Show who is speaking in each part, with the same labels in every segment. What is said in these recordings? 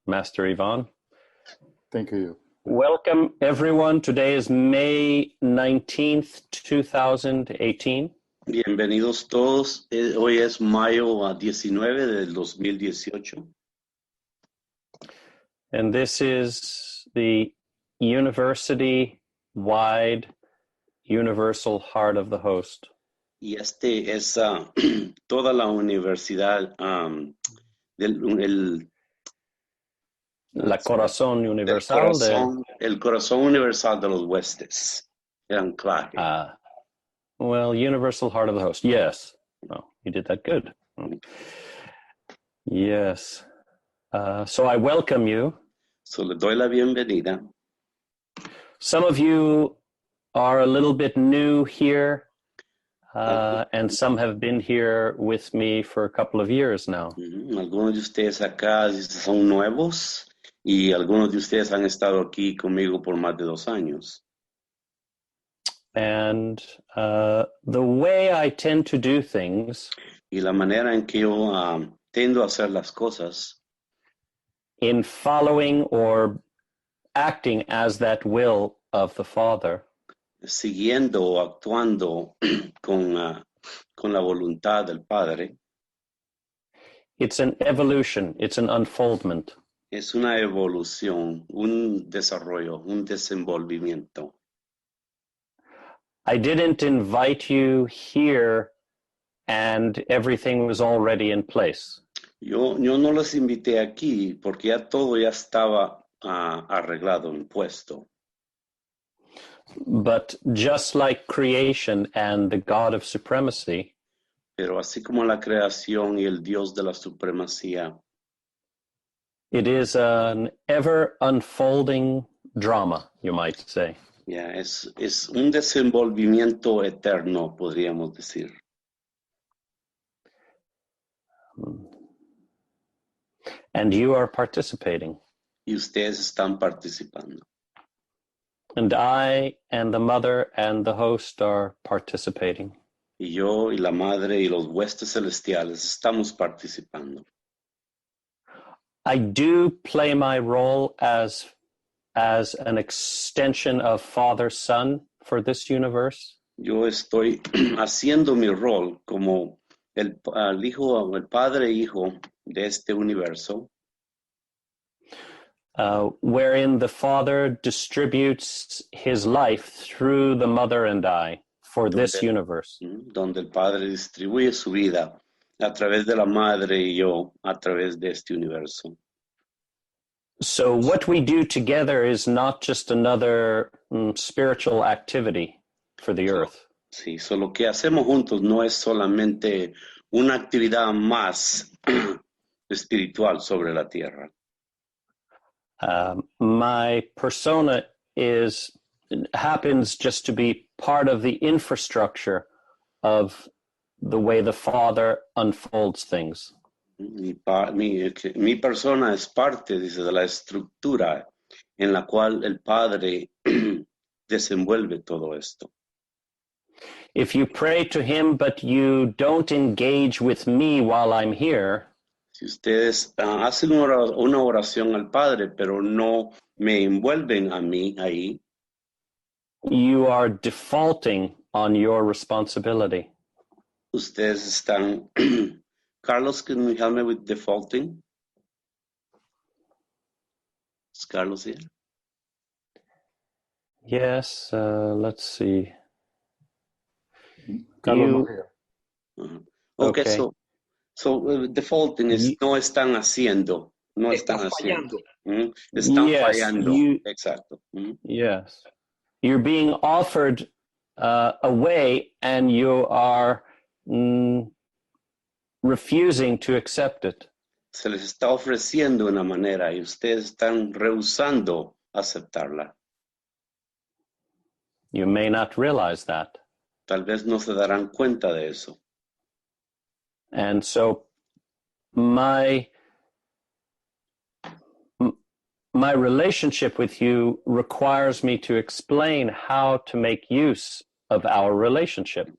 Speaker 1: Master Ivan.
Speaker 2: Thank you.
Speaker 1: Welcome, everyone. Today is May 19th, 2018.
Speaker 3: Bienvenidos todos. Hoy es mayo 19 del 2018.
Speaker 1: And this is the university-wide universal heart of the host.
Speaker 3: Y este es toda la universidad
Speaker 1: La corazón universal
Speaker 3: el corazón universal de los huestes. El anclaje.
Speaker 1: Well, universal heart of the host. Yes. Oh, you did that good. Yes. So I welcome you.
Speaker 3: So le doy la bienvenida.
Speaker 1: Some of you are a little bit new here, and some have been here with me for a couple of years now.
Speaker 3: Algunos de ustedes acá son nuevos y algunos de ustedes han estado aquí conmigo por más de 2 años.
Speaker 1: And the way I tend to do things,
Speaker 3: y la manera en que yo tendo a hacer las cosas,
Speaker 1: in following or acting as that will of the Father,
Speaker 3: siguiendo o actuando con la voluntad del Padre,
Speaker 1: it's an evolution, it's an unfoldment.
Speaker 3: Es una evolución, un desarrollo, un desenvolvimiento.
Speaker 1: I didn't invite you here and everything was already in place.
Speaker 3: Yo no los invité aquí porque ya todo ya estaba arreglado, impuesto.
Speaker 1: But just like creation and the God of supremacy,
Speaker 3: pero así como la creación y el Dios de la supremacía,
Speaker 1: it is an ever unfolding drama, you might say.
Speaker 3: Es un desenvolvimiento eterno, podríamos decir.
Speaker 1: And you are participating.
Speaker 3: Y ustedes están participando.
Speaker 1: And I and the mother and the host are participating.
Speaker 3: Y yo y la madre y los huestes celestiales estamos participando.
Speaker 1: I do play my role as an extension of Father, Son for this universe.
Speaker 3: Yo estoy haciendo mi rol como el Padre e Hijo de este universo.
Speaker 1: Wherein the Father distributes his life through the mother and I for this universe.
Speaker 3: Donde el Padre distribuye su vida a través de la madre y yo a través de este universo.
Speaker 1: So what we do together is not just another spiritual activity for the earth.
Speaker 3: Sí, so lo que hacemos juntos no es solamente una actividad más espiritual sobre la tierra.
Speaker 1: My persona happens just to be part of the infrastructure of the way the Father unfolds things.
Speaker 3: Mi persona es parte, dice, de la estructura en la cual el Padre desenvuelve todo esto.
Speaker 1: If you pray to him but you don't engage with me while I'm here,
Speaker 3: si ustedes hacen una oración al Padre, pero no me envuelven a mí ahí,
Speaker 1: you are defaulting on your responsibility.
Speaker 3: Ustedes están... Carlos, can you help me with defaulting? Is Carlos here?
Speaker 1: Yes, let's see.
Speaker 2: Carlos no here.
Speaker 3: Okay, so defaulting is no están haciendo. No están haciendo. Están fallando. Exacto.
Speaker 1: Yes. You're being offered a way and you are refusing to accept it.
Speaker 3: Se les está ofreciendo una manera y ustedes están rehusando aceptarla.
Speaker 1: You may not realize that.
Speaker 3: Tal vez no se darán cuenta de eso.
Speaker 1: And so my relationship with you requires me to explain how to make use of our relationship.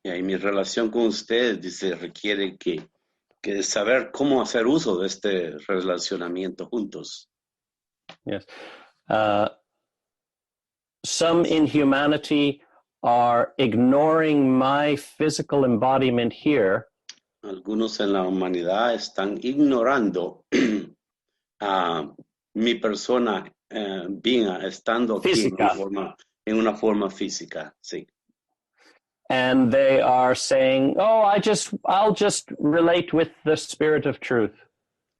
Speaker 3: Y mi relación con ustedes, dice, requiere que que saber cómo hacer uso de este relacionamiento juntos.
Speaker 1: Yes. Some in humanity are ignoring my physical embodiment here
Speaker 3: Algunos en la humanidad están ignorando a mi persona estando aquí
Speaker 1: Física.
Speaker 3: en una forma física, sí.
Speaker 1: and they are saying, "Oh, I'll just relate with the spirit of truth."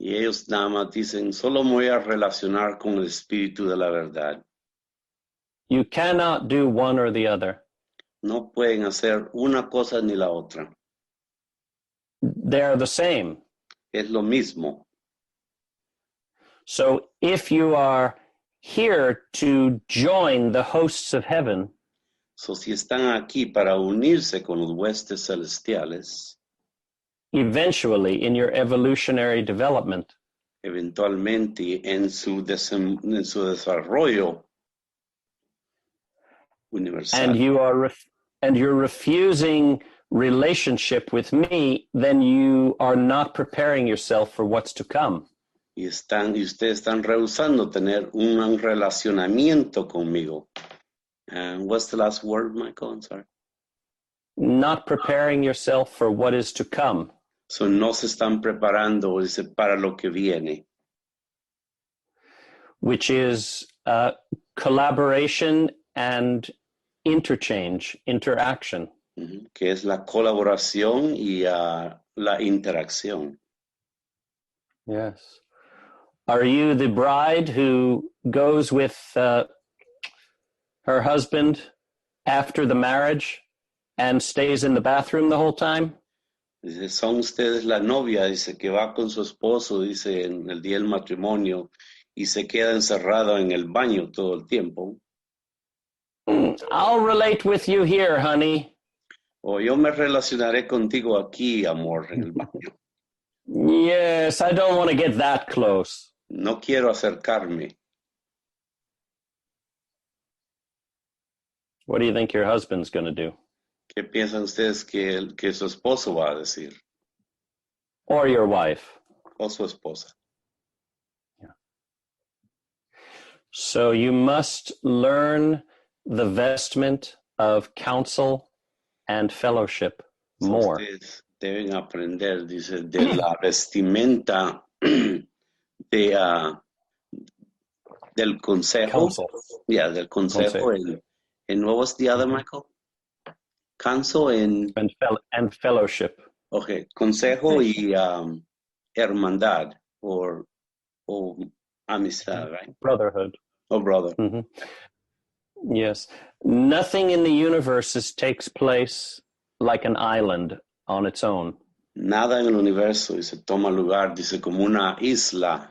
Speaker 3: Y ellos nada más dicen, solo me voy a relacionar con el espíritu de la verdad.
Speaker 1: You cannot do one or the other.
Speaker 3: No pueden hacer una cosa ni la otra.
Speaker 1: They are the same.
Speaker 3: Es lo mismo.
Speaker 1: So if you are here to join the hosts of heaven,
Speaker 3: So, si están aquí para unirse con los huestes celestiales,
Speaker 1: eventually in your evolutionary development,
Speaker 3: eventualmente en su desarrollo universal,
Speaker 1: and you're refusing relationship with me, then you are not preparing yourself for what's to come.
Speaker 3: y ustedes están rehusando tener un relacionamiento conmigo. And what's the last word, Michael? I'm sorry.
Speaker 1: Not preparing yourself for what is to come.
Speaker 3: So, no se están preparando para lo que viene,
Speaker 1: which is collaboration and interchange, interaction.
Speaker 3: que es la colaboración y la interacción.
Speaker 1: Yes. Are you the bride who goes with her husband after the marriage and stays in the bathroom the whole time?
Speaker 3: Dice, son ustedes la novia, dice, que va con su esposo, dice, en el día del matrimonio y se queda encerrada en el baño todo el tiempo.
Speaker 1: I'll relate with you here, honey.
Speaker 3: O yo me relacionaré contigo aquí, amor, en el baño.
Speaker 1: Yes, I don't want to get that close.
Speaker 3: No quiero acercarme.
Speaker 1: What do you think your husband's going to do?
Speaker 3: ¿Qué piensan ustedes que su esposo va a decir?
Speaker 1: Or your wife?
Speaker 3: O su esposa.
Speaker 1: So you must learn the vestment of counsel and fellowship more.
Speaker 3: Ustedes deben aprender, dice, de la vestimenta del consejo.
Speaker 1: Counsel.
Speaker 3: Yeah, del consejo. En what was the other, Michael? Counsel
Speaker 1: and fellowship.
Speaker 3: Okay, consejo y hermandad or amistad, right?
Speaker 1: Brotherhood.
Speaker 3: Oh, brother.
Speaker 1: Mm-hmm. Yes. Nothing in the universe takes place like an island on its own.
Speaker 3: Nada en el universo, dice, toma lugar, dice, como una isla.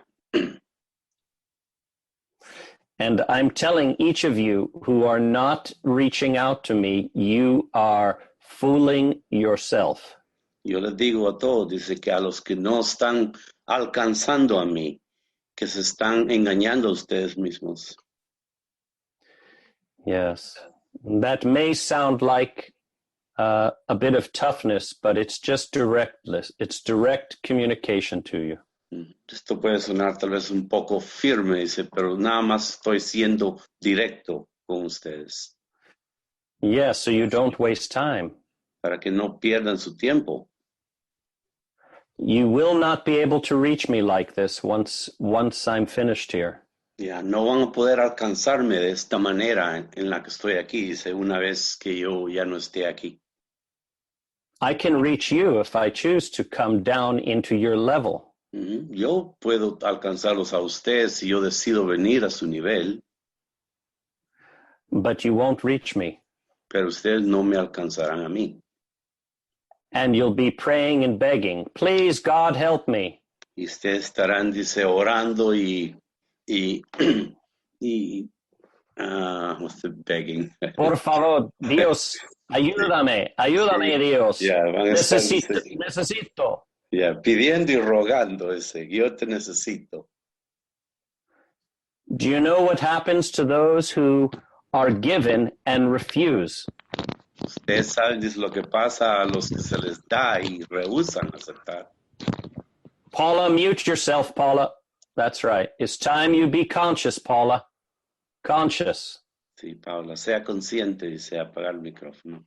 Speaker 1: And I'm telling each of you who are not reaching out to me, you are fooling yourself.
Speaker 3: Yo les digo a todos, dice, que a los que no están alcanzando a mí, que se están engañando a ustedes mismos.
Speaker 1: Yes. That may sound like a bit of toughness, but it's just it's direct communication to you.
Speaker 3: Esto puede sonar tal vez un poco firme, dice, pero nada más estoy siendo directo con ustedes.
Speaker 1: Yes, so you don't waste time.
Speaker 3: Para que no pierdan su tiempo.
Speaker 1: You will not be able to reach me like this once I'm finished here.
Speaker 3: Ya, no van a poder alcanzarme de esta manera en la que estoy aquí, dice, una vez que yo ya no esté aquí.
Speaker 1: I can reach you if I choose to come down into your level.
Speaker 3: Yo puedo alcanzarlos a ustedes si yo decido venir a su nivel.
Speaker 1: But you won't reach me.
Speaker 3: Pero ustedes no me alcanzarán a mí.
Speaker 1: And you'll be praying and begging, please, God, help me.
Speaker 3: Y ustedes estarán, dice, orando what's the begging?
Speaker 1: Por favor, Dios, ayúdame,
Speaker 3: Sí.
Speaker 1: Dios.
Speaker 3: Yeah,
Speaker 1: Necesito.
Speaker 3: Yeah, pidiendo y rogando ese, yo te necesito.
Speaker 1: Do you know what happens to those who are given and refuse?
Speaker 3: Ustedes saben, dice, lo que pasa a los que se les da y rehúsan aceptar.
Speaker 1: Paula, mute yourself, Paula. That's right. It's time you be conscious, Paula. Conscious.
Speaker 3: Sí, Paula, sea consciente, dice, apagar el micrófono.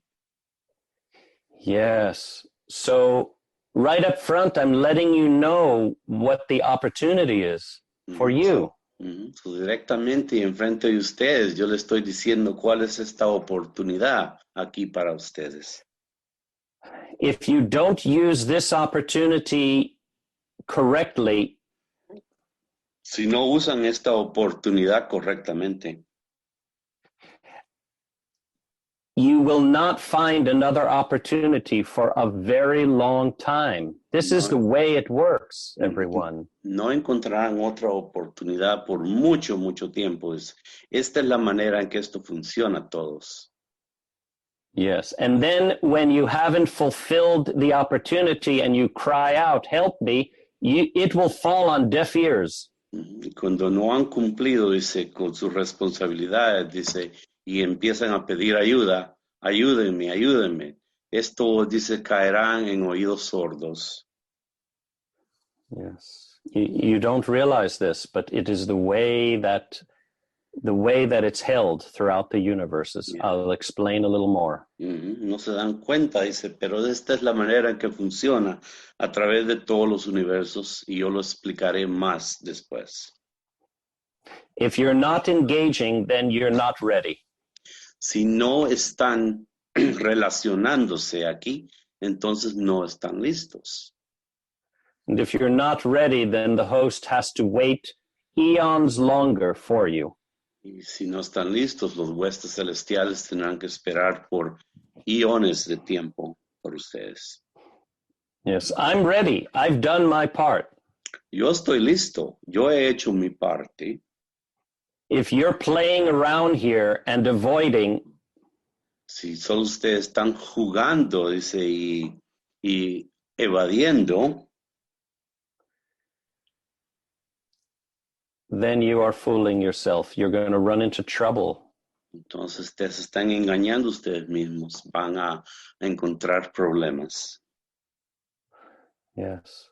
Speaker 1: Yes. So right up front, I'm letting you know what the opportunity is for you.
Speaker 3: So, directamente y enfrente de ustedes, yo le estoy diciendo cuál es esta oportunidad aquí para ustedes.
Speaker 1: If you don't use this opportunity correctly,
Speaker 3: Si no usan esta oportunidad correctamente,
Speaker 1: you will not find another opportunity for a very long time. This is the way it works, everyone.
Speaker 3: no encontrarán otra oportunidad por mucho, mucho tiempo. Esta es la manera en que esto funciona todos.
Speaker 1: Yes. And then when you haven't fulfilled the opportunity and you cry out, help me, it will fall on deaf ears.
Speaker 3: Y cuando no han cumplido, dice, con sus responsabilidades, dice, y empiezan a pedir ayuda, ayúdenme, ayúdenme. Esto, dice, caerán en oídos sordos.
Speaker 1: Yes. You don't realize this, but it is the way that it's held throughout the universes. Yeah. I'll explain a little more.
Speaker 3: No se dan cuenta, dice, pero esta es la manera en que funciona a través de todos los universos y yo lo explicaré más después.
Speaker 1: If you're not engaging, then you're not ready.
Speaker 3: Si no están relacionándose aquí, entonces no están listos.
Speaker 1: And if you're not ready, then the host has to wait eons longer for you.
Speaker 3: Y si no están listos, los huestes celestiales tendrán que esperar por iones de tiempo por ustedes.
Speaker 1: Yes, I'm ready. I've done my part.
Speaker 3: Yo estoy listo. Yo he hecho mi parte.
Speaker 1: If you're playing around here and avoiding,
Speaker 3: si solo ustedes están jugando, dice, y evadiendo,
Speaker 1: then you are fooling yourself. You're going to run into trouble.
Speaker 3: Entonces ustedes están engañando ustedes mismos. Van a encontrar problemas.
Speaker 1: Yes.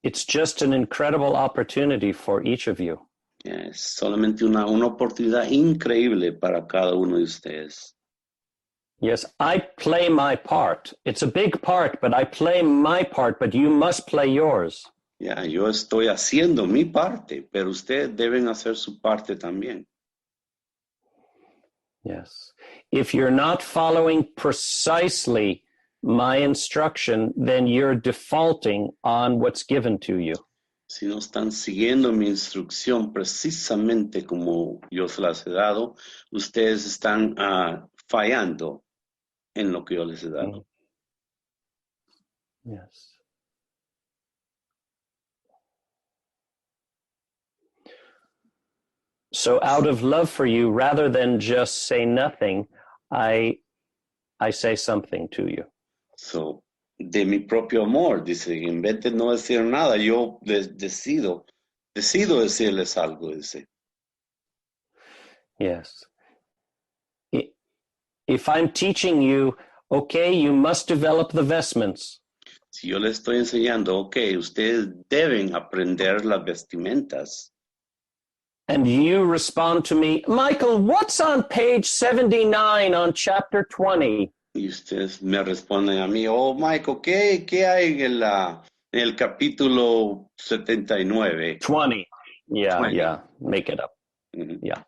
Speaker 1: It's just an incredible opportunity for each of you.
Speaker 3: Es solamente una oportunidad increíble para cada uno de ustedes.
Speaker 1: Yes, I play my part. It's a big part, but I play my part, but you must play yours.
Speaker 3: Ya, yo estoy haciendo mi parte, pero ustedes deben hacer su parte también.
Speaker 1: Yes. If you're not following precisely my instruction, then you're defaulting on what's given to you.
Speaker 3: Si no están siguiendo mi instrucción precisamente como yo se las he dado, ustedes están fallando en lo que yo les he dado.
Speaker 1: Yes. So out of love for you, rather than just say nothing, I say something to you.
Speaker 3: So, de mi propio amor, dice, en vez de no decir nada, yo decido decirles algo, dice.
Speaker 1: Yes. If I'm teaching you, okay, you must develop the vestments.
Speaker 3: Si yo le estoy enseñando, okay, ustedes deben aprender las vestimentas.
Speaker 1: And you respond to me, Michael, what's on page 79 on chapter 20?
Speaker 3: Y ustedes me responden a mí, oh, Michael, ¿qué hay en el capítulo 79?
Speaker 1: 20. Yeah,
Speaker 3: 20.
Speaker 1: Yeah. Make it up.
Speaker 3: Mm-hmm.
Speaker 1: Yeah.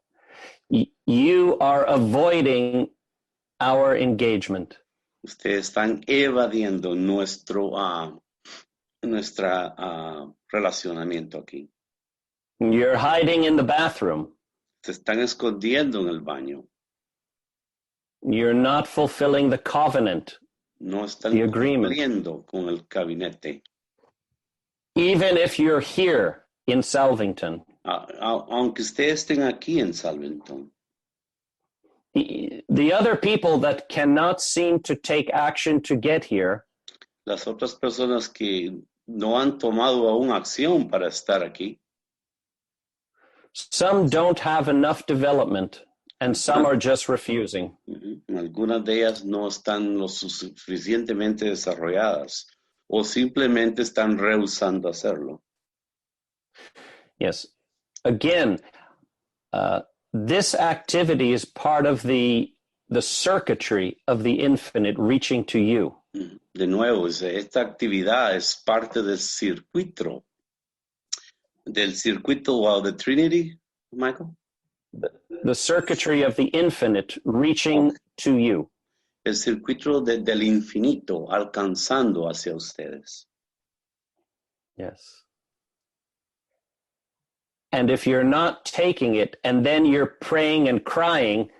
Speaker 1: You are avoiding our engagement.
Speaker 3: Ustedes están evadiendo nuestro relacionamiento aquí.
Speaker 1: You're hiding in the bathroom.
Speaker 3: Se están escondiendo en el baño.
Speaker 1: You're not fulfilling the covenant,
Speaker 3: no están
Speaker 1: the agreement.
Speaker 3: Cumpliendo con el gabinete.
Speaker 1: Even if you're here in Salvington.
Speaker 3: Aunque ustedes estén aquí en Salvington.
Speaker 1: The other people that cannot seem to take action to get here.
Speaker 3: Las otras personas que no han tomado aún acción para estar aquí.
Speaker 1: Some don't have enough development. and some are just refusing.
Speaker 3: Algunas de ellas no están lo suficientemente desarrolladas o simplemente están rehusando hacerlo.
Speaker 1: Yes. Again, this activity is part of the circuitry of the infinite reaching to you.
Speaker 3: De nuevo, esta actividad es parte del circuito of the Trinity, Michael.
Speaker 1: The circuitry of the infinite reaching to you.
Speaker 3: El circuito del infinito alcanzando hacia ustedes.
Speaker 1: Yes. And if you're not taking it and then you're praying and crying,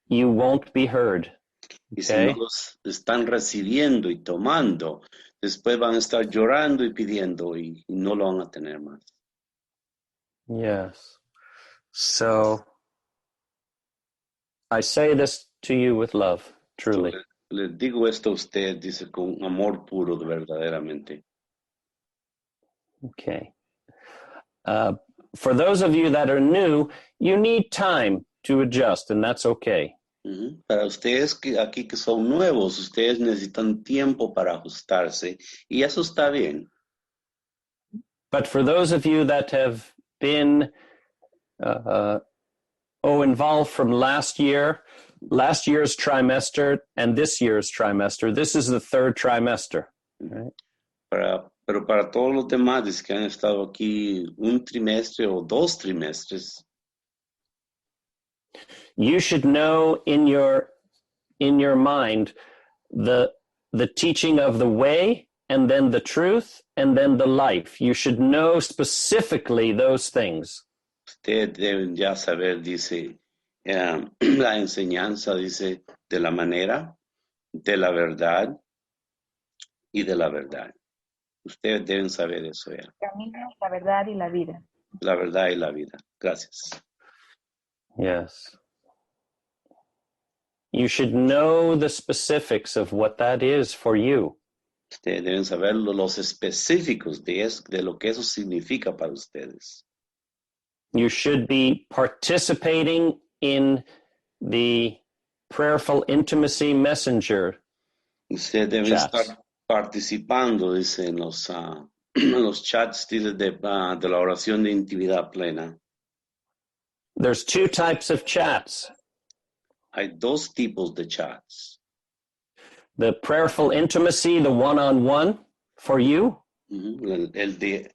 Speaker 1: you won't be heard.
Speaker 3: Y si no los están recibiendo y tomando, después van a estar llorando y pidiendo y no lo van a tener más.
Speaker 1: Yes. So I say this to you with love, truly.
Speaker 3: Les digo esto a usted, dice, con amor puro, verdaderamente.
Speaker 1: Okay. For those of you that are new, you need time to adjust, and that's okay.
Speaker 3: Para ustedes aquí que son nuevos, ustedes necesitan tiempo para ajustarse, y eso está bien.
Speaker 1: But for those of you that have been involved from last year's trimester, and this year's trimester, this is the third trimester. Right?
Speaker 3: Pero para todos los demás que han estado aquí un trimestre o dos trimestres,
Speaker 1: you should know in your mind the teaching of the way, and then the truth, and then the life. You should know specifically those things.
Speaker 3: Ustedes deben ya saber, dice, la enseñanza, dice, de la manera, de la verdad y de la verdad. Ustedes deben saber eso ya.
Speaker 4: El camino, la verdad y la vida.
Speaker 3: La verdad y la vida. Gracias.
Speaker 1: Yes. You should know the specifics of what that is for you.
Speaker 3: Ustedes deben saber los específicos de lo que eso significa para ustedes.
Speaker 1: You should be participating in the Prayerful Intimacy Messenger.
Speaker 3: Ustedes deben estar participando, dice, en los chats de la oración de intimidad plena.
Speaker 1: There's two types of chats.
Speaker 3: Hay dos tipos de chats.
Speaker 1: The Prayerful Intimacy, the one-on-one for you.
Speaker 3: El de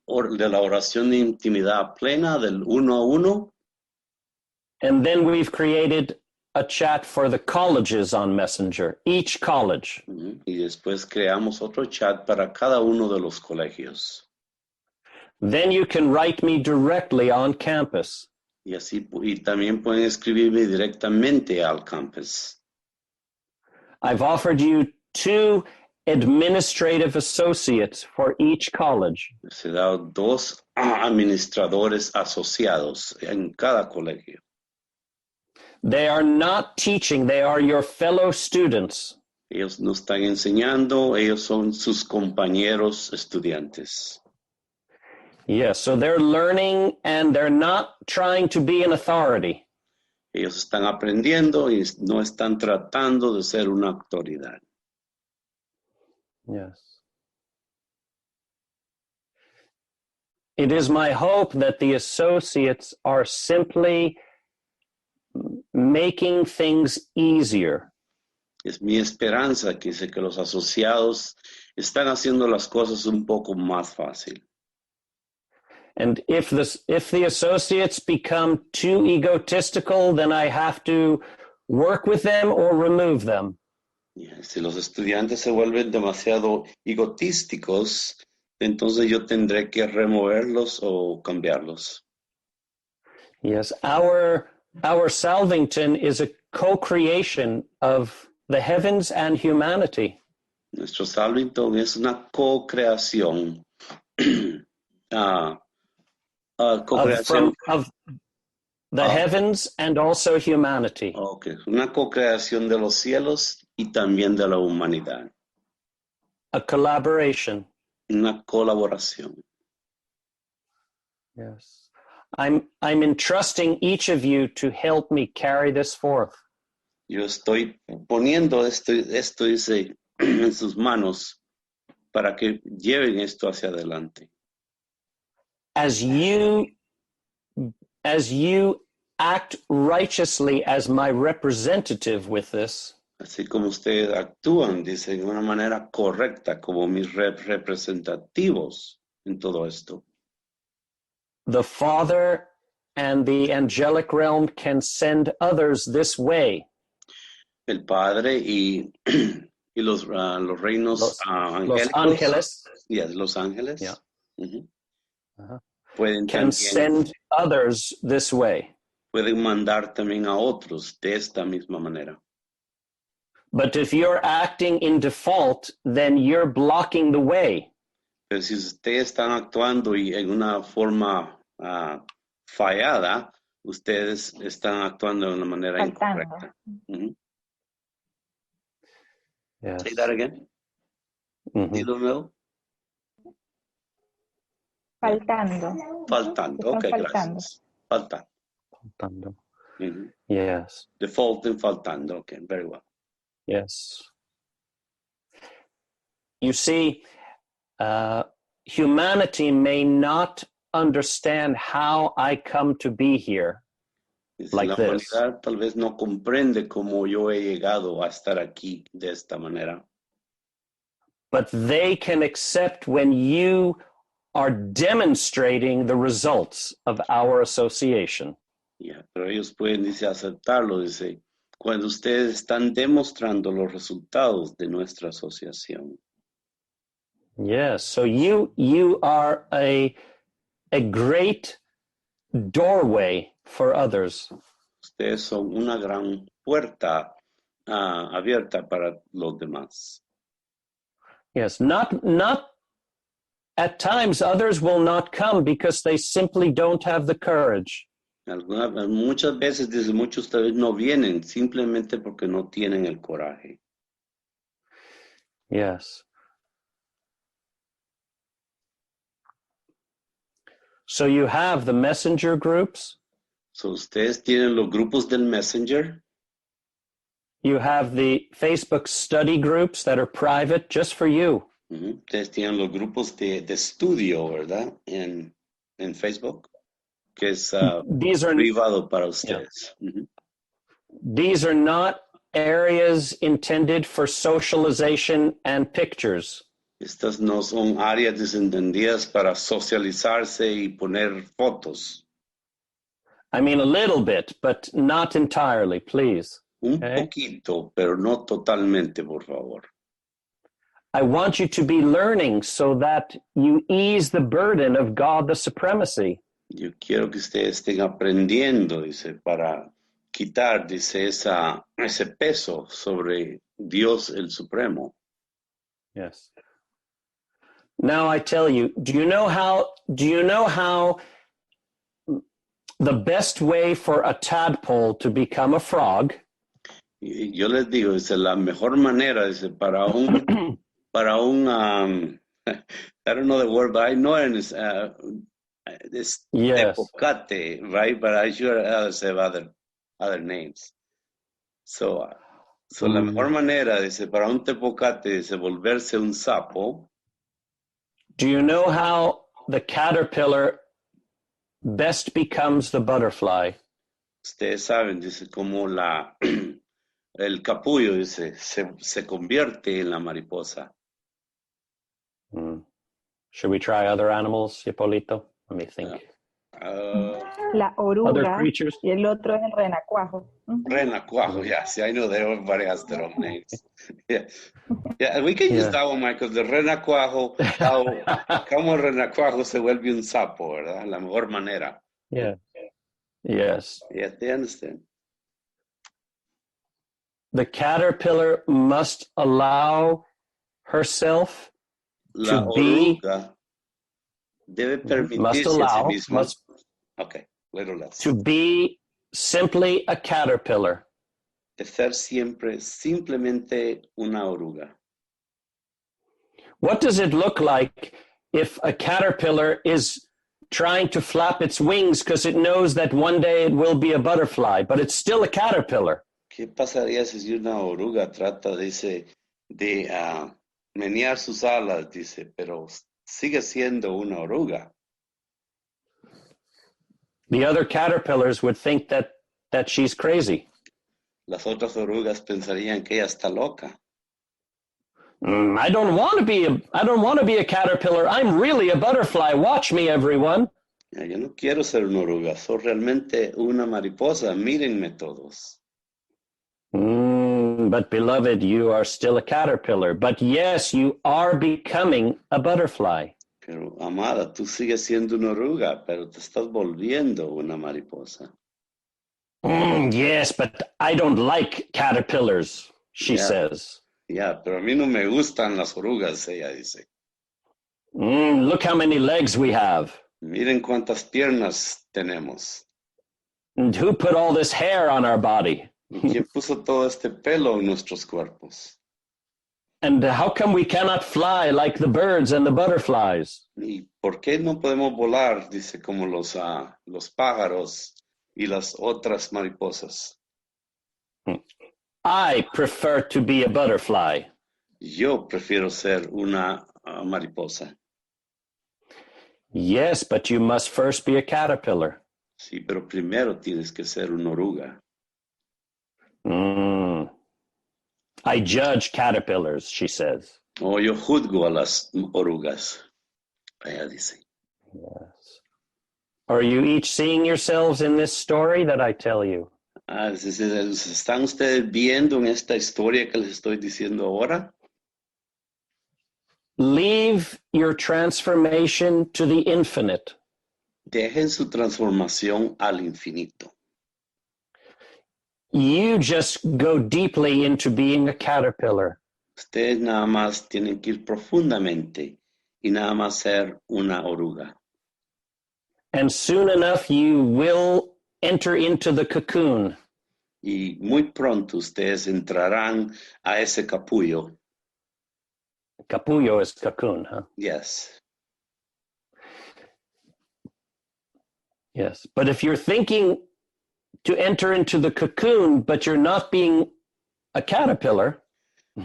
Speaker 3: la oración de intimidad plena, del uno a uno.
Speaker 1: And then we've created a chat for the colleges on Messenger, each college.
Speaker 3: Y después creamos otro chat para cada uno de los colegios.
Speaker 1: Then you can write me directly on campus.
Speaker 3: Y también pueden escribirme directamente al campus.
Speaker 1: I've offered you 2 administrative associates for each college.
Speaker 3: Se da 2 administradores asociados en cada colegio.
Speaker 1: They are not teaching, they are your fellow students.
Speaker 3: Ellos no están enseñando, ellos son sus compañeros estudiantes.
Speaker 1: Yes, so they're learning and they're not trying to be an authority.
Speaker 3: Ellos están aprendiendo y no están tratando de ser una autoridad.
Speaker 1: Yes. It is my hope that the associates are simply making things easier.
Speaker 3: Es mi esperanza que los asociados están haciendo las cosas un poco más fácil.
Speaker 1: And if the associates become too egotistical, then I have to work with them or remove them.
Speaker 3: Si los estudiantes se vuelven demasiado egotísticos, entonces yo tendré que removerlos o cambiarlos.
Speaker 1: Yes, our Salvington is a co-creation of the heavens and humanity.
Speaker 3: Nuestro Salvington es una co-creación. Co-creación
Speaker 1: of the heavens and also humanity.
Speaker 3: Okay. Una co-creación de los cielos y también de la humanidad.
Speaker 1: A collaboration.
Speaker 3: Una colaboración.
Speaker 1: Yes. I'm entrusting each of you to help me carry this forth.
Speaker 3: Yo estoy poniendo esto dice, en sus manos para que lleven esto hacia adelante.
Speaker 1: As you act righteously as my representative with this,
Speaker 3: Así como ustedes actúan, dice, de una manera correcta como mis representativos en todo esto.
Speaker 1: the Father and the angelic realm can send others this way.
Speaker 3: El Padre y, y los reinos
Speaker 1: Los
Speaker 3: angélicos.
Speaker 1: ángeles
Speaker 3: Yes, los ángeles.
Speaker 1: Yeah.
Speaker 3: Ujú.
Speaker 1: Uh-huh.
Speaker 3: Pueden
Speaker 1: can
Speaker 3: también
Speaker 1: send others this way.
Speaker 3: pueden mandar también a otros de esta misma manera.
Speaker 1: But if you're acting in default, then you're blocking the way.
Speaker 3: Pero si ustedes están actuando y en una forma fallada, ustedes están actuando de una manera
Speaker 4: Faltando.
Speaker 3: incorrecta. Ujú.
Speaker 1: Yes.
Speaker 3: Say that again.
Speaker 1: Mhm.
Speaker 3: Dilo de nuevo.
Speaker 4: Faltando.
Speaker 3: Faltando.
Speaker 4: Están
Speaker 3: Ok,
Speaker 4: faltando.
Speaker 3: gracias. Faltando.
Speaker 1: Faltando.
Speaker 3: Ujú.
Speaker 1: Yes.
Speaker 3: Default and faltando. Ok, very well.
Speaker 1: Yes. You see, humanity may not understand how I come to be here.
Speaker 3: Dice,
Speaker 1: Like
Speaker 3: la
Speaker 1: this.
Speaker 3: humanidad tal vez no comprende cómo yo he llegado a estar aquí de esta manera.
Speaker 1: But they can accept when you are demonstrating the results of our association.
Speaker 3: Ya, pero ellos pueden, dice, aceptarlo, dice, cuando ustedes están demostrando los resultados de nuestra asociación.
Speaker 1: Yes, so you are a great doorway for others.
Speaker 3: Ustedes son una gran puerta abierta para los demás.
Speaker 1: Yes, not at times others will not come because they simply don't have the courage.
Speaker 3: Muchas veces, dice, muchos tal vez no vienen simplemente porque no tienen el coraje.
Speaker 1: Yes. So you have the messenger groups,
Speaker 3: So, ustedes tienen los grupos del Messenger,
Speaker 1: you have the Facebook study groups that are private just for you.
Speaker 3: ujú, ustedes tienen los grupos de estudio, ¿verdad? En Facebook, que es
Speaker 1: These are
Speaker 3: privado para ustedes. Ujú.
Speaker 1: These are not areas intended for socialization and pictures.
Speaker 3: Estas no son áreas desentendidas para socializarse y poner fotos.
Speaker 1: I mean, a little bit, but not entirely, please.
Speaker 3: Un
Speaker 1: Okay.
Speaker 3: poquito, pero no totalmente, por favor.
Speaker 1: I want you to be learning so that you ease the burden of God the supremacy.
Speaker 3: Yo quiero que ustedes estén aprendiendo, dice, para quitar, dice, ese peso sobre Dios el Supremo.
Speaker 1: Yes. Now I tell you, do you know how the best way for a tadpole to become a frog
Speaker 3: Y yo les digo, dice, la mejor manera, dice, para un, I don't know the word, but I know it is, this
Speaker 1: Yes.
Speaker 3: tepocate, right? But I sure others have other names. So la mejor manera, dice, para un tepocate, dice, volverse un sapo.
Speaker 1: Do you know how the caterpillar best becomes the butterfly?
Speaker 3: Ustedes saben, dice, cómo el capullo, dice, se convierte en la mariposa.
Speaker 1: Should we try other animals, Hipólito? Let me think.
Speaker 4: La
Speaker 1: Other
Speaker 4: oruga
Speaker 1: creatures?
Speaker 4: y el otro es el renacuajo. Ujú.
Speaker 3: Renacuajo, yes, I know everybody has their own names. Yeah, we can use
Speaker 1: Yeah.
Speaker 3: that one, Michael, the renacuajo, cómo el renacuajo se vuelve un sapo, ¿verdad? La mejor manera.
Speaker 1: Yeah. Yes.
Speaker 3: Yes, they understand.
Speaker 1: The caterpillar must allow herself
Speaker 3: La
Speaker 1: to be,
Speaker 3: oruga debe
Speaker 1: must
Speaker 3: permitirse a sí
Speaker 1: allow,
Speaker 3: misma.
Speaker 1: must
Speaker 3: Okay, little less.
Speaker 1: to be simply a caterpillar.
Speaker 3: De ser siempre simplemente una oruga.
Speaker 1: What does it look like if a caterpillar is trying to flap its wings because it knows that one day it will be a butterfly, but it's still a caterpillar.
Speaker 3: ¿Qué pasaría si una oruga trata, dice, de menear sus alas, dice, pero sigue siendo una oruga?
Speaker 1: The other caterpillars would think that she's crazy.
Speaker 3: Las otras orugas pensarían que ella está loca.
Speaker 1: I don't want to be a caterpillar. I'm really a butterfly. Watch me, everyone.
Speaker 3: Yo no quiero ser una oruga, soy realmente una mariposa. Mírenme todos.
Speaker 1: But beloved, you are still a caterpillar. But yes, you are becoming a butterfly.
Speaker 3: Pero, amada, tú sigues siendo una oruga, pero te estás volviendo una mariposa.
Speaker 1: Yes, but I don't like caterpillars, she says.
Speaker 3: Ya, pero a mí no me gustan las orugas, ella dice.
Speaker 1: Look how many legs we have.
Speaker 3: Miren cuántas piernas tenemos.
Speaker 1: And who put all this hair on our body?
Speaker 3: ¿Quién puso todo este pelo en nuestros cuerpos?
Speaker 1: And how come we cannot fly like the birds and the butterflies?
Speaker 3: ¿Y por qué no podemos volar? Dice, como los pájaros y las otras mariposas.
Speaker 1: I prefer to be a butterfly.
Speaker 3: Yo prefiero ser una mariposa.
Speaker 1: Yes, but you must first be a caterpillar.
Speaker 3: Sí, pero primero tienes que ser una oruga.
Speaker 1: I judge caterpillars, she says.
Speaker 3: Oh, yo juzgo a las orugas. Ella dice.
Speaker 1: Yes. Are you each seeing yourselves in this story that I tell you?
Speaker 3: ¿Están ustedes viendo en esta historia que les estoy diciendo ahora?
Speaker 1: Leave your transformation to the infinite.
Speaker 3: Dejen su transformación al infinito.
Speaker 1: You just go deeply into being a caterpillar.
Speaker 3: Ustedes nada más tienen que ir profundamente y nada más ser una oruga.
Speaker 1: And soon enough, you will enter into the cocoon.
Speaker 3: Y muy pronto ustedes entrarán a ese capullo.
Speaker 1: Capullo is cocoon, huh?
Speaker 3: Yes.
Speaker 1: Yes. But if you're thinking to enter into the cocoon, but you're not being a caterpillar.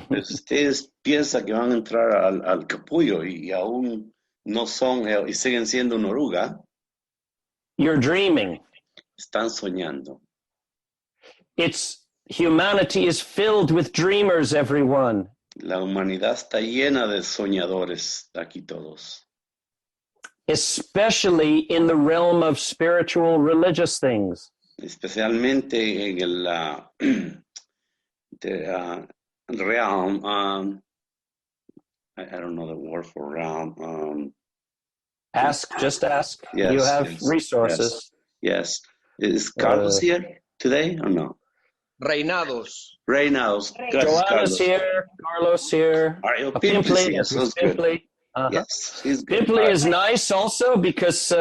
Speaker 3: Pero si ustedes piensan que van a entrar al capullo y aún no son y siguen siendo una oruga,
Speaker 1: You're dreaming.
Speaker 3: están soñando.
Speaker 1: Humanity is filled with dreamers, everyone.
Speaker 3: La humanidad está llena de soñadores aquí todos.
Speaker 1: Especially in the realm of spiritual religious things.
Speaker 3: Especialmente en el realm, I don't know the word for realm.
Speaker 1: Just ask.
Speaker 3: Yes,
Speaker 1: you have
Speaker 3: yes,
Speaker 1: resources.
Speaker 3: Yes. Is Carlos here today or no?
Speaker 5: Reinados.
Speaker 3: Reinados. Gracias,
Speaker 1: Joanna's
Speaker 3: Carlos.
Speaker 1: here. Carlos here.
Speaker 3: Are you Pimply? Yes, that's good.
Speaker 1: Pimply.
Speaker 3: Yes, he's good.
Speaker 1: Pimply is nice also because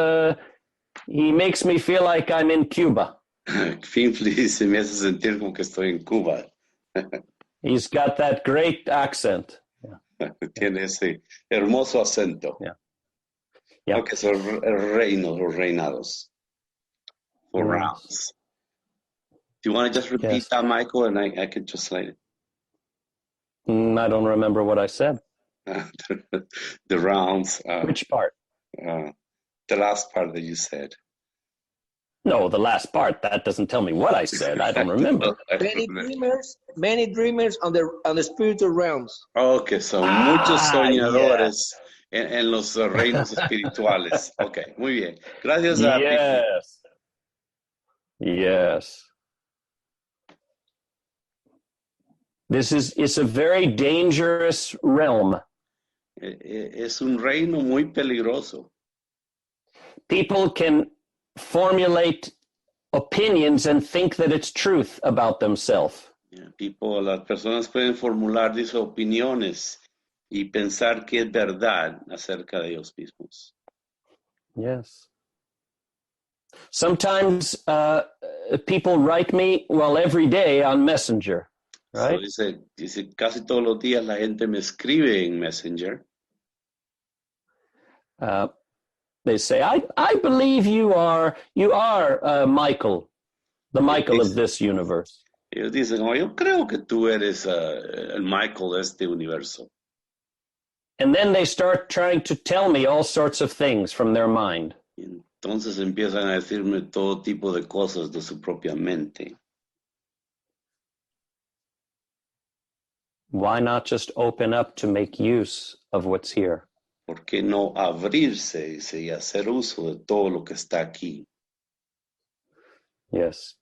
Speaker 1: he makes me feel like I'm in Cuba.
Speaker 3: Pimply se me hace sentir como que estoy en Cuba.
Speaker 1: He's got that great accent.
Speaker 3: Tiene ese hermoso acento.
Speaker 1: Yeah. Yeah.
Speaker 3: Okay, so reinos or reinados. Or rounds. Do you want to just repeat that, Michael, and I can translate it?
Speaker 1: I don't remember what I said.
Speaker 3: The rounds.
Speaker 1: Which part?
Speaker 3: The last part that you said.
Speaker 1: No, the last part. That doesn't tell me what I said. I don't remember.
Speaker 5: Many dreamers on the spiritual realms.
Speaker 3: Okay, so muchos soñadores en los reinos espirituales. Okay, muy bien. Gracias a
Speaker 1: Yes. Yes. It's a very dangerous realm.
Speaker 3: Es un reino muy peligroso.
Speaker 1: People can formulate opinions and think that it's truth about themselves.
Speaker 3: Las personas pueden formular dice, opiniones y pensar que es verdad acerca de ellos mismos.
Speaker 1: Yes. Sometimes people write me, every day on Messenger, right?
Speaker 3: So dice, casi todos los días la gente me escribe en Messenger.
Speaker 1: They say, I believe you are Michael, the Michael of this universe.
Speaker 3: Ellos dicen, oh, yo creo que tú eres el Michael de este universo.
Speaker 1: And then they start trying to tell me all sorts of things from their mind.
Speaker 3: Y entonces empiezan a decirme todo tipo de cosas de su propia mente.
Speaker 1: Why not just open up to make use of what's here?
Speaker 3: ¿Por qué no abrirse, dice, y hacer uso de todo lo que está aquí?
Speaker 1: Yes.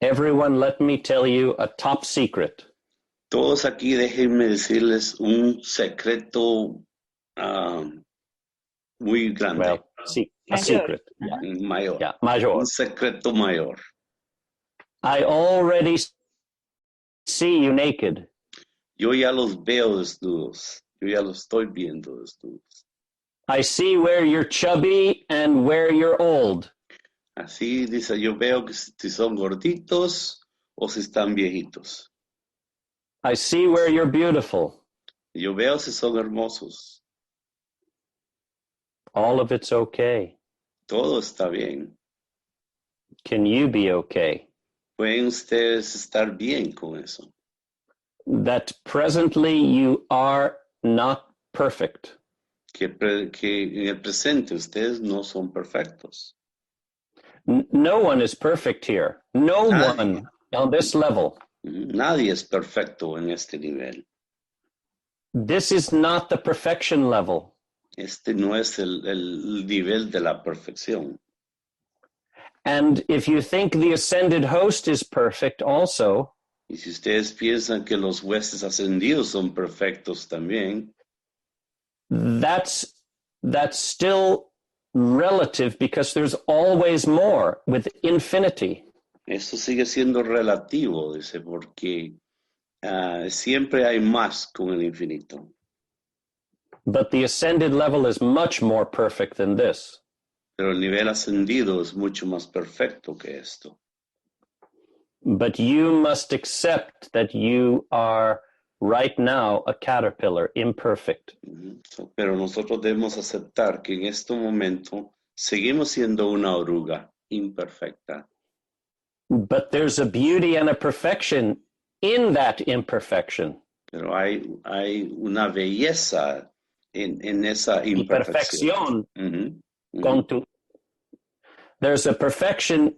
Speaker 1: Everyone, let me tell you a top secret.
Speaker 3: Todos aquí déjenme decirles un secreto muy grande,
Speaker 1: Well, a
Speaker 4: Mayor.
Speaker 1: secret. Yeah,
Speaker 3: mayor.
Speaker 1: yeah, mayor.
Speaker 3: Un secreto mayor.
Speaker 1: I already see you naked.
Speaker 3: Yo ya los veo desnudos. Yo ya los estoy viendo desnudos.
Speaker 1: I see where you're chubby and where you're old.
Speaker 3: Así dice, yo veo que si son gorditos o si están viejitos.
Speaker 1: I see where you're beautiful.
Speaker 3: Yo veo si son hermosos.
Speaker 1: All of it's okay.
Speaker 3: Todo está bien.
Speaker 1: Can you be okay?
Speaker 3: Pueden ustedes estar bien con eso.
Speaker 1: That presently you are not perfect.
Speaker 3: Que en el presente ustedes no son perfectos.
Speaker 1: No one is perfect here. No
Speaker 3: Nadie.
Speaker 1: one on this level.
Speaker 3: Nadie es perfecto en este nivel.
Speaker 1: This is not the perfection level.
Speaker 3: Este no es el nivel de la perfección.
Speaker 1: And if you think the ascended host is perfect also,
Speaker 3: Y si ustedes piensan que los huestes ascendidos son perfectos también,
Speaker 1: that's still relative because there's always more with infinity.
Speaker 3: esto sigue siendo relativo, dice, porque siempre hay más con el infinito.
Speaker 1: But the ascended level is much more perfect than this.
Speaker 3: Pero el nivel ascendido es mucho más perfecto que esto.
Speaker 1: But you must accept that you are right now a caterpillar, imperfect.
Speaker 3: Pero nosotros debemos aceptar que en este momento seguimos siendo una oruga imperfecta.
Speaker 1: But there's a beauty and a perfection in that imperfection.
Speaker 3: Pero hay una belleza en esa imperfección.
Speaker 1: Imperfección. There's a perfection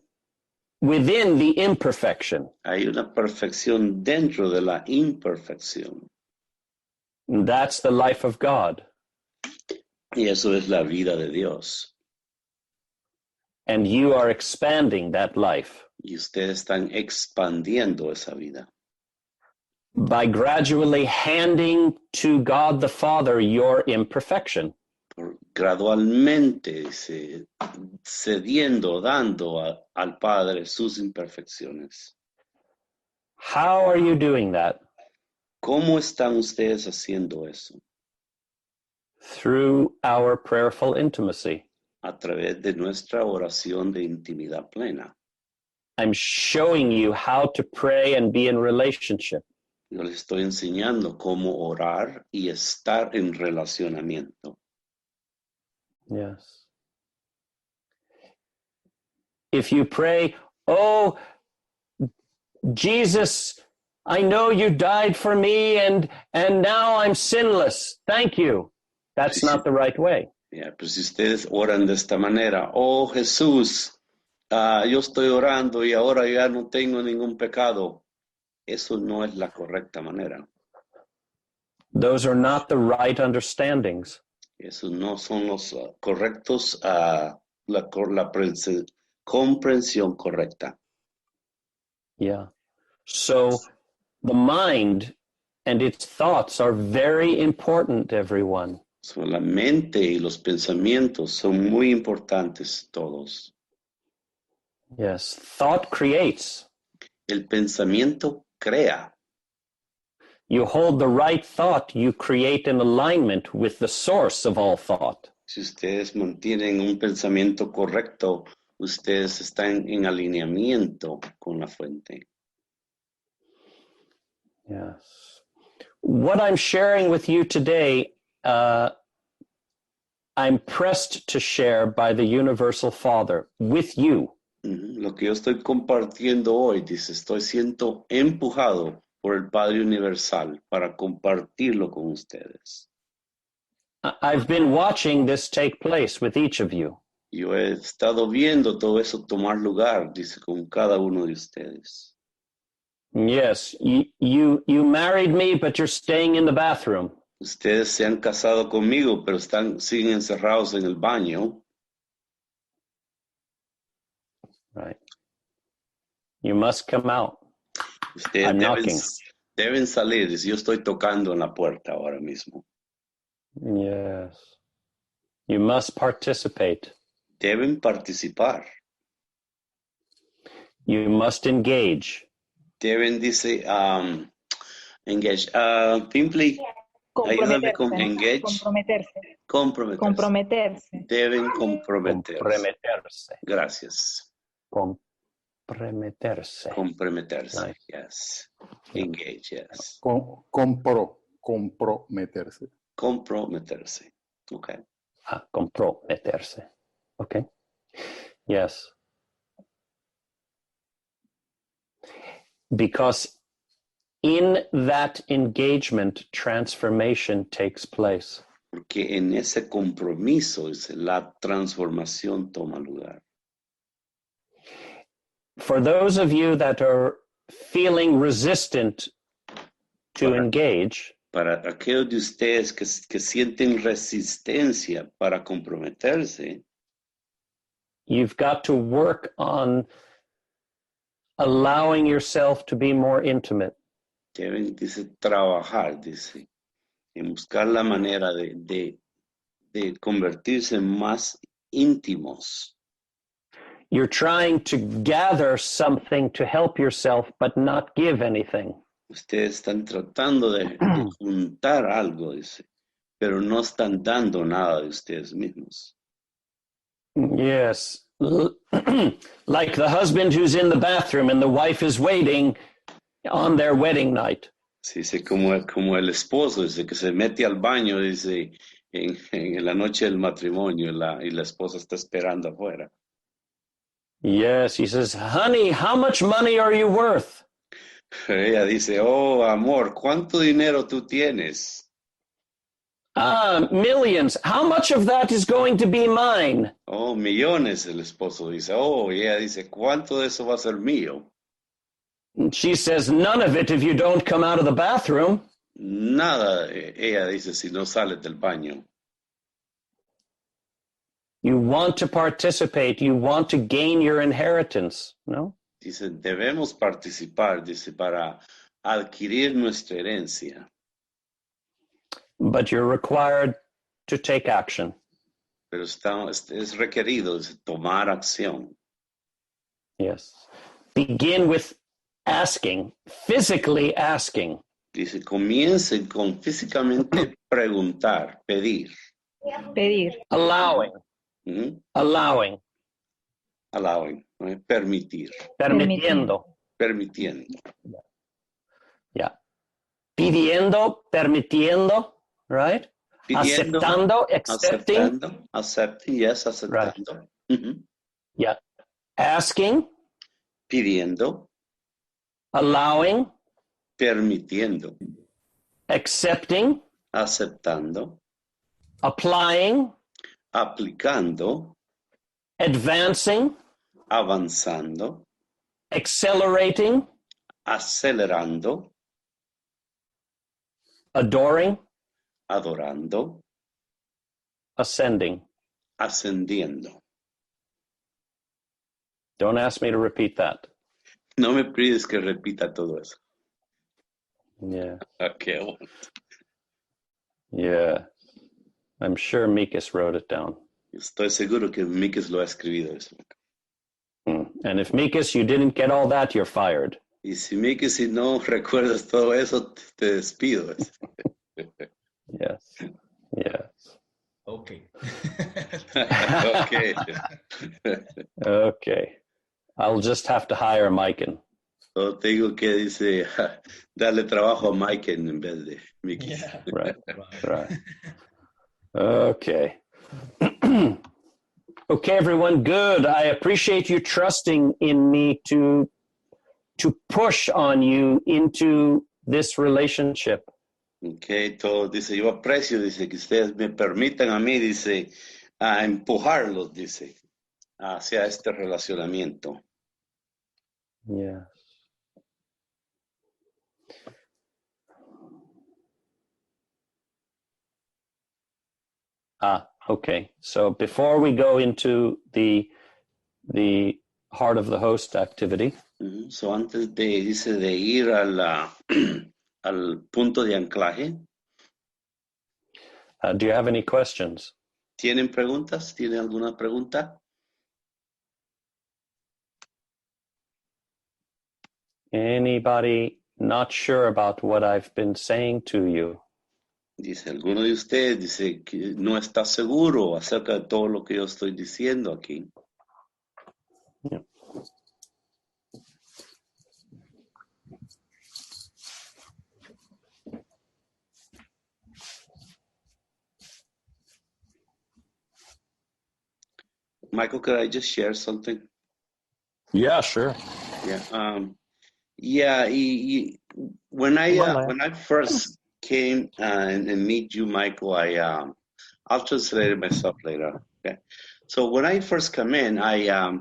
Speaker 1: within the imperfection.
Speaker 3: Hay una perfección dentro de la imperfección.
Speaker 1: That's the life of God.
Speaker 3: Y eso es la vida de Dios.
Speaker 1: And you are expanding that life.
Speaker 3: Y ustedes están expandiendo esa vida.
Speaker 1: By gradually handing to God the Father your imperfection.
Speaker 3: Gradualmente cediendo, dando al Padre sus imperfecciones.
Speaker 1: How are you doing that?
Speaker 3: ¿Cómo están ustedes haciendo eso?
Speaker 1: Through our prayerful intimacy.
Speaker 3: A través de nuestra oración de intimidad plena.
Speaker 1: I'm showing you how to pray and be in relationship.
Speaker 3: Yo les estoy enseñando cómo orar y estar en relacionamiento.
Speaker 1: Yes. If you pray, oh, Jesus, I know you died for me and now I'm sinless. Thank you. That's not the right way.
Speaker 3: Pues si ustedes oran de esta manera, oh Jesús, yo estoy orando y ahora ya no tengo ningún pecado. Eso no es la correcta manera.
Speaker 1: Those are not the right understandings.
Speaker 3: Esos no son los correctos, la comprensión correcta.
Speaker 1: Yeah. So the mind and its thoughts are very important, everyone.
Speaker 3: So, la mente y los pensamientos son muy importantes todos.
Speaker 1: Yes. Thought creates.
Speaker 3: El pensamiento crea.
Speaker 1: You hold the right thought, you create an alignment with the source of all thought.
Speaker 3: Si ustedes mantienen un pensamiento correcto, ustedes están en alineamiento con la fuente.
Speaker 1: Yes. what I'm sharing with you today, I'm pressed to share by the Universal Father with you.
Speaker 3: Lo que yo estoy compartiendo hoy, dice, estoy siendo empujado por el Padre Universal para compartirlo con ustedes.
Speaker 1: I've been watching this take place with each of you.
Speaker 3: Yo he estado viendo todo eso tomar lugar, dice, con cada uno de ustedes.
Speaker 1: Yes, you married me, but you're staying in the bathroom.
Speaker 3: Ustedes se han casado conmigo, pero siguen encerrados en el baño.
Speaker 1: Right. You must come out.
Speaker 3: Ustedes
Speaker 1: I'm knocking.
Speaker 3: deben salir. Dice, yo estoy tocando en la puerta ahora mismo.
Speaker 1: Yes. You must participate.
Speaker 3: Deben participar.
Speaker 1: You must engage.
Speaker 3: Deben, dice, engage. Pimply, ayúdame con engage.
Speaker 4: Comprometerse.
Speaker 3: Deben comprometerse.
Speaker 1: Comprometerse.
Speaker 3: Gracias.
Speaker 1: Comprometerse.
Speaker 3: Comprometerse,
Speaker 1: Nice.
Speaker 3: yes. Engage, yes.
Speaker 2: Comprometerse.
Speaker 3: Comprometerse. Okay.
Speaker 1: Comprometerse. Okay. Yes. Because in that engagement, transformation takes place.
Speaker 3: Porque en ese compromiso la transformación toma lugar.
Speaker 1: For those of you that are feeling resistant to engage,
Speaker 3: Para aquellos de ustedes que sienten resistencia para comprometerse,
Speaker 1: you've got to work on allowing yourself to be more intimate.
Speaker 3: deben, dice, trabajar, dice, en buscar la manera de convertirse más íntimos.
Speaker 1: You're trying to gather something to help yourself, but not give anything.
Speaker 3: Ustedes están tratando de juntar algo, dice, pero no están dando nada de ustedes mismos.
Speaker 1: Yes. Like the husband who's in the bathroom and the wife is waiting on their wedding night.
Speaker 3: Sí, dice, como el esposo, dice, que se mete al baño, dice, en la noche del matrimonio y la esposa está esperando afuera.
Speaker 1: Yes, he says, honey, how much money are you worth?
Speaker 3: Ella dice, oh, amor, ¿cuánto dinero tú tienes?
Speaker 1: Millions. How much of that is going to be mine?
Speaker 3: Oh, millones, el esposo dice. Oh, y ella dice, ¿cuánto de eso va a ser mío?
Speaker 1: And she says, none of it if you don't come out of the bathroom.
Speaker 3: Nada, ella dice, si no sales del baño.
Speaker 1: You want to participate. You want to gain your inheritance, no?
Speaker 3: Dice, debemos participar, dice, para adquirir nuestra herencia.
Speaker 1: But you're required to take action.
Speaker 3: Pero es requerido, dice, tomar acción.
Speaker 1: Yes. Begin with asking, physically asking.
Speaker 3: Dice, comiencen con físicamente preguntar, pedir.
Speaker 1: Allowing.
Speaker 3: ¿Mm?
Speaker 1: Allowing.
Speaker 3: Allowing, ¿no? Permitir.
Speaker 1: Permitiendo.
Speaker 3: Permitiendo.
Speaker 1: Yeah. Pidiendo, permitiendo, right?
Speaker 3: Pidiendo,
Speaker 1: aceptando, accepting.
Speaker 3: Accepting, yes, aceptando.
Speaker 1: Right.
Speaker 3: Mm-hmm.
Speaker 1: Yeah. Asking.
Speaker 3: Pidiendo.
Speaker 1: Allowing.
Speaker 3: Permitiendo.
Speaker 1: Accepting.
Speaker 3: Aceptando.
Speaker 1: Applying.
Speaker 3: Aplicando.
Speaker 1: Advancing.
Speaker 3: Avanzando.
Speaker 1: Accelerating.
Speaker 3: Acelerando.
Speaker 1: Adoring.
Speaker 3: Adorando.
Speaker 1: Ascending.
Speaker 3: Ascendiendo.
Speaker 1: Don't ask me to repeat that.
Speaker 3: No me pides que repita todo eso.
Speaker 1: Yeah.
Speaker 3: Okay.
Speaker 1: Yeah. I'm sure Mikas wrote it down.
Speaker 3: Estoy seguro que Mikas lo ha escrito eso.
Speaker 1: And if Mikas, you didn't get all that, you're fired.
Speaker 3: Y si Mikas, si no recuerdas todo eso, te despido.
Speaker 1: Yes. Yes.
Speaker 6: Okay.
Speaker 3: Okay.
Speaker 1: Okay. I'll just have to hire Mikan.
Speaker 3: O tengo que, dice, darle trabajo a Mike en vez de Mickey.
Speaker 6: Yeah.
Speaker 1: Right. Okay. Okay, everyone, good. I appreciate you trusting in me to push on you into this relationship.
Speaker 3: Ok, todo, dice, yo aprecio, dice, que ustedes me permitan a mí, dice, a empujarlos, dice, hacia este relacionamiento.
Speaker 1: Yes. Okay. So before we go into the heart of the host activity,
Speaker 3: So antes de, dice, de ir a al punto de anclaje,
Speaker 1: do you have any questions?
Speaker 3: ¿tienen preguntas? ¿Tienen alguna pregunta?
Speaker 1: Anybody not sure about what I've been saying to you?
Speaker 3: Dice, alguno de ustedes dice que no está seguro acerca de todo lo que yo estoy diciendo aquí.
Speaker 1: Yeah.
Speaker 3: Michael, could I just share something?
Speaker 1: Yeah, sure.
Speaker 3: Yeah. When I first came and meet you, Michael, I'll translate it myself later. Okay. So when I first come in, I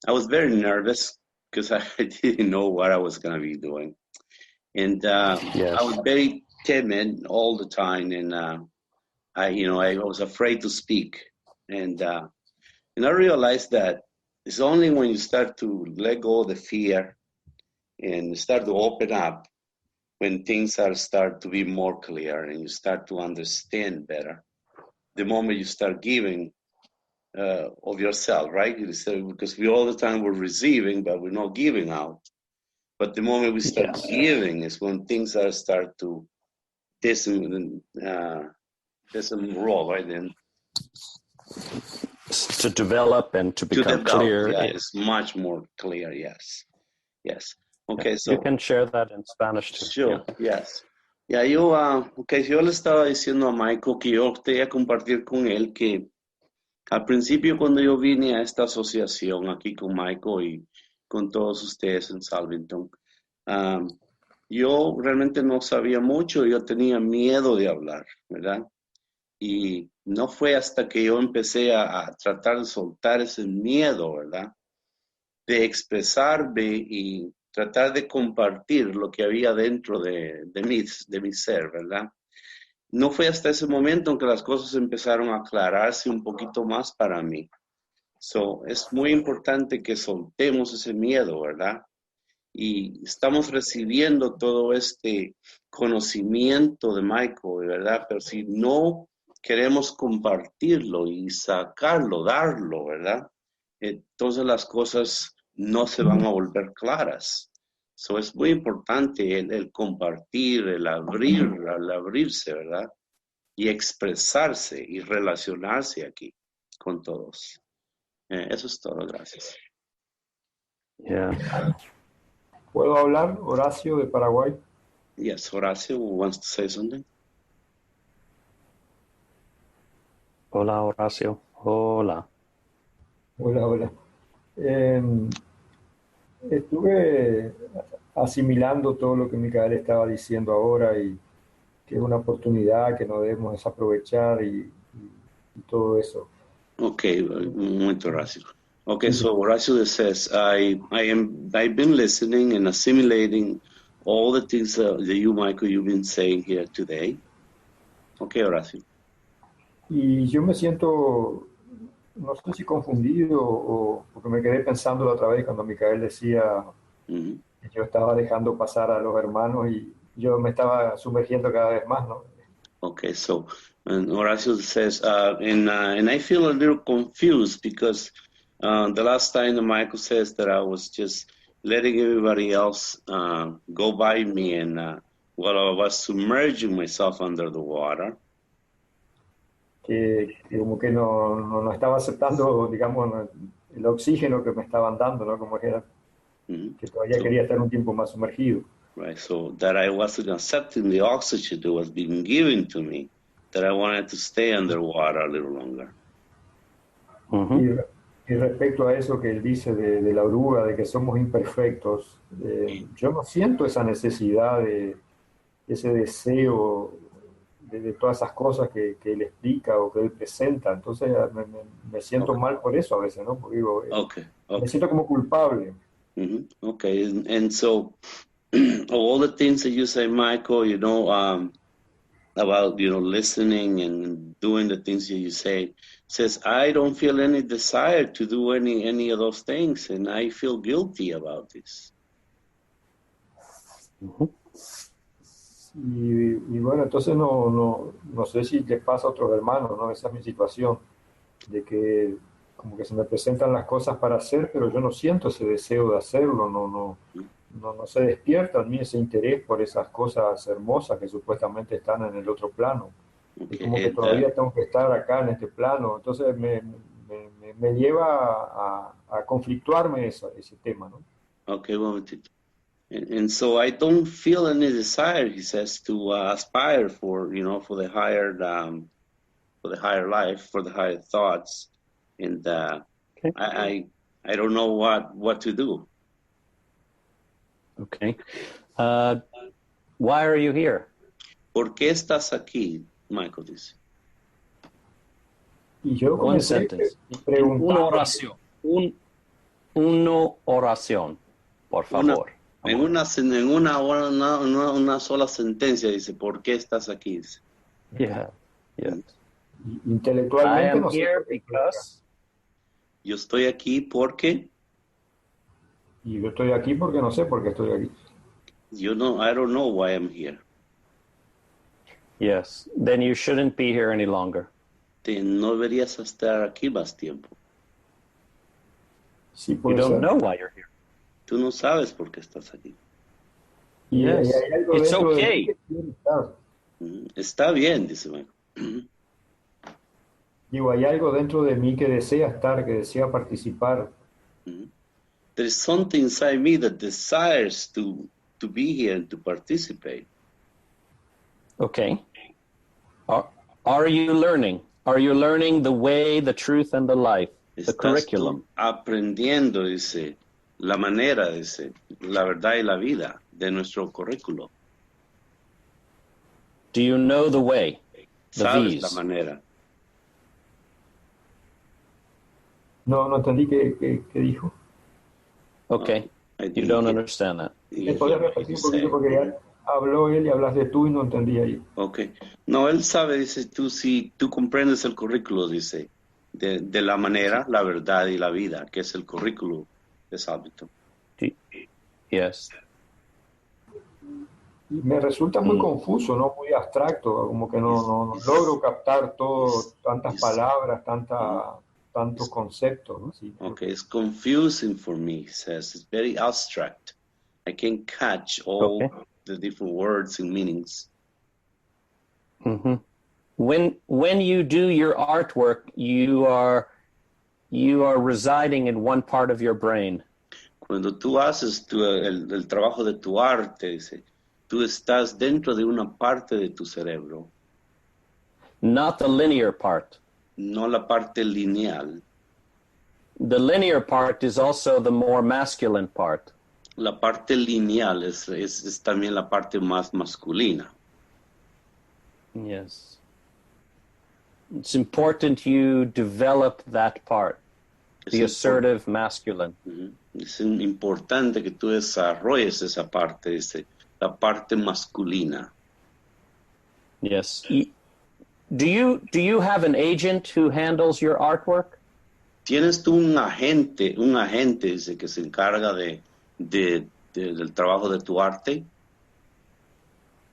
Speaker 3: was very nervous because I didn't know what I was going to be doing, and
Speaker 1: Yes.
Speaker 3: I was very timid all the time, and I was afraid to speak, and I realized that it's only when you start to let go of the fear and start to open up when things start to be more clear and you start to understand better. The moment you start giving of yourself, right? Because we all the time we're receiving, but we're not giving out. But the moment we start giving is when things start to disenroll, right? And
Speaker 1: to develop and to become clear.
Speaker 3: Yeah, it's much more clear. Yes. Okay, so
Speaker 1: you can share that in Spanish too.
Speaker 3: Sure, yes. Ya yo, yo le estaba diciendo a Michael que yo quería compartir con él que al principio cuando yo vine a esta asociación aquí con Michael y con todos ustedes en Salvington, yo realmente no sabía mucho, yo tenía miedo de hablar, ¿verdad? Y no fue hasta que yo empecé a tratar de soltar ese miedo, ¿verdad? De expresarme y tratar de compartir lo que había dentro de mi ser, ¿verdad? No fue hasta ese momento en que las cosas empezaron a aclararse un poquito más para mí. Es muy importante que soltemos ese miedo, ¿verdad? Y estamos recibiendo todo este conocimiento de Michael, ¿verdad? Pero si no queremos compartirlo y sacarlo, darlo, ¿verdad? Entonces las cosas no se van a volver claras. Es muy importante el compartir, el abrirse, ¿verdad? Y expresarse y relacionarse aquí con todos. Eso es todo, gracias.
Speaker 1: Yeah.
Speaker 7: ¿Puedo hablar, Horacio, de Paraguay?
Speaker 3: Yes, Horacio wants to say something.
Speaker 1: Hola, Horacio. Hola.
Speaker 7: Hola. Estuve asimilando todo lo que Micael estaba diciendo ahora y que es una oportunidad que no debemos desaprovechar y todo eso.
Speaker 3: Okay, un momento, Horacio. Okay, so Horacio says, I've been listening and assimilating all the things that you, Michael, you've been saying here today. Okay, Horacio.
Speaker 7: Y yo me siento, no sé si confundido o porque me quedé pensando la otra vez cuando Micael decía que yo estaba dejando pasar a los hermanos y yo me estaba sumergiendo cada vez más, ¿no?
Speaker 3: Okay, so and Horacio says, and I feel a little confused because the last time that Michael says that I was just letting everybody else go by me and while I was submerging myself under the water.
Speaker 7: Que como que no estaba aceptando, digamos, el oxígeno que me estaban dando, ¿no? Como era. que todavía quería estar un tiempo más sumergido.
Speaker 3: Right, so that I wasn't accepting the oxygen that was being given to me, that I wanted to stay underwater a little longer.
Speaker 7: Y respecto a eso que él dice de la oruga, de que somos imperfectos, yo no siento esa necesidad, ese deseo de todas esas cosas que él explica o que él presenta. Entonces me siento mal por eso a veces, ¿no? Porque digo, me siento como culpable.
Speaker 3: Okay, and so all the things that you say, Michael, about, listening and doing the things that you say, says, I don't feel any desire to do any of those things, and I feel guilty about this.
Speaker 7: Y bueno, entonces no sé si le pasa a otros hermanos, ¿no? Esa es mi situación, de que como que se me presentan las cosas para hacer, pero yo no siento ese deseo de hacerlo, no se despierta en mí ese interés por esas cosas hermosas que supuestamente están en el otro plano. Es como que todavía tengo que estar acá en este plano, entonces me lleva a conflictuarme ese tema, ¿no?
Speaker 3: Okay, un momentito. And so I don't feel any desire, he says, to aspire for the higher life, for the higher thoughts, and I don't know what to do.
Speaker 1: Okay. Why are you here?
Speaker 3: ¿Por qué estás aquí? Michael dice.
Speaker 7: Y yo
Speaker 1: One sentence. Una oración, por favor.
Speaker 3: En una sola sentencia dice, ¿por qué estás aquí? Dice.
Speaker 1: Yeah.
Speaker 7: Intelectualmente
Speaker 1: I am
Speaker 7: no sé
Speaker 1: here
Speaker 7: por qué
Speaker 1: because...
Speaker 3: Yo estoy aquí porque...
Speaker 7: Y yo estoy aquí porque no sé por qué estoy aquí.
Speaker 3: I don't know why I'm here.
Speaker 1: Yes, then you shouldn't be here any longer.
Speaker 3: No deberías estar aquí más tiempo.
Speaker 7: Sí,
Speaker 1: You
Speaker 7: puede
Speaker 1: don't
Speaker 7: ser.
Speaker 1: know why you're here.
Speaker 3: Tú no sabes por qué estás aquí.
Speaker 7: Y
Speaker 1: Yes.
Speaker 7: hay algo
Speaker 1: It's
Speaker 7: dentro de
Speaker 1: okay.
Speaker 7: mí que quiere estar.
Speaker 3: Está bien, dice Michael.
Speaker 7: Digo, hay algo dentro de mí que desea estar, que desea participar.
Speaker 3: There's something inside me that desires to be here and to participate.
Speaker 1: Okay. Are you learning? Are you learning the way, the truth, and the life? The curriculum.
Speaker 3: Aprendiendo, dice, la manera, dice, la verdad y la vida de nuestro currículo.
Speaker 1: Do you know the way? The
Speaker 3: ¿Sabes
Speaker 1: V's?
Speaker 3: la manera?
Speaker 7: No entendí qué dijo.
Speaker 1: Okay. You don't understand that.
Speaker 7: ¿Me podés repetir un poquito? Porque ya habló él y hablas de tú y no entendí ahí.
Speaker 3: Okay. No, él sabe, dice, tú comprendes el currículo, dice, de la manera, la verdad y la vida, que es el currículo de Hábito.
Speaker 1: Yes.
Speaker 7: Y me resulta muy confuso, ¿no? Muy abstracto, como que no logro captar todo, tantas palabras, tantos conceptos, ¿no? Sí,
Speaker 3: Okay, it's confusing for me, he says. It's very abstract. I can't catch all the different words and meanings.
Speaker 1: Mm-hmm. When you do your artwork, you are residing in one part of your brain.
Speaker 3: Cuando tú haces el trabajo de tu arte, dice, tú estás dentro de una parte de tu cerebro.
Speaker 1: Not the linear part.
Speaker 3: No la parte lineal.
Speaker 1: The linear part is also the more masculine part.
Speaker 3: La parte lineal es también la parte más masculina.
Speaker 1: Yes. It's important you develop that part, the assertive masculine.
Speaker 3: Es importante que tú desarrolles esa parte, la parte masculina.
Speaker 1: Yes. Do you have an agent who handles your artwork?
Speaker 3: ¿Tienes tú un agente, dice, que se encarga del trabajo de tu arte?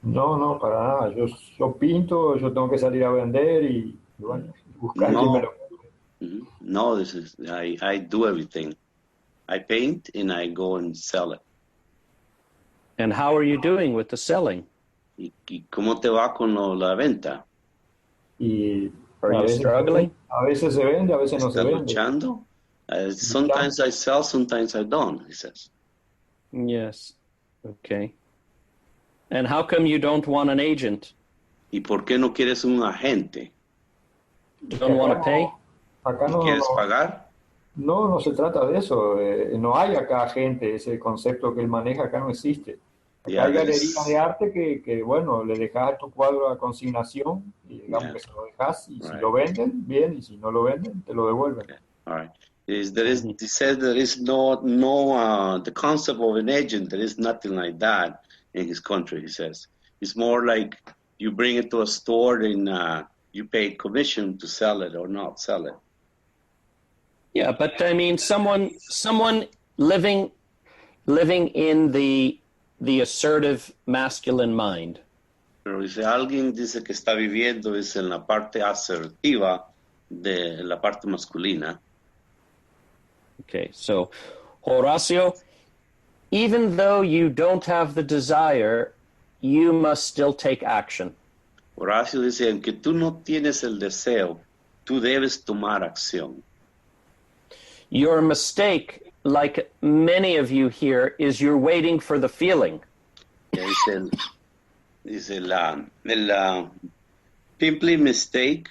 Speaker 7: No, para nada. Yo pinto, yo tengo que salir a vender y bueno, buscar quien me lo compre.
Speaker 3: No, I do everything. I paint and I go and sell it.
Speaker 1: And how are you doing with the selling?
Speaker 3: ¿Y cómo te va con la venta?
Speaker 7: Y
Speaker 1: Are you struggling?
Speaker 7: A veces se vende, a veces no se
Speaker 3: ¿Estás
Speaker 7: vende.
Speaker 3: luchando? Sometimes I sell, sometimes I don't, he says.
Speaker 1: Yes. Okay. And how come you don't want an agent?
Speaker 3: ¿Y por qué no quieres un agente?
Speaker 1: Don't want to pay?
Speaker 7: Acá
Speaker 3: ¿Y
Speaker 7: no,
Speaker 3: quieres pagar?
Speaker 7: no se trata de eso. No hay acá gente, ese concepto que él maneja acá no existe. Acá
Speaker 3: Yeah,
Speaker 7: hay
Speaker 3: there
Speaker 7: galerías de
Speaker 3: is,
Speaker 7: arte que, bueno, le dejas tu cuadro a consignación y digamos
Speaker 3: yeah,
Speaker 7: que se lo dejas y si
Speaker 3: right.
Speaker 7: lo venden, bien, y si no lo venden, te lo devuelven.
Speaker 3: Okay. All right. He said there is the concept of an agent. There is nothing like that in his country. He says it's more like you bring it to a store and you pay commission to sell it or not sell it.
Speaker 1: Yeah, but I mean, someone living in the assertive masculine mind.
Speaker 3: Pero dice alguien dice que está viviendo dice en la parte asertiva de la parte masculina.
Speaker 1: Okay, so Horacio, even though you don't have the desire, you must still take action.
Speaker 3: Horacio dice, aunque tú no tienes el deseo, tú debes tomar acción.
Speaker 1: Your mistake, like many of you here, is you're waiting for the feeling.
Speaker 3: Dice el simply mistake.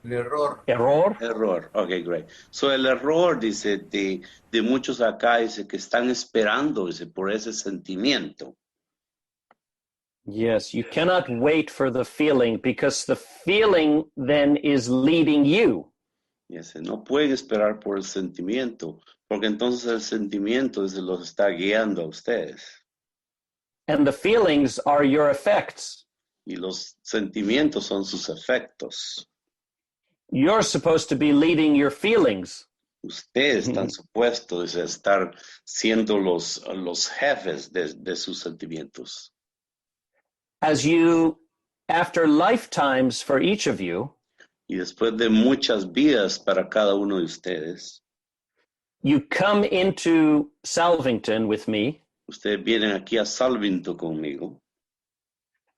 Speaker 2: El error.
Speaker 1: Error.
Speaker 3: Okay, great. So el error, dice, de muchos acá, dice, que están esperando, dice, por ese sentimiento.
Speaker 1: Yes, you cannot wait for the feeling because the feeling then is leading you.
Speaker 3: Dice, no pueden esperar por el sentimiento, porque entonces el sentimiento, dice, los está guiando a ustedes.
Speaker 1: And the feelings are your effects.
Speaker 3: Y los sentimientos son sus efectos.
Speaker 1: You're supposed to be leading your feelings.
Speaker 3: Ustedes están supuestos a estar siendo los jefes de sus sentimientos.
Speaker 1: As you, after lifetimes for each of you,
Speaker 3: Y después de muchas vidas para cada uno de ustedes,
Speaker 1: you come into Salvington with me,
Speaker 3: ustedes vienen aquí a Salvinto conmigo,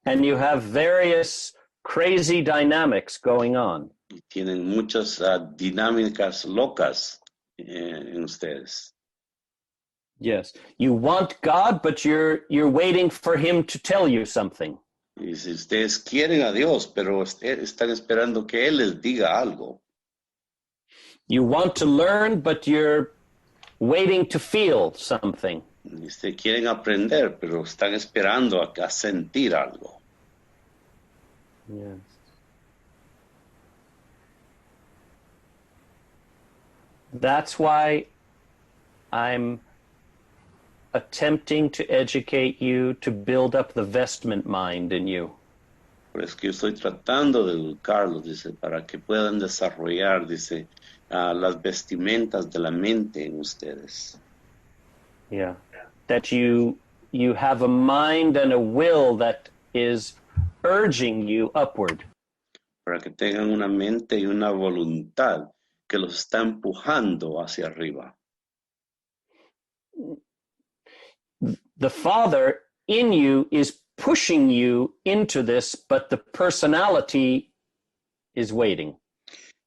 Speaker 1: and you have various crazy dynamics going on.
Speaker 3: y tienen muchas dinámicas locas en ustedes.
Speaker 1: Yes, you want God, but you're waiting for him to tell you something.
Speaker 3: Y si ustedes quieren a Dios, pero están esperando que Él les diga algo.
Speaker 1: You want to learn, but you're waiting to feel something.
Speaker 3: Y ustedes quieren aprender, pero están esperando a sentir algo.
Speaker 1: Yes. That's why I'm attempting to educate you to build up the vestment mind in you.
Speaker 3: Por eso que yo estoy tratando de educarlos, dice, para que puedan desarrollar, dice, las vestimentas de la mente en ustedes.
Speaker 1: Yeah. That you have a mind and a will that is urging you upward.
Speaker 3: Para que tengan una mente y una voluntad que los está empujando hacia arriba.
Speaker 1: The Father in you is pushing you into this, but the personality is waiting.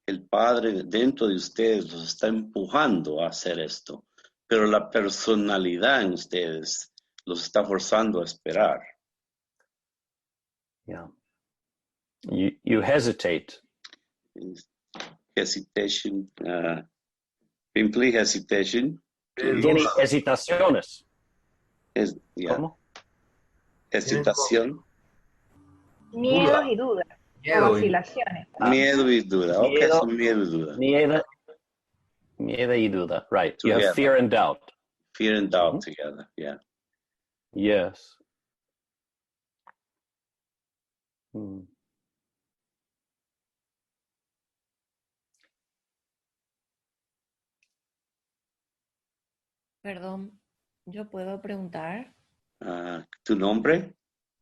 Speaker 3: El Padre dentro de ustedes los está empujando a hacer esto, pero la personalidad en ustedes los está forzando a esperar.
Speaker 1: Yeah. You hesitate.
Speaker 3: Hesitation, simply hesitation.
Speaker 1: Tiene hesitaciones.
Speaker 3: Yeah.
Speaker 1: ¿Cómo?
Speaker 3: Hesitación.
Speaker 4: Miedos y dudas. O vacilaciones.
Speaker 3: Miedo y duda. Okay, so miedo y duda.
Speaker 1: Miedo y duda. Right. You
Speaker 3: Together.
Speaker 1: have fear and doubt.
Speaker 3: Fear and doubt together, yeah.
Speaker 1: Yes. Hmm.
Speaker 6: Perdón, ¿yo puedo preguntar?
Speaker 3: ¿Tu nombre?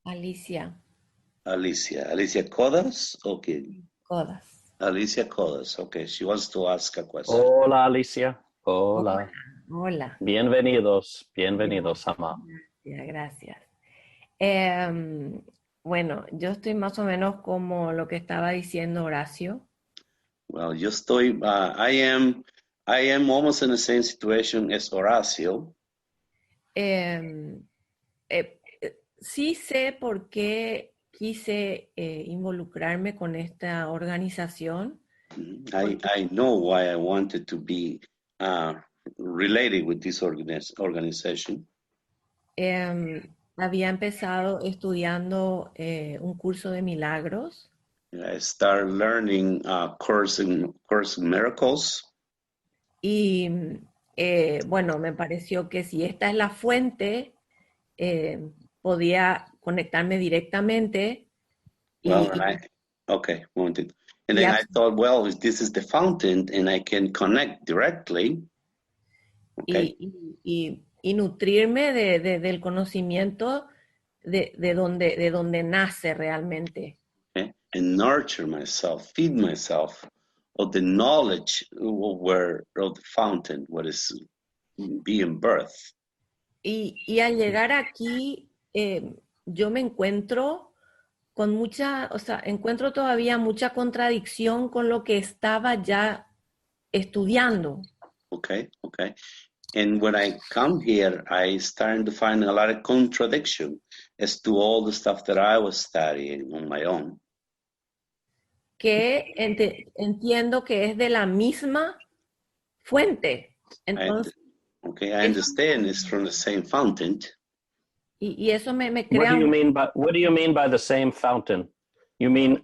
Speaker 6: Alicia
Speaker 3: Alicia. Alicia Codas? Okay.
Speaker 6: Codas.
Speaker 3: Alicia Codas. Okay, she wants to ask a question.
Speaker 1: Hola, Alicia. Hola.
Speaker 6: Hola.
Speaker 1: Bienvenidos, Ama.
Speaker 6: Gracias. Bueno, yo estoy más o menos como lo que estaba diciendo Horacio.
Speaker 3: Well, yo estoy, I am I am almost in the same situation as Horacio.
Speaker 6: Sí sé por qué quise involucrarme con esta organización.
Speaker 3: I know why I wanted to be related with this organization.
Speaker 6: Había empezado estudiando un curso de milagros.
Speaker 3: I started learning Course in Miracles.
Speaker 6: Y bueno, me pareció que si esta es la fuente, podía conectarme directamente.
Speaker 3: Well, okay, wanted. And then I thought, well, if this is the fountain and I can connect directly. Okay.
Speaker 6: Y nutrirme del conocimiento de donde nace realmente.
Speaker 3: Okay. And nurture myself, feed myself of the knowledge of the fountain, what is being birth.
Speaker 6: Y al llegar aquí, yo me encuentro con encuentro todavía mucha contradicción con lo que estaba ya estudiando.
Speaker 3: Okay. And when I come here, I started to find a lot of contradiction as to all the stuff that I was studying on my own.
Speaker 6: Que entiendo que es de la misma fuente. Entonces,
Speaker 3: I understand it's from the same fountain.
Speaker 6: Y eso me crea...
Speaker 1: What do you mean by the same fountain? You mean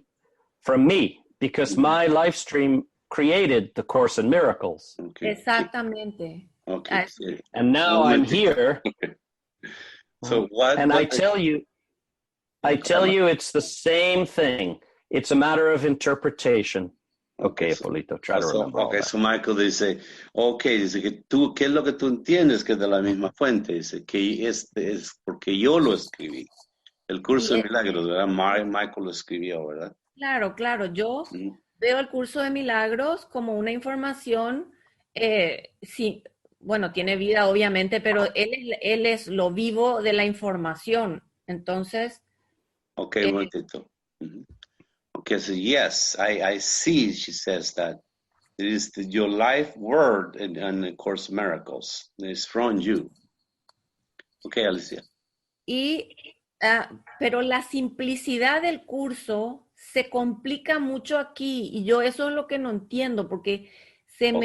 Speaker 1: from me, because my live stream created the Course in Miracles.
Speaker 3: Okay.
Speaker 6: Exactamente.
Speaker 3: Okay.
Speaker 1: And now I'm here.
Speaker 3: So what?
Speaker 1: And I tell you, it's the same thing. It's a matter of interpretation. Okay, Polito, try to remember.
Speaker 3: Okay, so Michael dice que tú, ¿qué es lo que tú entiendes que es de la misma fuente? Dice que es porque yo lo escribí. El curso de milagros, ¿verdad? Michael lo escribió, ¿verdad?
Speaker 6: Claro. Yo veo el curso de milagros como una información, sí, bueno, tiene vida obviamente, pero él es lo vivo de la información. Entonces...
Speaker 3: Okay, un momentito. Okay, so yes, I see, she says that it is your life word in the Course of Miracles. It's from you. Okay, Alicia.
Speaker 6: Pero la simplicidad del curso se complica mucho aquí y yo eso es lo que no entiendo porque eso.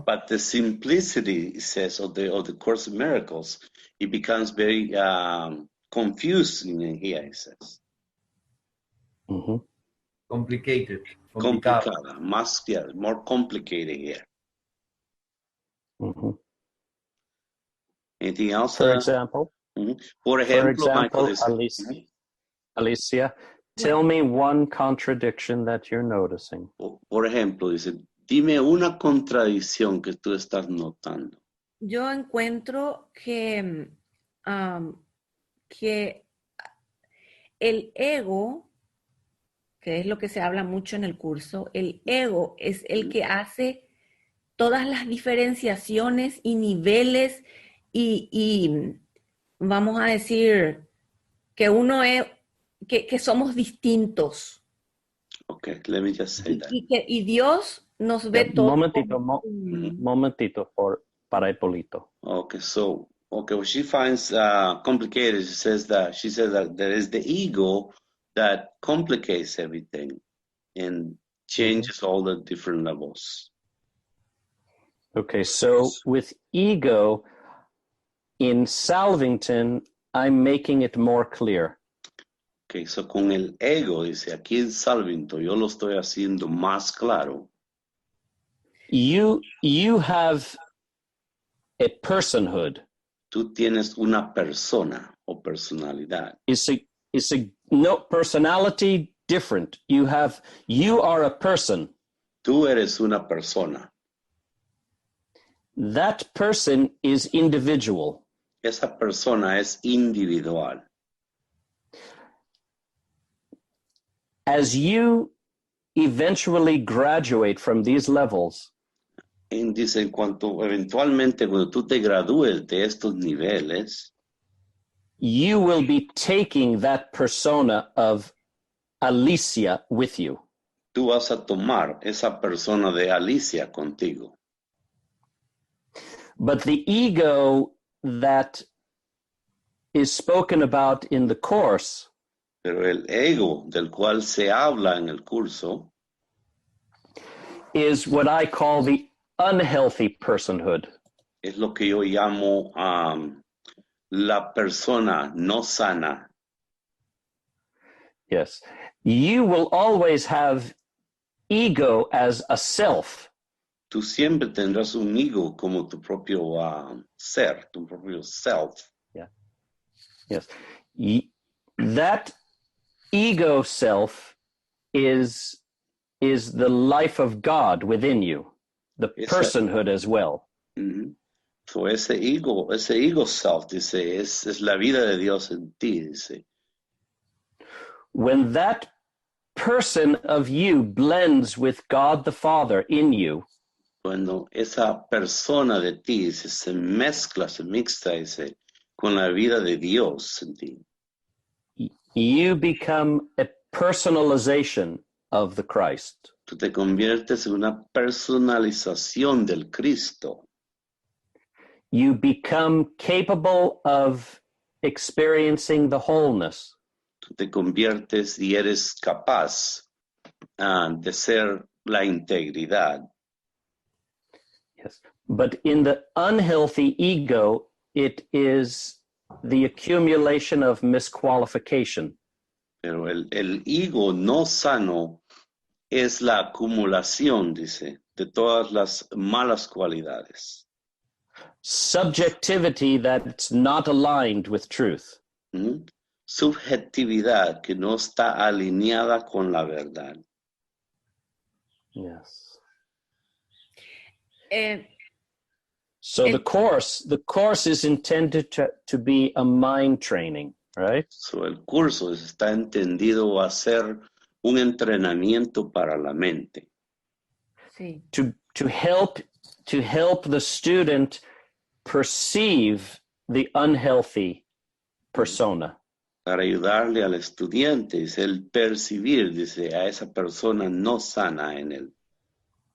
Speaker 3: But the simplicity, it says, of the Course of Miracles, it becomes very confusing in here, it says.
Speaker 5: Complicated.
Speaker 3: Complicada. More complicated here. Anything else?
Speaker 1: For example,
Speaker 3: Michael,
Speaker 1: Alicia, tell me one contradiction that you're noticing.
Speaker 3: Por ejemplo, dice, dime una contradicción que tú estás notando.
Speaker 6: Yo encuentro que el ego, que es lo que se habla mucho en el curso, el ego es el que hace todas las diferenciaciones y niveles y vamos a decir que uno es, que somos distintos.
Speaker 3: Okay, let me just say that.
Speaker 6: Y Dios nos ve todo.
Speaker 1: Momentito para Hipólito.
Speaker 3: Okay, so, what she finds complicated, she says that there is the ego that complicates everything and changes all the different levels.
Speaker 1: Okay, so with ego, in Salvington, I'm making it more clear.
Speaker 3: Okay, so con el ego, dice, aquí en Salvington, yo lo estoy haciendo más claro.
Speaker 1: You have a personhood.
Speaker 3: Tú tienes una persona o personalidad.
Speaker 1: Is a no personality different. You are a person.
Speaker 3: Tú eres una persona.
Speaker 1: That person is individual.
Speaker 3: Esa persona es individual.
Speaker 1: As you eventually graduate from these levels,
Speaker 3: Dice, en cuanto eventualmente cuando tú te gradúes de estos niveles,
Speaker 1: you will be taking that persona of Alicia with you.
Speaker 3: tú vas a tomar esa persona de Alicia contigo.
Speaker 1: But the ego that is spoken about in the course
Speaker 3: Pero el ego del cual se habla en el curso
Speaker 1: is what I call the unhealthy personhood.
Speaker 3: es lo que yo llamo la persona no sana.
Speaker 1: Yes. You will always have ego as a self.
Speaker 3: Tú siempre tendrás un ego como tu propio ser, tu propio self.
Speaker 1: Yes. That ego self is the life of God within you, the personhood as well.
Speaker 3: Mm-hmm. So ese ego self, dice, es la vida de Dios en ti, dice.
Speaker 1: When that person of you blends with God the Father in you,
Speaker 3: cuando esa persona de ti dice, se mezcla, se mixta, dice, con la vida de Dios en ti.
Speaker 1: You become a personalization of the Christ.
Speaker 3: Tú te conviertes en una personalización del Cristo.
Speaker 1: You become capable of experiencing the wholeness.
Speaker 3: Tú te conviertes y eres capaz de ser la integridad.
Speaker 1: Yes. But in the unhealthy ego, it is the accumulation of misqualification.
Speaker 3: Pero el ego no sano es la acumulación, dice, de todas las malas cualidades.
Speaker 1: Subjectivity that's not aligned with truth.
Speaker 3: ¿Mm? Subjetividad que no está alineada con la verdad.
Speaker 1: Yes.
Speaker 6: So
Speaker 1: the course is intended to be a mind training, right?
Speaker 3: So el curso está entendido a ser un entrenamiento para la mente.
Speaker 6: Sí.
Speaker 1: To help the student perceive the unhealthy persona.
Speaker 3: Para ayudarle al estudiante, es el percibir, dice, a esa persona no sana en él.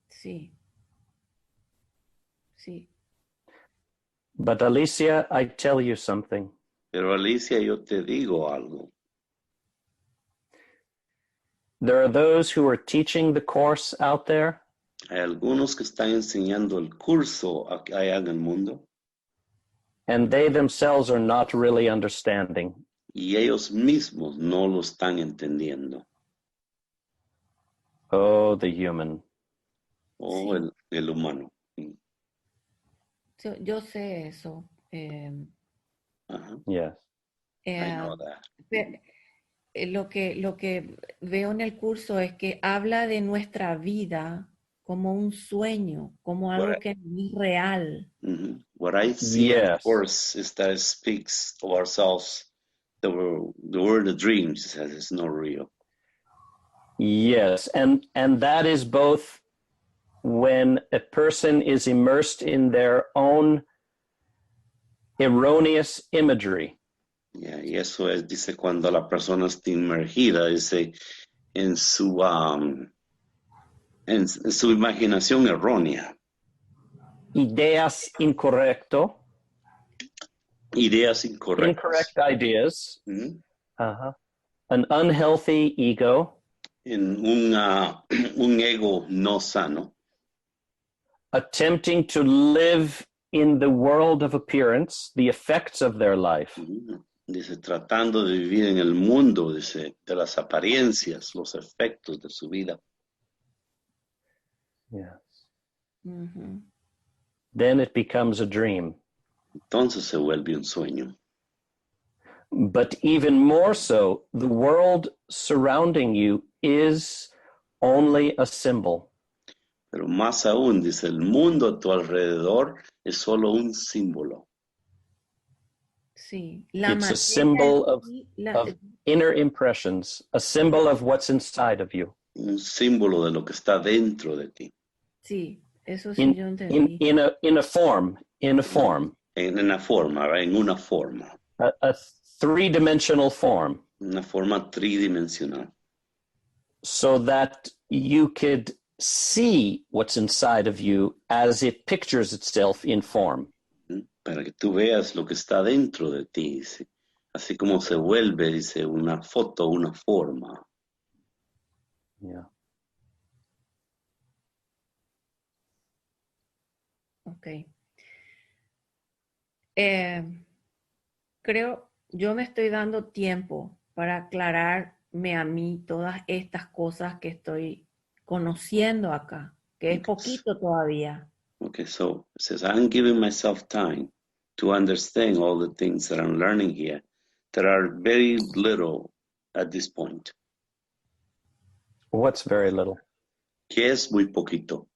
Speaker 6: Sí. Sí.
Speaker 1: But Alicia, I tell you something.
Speaker 3: Pero Alicia, yo te digo algo.
Speaker 1: There are those who are teaching the course out there.
Speaker 3: Hay algunos que están enseñando el curso allá en el mundo.
Speaker 1: And they themselves are not really understanding.
Speaker 3: Y ellos mismos no lo están entendiendo.
Speaker 1: Oh, the human.
Speaker 3: Oh, sí. el humano.
Speaker 6: Yo sé eso.
Speaker 1: Yes.
Speaker 3: I know that.
Speaker 6: Lo que veo en el curso es que habla de nuestra vida como un sueño, como algo que no es real.
Speaker 3: Mm-hmm. What I see, yes. Of course, is that it speaks of ourselves, the word of dreams, says it's not real.
Speaker 1: Yes, and that is both when a person is immersed in their own erroneous imagery.
Speaker 3: Yeah, y eso es, dice, cuando la persona está inmergida, dice, en su imaginación errónea.
Speaker 1: Ideas incorrectas.
Speaker 3: Ideas incorrectas.
Speaker 1: Incorrect ideas.
Speaker 3: Mm-hmm.
Speaker 1: An unhealthy ego.
Speaker 3: En un ego no sano.
Speaker 1: Attempting to live in the world of appearance, the effects of their life.
Speaker 3: Mm-hmm. Dice, tratando de vivir en el mundo, dice, de las apariencias, los efectos de su vida.
Speaker 1: Yes.
Speaker 6: Mm-hmm.
Speaker 1: Then it becomes a dream.
Speaker 3: Entonces se vuelve un sueño.
Speaker 1: But even more so, the world surrounding you is only a symbol.
Speaker 3: Pero más aún, dice, el mundo a tu alrededor es solo un símbolo.
Speaker 6: Sí.
Speaker 1: It's a symbol of inner impressions, a symbol of what's inside of you.
Speaker 3: Un símbolo de lo que está dentro de ti.
Speaker 6: Sí, eso sí yo entendí.
Speaker 1: In a form.
Speaker 3: En una forma, right? En una forma.
Speaker 1: A three-dimensional form.
Speaker 3: Una forma tridimensional.
Speaker 1: So that you could see what's inside of you as it pictures itself in form.
Speaker 3: Para que tú veas lo que está dentro de ti, dice. Así como se vuelve, dice, una foto, una forma.
Speaker 1: Yeah.
Speaker 6: Ok. Creo, yo me estoy dando tiempo para aclararme a mí todas estas cosas que estoy conociendo acá, que es poquito todavía.
Speaker 3: Okay, so it says, I'm giving myself time to understand all the things that I'm learning here that are very little at this point.
Speaker 1: What's very little?
Speaker 3: Que es muy poquito.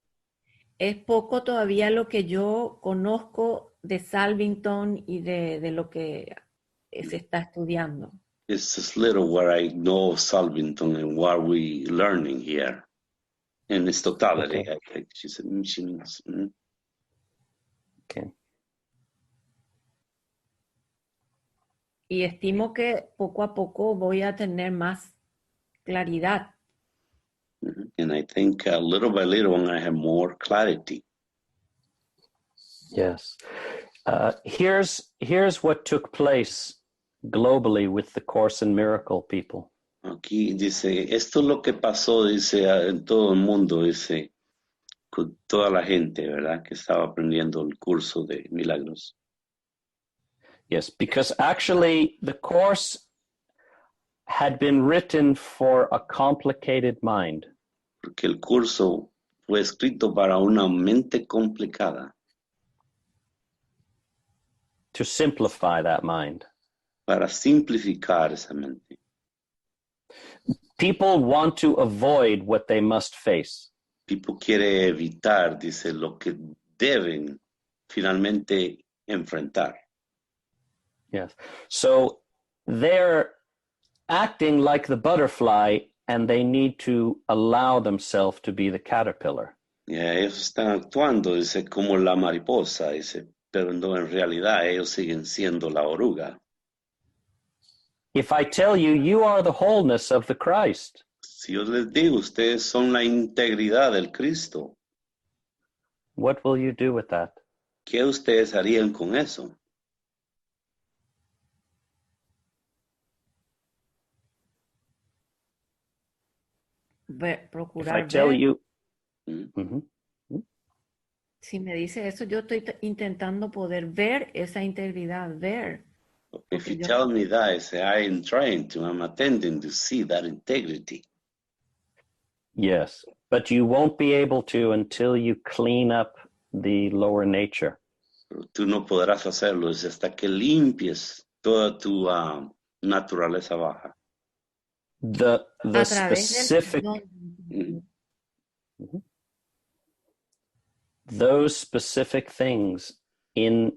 Speaker 6: Es poco todavía lo que yo conozco de Salvington y de lo que se está estudiando.
Speaker 3: It's just little what I know of Salvington and what we learning here. In its totality,
Speaker 1: Okay.
Speaker 3: I think she said, she means,
Speaker 1: Okay.
Speaker 6: Y estimo que poco a poco voy a tener más claridad.
Speaker 3: And I think little by little, I'm going to have more clarity.
Speaker 1: Yes. Here's what took place globally with the Course in Miracle people.
Speaker 3: Aquí dice, esto es lo que pasó, dice, en todo el mundo, dice, con toda la gente, ¿verdad? Que estaba aprendiendo el curso de milagros.
Speaker 1: Yes, because actually the Course had been written for a complicated mind.
Speaker 3: Porque el curso fue escrito para una mente complicada,
Speaker 1: To simplify that mind.
Speaker 3: para simplificar esa mente.
Speaker 1: People want to avoid what they must face.
Speaker 3: People quiere evitar, dice, lo que deben finalmente enfrentar.
Speaker 1: Yes. So they're acting like the butterfly and they need to allow themselves to be the caterpillar.
Speaker 3: Y ellos están actuando, dice, como la mariposa, dice, pero no, en realidad ellos siguen siendo la oruga.
Speaker 1: If I tell you, you are the wholeness of the Christ,
Speaker 3: Si yo les digo, ustedes son la integridad del Cristo,
Speaker 1: what will you do with that?
Speaker 3: ¿qué ustedes harían con eso?
Speaker 1: If
Speaker 6: Procurar
Speaker 1: I tell
Speaker 6: ver.
Speaker 1: you,
Speaker 3: ¿Mm?
Speaker 6: Si me dice eso, yo estoy intentando poder ver esa integridad, ver.
Speaker 3: If you
Speaker 6: Porque yo-
Speaker 3: tell me that, I say, I'm attending to see that integrity.
Speaker 1: yes, but you won't be able to until you clean up the lower nature.
Speaker 3: Pero tú no podrás hacerlo dice, hasta que limpies toda tu naturaleza baja.
Speaker 1: The
Speaker 6: a través
Speaker 1: specific,
Speaker 6: del...
Speaker 3: Mm.
Speaker 1: those specific things in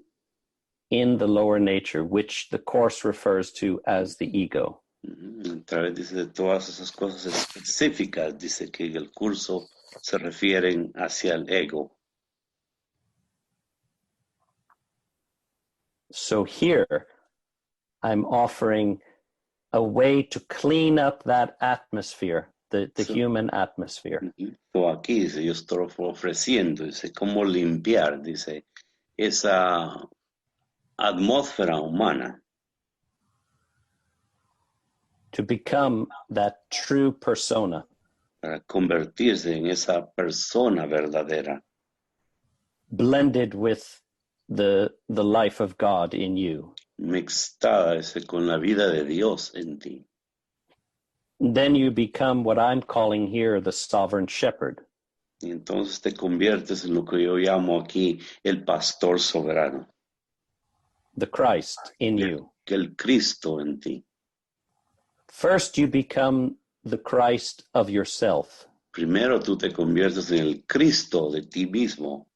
Speaker 1: the lower nature, which the Course refers to as the ego.
Speaker 3: A través dice, de todas esas cosas específicas, dice que el curso se refieren hacia el ego.
Speaker 1: So here, I'm offering a way to clean up that atmosphere, the
Speaker 3: So-
Speaker 1: human atmosphere.
Speaker 3: So aquí dice, yo estoy ofreciendo, dice, cómo limpiar, dice, esa atmósfera humana
Speaker 1: To become that true persona,
Speaker 3: para convertirse en esa persona verdadera,
Speaker 1: blended with the life of God in you.
Speaker 3: mixtada dice, con la vida de Dios en ti.
Speaker 1: Then you become what I'm calling here the sovereign shepherd.
Speaker 3: Y entonces te conviertes en lo que yo llamo aquí el pastor soberano,
Speaker 1: The Christ in you.
Speaker 3: que el Cristo en ti.
Speaker 1: First, you become the Christ of yourself.
Speaker 3: Primero tú te conviertes en el Cristo de ti mismo.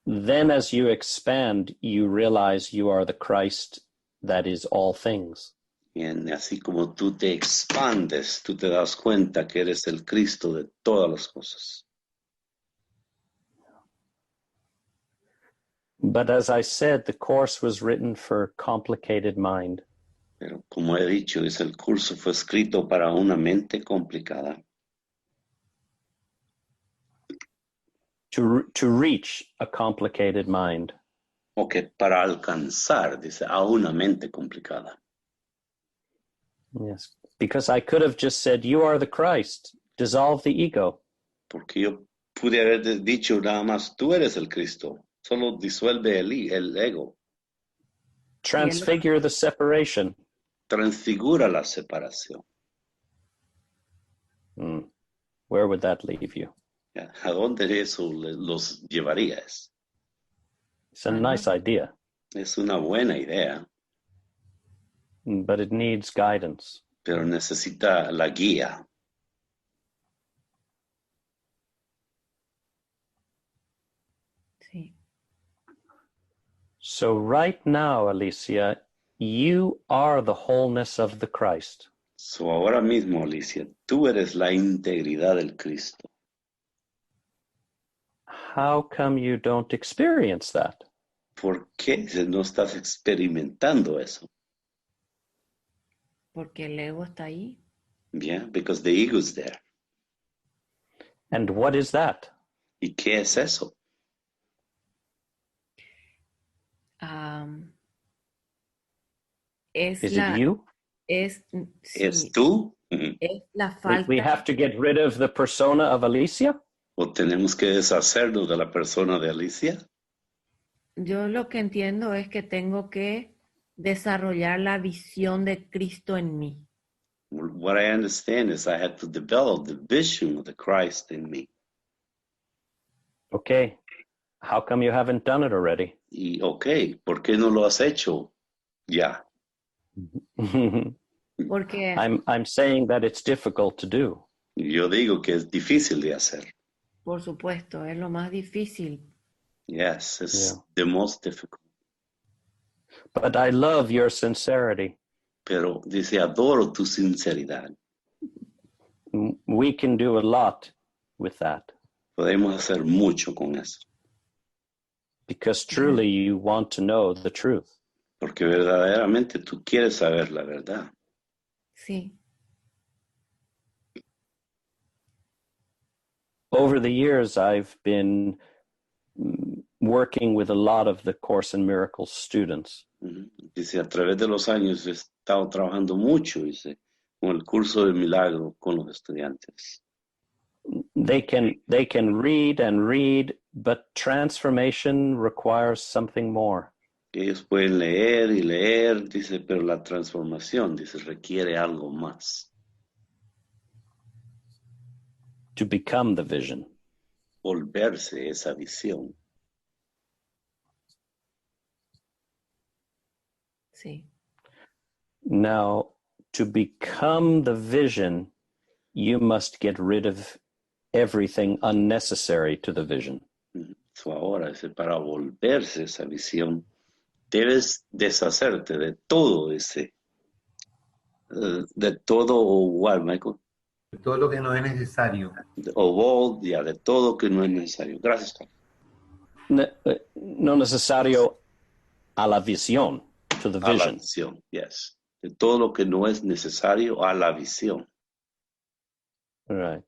Speaker 1: Then, as you expand, you realize you are the Christ that is all things.
Speaker 3: Y así como tú te expandes, tú te das cuenta que eres el Cristo de todas las cosas.
Speaker 1: But as I said, the Course was written for complicated mind.
Speaker 3: Pero como he dicho, el curso fue escrito para una mente complicada.
Speaker 1: to reach a complicated mind.
Speaker 3: O que para alcanzar, dice, a una mente complicada.
Speaker 1: Yes, because I could have just said, you are the Christ, dissolve the ego.
Speaker 3: Porque yo pude haber dicho nada más, tú eres el Cristo, solo disuelve el ego,
Speaker 1: Transfigure the separation.
Speaker 3: transfigura la separación.
Speaker 1: Where would that leave you?
Speaker 3: ¿A dónde eso los llevarías?
Speaker 1: It's a nice idea,
Speaker 3: Es una buena idea,
Speaker 1: but it needs guidance.
Speaker 3: pero necesita la guía.
Speaker 6: Sí.
Speaker 1: So right now, Alicia, you are the wholeness of the Christ.
Speaker 3: So ahora mismo, Alicia, tú eres la integridad del Cristo.
Speaker 1: How come you don't experience that?
Speaker 3: ¿Por qué no estás experimentando eso?
Speaker 6: Porque el ego está ahí.
Speaker 3: Yeah, because the ego is there.
Speaker 1: And what is that?
Speaker 3: ¿Y qué es eso?
Speaker 6: Es
Speaker 1: Is
Speaker 6: la,
Speaker 1: it you?
Speaker 6: Es,
Speaker 3: ¿Es
Speaker 6: sí,
Speaker 3: tú?
Speaker 6: es la falta.
Speaker 1: We have to get rid of the persona of Alicia?
Speaker 3: ¿O tenemos que deshacernos de la persona de Alicia?
Speaker 6: Yo lo que entiendo es que tengo que desarrollar la visión de Cristo en mí.
Speaker 3: What I understand is I have to develop the vision of the Christ in me.
Speaker 1: Okay. How come you haven't done it already?
Speaker 3: Y ok, ¿por qué no lo has hecho ya?
Speaker 6: Porque
Speaker 1: I'm saying that it's difficult to do.
Speaker 3: Yo digo que es difícil de hacer.
Speaker 6: por supuesto, es lo más difícil.
Speaker 3: Yes, it's
Speaker 1: Yeah.
Speaker 3: the most difficult.
Speaker 1: But I love your sincerity.
Speaker 3: Pero dice, adoro tu sinceridad.
Speaker 1: We can do a lot with that
Speaker 3: Podemos hacer mucho con eso.
Speaker 1: because truly you want to know the truth.
Speaker 3: Porque verdaderamente tú quieres saber la verdad.
Speaker 6: Sí,
Speaker 1: Over the years, I've been working with a lot of the Course in Miracles students.
Speaker 3: Dice, a través de los años he estado trabajando mucho, dice, con el curso de milagro con los estudiantes.
Speaker 1: They can read and read, but transformation requires something more.
Speaker 3: Ellos pueden leer y leer, dice, pero la transformación, dice, requiere algo más.
Speaker 1: To become the vision.
Speaker 3: Volverse esa visión.
Speaker 6: sí.
Speaker 1: Now, to become the vision, you must get rid of everything unnecessary to the vision.
Speaker 3: So ahora, dice, para volverse esa visión, debes deshacerte de todo ese, de todo o igual, Michael.
Speaker 8: De todo lo que no es necesario.
Speaker 3: De todo que no es necesario. Gracias, Carlos.
Speaker 1: No necesario a la visión, to the
Speaker 3: A la
Speaker 1: vision.
Speaker 3: visión, yes. De todo lo que no es necesario a la visión.
Speaker 1: Right.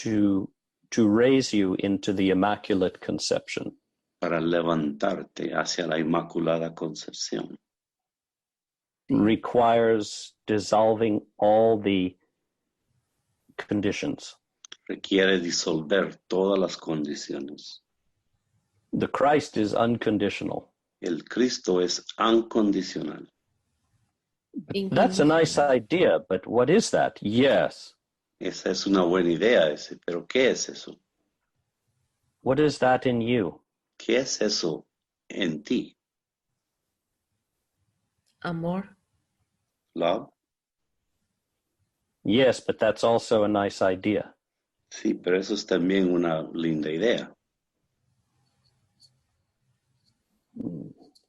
Speaker 1: To raise you into the Immaculate Conception.
Speaker 3: Para levantarte hacia la Inmaculada Concepción.
Speaker 1: Requires dissolving all the conditions.
Speaker 3: Requiere disolver todas las condiciones.
Speaker 1: The Christ is unconditional.
Speaker 3: El Cristo es incondicional.
Speaker 1: That's a nice idea, but what is that? Yes.
Speaker 3: Esa es una buena idea, ese, pero ¿qué es eso?
Speaker 1: What is that in you?
Speaker 3: ¿Qué es eso en ti?
Speaker 6: Amor.
Speaker 3: Love.
Speaker 1: Yes, but that's also a nice idea.
Speaker 3: Sí, pero eso es también una linda idea.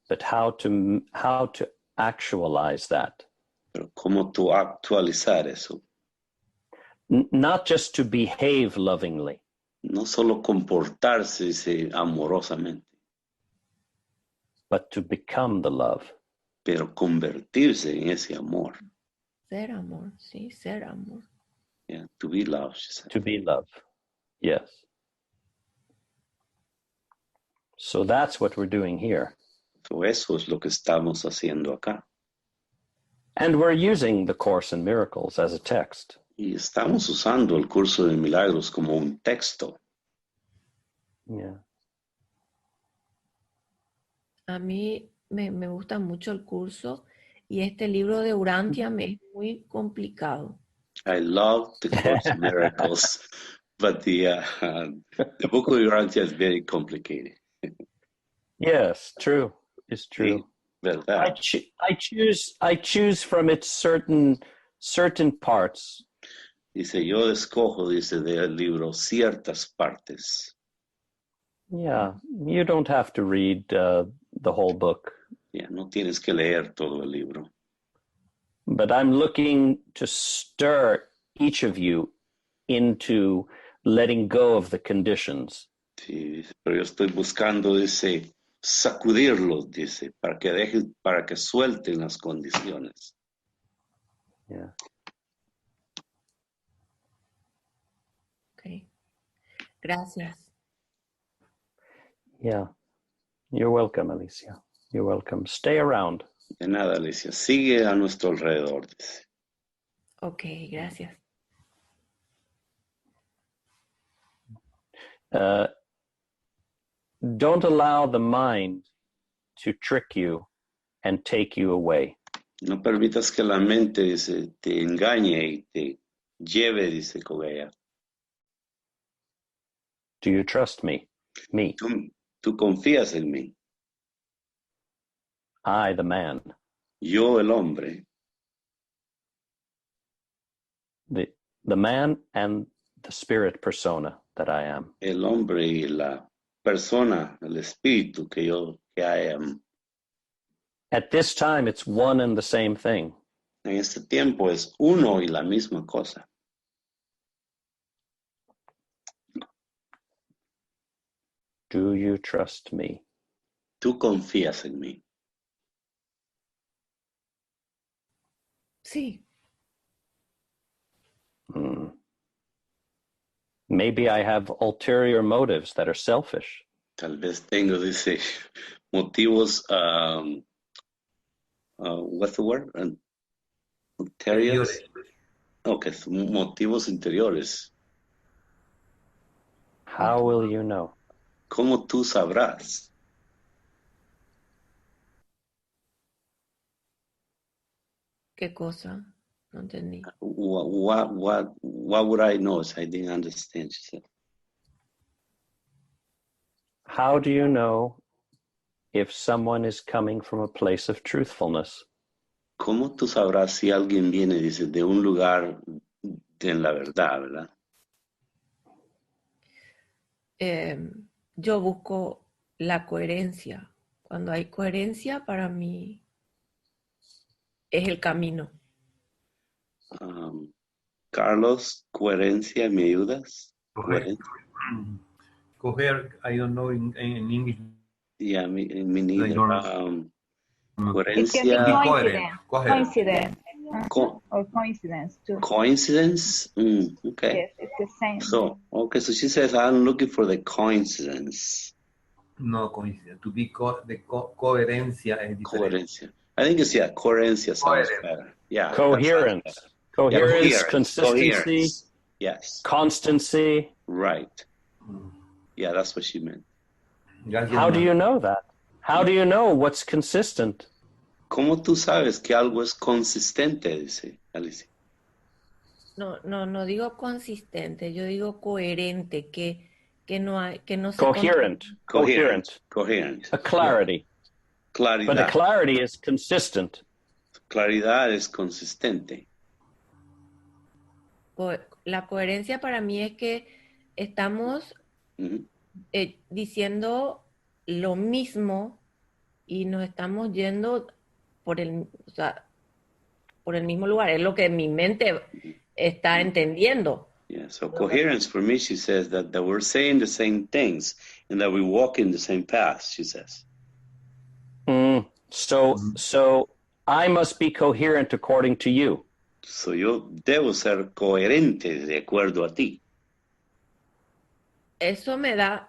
Speaker 1: But how to actualize that?
Speaker 3: Pero ¿cómo tú actualizar eso?
Speaker 1: Not just to behave lovingly,
Speaker 3: No solo comportarse amorosamente,
Speaker 1: but to become the love.
Speaker 3: pero convertirse en ese amor.
Speaker 6: Ser amor, sí, ser amor.
Speaker 3: Yeah, to be loved, she said.
Speaker 1: To be love. Yes. So that's what we're doing here.
Speaker 3: So eso es lo que estamos haciendo acá.
Speaker 1: And we're using the Course in Miracles as a text.
Speaker 3: Y estamos usando el curso de milagros como un texto.
Speaker 1: Yeah.
Speaker 6: A mí me gusta mucho el curso y este libro de Urantia me es muy complicado.
Speaker 3: I love the Course in Miracles, but the book of Urantia is very complicated.
Speaker 1: Yes, true. It's true.
Speaker 3: Sí, ¿verdad?
Speaker 1: I choose from it certain parts.
Speaker 3: Dice, yo escojo, dice, del libro ciertas partes.
Speaker 1: Yeah, you don't have to read the whole book.
Speaker 3: Yeah, no tienes que leer todo el libro.
Speaker 1: But I'm looking to stir each of you into letting go of the conditions.
Speaker 3: Sí, pero yo estoy buscando, dice, sacudirlos, dice, para que suelten las condiciones.
Speaker 1: Yeah.
Speaker 6: Okay. Gracias.
Speaker 1: Yeah. You're welcome, Alicia. You're welcome. Stay around.
Speaker 3: De nada, Alicia. Sigue a nuestro alrededor, dice.
Speaker 6: Ok, gracias.
Speaker 1: Don't allow the mind to trick you and take you away.
Speaker 3: No permitas que la mente, dice, te engañe y te lleve, dice, con ella.
Speaker 1: Do you trust me? Me.
Speaker 3: Tú confías en mí.
Speaker 1: I, the man.
Speaker 3: Yo, el hombre.
Speaker 1: The man and the spirit persona that I am.
Speaker 3: El hombre y la persona, el espíritu que I am.
Speaker 1: At this time, it's one and the same thing.
Speaker 3: En este tiempo es uno y la misma cosa.
Speaker 1: Do you trust me?
Speaker 3: Tú confías en mí.
Speaker 6: Sí.
Speaker 1: Maybe I have ulterior motives that are selfish.
Speaker 3: Tal vez tengo, dice, motivos, what's the word? Ulterior. Okay, motivos interiores.
Speaker 1: How will you know?
Speaker 3: ¿Cómo tú sabrás?
Speaker 6: ¿Qué cosa? No entendí.
Speaker 3: What would I know? I didn't understand, she said.
Speaker 1: How do you know if someone is coming from a place of truthfulness?
Speaker 3: ¿Cómo tú sabrás si alguien viene, dice, de un lugar en la verdad, verdad?
Speaker 6: Yo busco la coherencia. Cuando hay coherencia, para mí es el camino.
Speaker 3: Carlos, coherencia, ¿me ayudas?
Speaker 8: Coger, I don't know in English.
Speaker 3: Yeah, me neither.
Speaker 4: It can be
Speaker 3: Coherencia.
Speaker 4: coincidence. Or coincidence too.
Speaker 3: Coincidence? Okay.
Speaker 4: Yes, it's the same.
Speaker 3: So she says, I'm looking for the coincidence.
Speaker 8: No, coincidencia. To be coherencia es diferente.
Speaker 3: Coherencia. I think it's, coherencia sounds better. Yeah.
Speaker 1: Coherence. Coherence, consistency.
Speaker 3: Coherence. Yes.
Speaker 1: Constancy.
Speaker 3: Right. Yeah, that's what she meant.
Speaker 1: How do you know that? How do you know what's consistent?
Speaker 3: ¿Cómo tú sabes que algo es consistente? Dice Alicia.
Speaker 6: No digo consistente, yo digo coherente, que no se
Speaker 3: Coherent.
Speaker 1: A clarity.
Speaker 3: Claridad.
Speaker 1: But the clarity is consistent.
Speaker 3: Claridad es consistente.
Speaker 6: La coherencia para mí es que estamos diciendo lo mismo y nos estamos yendo por el mismo lugar. Es lo que mi mente está entendiendo.
Speaker 3: Yeah, so coherence for me, she says, that we're saying the same things and that we walk in the same path, she says.
Speaker 1: So I must be coherent according to you.
Speaker 3: So yo debo ser coherente de acuerdo a ti.
Speaker 6: Eso me da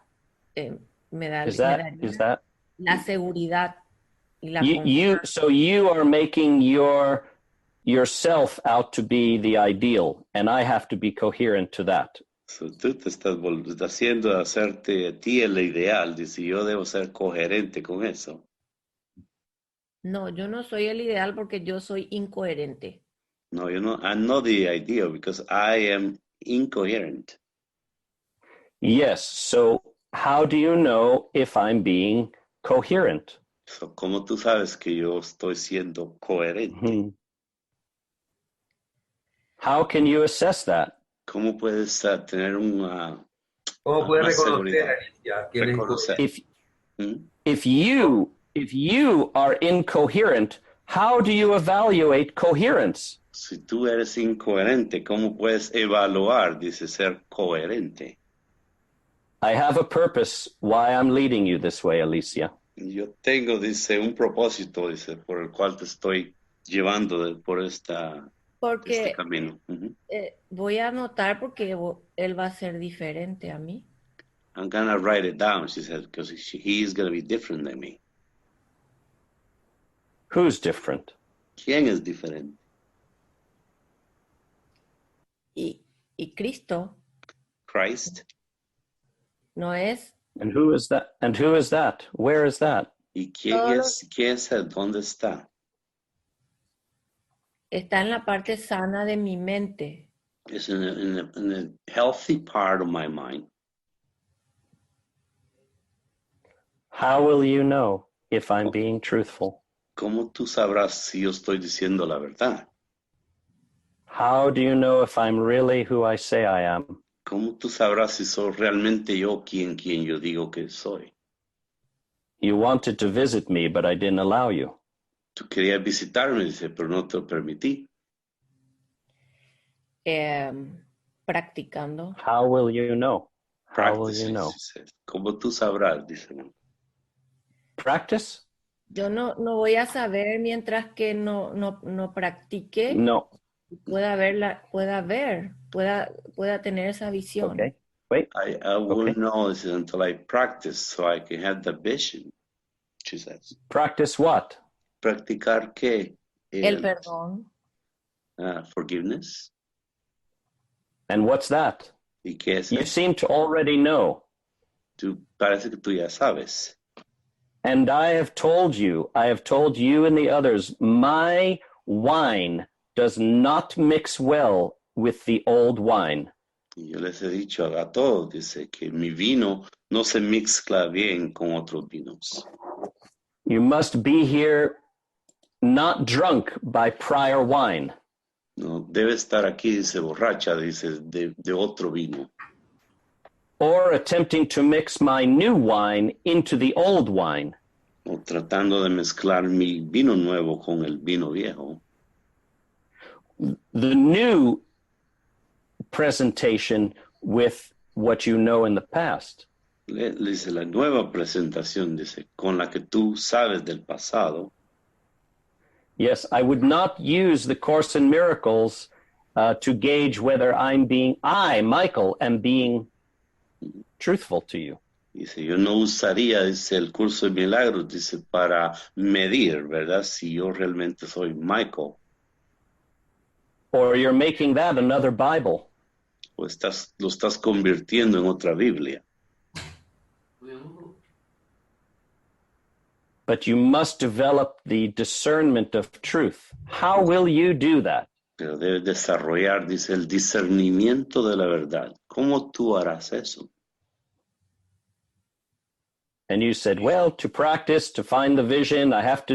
Speaker 6: me da,
Speaker 1: Is
Speaker 6: me
Speaker 1: that
Speaker 6: daría la seguridad y la
Speaker 1: so you are making yourself out to be the ideal, and I have to be coherent to that.
Speaker 3: So, tú te estás haciendo hacerte a ti el ideal. Dice, yo debo ser coherente con eso.
Speaker 6: No, yo no soy el ideal porque yo soy incoherente.
Speaker 3: No, I'm not the ideal because I am incoherent.
Speaker 1: Yes, so how do you know if I'm being coherent?
Speaker 3: So, ¿cómo tú sabes que yo estoy siendo coherente?
Speaker 1: How can you assess that?
Speaker 3: ¿Cómo puedes tener una
Speaker 8: puedes
Speaker 3: seguridad?
Speaker 8: Alicia, que eres
Speaker 3: Reconocer.
Speaker 1: If you are incoherent, how do you evaluate coherence?
Speaker 3: Si tú eres incoherente, ¿cómo puedes evaluar, dice, ser coherente?
Speaker 1: I have a purpose why I'm leading you this way, Alicia.
Speaker 3: Yo tengo, dice, un propósito, dice, por el cual te estoy llevando por este camino.
Speaker 6: Voy a anotar porque él va a ser diferente a mí.
Speaker 3: I'm going to write it down, she said, because he is going to be different than me.
Speaker 1: Who's different?
Speaker 3: ¿Quién es diferente?
Speaker 6: Y Cristo.
Speaker 3: Christ.
Speaker 6: No es.
Speaker 1: And who is that? And who is that? Where is that?
Speaker 3: ¿Y quién es él? ¿Dónde está?
Speaker 6: Está en la parte sana de mi mente.
Speaker 3: It's in a healthy part of my mind.
Speaker 1: How will you know if I'm being truthful?
Speaker 3: ¿Cómo tú sabrás si yo estoy diciendo la verdad?
Speaker 1: How do you know if I'm really who I say I am?
Speaker 3: ¿Cómo tú sabrás si soy realmente yo quien yo digo que soy?
Speaker 1: You wanted to visit me, but I didn't allow you.
Speaker 3: Tú querías visitarme, dice, pero no te lo permití.
Speaker 6: Practicando.
Speaker 1: How will you know? How will you know?
Speaker 3: ¿Cómo tú sabrás? Dice.
Speaker 1: Practice?
Speaker 6: Yo no voy a saber mientras que no practique.
Speaker 1: No.
Speaker 6: Pueda tener esa visión.
Speaker 1: Okay. Wait.
Speaker 3: I won't know this until I practice so I can have the vision, she says.
Speaker 1: Practice what?
Speaker 3: Practicar qué?
Speaker 6: El perdón.
Speaker 3: Forgiveness.
Speaker 1: And what's that?
Speaker 3: ¿Y qué es
Speaker 1: you
Speaker 3: eso?
Speaker 1: seem to already know.
Speaker 3: Parece que tú ya sabes.
Speaker 1: And I have told you and the others, my wine does not mix well with the old wine.
Speaker 3: Y yo les he dicho a todos, dice, que mi vino no se mezcla bien con otros vinos.
Speaker 1: You must be here not drunk by prior wine.
Speaker 3: No, debe estar aquí, dice, borracha, dice, de otro vino.
Speaker 1: Or attempting to mix my new wine into the old wine.
Speaker 3: O tratando de mezclar mi vino nuevo con el vino viejo.
Speaker 1: The new presentation with what you know in the past.
Speaker 3: Dice la nueva presentación, dice, con la que tú sabes del pasado.
Speaker 1: Yes, I would not use the Course in Miracles to gauge whether Michael, am being truthful to you.
Speaker 3: Dice, yo no usaría, dice, el curso de milagros, dice, para medir, ¿verdad? Si yo realmente soy Michael.
Speaker 1: Or you're making that another Bible.
Speaker 3: O lo estás convirtiendo en otra Biblia.
Speaker 1: But you must develop the discernment of truth. How will you do that?
Speaker 3: Pero debes desarrollar, dice, el discernimiento de la verdad. ¿Cómo tú harás eso?
Speaker 1: And you said, well, to practice, to find the vision, I have to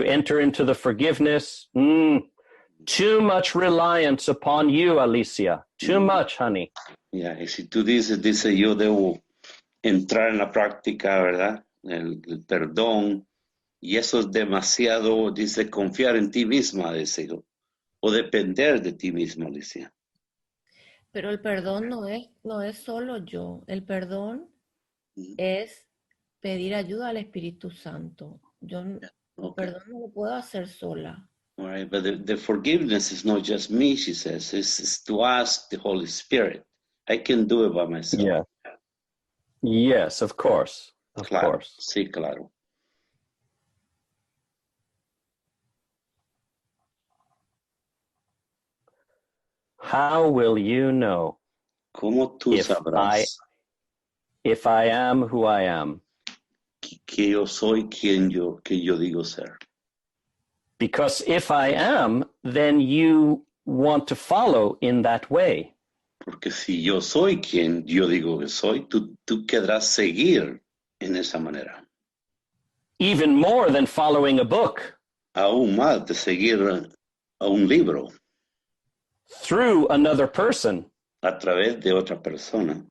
Speaker 1: enter into the forgiveness. Too much reliance upon you, Alicia. Too much, honey.
Speaker 3: Ya, y si tú dice, yo debo entrar en la práctica, ¿verdad? El perdón, y eso es demasiado, dice, confiar en ti misma, dice, o depender de ti misma, Alicia.
Speaker 6: Pero el perdón no es solo yo. El perdón es pedir ayuda al Espíritu Santo. El perdón no lo puedo hacer sola.
Speaker 3: All right, but the forgiveness is not just me, she says. It's to ask the Holy Spirit. I can do it by myself.
Speaker 1: Yes, of course. Of
Speaker 3: Claro,
Speaker 1: course.
Speaker 3: sí, claro.
Speaker 1: How will you know
Speaker 3: ¿Cómo tú
Speaker 1: if
Speaker 3: sabrás
Speaker 1: I am who I am?
Speaker 3: que yo soy que yo digo ser?
Speaker 1: Because if I am, then you want to follow in that way.
Speaker 3: Porque si yo soy quien yo digo que soy, tú querrás seguir en esa manera.
Speaker 1: Even more than following a book.
Speaker 3: Aún más de seguir a un libro
Speaker 1: Through another person.
Speaker 3: a través de otra persona.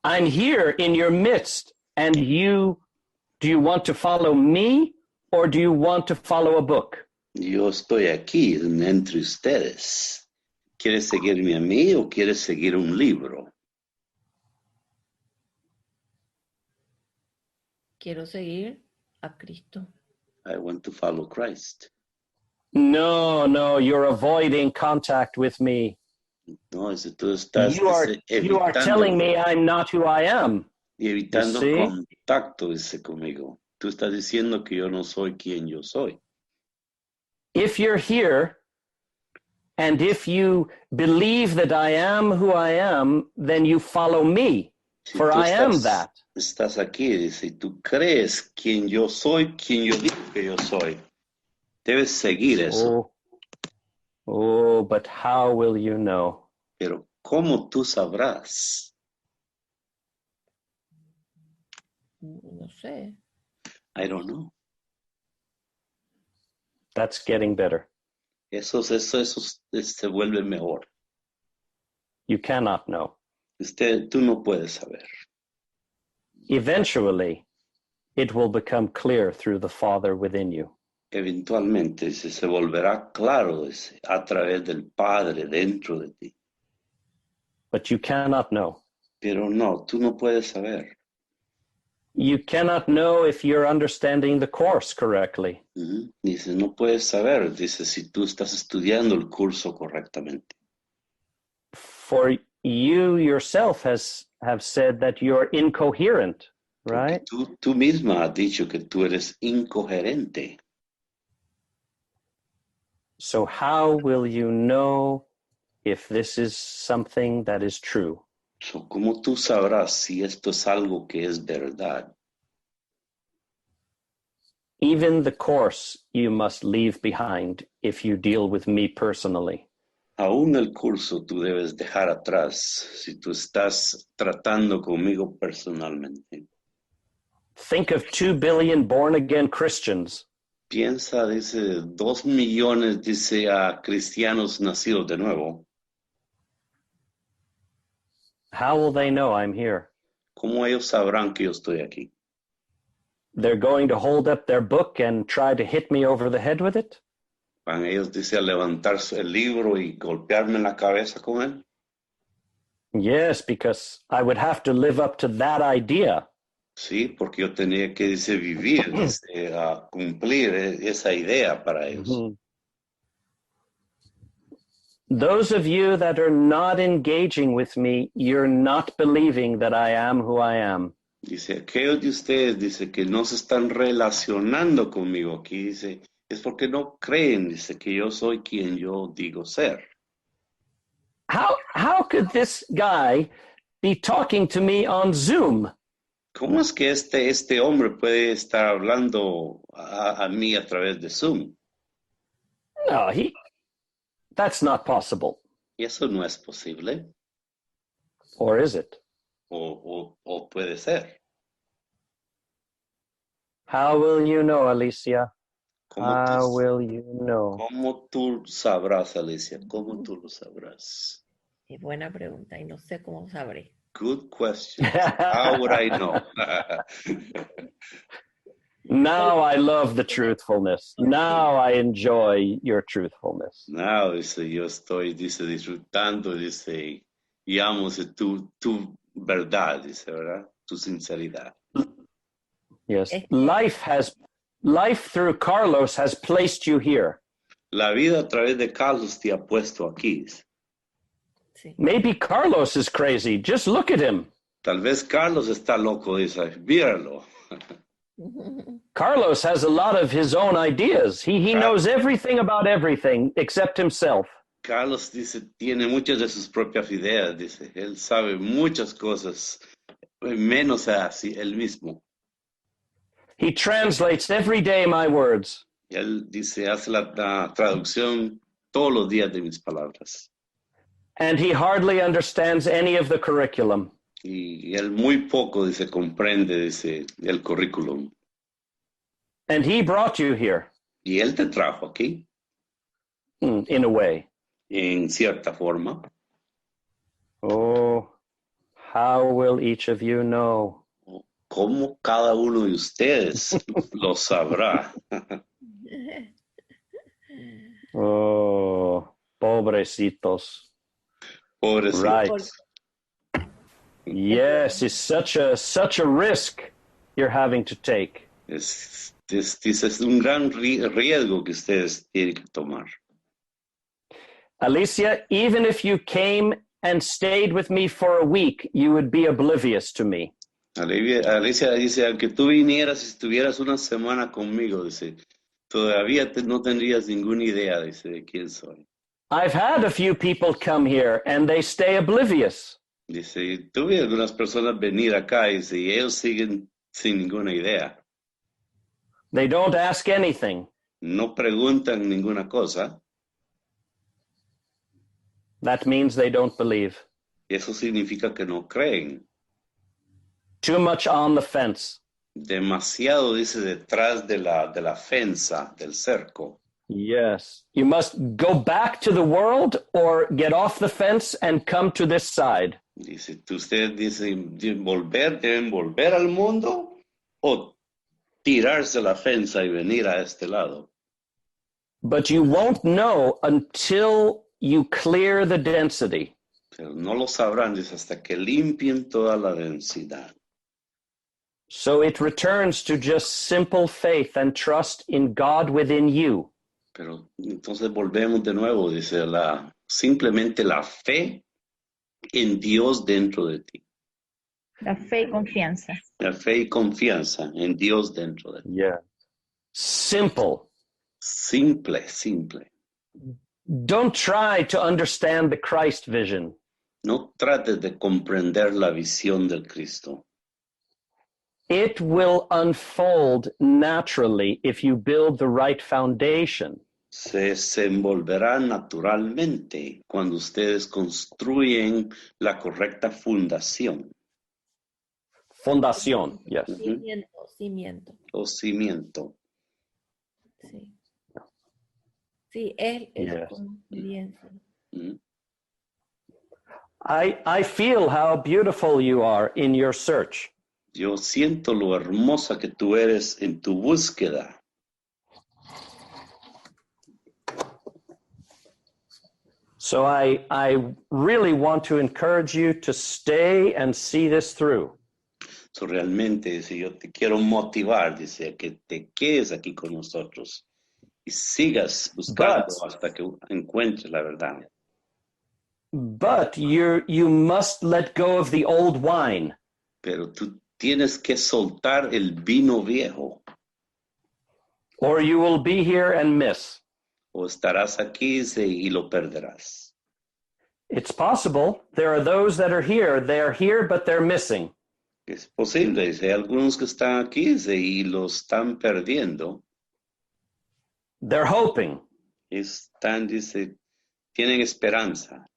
Speaker 1: I'm here in your midst, and do you want to follow me or do you want to follow a book?
Speaker 3: Yo estoy aquí entre ustedes. ¿Quieres seguirme a mí o quieres seguir un libro?
Speaker 6: Quiero seguir a Cristo.
Speaker 3: I want to follow Christ.
Speaker 1: No, you're avoiding contact with me.
Speaker 3: No, tú estás
Speaker 1: You are telling me I'm not who I am.
Speaker 3: y evitando
Speaker 1: You see?
Speaker 3: contacto, dice conmigo. Tú estás diciendo que yo no soy quien yo soy.
Speaker 1: If you're here and if you believe that I am who I am, then you follow me,
Speaker 3: Si
Speaker 1: for
Speaker 3: tú
Speaker 1: I am that.
Speaker 3: Estás aquí, dice, y tú crees quien yo soy, quien yo digo que yo soy. Debes seguir eso.
Speaker 1: Oh, but how will you know?
Speaker 3: Pero ¿cómo tú sabrás?
Speaker 6: No sé.
Speaker 3: I don't know.
Speaker 1: That's getting better.
Speaker 3: Eso se vuelve mejor.
Speaker 1: You cannot know.
Speaker 3: Tú no puedes saber.
Speaker 1: Eventually, it will become clear through the Father within you.
Speaker 3: Eventualmente se volverá claro a través del Padre dentro de ti.
Speaker 1: But you cannot know.
Speaker 3: Pero no, tú no puedes saber.
Speaker 1: You cannot know if you're understanding the course correctly.
Speaker 3: Dice, no puedes saber, dice, si tú estás estudiando el curso correctamente.
Speaker 1: For you yourself have said that you're incoherent, right?
Speaker 3: Porque tú misma has dicho que tú eres incoherente.
Speaker 1: So how will you know if this is something that is true?
Speaker 3: So, ¿cómo tú sabrás si esto es algo que es verdad?
Speaker 1: Even the course you must leave behind if you deal with me personally.
Speaker 3: Aún el curso tú debes dejar atrás si tú estás tratando conmigo personalmente.
Speaker 1: Think of 2 billion born-again Christians.
Speaker 3: Piensa, dice, 2 millones, dice, a cristianos nacidos de nuevo.
Speaker 1: How will they know I'm here?
Speaker 3: ¿Cómo ellos sabrán que yo estoy aquí?
Speaker 1: They're going to hold up their book and try to hit me over the head with it?
Speaker 3: ¿Van ellos, dice, a levantar el libro y golpearme en la cabeza con él?
Speaker 1: Yes, because I would have to live up to that idea.
Speaker 3: Sí, porque yo tenía que, dice, vivir, dice, a cumplir esa idea para ellos.
Speaker 1: Mm-hmm. Those of you that are not engaging with me, you're not believing that I am who I am.
Speaker 3: Dice, aquellos de ustedes, dice, que no se están relacionando conmigo aquí, dice, es porque no creen, dice, que yo soy quien yo digo ser.
Speaker 1: How could this guy be talking to me on Zoom?
Speaker 3: ¿Cómo es que este hombre puede estar hablando a mí a través de Zoom?
Speaker 1: No, that's not possible.
Speaker 3: Y eso no es posible.
Speaker 1: Or is it?
Speaker 3: O puede ser.
Speaker 1: How will you know, Alicia? How
Speaker 3: ¿Cómo
Speaker 1: will you know?
Speaker 3: ¿Cómo tú sabrás, Alicia? ¿Cómo tú lo sabrás?
Speaker 6: Es buena pregunta y no sé cómo sabré.
Speaker 3: Good question. How would I know?
Speaker 1: Now I love the truthfulness. Now I enjoy your truthfulness.
Speaker 3: Now, dice, yo estoy, dice, disfrutando, dice, y amo tu verdad, dice, ¿verdad? Tu sinceridad.
Speaker 1: Yes. Life through Carlos has placed you here.
Speaker 3: La vida a través de Carlos te ha puesto aquí.
Speaker 6: Sí.
Speaker 1: Maybe Carlos is crazy. Just look at him.
Speaker 3: Tal vez Carlos está loco, dice, míralo.
Speaker 1: Carlos has a lot of his own ideas. He knows everything about everything except himself.
Speaker 3: Carlos dice, tiene muchas de sus propias ideas, dice, él sabe muchas cosas, menos así él mismo.
Speaker 1: He translates every day my words.
Speaker 3: Y él dice, hace la traducción todos los días de mis palabras.
Speaker 1: And he hardly understands any of the curriculum.
Speaker 3: Y él muy poco, dice, comprende, dice, el currículum.
Speaker 1: And he brought you here,
Speaker 3: Y él te trajo aquí,
Speaker 1: in a way.
Speaker 3: en cierta forma.
Speaker 1: Oh, how will each of you know?
Speaker 3: ¿Cómo cada uno de ustedes lo sabrá?
Speaker 1: Oh, pobrecitos.
Speaker 3: Pobrecitos.
Speaker 1: Right. Yes, it's such a risk you're having to take.
Speaker 3: Es un gran riesgo que ustedes tienen que tomar.
Speaker 1: Alicia, even if you came and stayed with me for a week, you would be oblivious to me.
Speaker 3: Alicia dice, aunque tú vinieras y estuvieras una semana conmigo, dice, todavía no tendrías ninguna idea, dice, de quién soy.
Speaker 1: I've had a few people come here and they stay oblivious.
Speaker 3: Dice, tuve algunas personas venir acá, dice, y ellos siguen sin ninguna idea.
Speaker 1: They don't ask anything.
Speaker 3: No preguntan ninguna cosa.
Speaker 1: That means they don't believe.
Speaker 3: Eso significa que no creen.
Speaker 1: Too much on the fence.
Speaker 3: Demasiado, dice, detrás de la fensa, del cerco.
Speaker 1: Yes. You must go back to the world or get off the fence and come to this side.
Speaker 3: Dice, usted dice, deben volver al mundo o tirarse la fensa y venir a este lado.
Speaker 1: But you won't know until you clear the density.
Speaker 3: Pero no lo sabrán, dice, hasta que limpien toda la densidad.
Speaker 1: So it returns to just simple faith and trust in God within you.
Speaker 3: Pero entonces volvemos de nuevo, dice, simplemente la fe en Dios dentro de ti.
Speaker 4: La fe y confianza.
Speaker 3: La fe y confianza en Dios dentro de ti.
Speaker 1: Yeah. Simple.
Speaker 3: Simple.
Speaker 1: Don't try to understand the Christ vision.
Speaker 3: No trates de comprender la visión del Cristo.
Speaker 1: It will unfold naturally if you build the right foundation.
Speaker 3: Se desenvolverá naturalmente cuando ustedes construyen la correcta fundación.
Speaker 1: Fundación, yes.
Speaker 6: Cimiento.
Speaker 3: O cimiento.
Speaker 6: Sí. Sí, es
Speaker 1: Yes.
Speaker 6: bien.
Speaker 1: I feel how beautiful you are in your search.
Speaker 3: Yo siento lo hermosa que tú eres en tu búsqueda.
Speaker 1: So I really want to encourage you to stay and see this through.
Speaker 3: So, realmente, dice, yo te quiero motivar, dice, a que te quedes aquí con nosotros y sigas buscando hasta que encuentres la verdad.
Speaker 1: But you must let go of the old wine.
Speaker 3: Pero tú tienes que soltar el vino viejo.
Speaker 1: Or you will be here and miss.
Speaker 3: O estarás aquí, dice, y lo perderás.
Speaker 1: It's possible. There are those that are here. They're here, but they're missing.
Speaker 3: Es posible, dice, hay algunos que están aquí, dice, y lo están perdiendo.
Speaker 1: They're hoping.
Speaker 3: Están, dice, tienen esperanza.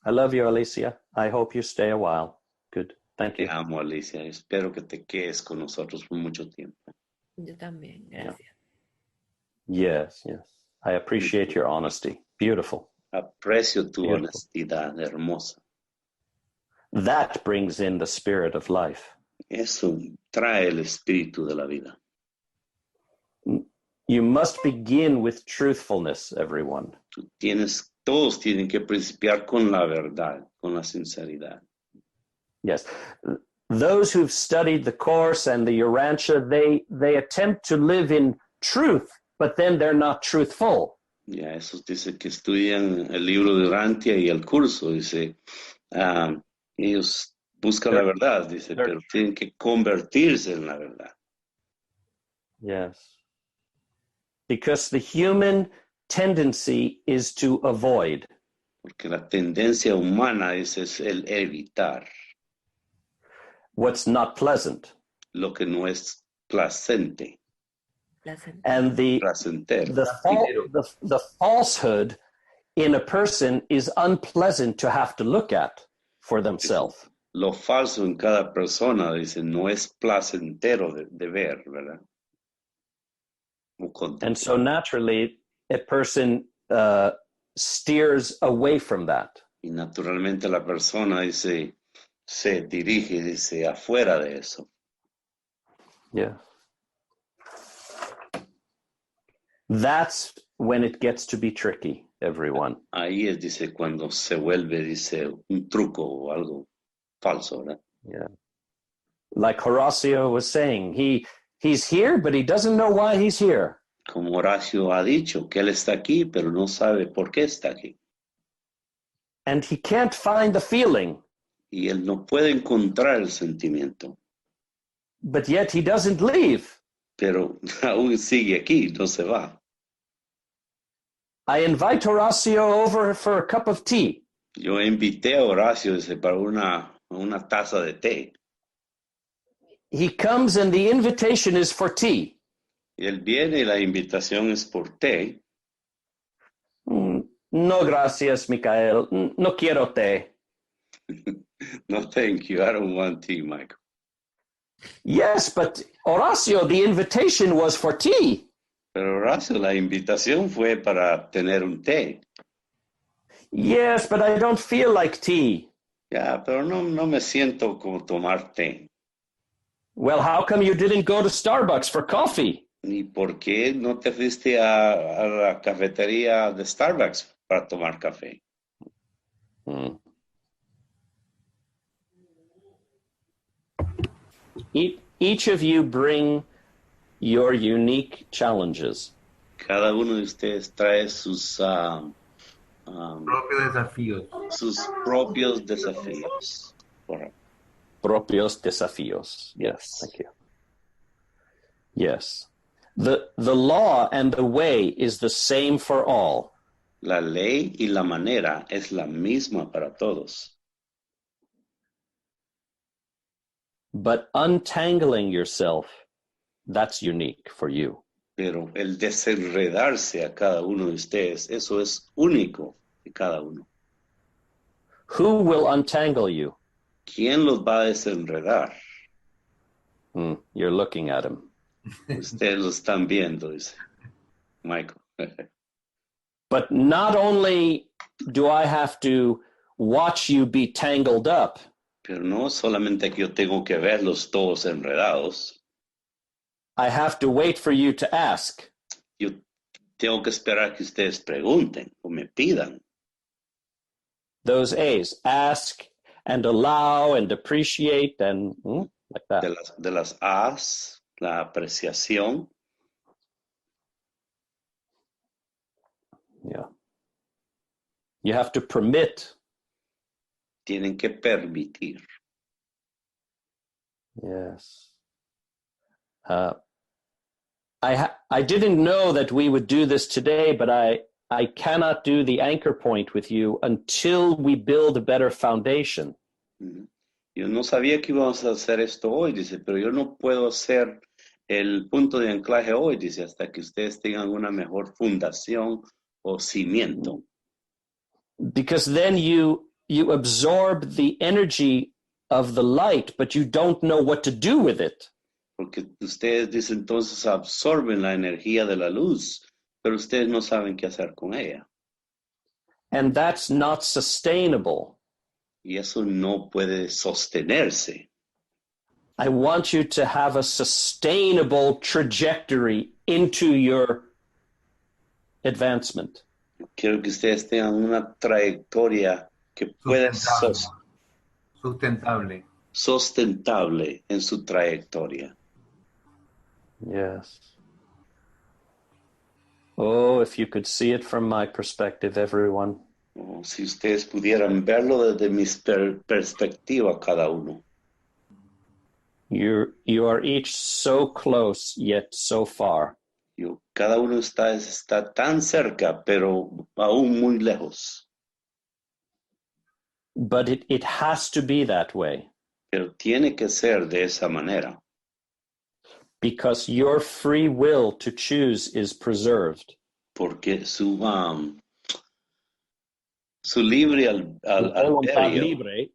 Speaker 1: I love you, Alicia. I hope you stay a while. Good. Thank you.
Speaker 3: Te amo, Alicia. Espero que te quedes con nosotros por mucho tiempo.
Speaker 6: Yo también, gracias.
Speaker 1: Yes. I appreciate your honesty. Beautiful.
Speaker 3: Aprecio tu
Speaker 1: Beautiful.
Speaker 3: honestidad hermosa.
Speaker 1: That brings in the spirit of life.
Speaker 3: Eso trae el espíritu de la vida.
Speaker 1: You must begin with truthfulness, everyone.
Speaker 3: Todos tienen que principiar con la verdad, con la sinceridad.
Speaker 1: Yes. Those who've studied the course and the Urantia, they attempt to live in truth, but then they're not truthful.
Speaker 3: Ya, esos dice que estudian el libro de Urantia y el curso, dice, ah, ellos buscan la verdad, dice, pero tienen que convertirse en la verdad.
Speaker 1: Yes. Because the human tendency is to avoid.
Speaker 3: Porque la tendencia humana es el evitar
Speaker 1: What's not pleasant.
Speaker 3: lo que no es placente,
Speaker 1: And
Speaker 3: placentero.
Speaker 1: the falsehood in a person is unpleasant to have to look at for themselves.
Speaker 3: Lo falso en cada persona, dice, no es placentero de ver, ¿verdad?
Speaker 1: And so naturally, a person steers away from that.
Speaker 3: Y naturalmente la persona, dice, se dirige, dice, afuera de eso.
Speaker 1: Yeah. That's when it gets to be tricky, everyone.
Speaker 3: Ahí es, dice, cuando se vuelve, dice, un truco o algo falso, ¿verdad?
Speaker 1: Yeah. Like Horacio was saying, he's here, but he doesn't know why he's here.
Speaker 3: Como Horacio ha dicho, que él está aquí, pero no sabe por qué está aquí.
Speaker 1: And he can't find the feeling.
Speaker 3: Y él no puede encontrar el sentimiento.
Speaker 1: But yet he doesn't leave.
Speaker 3: Pero aún sigue aquí, no se va.
Speaker 1: I invite Horacio over for a cup of tea.
Speaker 3: Yo invité a Horacio, dice, para una taza de té.
Speaker 1: He comes and the invitation is for tea.
Speaker 3: Y él viene y la invitación es por té.
Speaker 1: No, gracias, Micael. No quiero té.
Speaker 3: No, thank you. I don't want tea, Michael.
Speaker 1: Yes, but Horacio, the invitation was for tea.
Speaker 3: Pero Horacio, la invitación fue para tener un té.
Speaker 1: Yes, but I don't feel like tea.
Speaker 3: Ya, pero no me siento como tomar té.
Speaker 1: Well, how come you didn't go to Starbucks for coffee?
Speaker 3: ¿Y por qué no te fuiste a la cafetería de Starbucks para tomar café?
Speaker 1: Each of you bring your unique challenges.
Speaker 3: Cada uno de ustedes trae sus
Speaker 8: propios desafíos.
Speaker 3: Sus propios desafíos. Correcto.
Speaker 1: Propios desafíos. Yes, thank you. Yes. The law and the way is the same for all.
Speaker 3: La ley y la manera es la misma para todos.
Speaker 1: But untangling yourself, that's unique for you.
Speaker 3: Pero el desenredarse a cada uno de ustedes, eso es único de cada uno.
Speaker 1: Who will untangle you?
Speaker 3: ¿Quién los va a desenredar?
Speaker 1: You're looking at him.
Speaker 3: Ustedes lo están viendo, dice Michael.
Speaker 1: But not only do I have to watch you be tangled up,
Speaker 3: Pero no solamente que yo tengo que verlos todos enredados.
Speaker 1: I have to wait for you to ask.
Speaker 3: Yo tengo que esperar que ustedes pregunten o me pidan.
Speaker 1: Those A's, ask and allow and appreciate and like that.
Speaker 3: De las A's, la apreciación.
Speaker 1: Yeah. You have to permit.
Speaker 3: Tienen que permitir.
Speaker 1: Yes. I didn't know that we would do this today, but I cannot do the anchor point with you until we build a better foundation.
Speaker 3: Yo no sabía que íbamos a hacer esto hoy, dice, pero yo no puedo hacer el punto de anclaje hoy, dice, hasta que ustedes tengan una mejor fundación o cimiento.
Speaker 1: Because then you absorb the energy of the light, but you don't know what to do with it.
Speaker 3: Porque ustedes, dice, entonces absorben la energía de la luz, pero ustedes no saben qué hacer con ella.
Speaker 1: And that's not sustainable.
Speaker 3: Y eso no puede sostenerse.
Speaker 1: I want you to have a sustainable trajectory into your advancement.
Speaker 3: Quiero que ustedes tengan una trayectoria que pueda ser sustentable en su trayectoria.
Speaker 1: Yes. Oh, if you could see it from my perspective, everyone.
Speaker 3: Oh, si ustedes pudieran verlo desde mi perspectiva cada uno.
Speaker 1: You are each so close, yet so far.
Speaker 3: Cada uno está tan cerca, pero aún muy lejos.
Speaker 1: But it has to be that way.
Speaker 3: Pero tiene que ser de esa manera.
Speaker 1: Because your free will to choose is preserved.
Speaker 3: Porque su libre
Speaker 1: Voluntad
Speaker 3: albedrío.
Speaker 1: libre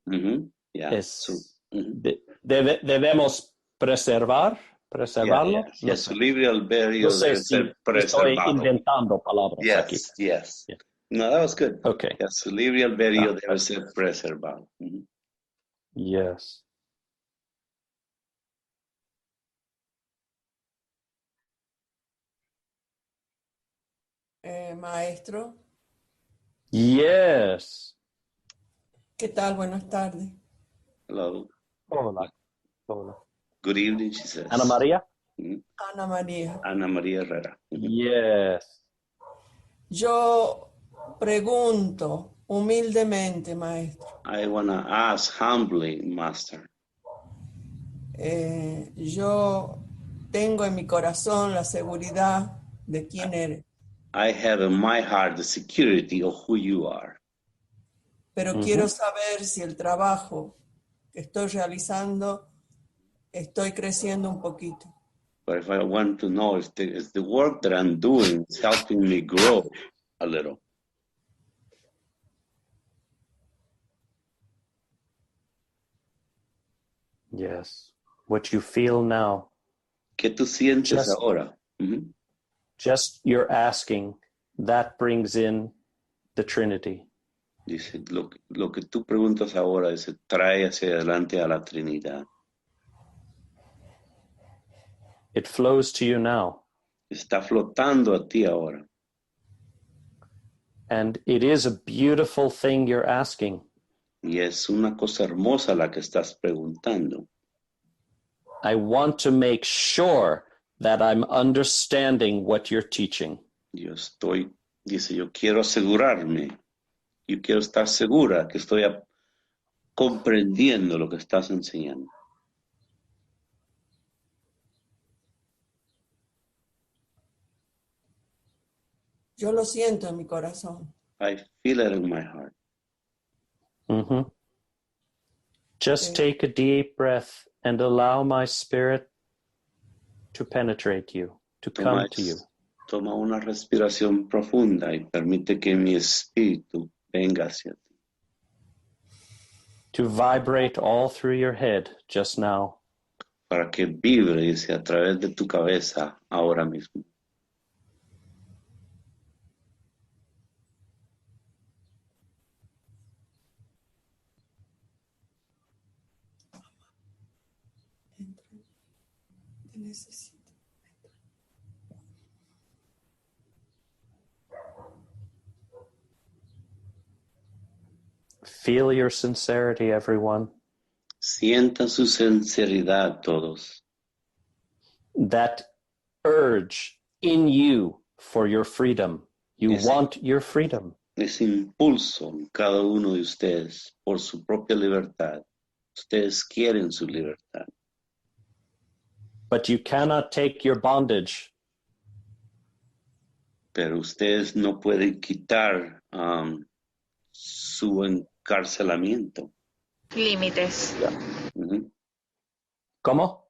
Speaker 3: Yeah.
Speaker 1: es, debemos preservarlo.
Speaker 3: Yeah. Su libre albedrío
Speaker 1: No sé
Speaker 3: debe
Speaker 1: si
Speaker 3: ser
Speaker 1: estoy
Speaker 3: preservado.
Speaker 1: inventando palabras aquí.
Speaker 3: Yes.
Speaker 1: Yeah.
Speaker 3: No, that was good.
Speaker 1: Okay.
Speaker 3: Yeah, su libre albedrío debe ser preservado.
Speaker 1: Yes.
Speaker 9: Maestro,
Speaker 1: Yes.
Speaker 9: ¿qué tal? Buenas tardes.
Speaker 3: Hello.
Speaker 1: Hola.
Speaker 3: Good evening, she says.
Speaker 1: Ana María?
Speaker 9: Ana María.
Speaker 3: Ana María Herrera.
Speaker 1: Yes.
Speaker 9: Yo pregunto humildemente, maestro.
Speaker 3: I want to ask humbly, Master.
Speaker 9: Yo tengo en mi corazón la seguridad de quién eres,
Speaker 3: I have in my heart the security of who you are.
Speaker 9: pero quiero saber si el trabajo que estoy realizando estoy creciendo un poquito.
Speaker 3: But if I want to know if the work that I'm doing is helping me grow a little.
Speaker 1: Yes. What you feel now.
Speaker 3: ¿Qué tú sientes
Speaker 1: Just-
Speaker 3: ahora?
Speaker 1: Just you're asking, that brings in the Trinity.
Speaker 3: Dice, lo que tú preguntas ahora dice, trae hacia adelante a la Trinidad.
Speaker 1: It flows to you now.
Speaker 3: Está flotando a ti ahora.
Speaker 1: And it is a beautiful thing you're asking.
Speaker 3: Y es una cosa hermosa la que estás preguntando.
Speaker 1: I want to make sure that I'm understanding what you're teaching.
Speaker 3: Yo quiero asegurarme, yo quiero estar segura que estoy comprendiendo lo que estás enseñando.
Speaker 9: Yo lo siento en mi corazón.
Speaker 3: I feel it in my heart.
Speaker 1: Just take a deep breath and allow my spirit to penetrate you, to come to you.
Speaker 3: Toma una respiración profunda y permite que mi espíritu venga hacia ti.
Speaker 1: To vibrate all through your head just now.
Speaker 3: Para que vibre, dice, a través de tu cabeza ahora mismo.
Speaker 1: Feel your sincerity, everyone.
Speaker 3: Sientan su sinceridad todos.
Speaker 1: That urge in you for your freedom. You want your freedom.
Speaker 3: Ese impulso en cada uno de ustedes por su propia libertad. Ustedes quieren su libertad.
Speaker 1: But you cannot take your bondage.
Speaker 3: Pero ustedes no pueden quitar su encarcelamiento.
Speaker 4: Límites.
Speaker 1: ¿Cómo?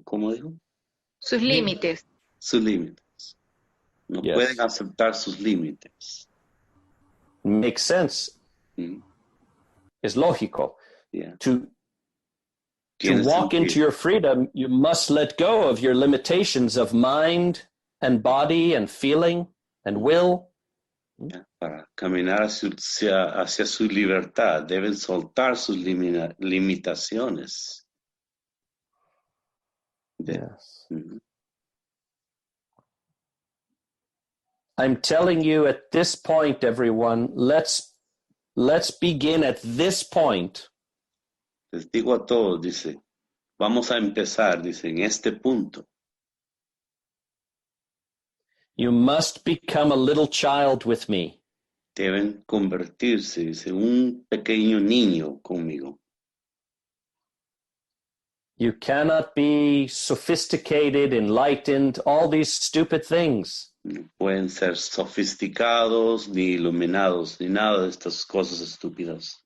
Speaker 3: ¿Cómo dijo?
Speaker 4: Sus límites.
Speaker 3: Sus límites. No
Speaker 1: Yes.
Speaker 3: pueden aceptar sus límites.
Speaker 1: Makes sense. Es lógico.
Speaker 3: Yeah.
Speaker 1: To
Speaker 3: Tiene
Speaker 1: walk
Speaker 3: sentido.
Speaker 1: into your freedom, you must let go of your limitations of mind and body and feeling and will.
Speaker 3: Para caminar hacia su libertad, deben soltar sus limitaciones.
Speaker 1: Yes. I'm telling you at this point, everyone, let's begin at this point.
Speaker 3: Les digo a todos, dice, vamos a empezar, dice, en este punto.
Speaker 1: You must become a little child with me.
Speaker 3: Deben convertirse, dice, un pequeño niño conmigo.
Speaker 1: You cannot be sophisticated, enlightened, all these stupid things.
Speaker 3: No pueden ser sofisticados, ni iluminados, ni nada de estas cosas estúpidas.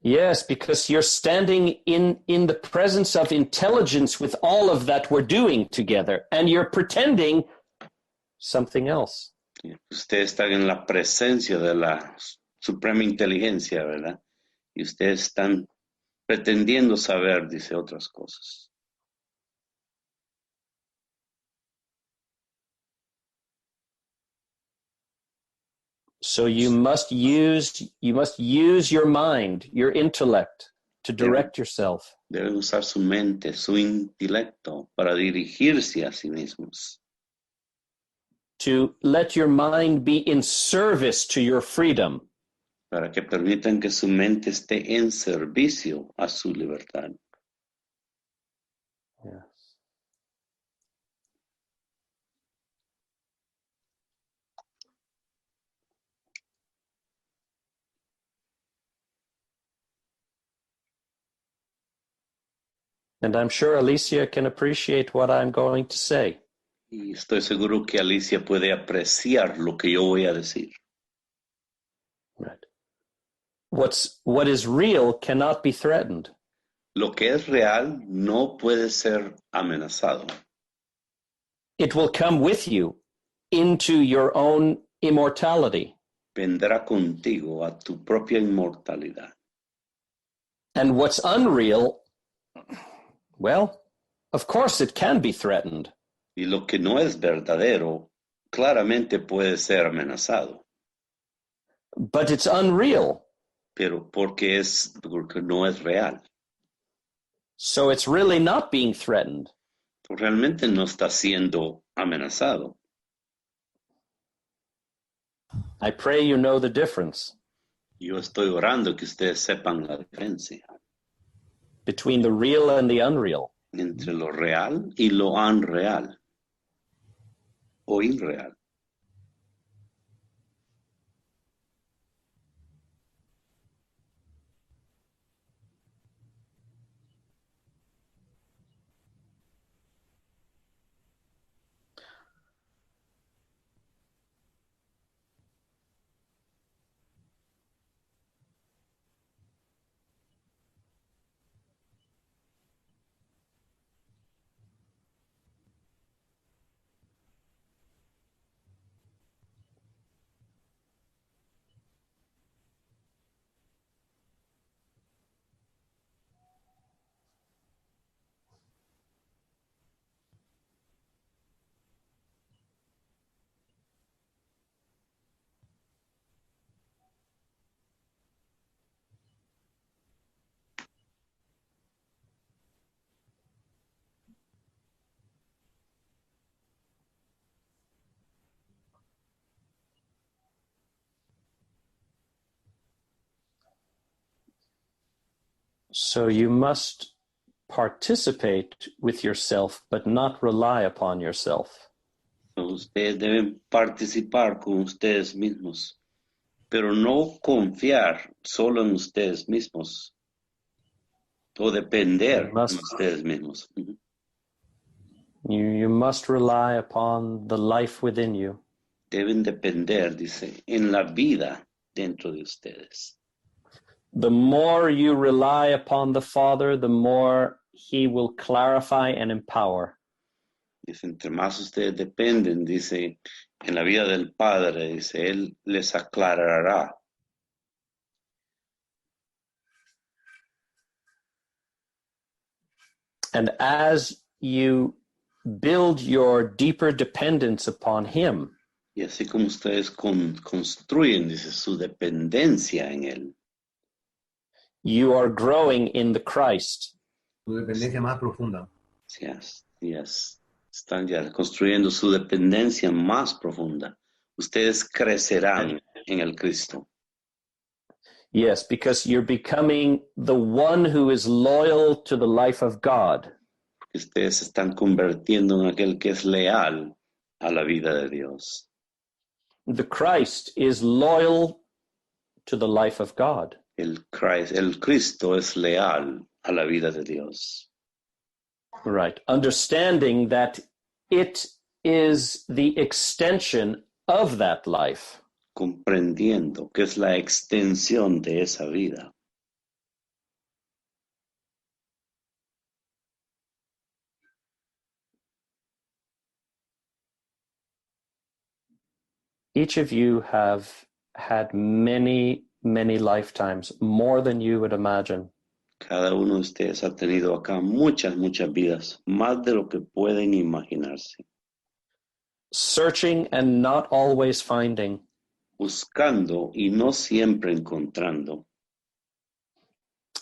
Speaker 1: Yes, because you're standing in the presence of intelligence with all of that we're doing together, and you're pretending something else.
Speaker 3: Ustedes están en la presencia de la suprema inteligencia, ¿verdad? Y ustedes están pretendiendo saber, dice, otras cosas.
Speaker 1: So you must use your mind, your intellect, to direct yourself.
Speaker 3: Deben usar su mente, su intelecto, para dirigirse a sí mismos.
Speaker 1: To let your mind be in service to your freedom.
Speaker 3: Para que permitan que su mente esté en servicio a su libertad.
Speaker 1: Yes. And I'm sure Alicia can appreciate what I'm going to say.
Speaker 3: Y estoy seguro que Alicia puede apreciar lo que yo voy a decir.
Speaker 1: Right. What is real cannot be threatened.
Speaker 3: Lo que es real no puede ser amenazado.
Speaker 1: It will come with you into your own immortality.
Speaker 3: Vendrá contigo a tu propia inmortalidad.
Speaker 1: And what's unreal, well, of course it can be threatened.
Speaker 3: Y lo que no es verdadero, claramente puede ser amenazado.
Speaker 1: But it's unreal.
Speaker 3: Pero porque no es real.
Speaker 1: So it's really not being threatened.
Speaker 3: Realmente no está siendo amenazado.
Speaker 1: I pray you know the difference
Speaker 3: Yo estoy orando que ustedes sepan la diferencia
Speaker 1: between the real and the unreal.
Speaker 3: entre lo real y lo unreal o irreal.
Speaker 1: So you must participate with yourself, but not rely upon yourself.
Speaker 3: Ustedes deben participar con ustedes mismos, pero no confiar solo en ustedes mismos o depender de ustedes mismos.
Speaker 1: You must rely upon the life within you.
Speaker 3: Deben depender, dice, en la vida dentro de ustedes.
Speaker 1: The more you rely upon the Father, the more He will clarify and empower.
Speaker 3: Dice, entre más ustedes dependen, dice, en la vida del Padre, dice, Él les aclarará.
Speaker 1: And as you build your deeper dependence upon Him,
Speaker 3: Y así como ustedes construyen, dice, su dependencia en Él.
Speaker 1: You are growing in the Christ.
Speaker 8: Tu dependencia más profunda.
Speaker 3: Yes. Están ya construyendo su dependencia más profunda. Ustedes crecerán en el Cristo.
Speaker 1: Yes, because you're becoming the one who is loyal to the life of God.
Speaker 3: Ustedes se están convirtiendo en aquel que es leal a la vida de Dios.
Speaker 1: The Christ is loyal to the life of God.
Speaker 3: El Cristo es leal a la vida de Dios.
Speaker 1: Right. Understanding that it is the extension of that life.
Speaker 3: Comprendiendo que es la extensión de esa vida.
Speaker 1: Each of you have had many, many lifetimes, more than you would imagine.
Speaker 3: Cada uno de ustedes ha tenido acá muchas, muchas vidas, más de lo que pueden imaginarse.
Speaker 1: Searching and not always finding.
Speaker 3: Buscando y no siempre encontrando.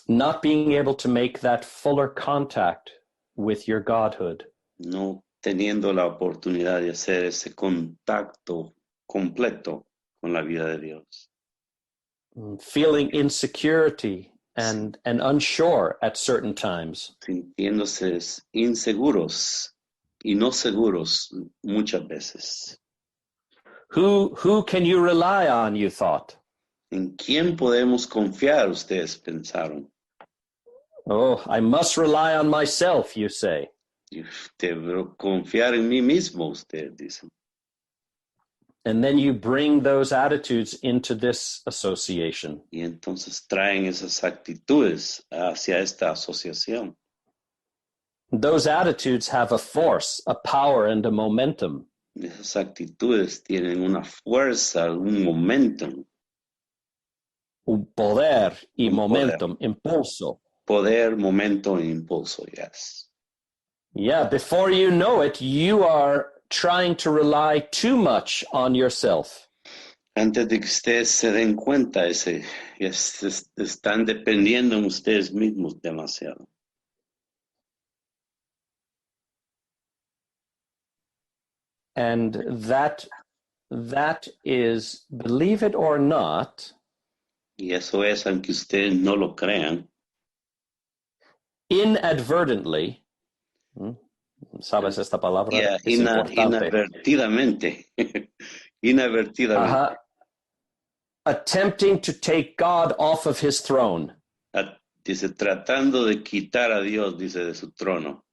Speaker 1: Not being able to make that fuller contact with your godhood.
Speaker 3: No teniendo la oportunidad de hacer ese contacto completo con la vida de Dios.
Speaker 1: Feeling insecurity and unsure at certain times.
Speaker 3: Sintiéndose inseguros y no seguros muchas veces.
Speaker 1: Who can you rely on, you thought?
Speaker 3: ¿En quién podemos confiar? Ustedes pensaron.
Speaker 1: Oh, I must rely on myself, you say.
Speaker 3: Debo confiar en mí mismo, ustedes dicen.
Speaker 1: And then you bring those attitudes into this association.
Speaker 3: Y entonces traen esas actitudes hacia esta asociación.
Speaker 1: Those attitudes have a force, a power, and a momentum.
Speaker 3: Esas actitudes tienen una fuerza, un momentum.
Speaker 1: Un poder y
Speaker 3: Un
Speaker 1: momentum, impulso.
Speaker 3: Poder, momento e impulso, yes.
Speaker 1: Yeah, before you know it, you are trying to rely too much on yourself.
Speaker 3: Antes de que ustedes se den cuenta, están dependiendo en ustedes mismos demasiado.
Speaker 1: And that is, believe it or not,
Speaker 3: Y eso es, aunque ustedes no lo crean,
Speaker 1: inadvertently, ¿sabes esta palabra?
Speaker 3: yeah,
Speaker 1: Es importante.
Speaker 3: inadvertidamente, inadvertidamente,
Speaker 1: Attempting to take God off of his throne.
Speaker 3: Dice, tratando de quitar a Dios, dice, de su trono.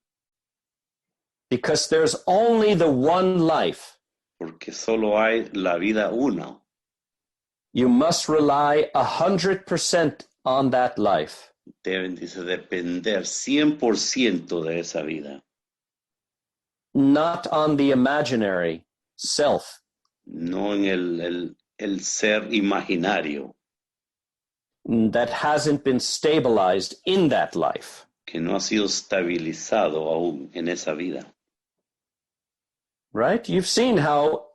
Speaker 1: Because there's only the one life.
Speaker 3: Porque solo hay la vida una.
Speaker 1: You must rely 100% on that life.
Speaker 3: Deben, dice, depender 100% de esa vida.
Speaker 1: Not on the imaginary self.
Speaker 3: No en el ser imaginario.
Speaker 1: That hasn't been stabilized in that life.
Speaker 3: Que no ha sido estabilizado aún en esa vida.
Speaker 1: Right? You've seen how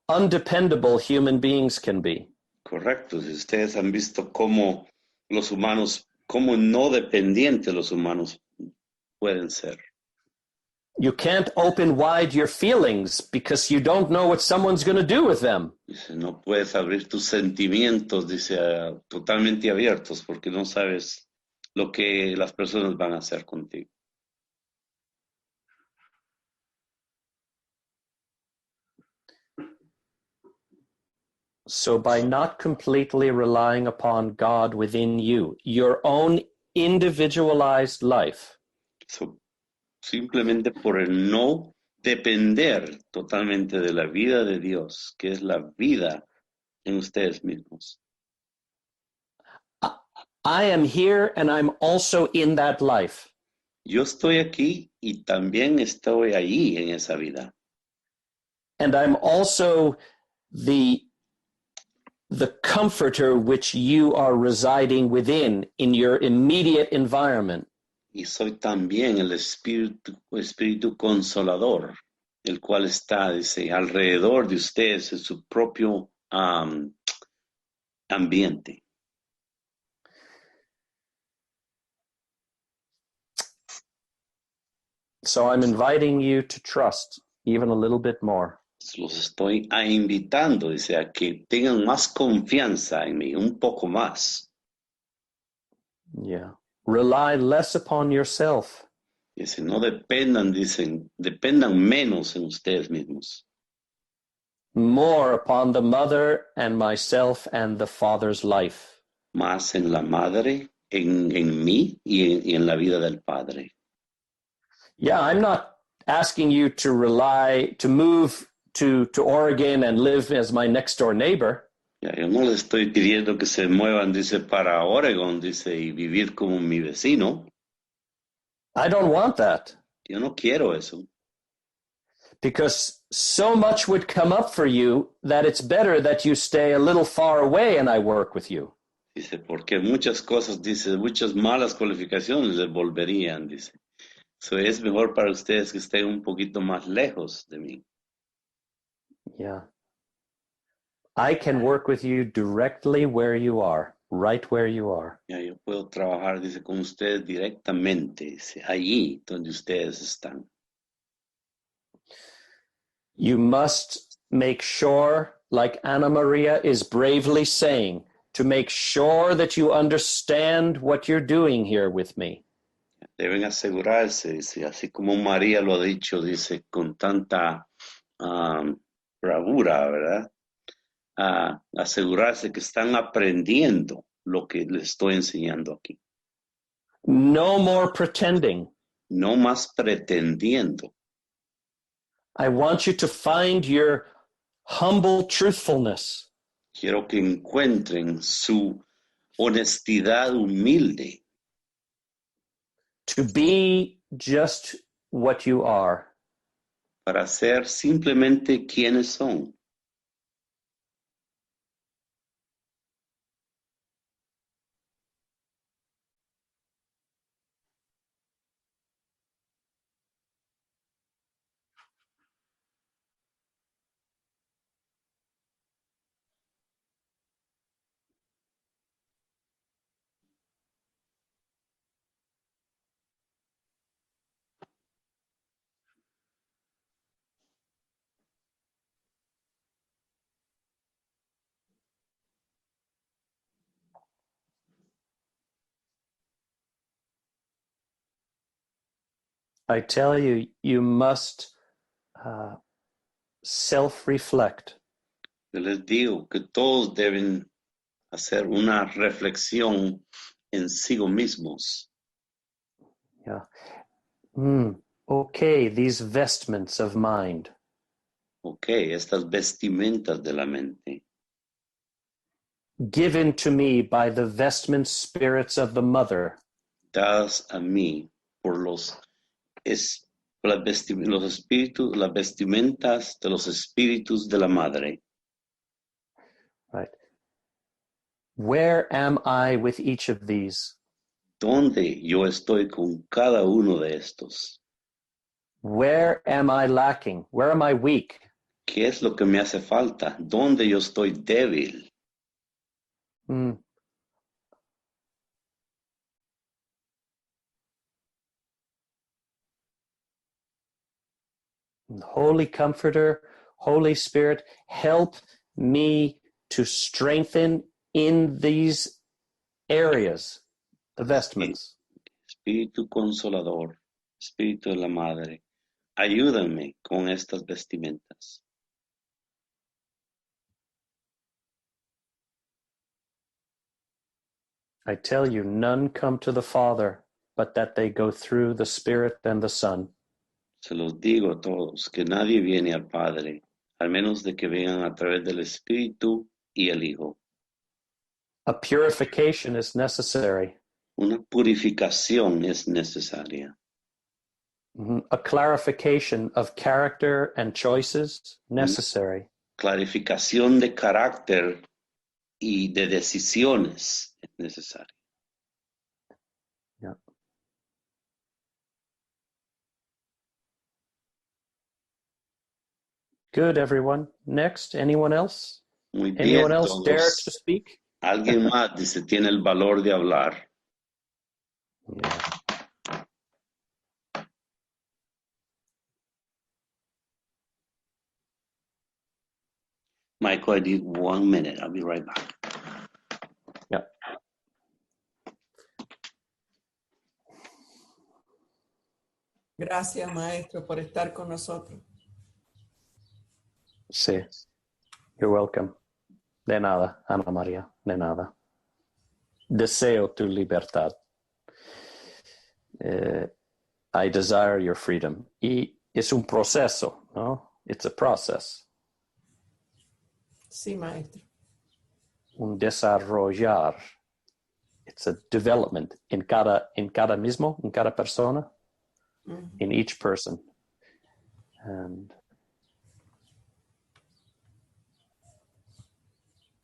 Speaker 1: undependable human beings can be.
Speaker 3: Correcto. Si ustedes han visto cómo los humanos, cómo no dependientes los humanos pueden ser.
Speaker 1: You can't open wide your feelings because you don't know what someone's going to do with them.
Speaker 3: Dice, no puedes abrir tus sentimientos, dice, totalmente abiertos porque no sabes lo que las personas van a hacer contigo.
Speaker 1: So by not completely relying upon God within you, your own individualized life,
Speaker 3: So, simplemente por el no depender totalmente de la vida de Dios, que es la vida en ustedes mismos.
Speaker 1: I am here and I'm also in that life.
Speaker 3: Yo estoy aquí y también estoy allí en esa vida.
Speaker 1: And I'm also the comforter which you are residing within in your immediate environment.
Speaker 3: Y soy también el espíritu consolador, el cual está, dice, alrededor de ustedes en su propio ambiente.
Speaker 1: So I'm inviting you to trust even a little bit more.
Speaker 3: Los estoy invitando, dice, a que tengan más confianza en mí, un poco más.
Speaker 1: Yeah. Rely less upon yourself.
Speaker 3: Dice, no dependan, dicen, dependan menos en ustedes mismos.
Speaker 1: more upon the mother and myself and the father's life.
Speaker 3: Más en la madre, en mí y en la vida del Padre.
Speaker 1: Yeah, I'm not asking you to move to Oregon and live as my next door neighbor.
Speaker 3: Ya, yo no le estoy pidiendo que se muevan, dice, para Oregon, dice, y vivir como mi vecino.
Speaker 1: I don't want that.
Speaker 3: Yo no quiero eso.
Speaker 1: Because so much would come up for you that it's better that you stay a little far away and I work with you.
Speaker 3: Dice, porque muchas cosas, dice, muchas malas cualificaciones le volverían, dice. So es mejor para ustedes que estén un poquito más lejos de mí.
Speaker 1: Yeah. I can work with you directly where you are, right where you are.
Speaker 3: Ya, yo puedo trabajar, dice, con ustedes directamente, dice, allí donde ustedes están.
Speaker 1: You must make sure, like Anna Maria is bravely saying, to make sure that you understand what you're doing here with me.
Speaker 3: Deben asegurarse, dice, así como María lo ha dicho, dice, con tanta bravura, ¿verdad? Asegurarse que están aprendiendo lo que les estoy enseñando aquí.
Speaker 1: No more pretending.
Speaker 3: No más pretendiendo.
Speaker 1: I want you to find your humble truthfulness.
Speaker 3: Quiero que encuentren su honestidad humilde.
Speaker 1: To be just what you are.
Speaker 3: Para ser simplemente quienes son.
Speaker 1: I tell you, you must self-reflect.
Speaker 3: Yo les digo que todos deben hacer una reflexión en sí mismos.
Speaker 1: Yeah. Okay, these vestments of mind.
Speaker 3: Ok, estas vestimentas de la mente.
Speaker 1: Given to me by the vestment spirits of the mother.
Speaker 3: Dadas a mí por las espíritus, las vestimentas de los espíritus de la madre.
Speaker 1: Right. Where am I with each of these?
Speaker 3: ¿Dónde yo estoy con cada uno de estos?
Speaker 1: Where am I lacking? Where am I weak?
Speaker 3: ¿Qué es lo que me hace falta? ¿Dónde yo estoy débil?
Speaker 1: Holy Comforter, Holy Spirit, help me to strengthen in these areas, the vestments.
Speaker 3: Espíritu Consolador, Espíritu de la Madre, ayúdame con estas vestimentas.
Speaker 1: I tell you, none come to the Father, but that they go through the Spirit and the Son.
Speaker 3: Se los digo a todos, que nadie viene al Padre, al menos de que vengan a través del Espíritu y el Hijo.
Speaker 1: A purification is necessary.
Speaker 3: Una purificación es necesaria.
Speaker 1: A clarification of character and choices necessary.
Speaker 3: Clarificación de carácter y de decisiones es necesaria.
Speaker 1: Yeah. Good, everyone. Next, anyone else?
Speaker 3: Muy bien,
Speaker 1: Anyone else
Speaker 3: todos.
Speaker 1: dare to speak?
Speaker 3: Alguien más dice, tiene el valor de hablar.
Speaker 1: Yeah.
Speaker 3: Michael, I need 1 minute. I'll be right back.
Speaker 1: Yeah.
Speaker 9: Gracias, maestro, por estar con nosotros.
Speaker 1: Sí. You're welcome. De nada, Ana María, de nada. Deseo tu libertad. I desire your freedom. Y es un proceso, ¿no? It's a process.
Speaker 9: Sí, maestro.
Speaker 1: Un desarrollar. It's a development in cada mismo, en cada persona, in each person. And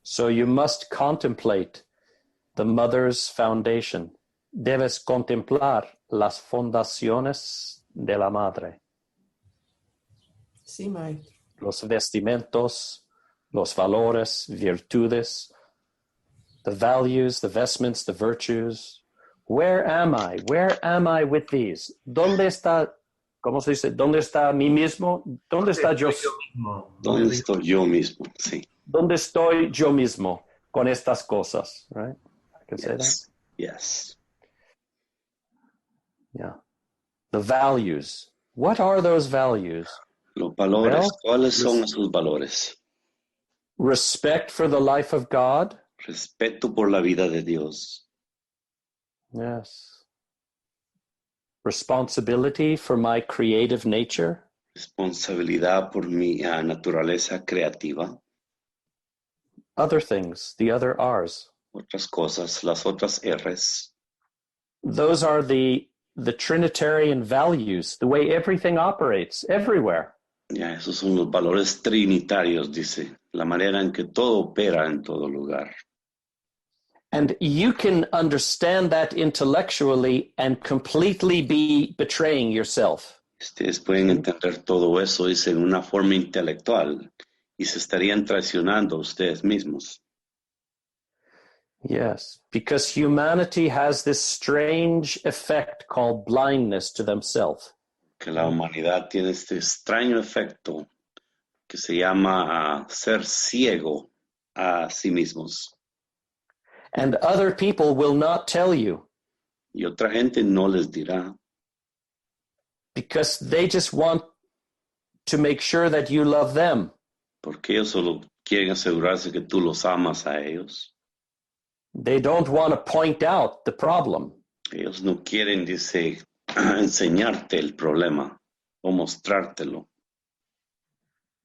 Speaker 1: so you must contemplate the mother's foundation. Debes contemplar las fundaciones de la madre.
Speaker 9: Sí, maestro.
Speaker 1: Los vestimentos, los valores, virtudes, the values, the vestments, the virtues. Where am I? Where am I with these? ¿Dónde está, cómo se dice? ¿Dónde está mí mismo? ¿Dónde está yo?
Speaker 3: ¿Dónde estoy yo mismo? Sí.
Speaker 1: ¿Dónde estoy yo mismo con estas cosas? Right? I can say that.
Speaker 3: Yes.
Speaker 1: Yeah. The values. What are those values?
Speaker 3: Los valores.
Speaker 1: Well,
Speaker 3: ¿Cuáles son esos valores?
Speaker 1: Respect for the life of God.
Speaker 3: Respeto por la vida de Dios.
Speaker 1: Yes. Responsibility for my creative nature.
Speaker 3: Responsabilidad por mi naturaleza creativa.
Speaker 1: Other things, the other R's.
Speaker 3: Otras cosas, las otras R's.
Speaker 1: Those are the Trinitarian values, the way everything operates everywhere.
Speaker 3: Ya, esos son los valores trinitarios, dice, la manera en que todo opera en todo lugar.
Speaker 1: And you can understand that intellectually and completely be betraying yourself.
Speaker 3: Ustedes pueden entender todo eso, dice, en una forma intelectual y se estarían traicionando a ustedes mismos.
Speaker 1: Yes, because humanity has this strange effect called blindness to themselves.
Speaker 3: Que la humanidad tiene este extraño efecto que se llama ser ciego a sí mismos.
Speaker 1: And other people will not tell you.
Speaker 3: Y otra gente no les dirá.
Speaker 1: Because they just want to make sure that you love them.
Speaker 3: Porque ellos solo quieren asegurarse que tú los amas a ellos.
Speaker 1: They don't want to point out the problem.
Speaker 3: Ellos no quieren, dice, enseñarte el problema o mostrártelo.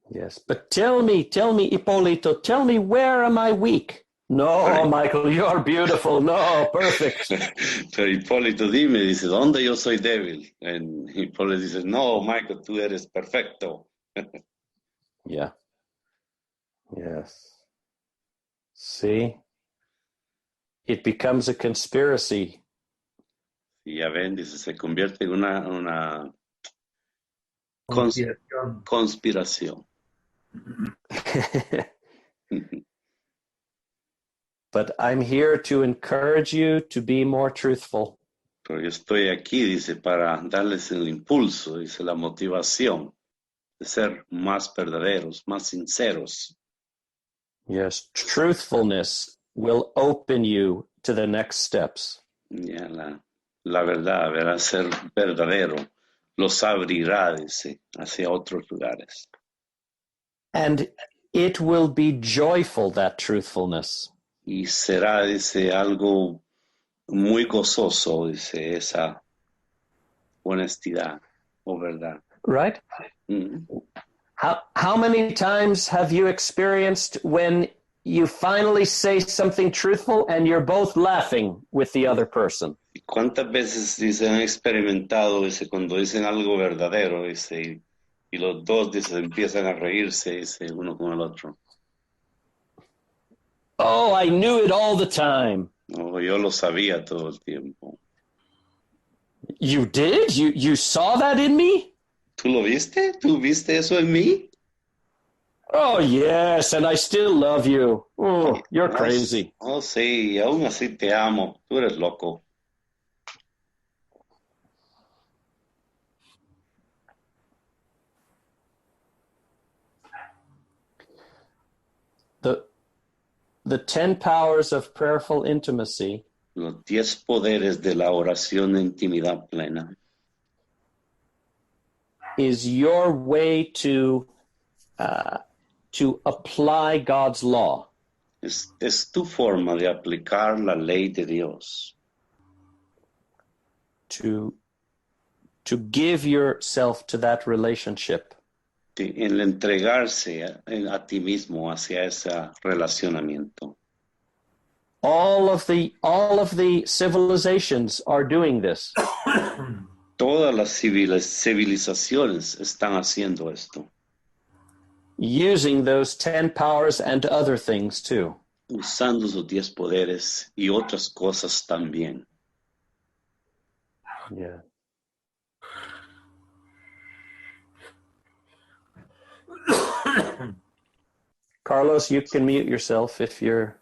Speaker 1: Yes, but tell me, Hipólito, tell me, where am I weak? No, Michael, you're beautiful. No, perfect.
Speaker 3: Pero Hipólito, dime, dice, ¿dónde yo soy débil? Y Hipólito dice, no, Michael, tú eres perfecto.
Speaker 1: Yeah. Yes. See? It becomes a conspiracy.
Speaker 3: Y ya ven, dice, se convierte en una conspiración.
Speaker 1: But I'm here to encourage you to be more truthful.
Speaker 3: Pero yo estoy aquí, dice, para darles el impulso, dice, la motivación de ser más verdaderos, más sinceros.
Speaker 1: Yes, truthfulness will open you to the next steps.
Speaker 3: Ya, la verdad, ¿verdad? Ser verdadero los abrirá, dice, hacia otros lugares.
Speaker 1: And it will be joyful, that truthfulness.
Speaker 3: Y será, dice, algo muy gozoso, dice, esa honestidad o verdad.
Speaker 1: Right? How many times have you experienced when you finally say something truthful and you're both laughing with the other person?
Speaker 3: ¿Y cuántas veces, dice, han experimentado, dice, cuando dicen algo verdadero, dice, y los dos, dice, empiezan a reírse, dice, uno con el otro?
Speaker 1: Oh, I knew it all the time.
Speaker 3: No, yo lo sabía todo el tiempo.
Speaker 1: You did? You saw that in me?
Speaker 3: ¿Tú lo viste? ¿Tú viste eso en mí?
Speaker 1: Oh, yes, and I still love you. Oh, you're crazy.
Speaker 3: Oh, sí, aún así te amo. Tú eres loco.
Speaker 1: The 10 powers of prayerful intimacy.
Speaker 3: Los 10 poderes de la oración de intimidad plena.
Speaker 1: Is your way to to apply God's law.
Speaker 3: Es tu forma de aplicar la ley de Dios.
Speaker 1: To give yourself to that relationship.
Speaker 3: En entregarse a ti mismo hacia ese relacionamiento.
Speaker 1: All of the civilizations are doing this.
Speaker 3: Todas las civilizaciones están haciendo esto.
Speaker 1: Using those 10 powers and other things too.
Speaker 3: Usando esos 10 poderes y otras cosas también.
Speaker 1: Yeah. Carlos, you can mute yourself if you're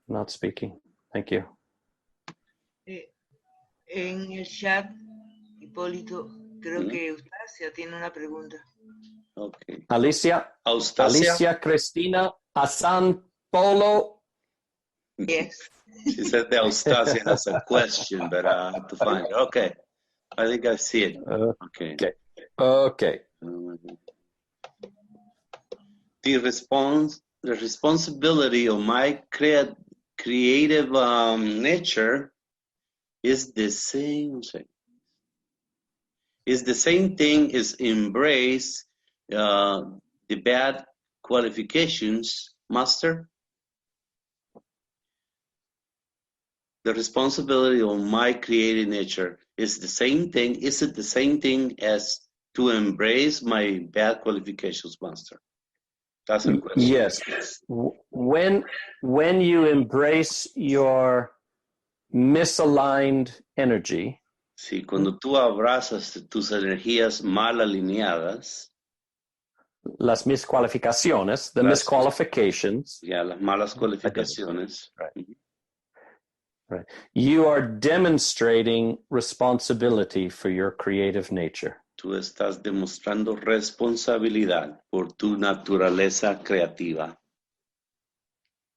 Speaker 1: not speaking. Thank you.
Speaker 10: En el chat, Hipólito, creo que Eustacia tiene una pregunta.
Speaker 3: Okay.
Speaker 1: Alicia Cristina Asan Polo.
Speaker 10: Yes.
Speaker 3: She said that Eustacia has a question, but I have to find it. Okay. I think I see it. Okay. The responsibility of my creative nature is the same thing as embrace the bad qualifications, Master. The responsibility of my creative nature is the same thing. Is it the same thing as to embrace my bad qualifications, Master? That's the question.
Speaker 1: Yes. When you embrace your misaligned energy.
Speaker 3: Sí, cuando tú abrazas tus energías mal alineadas.
Speaker 1: Las miscualificaciones, the misqualifications.
Speaker 3: Yeah, las malas cualificaciones.
Speaker 1: Right. Right. You are demonstrating responsibility for your creative nature.
Speaker 3: Tú estás demostrando responsabilidad por tu naturaleza creativa.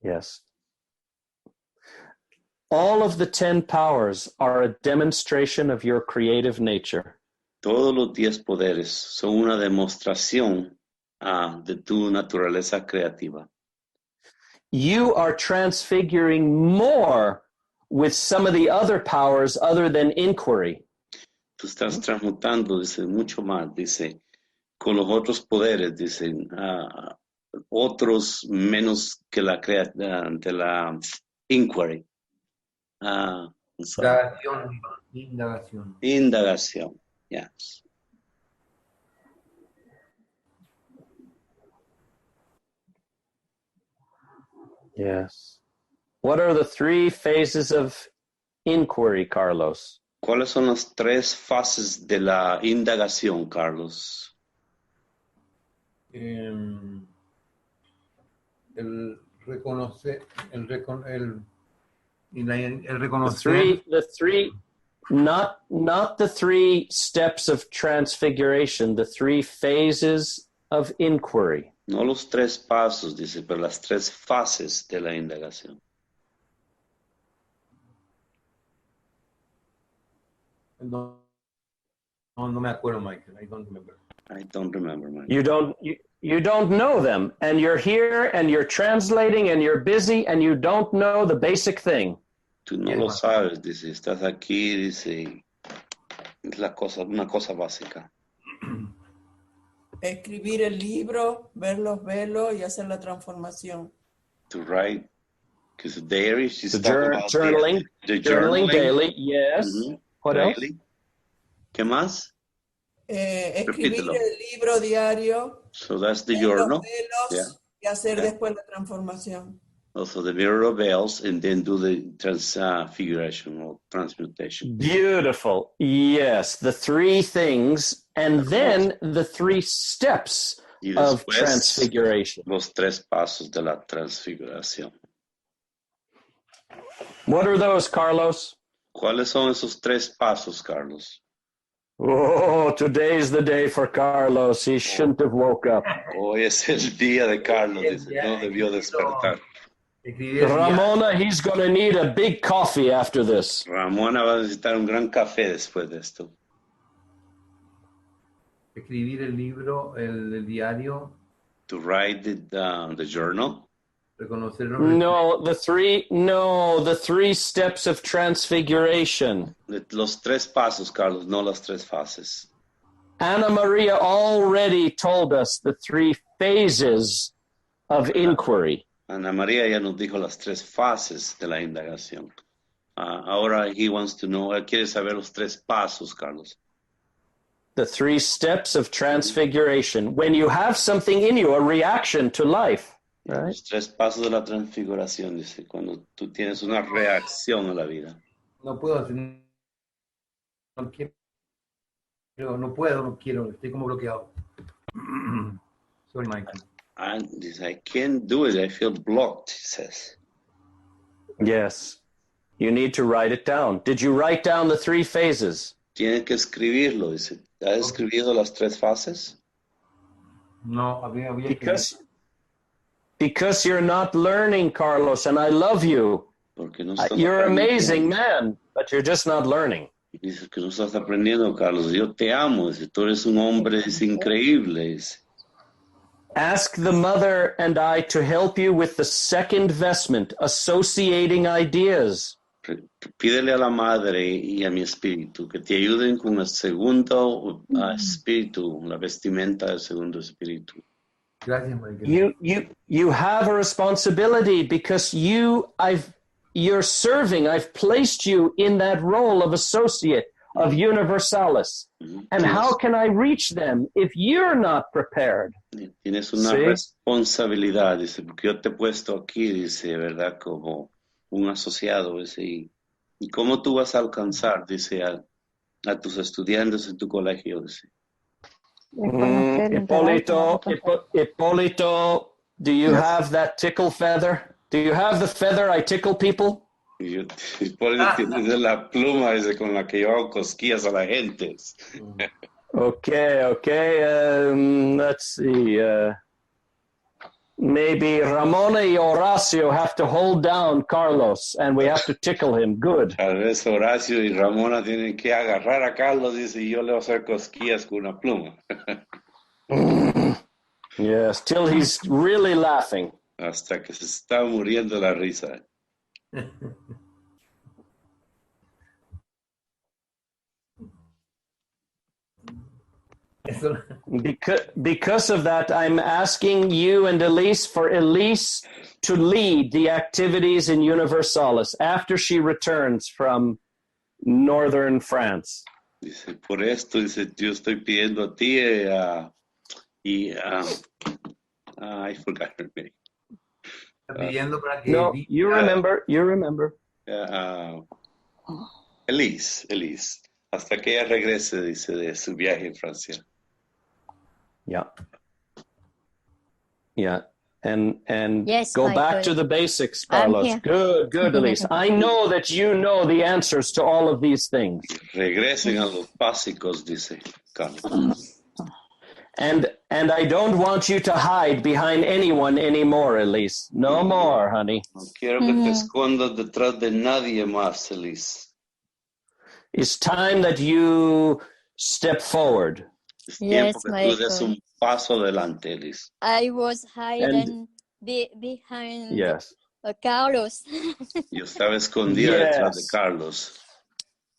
Speaker 1: Yes. All of the 10 powers are a demonstration of your creative nature.
Speaker 3: Todos los 10 poderes son una demostración de tu naturaleza creativa.
Speaker 1: You are transfiguring more with some of the other powers other than inquiry.
Speaker 3: Tú estás transmutando, dice, mucho más, dice, con los otros poderes, dicen, otros menos que de la inquiry. Indagación, yes.
Speaker 1: Yes. What are the 3 phases of inquiry, Carlos?
Speaker 3: ¿Cuáles son las 3 fases de la indagación, Carlos?
Speaker 8: El reconocer, el reconocer.
Speaker 1: The three, not the 3 steps of transfiguration, the 3 phases of inquiry.
Speaker 3: No los 3 pasos, dice, pero las 3 fases de la indagación.
Speaker 8: No me acuerdo, Michael. I don't remember.
Speaker 3: Michael.
Speaker 1: You don't know them, and you're here, and you're translating, and you're busy, and you don't know the basic thing.
Speaker 3: Tú no lo sabes, dice, estás aquí, dice, es una cosa básica.
Speaker 9: Escribir el libro, ver los velos y hacer la transformación.
Speaker 3: To write, because the diary, she's
Speaker 1: talking about journaling daily, yes.
Speaker 3: Mm-hmm.
Speaker 1: What
Speaker 3: daily.
Speaker 1: else?
Speaker 3: ¿Qué más?
Speaker 9: Escribir
Speaker 3: Repítelo.
Speaker 9: el libro diario.
Speaker 3: So that's the journal.
Speaker 9: Los velos y hacer después la transformación.
Speaker 3: Also the mirror of veils, and then do the transfiguration or transmutation.
Speaker 1: Beautiful. Yes, the 3 things, and then the 3 steps of transfiguration.
Speaker 3: Los 3 pasos de la transfiguración.
Speaker 1: What are those, Carlos?
Speaker 3: ¿Cuáles son esos 3 pasos, Carlos?
Speaker 1: Oh, today's the day for Carlos. He shouldn't have woke up.
Speaker 3: Hoy es el día de Carlos. Dice, no debió despertar.
Speaker 1: Ramona, he's going to need a big coffee after this.
Speaker 3: Ramona va a necesitar un gran café después de esto.
Speaker 8: Escribir el libro, el diario,
Speaker 3: To write the journal.
Speaker 8: Reconocer los
Speaker 1: the three steps of transfiguration.
Speaker 3: Los tres pasos, Carlos, no las tres fases.
Speaker 1: Anna Maria already told us the three phases of inquiry.
Speaker 3: Ana María ya nos dijo las tres fases de la indagación. Ahora he wants to know, quiere saber los tres pasos, Carlos.
Speaker 1: The three steps of transfiguration. When you have something in you, a reaction to life, right?
Speaker 3: Los tres pasos de la transfiguración, dice, cuando tú tienes una reacción a la vida.
Speaker 8: No puedo hacer, no quiero, no puedo, no quiero, estoy como bloqueado. Sorry, Michael.
Speaker 3: And dice, I can't do it, I feel blocked, he says.
Speaker 1: Yes. You need to write it down. Did you write down the three phases?
Speaker 3: Tienes que escribirlo, dice. ¿Has escrito las tres fases?
Speaker 8: No, había
Speaker 1: because you're not learning, Carlos, and I love you.
Speaker 3: Porque no
Speaker 1: you're an amazing man, but you're just not learning.
Speaker 3: Dice que no estás aprendiendo, Carlos. Yo te amo, dice. Tú eres un hombre, es increíble, dice.
Speaker 1: Ask the mother and I to help you with the second vestment, associating ideas.
Speaker 3: Pídele a la madre y a mi espíritu que te ayuden con el segundo espíritu, la vestimenta del segundo espíritu.
Speaker 8: Gracias, Michael.
Speaker 1: You have a responsibility because you're serving. I've placed you in that role of associate, of universalis. And how can I reach them if you're not prepared?
Speaker 3: Tienes una responsabilidad, dice, porque yo te he puesto aquí, dice, ¿verdad? Como un asociado, dice, y cómo tú vas a alcanzar, dice, a tus estudiantes en tu colegio, dice.
Speaker 1: Hipólito, do you have that tickle feather? Do you have the feather I tickle people?
Speaker 3: Hipólito tiene la pluma, dice, con la que yo hago cosquillas a la gente.
Speaker 1: Okay. Let's see. Maybe Ramona y Horacio have to hold down Carlos, and we have to tickle him. Good.
Speaker 3: Tal vez Horacio y Ramona tienen que agarrar a Carlos, dice, y yo le voy a hacer cosquillas con una pluma.
Speaker 1: Yes, till he's really laughing.
Speaker 3: Hasta que se está muriendo la risa.
Speaker 1: Because of that, I'm asking you and Elise for Elise to lead the activities in Universalis after she returns from northern France.
Speaker 3: Dice, por esto, dice, yo estoy pidiendo a ti I forgot her name.
Speaker 1: No, you remember.
Speaker 3: Elise, hasta que ella regrese, dice, de su viaje en Francia.
Speaker 1: Yeah. And
Speaker 11: yes,
Speaker 1: go back to the basics, Carlos. Good, Elise. I know that you know the answers to all of these things.
Speaker 3: Regresen a los básicos, dice Carlos.
Speaker 1: And I don't want you to hide behind anyone anymore, Elise. No more, honey.
Speaker 3: No quiero que te escondas detrás de nadie más, Elise.
Speaker 1: It's time that you step forward.
Speaker 3: Es tiempo que tú des un paso adelante, Elise.
Speaker 11: I was hiding behind Carlos.
Speaker 3: Yo estaba escondida detrás de Carlos.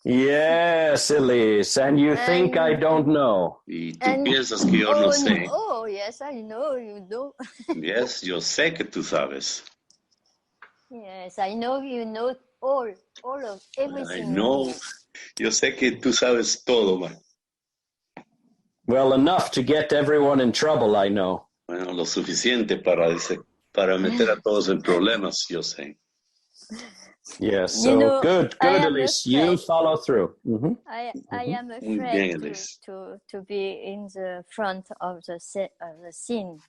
Speaker 1: Yes, Elise, and you think I don't know.
Speaker 3: Y tú piensas que yo no sé.
Speaker 11: Oh, yes, I know you do.
Speaker 3: Yes, yo sé que tú sabes.
Speaker 11: Yes, I know you know all of everything.
Speaker 3: I know. Yo sé que tú sabes todo, man.
Speaker 1: Well, enough to get everyone in trouble, I know.
Speaker 3: Bueno, lo suficiente para meter a todos en problemas, yo sé.
Speaker 1: Yes, so good, Elise. You follow through. Mm-hmm.
Speaker 11: I am afraid to be in the front of the scene.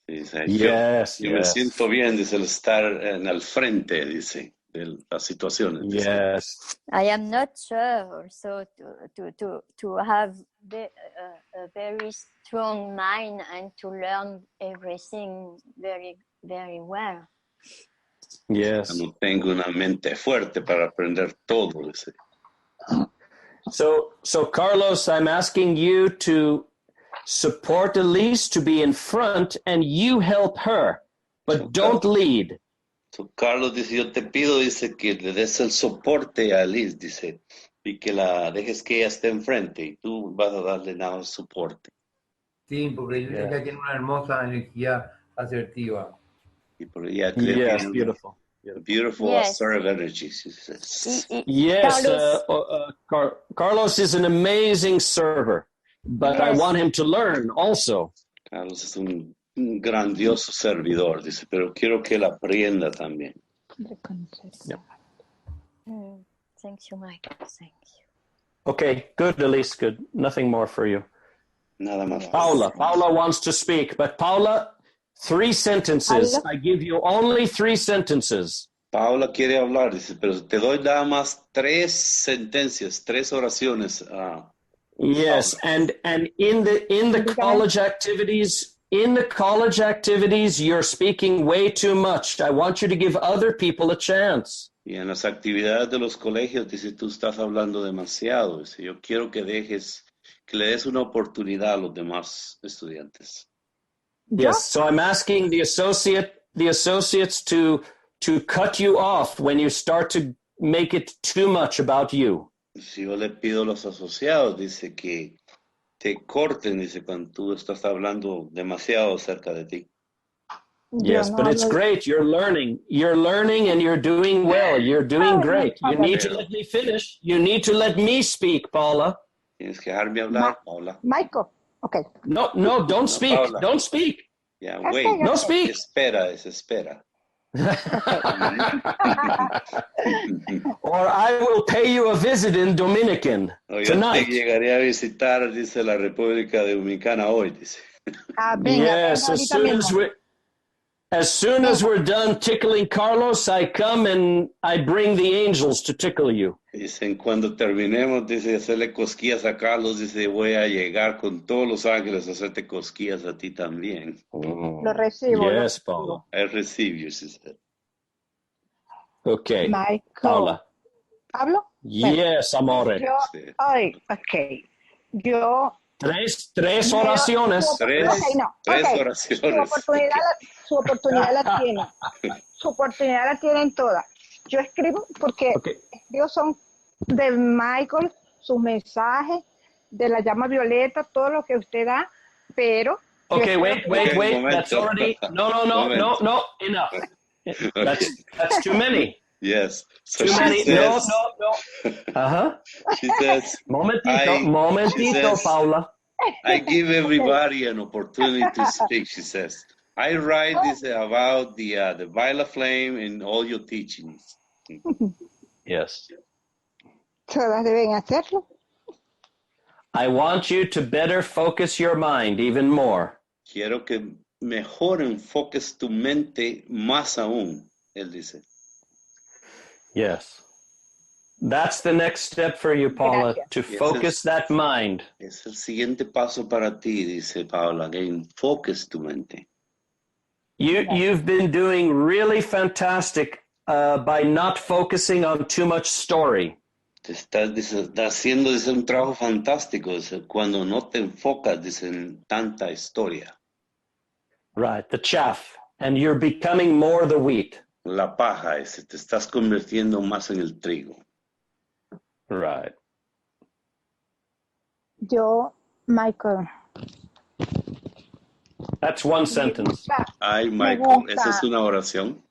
Speaker 1: Yes,
Speaker 3: yo me siento bien, dice, el estar en el frente, dice, de las situaciones.
Speaker 1: Yes.
Speaker 11: I am not sure also to have a very strong mind and to learn everything very, very well.
Speaker 1: Yes.
Speaker 3: No tengo una mente fuerte para aprender todo, dice.
Speaker 1: So Carlos, I'm asking you to support Elise to be in front and you help her, but don't lead.
Speaker 3: So, Carlos dice, yo te pido, dice, que le des el soporte a Liz, dice, y que la dejes que ella esté enfrente y tú vas a darle nada de soporte.
Speaker 8: Sí, porque ella tiene una hermosa energía asertiva.
Speaker 3: Y por ella creo que
Speaker 1: Yes, beautiful.
Speaker 3: Beautiful
Speaker 11: Yes.
Speaker 3: assertive energy, she says.
Speaker 1: Yes,
Speaker 11: Carlos,
Speaker 1: Carlos is an amazing server, but I
Speaker 11: Yes.
Speaker 1: want him to learn also.
Speaker 3: Carlos es un grandioso servidor, dice, pero quiero que él aprenda también.
Speaker 1: Yep.
Speaker 11: Thank you, Michael. Thank you.
Speaker 1: Okay, good, Elise, good. Nothing more for you.
Speaker 3: Nada más.
Speaker 1: Paula wants to speak, but Paula, 3 sentences. I give you only 3 sentences.
Speaker 3: Paula quiere hablar, dice, pero te doy nada más 3 sentencias, 3 oraciones.
Speaker 1: Yes, and in the college activities, you're speaking way too much. I want you to give other people a chance.
Speaker 3: Y en las actividades de los colegios, dice, tú estás hablando demasiado. Dice, yo quiero que le des una oportunidad a los demás estudiantes.
Speaker 1: Yes, so I'm asking the associates to cut you off when you start to make it too much about you.
Speaker 3: Si yo le pido a los asociados, dice que te corten, dice, cuando tú estás hablando demasiado cerca de ti.
Speaker 1: Yes, but it's great. You're learning and you're doing well. You're doing great. You need to let me finish. You need to let me speak, Paula.
Speaker 3: Tienes que dejarme hablar, Paula.
Speaker 12: Michael, okay.
Speaker 1: No, don't speak.
Speaker 3: Paula.
Speaker 1: Don't speak.
Speaker 3: Yeah, wait.
Speaker 1: No speak.
Speaker 3: Espera.
Speaker 1: Or I will pay you a visit in Dominican
Speaker 3: Yo
Speaker 1: tonight.
Speaker 3: te llegaré a visitar, dice, la República Dominicana hoy, dice.
Speaker 1: Yes, as soon as we're done tickling Carlos, I come and I bring the angels to tickle you.
Speaker 3: Dicen, cuando terminemos, dice, hacerle cosquillas a Carlos, dice, voy a llegar con todos los ángeles a hacerte cosquillas a ti también.
Speaker 12: Lo recibo.
Speaker 1: Yes, Paula.
Speaker 3: I receive you, she said.
Speaker 1: Okay,
Speaker 12: Michael.
Speaker 1: Paula.
Speaker 12: ¿Hablo?
Speaker 1: Yes, amore.
Speaker 12: Okay. Yo...
Speaker 1: Tres oraciones.
Speaker 3: Tres oraciones.
Speaker 12: Su oportunidad la tiene. Su oportunidad la tienen todas. Yo escribo porque escribo son de Michael, sus mensajes, de la llama violeta, todo lo que usted da, pero...
Speaker 1: Okay, wait. That's already... No, enough. That's too many.
Speaker 3: Yes. So
Speaker 1: too many.
Speaker 3: Says,
Speaker 1: no.
Speaker 3: She says,
Speaker 1: Momentito, Paula.
Speaker 3: I give everybody an opportunity to speak, she says. I write this about the violet flame in all your teachings.
Speaker 1: Yes.
Speaker 12: Todas deben hacerlo.
Speaker 1: I want you to better focus your mind even more.
Speaker 3: Quiero que mejor enfoques tu mente más aún, él dice.
Speaker 1: Yes. That's the next step for you, Paula, to focus that mind.
Speaker 3: Es el siguiente paso para ti, dice Paula, que enfoques tu mente.
Speaker 1: You've been doing really fantastic by not focusing on too much story.
Speaker 3: Te estás haciendo un trabajo fantástico, dice, cuando no te enfocas, dice, en tanta historia.
Speaker 1: Right, the chaff, and you're becoming more the wheat.
Speaker 3: La paja, te estás convirtiendo más en el trigo.
Speaker 1: Right.
Speaker 12: Yo, Michael.
Speaker 1: That's one sentence.
Speaker 3: Ay, Michael, ¿esa es una oración?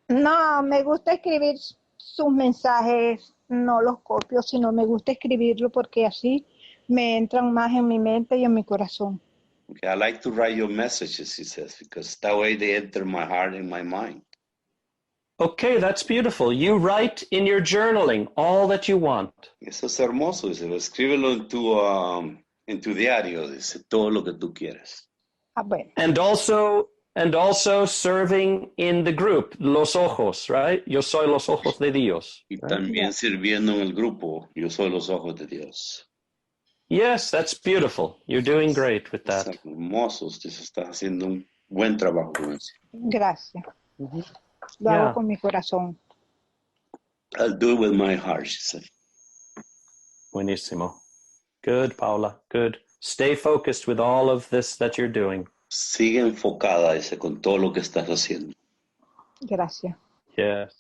Speaker 12: No, me gusta escribir sus mensajes, no los copio, sino me gusta escribirlo porque así me entran más en mi mente y en mi corazón.
Speaker 3: Okay, I like to write your messages, he says, because that way they enter my heart and my mind.
Speaker 1: Okay, that's beautiful. You write in your journaling all that you want.
Speaker 3: Eso es hermoso, dice, escríbelo en tu diario, dice, todo lo que tú quieres.
Speaker 12: Bueno.
Speaker 1: And also serving in the group, los ojos, right? Yo soy los ojos de Dios.
Speaker 3: Y también sirviendo en el grupo, yo soy los ojos de Dios.
Speaker 1: Yes, that's beautiful. You're doing great with that.
Speaker 3: Están hermosos, dice, estás haciendo un buen trabajo con eso.
Speaker 12: Gracias. Lo hago con mi corazón.
Speaker 3: I'll do it with my heart, she said.
Speaker 1: Buenísimo. Good, Paula. Good. Stay focused with all of this that you're doing.
Speaker 3: Sigue enfocada, dice, con todo lo que estás haciendo.
Speaker 12: Gracias.
Speaker 1: Yes.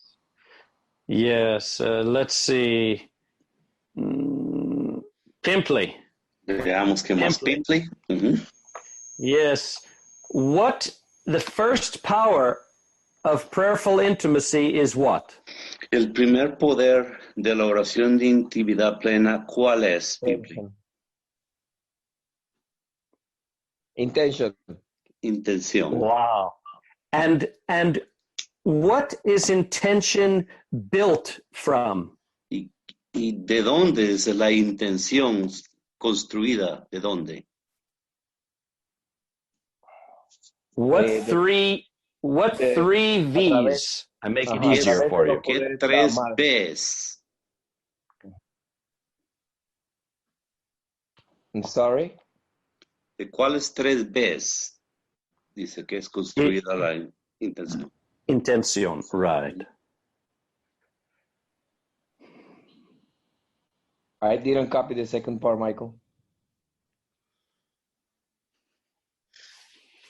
Speaker 1: Yes. Let's see. Pimply.
Speaker 3: Veamos qué más. Pimply.
Speaker 1: Yes. What the first power of prayerful intimacy is what?
Speaker 3: El primer poder de la oración de intimidad plena, ¿cuál es, Pimply?
Speaker 5: Intention.
Speaker 3: Intención.
Speaker 1: Wow. And what is intention built from?
Speaker 3: ¿Y de dónde es la intención construida? ¿De dónde?
Speaker 1: What three V's? I make it easier for you.
Speaker 3: ¿Qué tres B's?
Speaker 5: I'm sorry?
Speaker 3: ¿De cuáles tres B's? Dice que es construida la intención.
Speaker 1: Intención, right.
Speaker 5: I didn't copy the second part, Michael.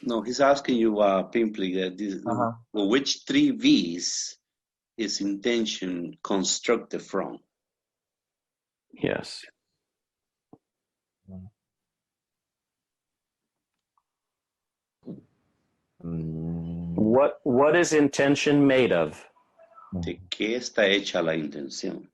Speaker 3: No, he's asking you, Pimply, which three V's is intention constructed from?
Speaker 1: Yes. What is intention made of?
Speaker 3: ¿De qué está hecha la intención?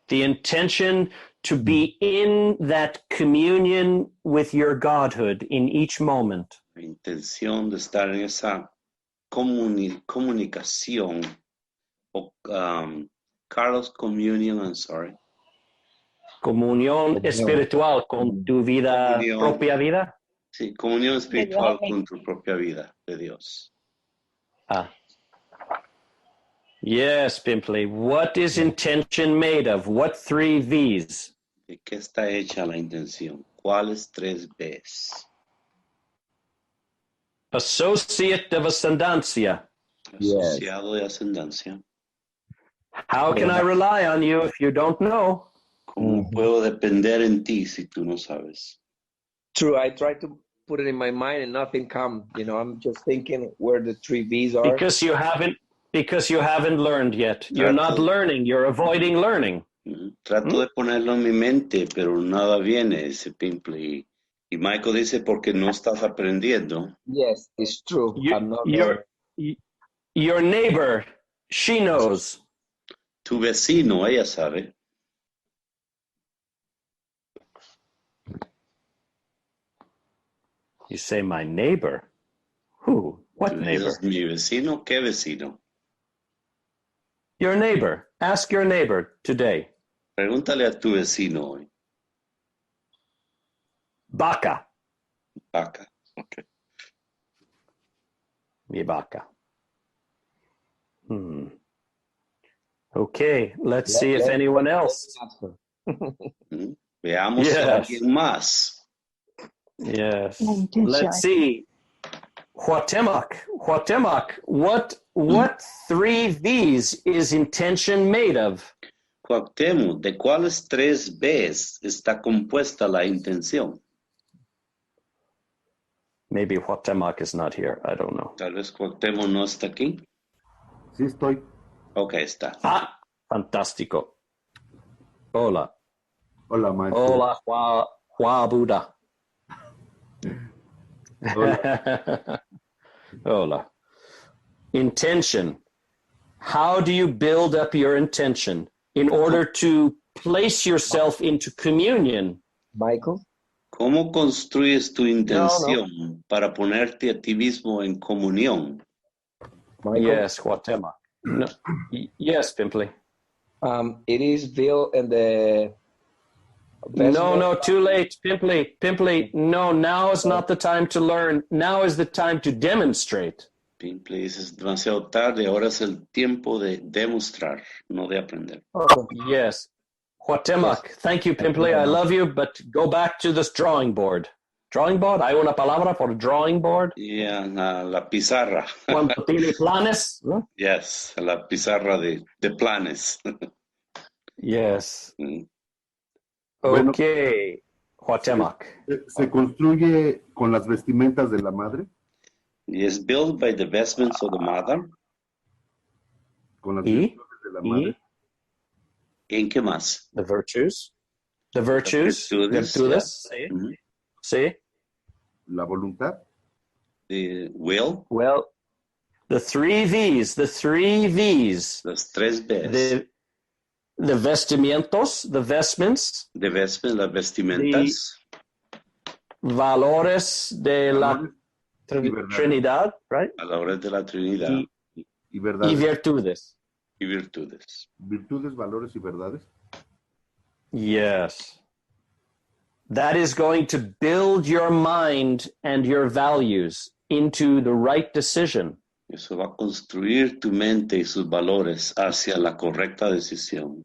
Speaker 1: The intention to be in that communion with your Godhood in each moment.
Speaker 3: La intención de estar en esa comunicación, Carlos, communion, I'm sorry.
Speaker 1: Comunión espiritual con tu vida, propia vida.
Speaker 3: Sí, comunión espiritual con tu propia vida de Dios.
Speaker 1: Yes, Pimply. What is intention made of? What three V's?
Speaker 3: ¿De qué está hecha la intención? ¿Cuáles tres B's?
Speaker 1: Associate of ascendancia.
Speaker 3: Asociado de ascendancia.
Speaker 1: How can I rely on you if you don't know?
Speaker 3: ¿Cómo puedo depender en ti si tú no sabes?
Speaker 5: True, I try to put it in my mind and nothing come. You know, I'm just thinking where the three V's are.
Speaker 1: Because you haven't learned yet. You're not learning. You're avoiding learning.
Speaker 3: Trato de ponerlo en mi mente, pero nada viene, ese Pimply. Y Michael dice, porque no estás aprendiendo.
Speaker 5: Yes, it's true. I'm not
Speaker 1: your neighbor, she knows.
Speaker 3: Tu vecino, ella sabe.
Speaker 1: You say, my neighbor? Who? What neighbor?
Speaker 3: Mi vecino, ¿qué vecino?
Speaker 1: Your neighbor. Ask your neighbor today.
Speaker 3: Pregúntale a tu vecino hoy.
Speaker 1: Vaca.
Speaker 3: Vaca, okay.
Speaker 1: Mi vaca. Okay, let's see if anyone else.
Speaker 3: Veamos si alguien más.
Speaker 1: Yes. Let's see. Huatemoc, what three V's is intention made of?
Speaker 3: Cuauhtémoc, ¿de cuáles tres B's está compuesta la intención?
Speaker 1: Maybe Huatemoc is not here. I don't know.
Speaker 3: Tal vez Cuauhtémoc no está aquí.
Speaker 2: Sí, estoy.
Speaker 3: Ok, está.
Speaker 1: Fantástico. Hola.
Speaker 2: Hola, maestro.
Speaker 1: Hola, Hua Buda.
Speaker 2: Hola.
Speaker 1: Hola. Intention. How do you build up your intention in order to place yourself into communion?
Speaker 5: Michael?
Speaker 3: ¿Cómo construyes tu intención para ponerte a ti mismo en comunión?
Speaker 5: Michael?
Speaker 1: Yes, Huatemoc. No. Yes, Pimply.
Speaker 5: It is built in the...
Speaker 1: No, too late, Pimply. No, now is not the time to learn. Now is the time to demonstrate.
Speaker 3: Pimply, es demasiado tarde. Ahora es el tiempo de demostrar, no de aprender.
Speaker 1: Yes. Huatemoc. Thank you, Pimply. I love you, but go back to this drawing board. Drawing board? ¿Hay una palabra por drawing board?
Speaker 3: Yeah, la pizarra.
Speaker 1: Cuando tiene planes, ¿no?
Speaker 3: Yes, la pizarra de planes.
Speaker 1: Yes.
Speaker 2: Bueno,
Speaker 1: Okay, Huatemoc.
Speaker 2: ¿se construye con las vestimentas de la madre?
Speaker 3: Is built by the vestments of the mother.
Speaker 2: Con las
Speaker 1: Y,
Speaker 2: virtudes de la madre.
Speaker 3: ¿En qué más?
Speaker 1: the virtues. The virtues.
Speaker 3: Virtudes,
Speaker 1: Sí.
Speaker 3: Mhm.
Speaker 1: Sí.
Speaker 2: La voluntad.
Speaker 3: The will.
Speaker 1: Well, the three V's. The three V's.
Speaker 3: Las tres V's.
Speaker 1: The vestimientos, the vestments.
Speaker 3: The vestments, las vestimentas.
Speaker 1: Valores de la Trinidad, right?
Speaker 3: Valores de la Trinidad.
Speaker 2: Y verdades.
Speaker 1: Y virtudes.
Speaker 3: Y virtudes.
Speaker 2: Virtudes, valores y verdades.
Speaker 1: Yes. That is going to build your mind and your values into the right decision.
Speaker 3: Eso va a construir tu mente y sus valores hacia la correcta decisión.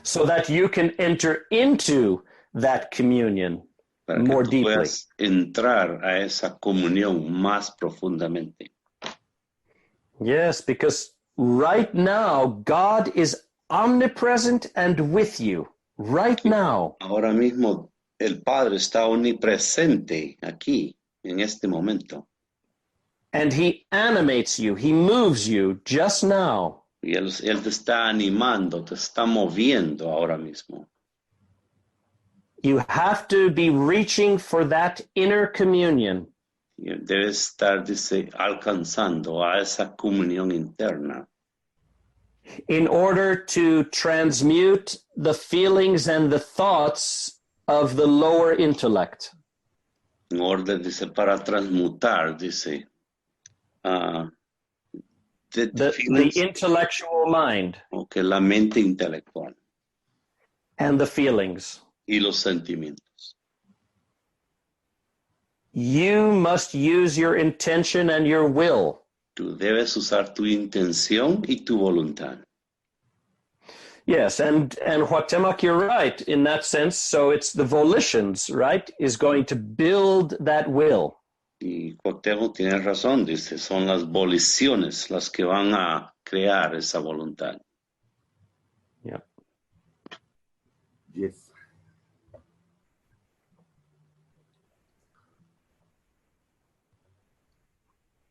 Speaker 1: So that you can enter into that communion
Speaker 3: Para
Speaker 1: more
Speaker 3: que tú
Speaker 1: deeply.
Speaker 3: puedas entrar a esa comunión más profundamente.
Speaker 1: Yes, because right now, God is omnipresent and with you. Right now.
Speaker 3: Ahora mismo el Padre está omnipresente aquí, en este momento.
Speaker 1: And he animates you. He moves you just now.
Speaker 3: Y él te está animando, te está moviendo ahora mismo.
Speaker 1: You have to be reaching for that inner communion.
Speaker 3: Y debes estar, dice, alcanzando a esa comunión interna.
Speaker 1: In order to transmute the feelings and the thoughts of the lower intellect.
Speaker 3: En orden, dice, para transmutar, dice,
Speaker 1: the intellectual mind.
Speaker 3: Okay, la mente intelectual.
Speaker 1: And the feelings.
Speaker 3: Y los sentimientos.
Speaker 1: You must use your intention and your will.
Speaker 3: Tú debes usar tu intención y tu voluntad.
Speaker 1: Yes, and Huatemoc, you're right in that sense. So it's the volitions, right, is going to build that will.
Speaker 3: Y Cuauhtémoc tiene razón, dice, son las voliciones las que van a crear esa voluntad.
Speaker 1: Yeah.
Speaker 2: Yes.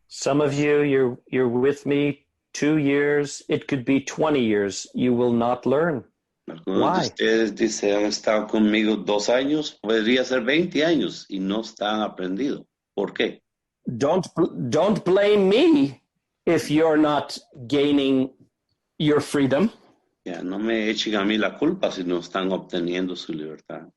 Speaker 1: Some of you, you're with me 2 years. It could be 20 years. You will not learn.
Speaker 3: Algunos de ustedes, dice, han estado conmigo 2 años, podría ser 20 años y no están aprendido. ¿Por qué?
Speaker 1: Don't blame me if you're not gaining your freedom.
Speaker 3: Ya, no me echen a mí la culpa si no están obteniendo su libertad.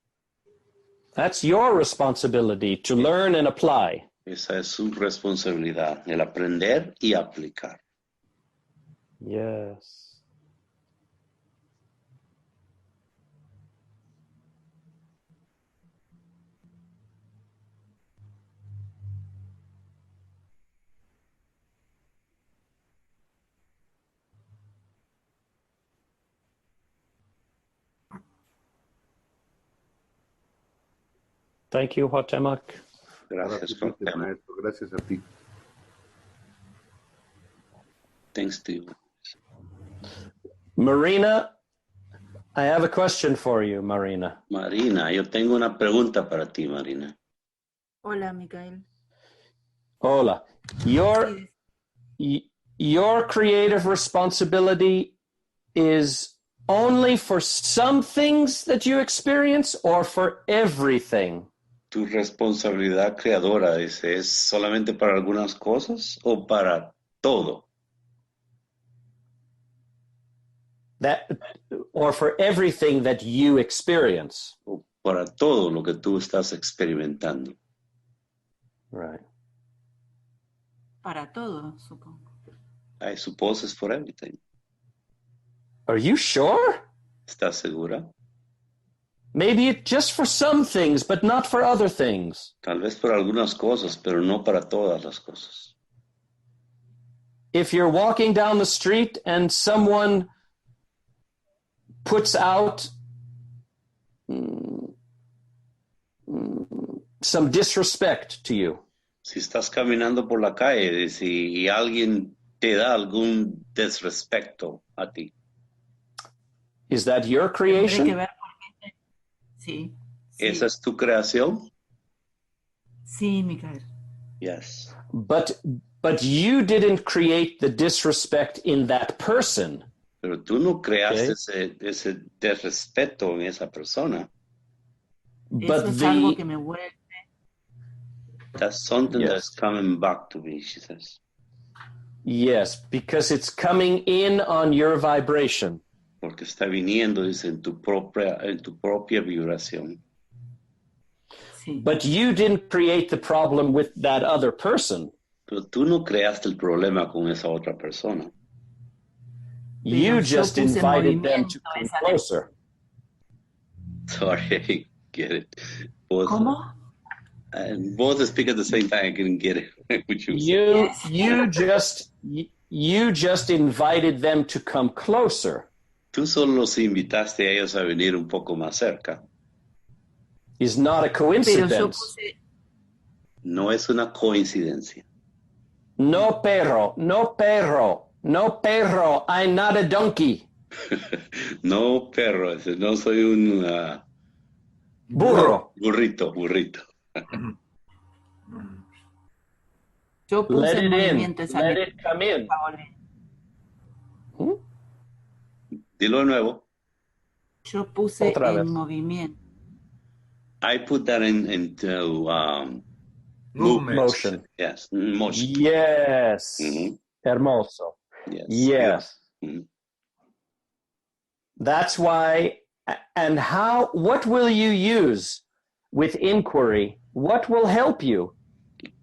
Speaker 1: That's your responsibility to learn and apply.
Speaker 3: Esa es su responsabilidad, el aprender y aplicar.
Speaker 1: Yes. Thank you, Huatemoc.
Speaker 3: Gracias, Cuauhtémoc.
Speaker 2: Gracias a ti.
Speaker 3: Thanks to you.
Speaker 1: Marina, I have a question for you, Marina.
Speaker 3: Marina, yo tengo una pregunta para ti, Marina.
Speaker 13: Hola, Micael.
Speaker 1: Hola. Your creative responsibility is only for some things that you experience or for everything?
Speaker 3: Tu responsabilidad creadora, dice, ¿es solamente para algunas cosas o para todo?
Speaker 1: Or for everything that you experience?
Speaker 3: O para todo lo que tú estás experimentando.
Speaker 1: Right.
Speaker 13: Para todo, supongo.
Speaker 3: I suppose it's for everything.
Speaker 1: Are you sure?
Speaker 3: ¿Estás segura?
Speaker 1: Maybe just for some things, but not for other things.
Speaker 3: Tal vez para algunas cosas, pero no para todas las cosas.
Speaker 1: If you're walking down the street and someone puts out some disrespect to you.
Speaker 3: Si estás caminando por la calle y alguien te da algún desrespeto a ti.
Speaker 1: Is that your creation?
Speaker 13: Sí.
Speaker 3: ¿Esa es tu creación?
Speaker 13: Sí, Micael.
Speaker 3: Yes.
Speaker 1: But you didn't create the disrespect in that person.
Speaker 3: Pero tú no creaste
Speaker 1: Okay.
Speaker 3: ese desrespeto en esa persona.
Speaker 1: But
Speaker 13: Eso es algo que me vuelve.
Speaker 3: That's something
Speaker 1: Yes.
Speaker 3: that's coming back to me, she says.
Speaker 1: Yes, because it's coming in on your vibration.
Speaker 3: Porque está viniendo, dice, en tu propia vibración.
Speaker 13: Sí.
Speaker 1: But you didn't create the problem with that other person.
Speaker 3: Pero tú no creaste el problema con esa otra persona.
Speaker 1: You just invited them to come
Speaker 13: esa
Speaker 1: closer.
Speaker 3: Sorry, I get it. Both,
Speaker 13: ¿Cómo?
Speaker 3: both speak at the same time. I couldn't get it. What you said.
Speaker 1: You just invited them to come closer.
Speaker 3: Tú solo los invitaste a ellos a venir un poco más cerca.
Speaker 1: Is not a coincidence.
Speaker 3: No es una coincidencia.
Speaker 1: No perro, no perro, no perro. I'm not a donkey.
Speaker 3: No, perro, no soy un
Speaker 1: burro.
Speaker 3: Burrito.
Speaker 13: Yo puse
Speaker 1: Let
Speaker 13: en
Speaker 1: it
Speaker 13: movimiento
Speaker 1: in.
Speaker 13: esa
Speaker 1: Let
Speaker 13: letra.
Speaker 1: it come in.
Speaker 3: Dilo de nuevo.
Speaker 13: Yo puse
Speaker 1: Otra
Speaker 13: en
Speaker 1: vez.
Speaker 13: movimiento.
Speaker 3: I put that into
Speaker 1: Motion.
Speaker 3: Yes, motion.
Speaker 1: Yes.
Speaker 3: Mm-hmm.
Speaker 1: Hermoso.
Speaker 3: Yes.
Speaker 1: Mm-hmm. That's why. And what will you use with inquiry? What will help you?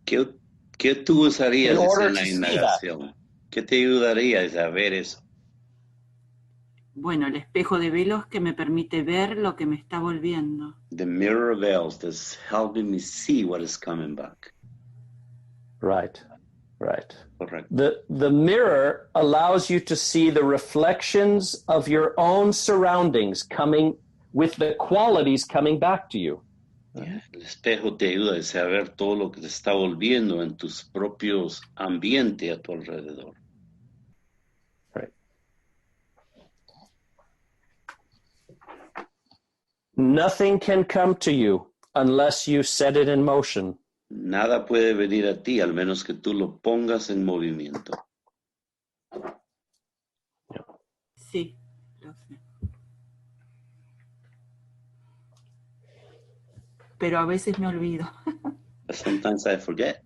Speaker 3: ¿Qué tú usarías en la
Speaker 1: to
Speaker 3: indagación? ¿Qué te ayudaría a saber eso?
Speaker 13: Bueno, el espejo de velos que me permite ver lo que me está volviendo.
Speaker 3: The mirror veils that's helping me see what is coming back.
Speaker 1: Right.
Speaker 3: Correct.
Speaker 1: The mirror allows you to see the reflections of your own surroundings coming with the qualities coming back to you.
Speaker 3: Yeah. El espejo te ayuda a saber todo lo que te está volviendo en tus propios ambientes a tu alrededor.
Speaker 1: Right. Nothing can come to you unless you set it in motion.
Speaker 3: Nada puede venir a ti al menos que tú lo pongas en movimiento.
Speaker 13: Sí, lo sé. Pero a veces me olvido.
Speaker 3: Sometimes I forget.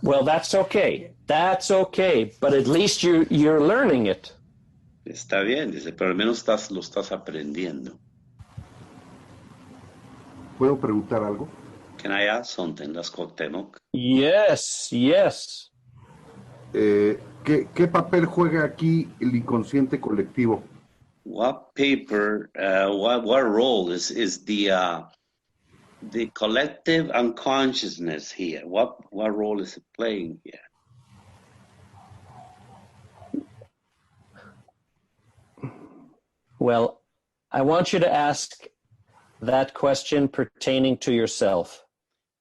Speaker 1: Well, that's okay. That's okay. But at least you're learning it.
Speaker 3: Está bien, dice, pero al menos lo estás aprendiendo.
Speaker 2: ¿Puedo preguntar algo?
Speaker 3: Can I ask something? Las Cuauhtémoc.
Speaker 1: Yes.
Speaker 2: ¿Qué papel juega aquí el inconsciente colectivo?
Speaker 3: What role is the collective unconsciousness here? What role is it playing here?
Speaker 1: Well, I want you to ask that question pertaining to yourself.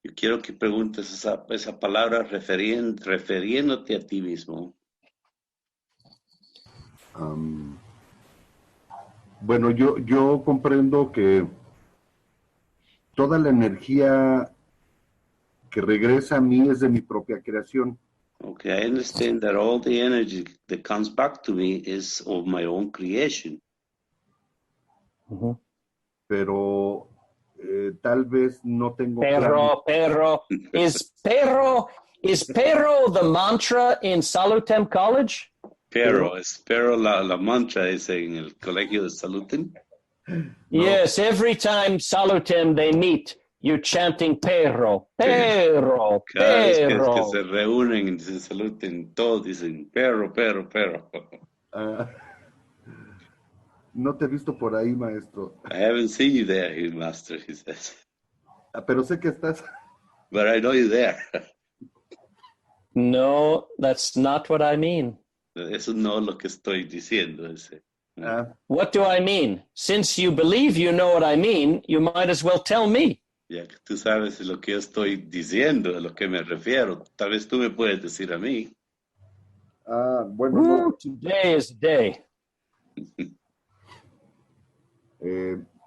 Speaker 3: Yo quiero que preguntes esa palabra refiriéndote a ti mismo.
Speaker 2: Bueno, yo comprendo que toda la energía que regresa a mí es de mi propia creación.
Speaker 3: Okay, I understand that all the energy that comes back to me is of my own creation.
Speaker 1: Mm-hmm.
Speaker 2: Pero tal vez no tengo
Speaker 1: Perro. Is perro the mantra in Salutem College?
Speaker 3: Pero la mantra es en el colegio de Salutem.
Speaker 1: Yes, every time Salutem they meet, you're chanting perro.
Speaker 3: Cada vez que se reúnen en Salutem, todos dicen perro.
Speaker 2: No te he visto por ahí, maestro.
Speaker 3: I haven't seen you there, master, he says.
Speaker 2: Pero sé que estás.
Speaker 3: But I know you're there.
Speaker 1: No, that's not what I mean.
Speaker 3: Eso no es lo que estoy diciendo.
Speaker 1: What do I mean? Since you believe you know what I mean, you might as well tell me.
Speaker 3: Ya que tú sabes lo que yo estoy diciendo, a lo que me refiero, tal vez tú me puedes decir a mí.
Speaker 2: Bueno, no.
Speaker 1: Today is the day.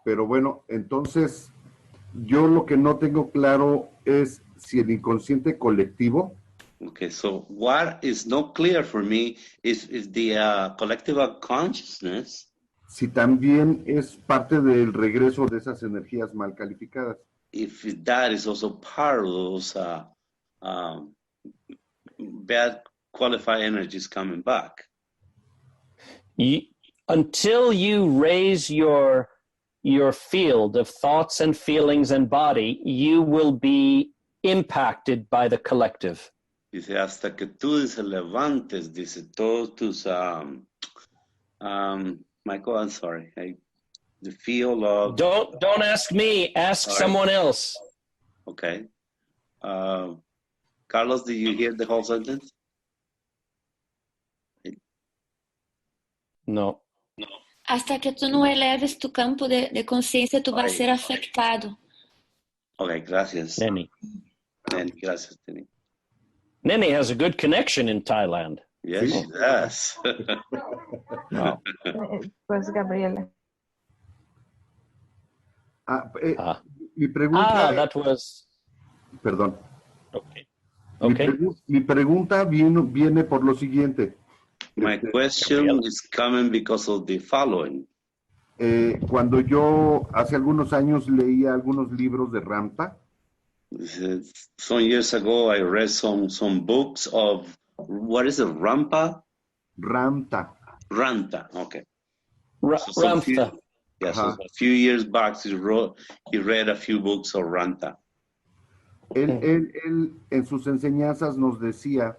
Speaker 2: Pero bueno, entonces, yo lo que no tengo claro es si el inconsciente colectivo.
Speaker 3: Okay, so what is not clear for me is the collective consciousness.
Speaker 2: Si también es parte del regreso de esas energías mal calificadas.
Speaker 3: If that is also part of those bad qualified energies coming back.
Speaker 1: Until you raise your field of thoughts and feelings and body, you will be impacted by the collective.
Speaker 3: Dice, hasta que tú dice, levantes, dice, todos tus, Michael, I'm sorry, the feel of...
Speaker 1: Don't ask me, ask someone else.
Speaker 3: Okay. Carlos, did you hear the whole sentence?
Speaker 1: No.
Speaker 14: Hasta que tú no eleves tu campo de conciencia, tú vas a ser afectado.
Speaker 3: Ok, gracias.
Speaker 1: Neni.
Speaker 3: Gracias, Neni.
Speaker 1: Neni has a good connection in Thailand.
Speaker 3: Yes, she does.
Speaker 1: Wow.
Speaker 12: Pues Gabriela.
Speaker 2: Mi pregunta...
Speaker 1: that was...
Speaker 2: Perdón.
Speaker 1: Okay.
Speaker 2: Mi pregunta viene por lo siguiente.
Speaker 3: My question is coming because of the following.
Speaker 2: Cuando yo hace algunos años leía algunos libros de Ramta.
Speaker 3: Some years ago, I read some books of, what is it, Rampa?
Speaker 2: Ramta.
Speaker 3: Ramta, okay.
Speaker 1: Ramta.
Speaker 3: Yes, so a few years back, he read a few books of Ramta.
Speaker 2: Él en sus enseñanzas nos decía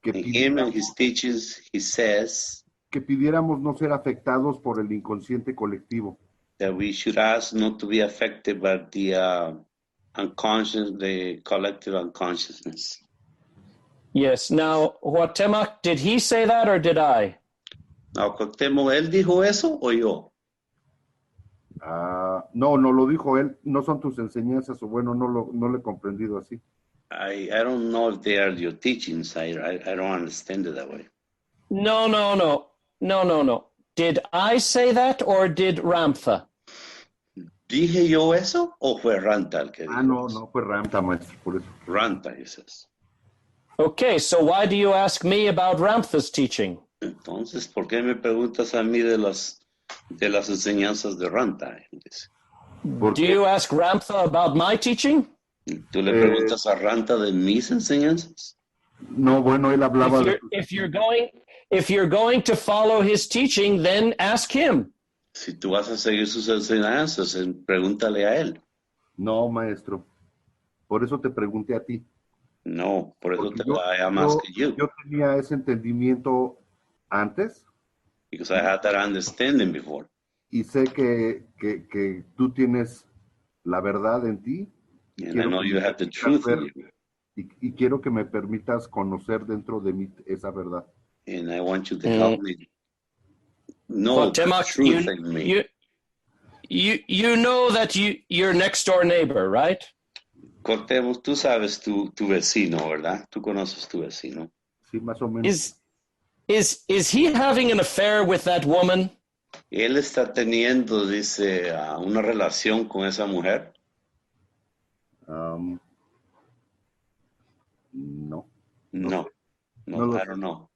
Speaker 2: que
Speaker 3: in him and his teachings, he says
Speaker 2: que pidiéramos no ser afectados por el inconsciente colectivo.
Speaker 3: That we should ask not to be affected by the unconscious, the collective unconsciousness.
Speaker 1: Yes. Now, Huatemak, did he say that or did I?
Speaker 3: Now, Cuauhtémoc, ¿él dijo eso o yo?
Speaker 2: No lo dijo él. No son tus enseñanzas, o bueno, no lo he comprendido así.
Speaker 3: I don't know if they are your teachings. I don't understand it that way.
Speaker 1: No. Did I say that or did Ramtha?
Speaker 3: ¿Dije yo eso o fue Ramta el que dijo
Speaker 2: no, fue Ramta, maestro, por eso.
Speaker 3: Ramta, he says.
Speaker 1: Okay, so why do you ask me about Ramtha's teaching?
Speaker 3: Entonces, ¿por qué me preguntas a mí de las enseñanzas de Ramta?
Speaker 1: Do you ask Ramtha about my teaching?
Speaker 3: ¿Tú le preguntas a Ramta de mis enseñanzas?
Speaker 2: No, bueno, él hablaba
Speaker 1: if you're going to follow his teaching, then ask him.
Speaker 3: Si tú vas a seguir sus enseñanzas, pregúntale a él.
Speaker 2: No, maestro. Por eso te pregunté a ti.
Speaker 3: No, por eso te am asking you.
Speaker 2: Yo tenía ese entendimiento antes.
Speaker 3: Because I had that understanding before.
Speaker 2: Y sé que tú tienes la verdad en ti.
Speaker 3: And I know you have the truth in you.
Speaker 2: Y quiero que me permitas conocer dentro de mí esa verdad.
Speaker 3: And I want you to help me know the truth in me.
Speaker 1: You know that you're next door neighbor, right?
Speaker 3: Cuauhtémoc, tú sabes tu vecino, ¿verdad? Tú conoces tu vecino.
Speaker 2: Sí, más o menos.
Speaker 1: Is he having an affair with that woman?
Speaker 3: Él está teniendo, dice, una relación con esa mujer.
Speaker 2: No.
Speaker 3: No, I don't know.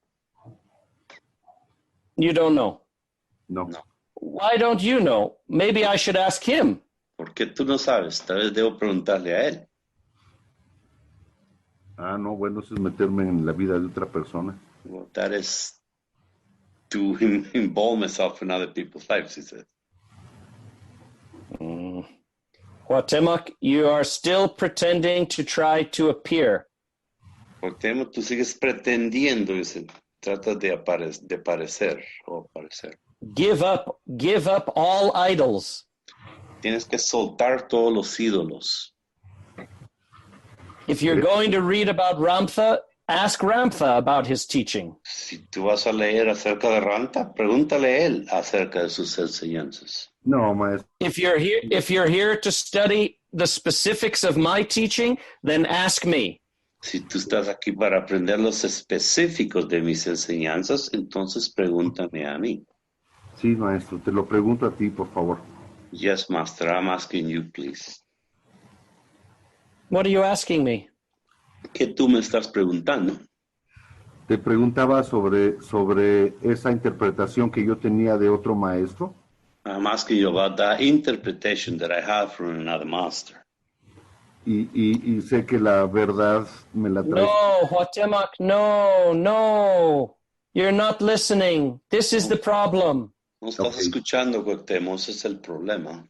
Speaker 1: You don't know?
Speaker 2: No.
Speaker 1: Why don't you know? Maybe I should ask him.
Speaker 3: ¿Por qué tú no sabes? Tal vez debo preguntarle a él.
Speaker 2: No, bueno, eso es meterme en la vida de otra persona.
Speaker 3: Well, that is to involve myself in other people's lives, he says.
Speaker 1: Cuauhtémoc, you are still pretending to try to appear.
Speaker 3: Cuauhtémoc, tú sigues pretendiendo, dice, tratas de parecer o aparecer.
Speaker 1: Give up all idols.
Speaker 3: Tienes que soltar todos los ídolos.
Speaker 1: If you're going to read about Ramtha, ask Ramtha about his teaching.
Speaker 3: Si tú vas a leer acerca de Ramtha, pregúntale a él acerca de sus enseñanzas.
Speaker 2: No, maestro.
Speaker 1: If you're here to study the specifics of my teaching, then ask me.
Speaker 3: Si tú estás aquí para aprender los específicos de mis enseñanzas, entonces pregúntame a mí.
Speaker 2: Sí, maestro, te lo pregunto a ti, por favor.
Speaker 3: Yes, Master, I'm asking you, please.
Speaker 1: What are you asking me?
Speaker 3: ¿Qué tú me estás preguntando?
Speaker 2: Te preguntaba sobre esa interpretación que yo tenía de otro maestro.
Speaker 3: I'm asking you about that interpretation that I have from another master.
Speaker 2: Y sé que la verdad me la traes.
Speaker 1: No, Huatemoc, no. You're not listening. This is the problem.
Speaker 3: No estás escuchando, Cuauhtémoc, ese es el problema.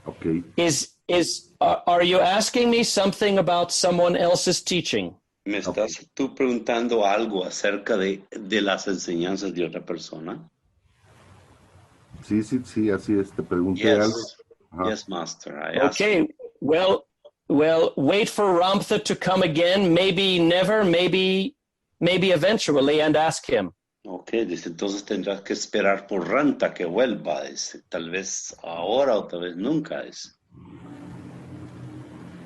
Speaker 2: Okay.
Speaker 1: Are you asking me something about someone else's teaching?
Speaker 3: ¿Me estás tú preguntando algo acerca de las enseñanzas de otra persona?
Speaker 2: Sí, así es. Te pregunté algo.
Speaker 3: Yes, Master.
Speaker 1: Okay, well, wait for Ramtha to come again. Maybe never, maybe eventually, and ask him.
Speaker 3: Okay, dice, entonces tendrás que esperar por Ranta que vuelva, dice, tal vez ahora o tal vez nunca, dice.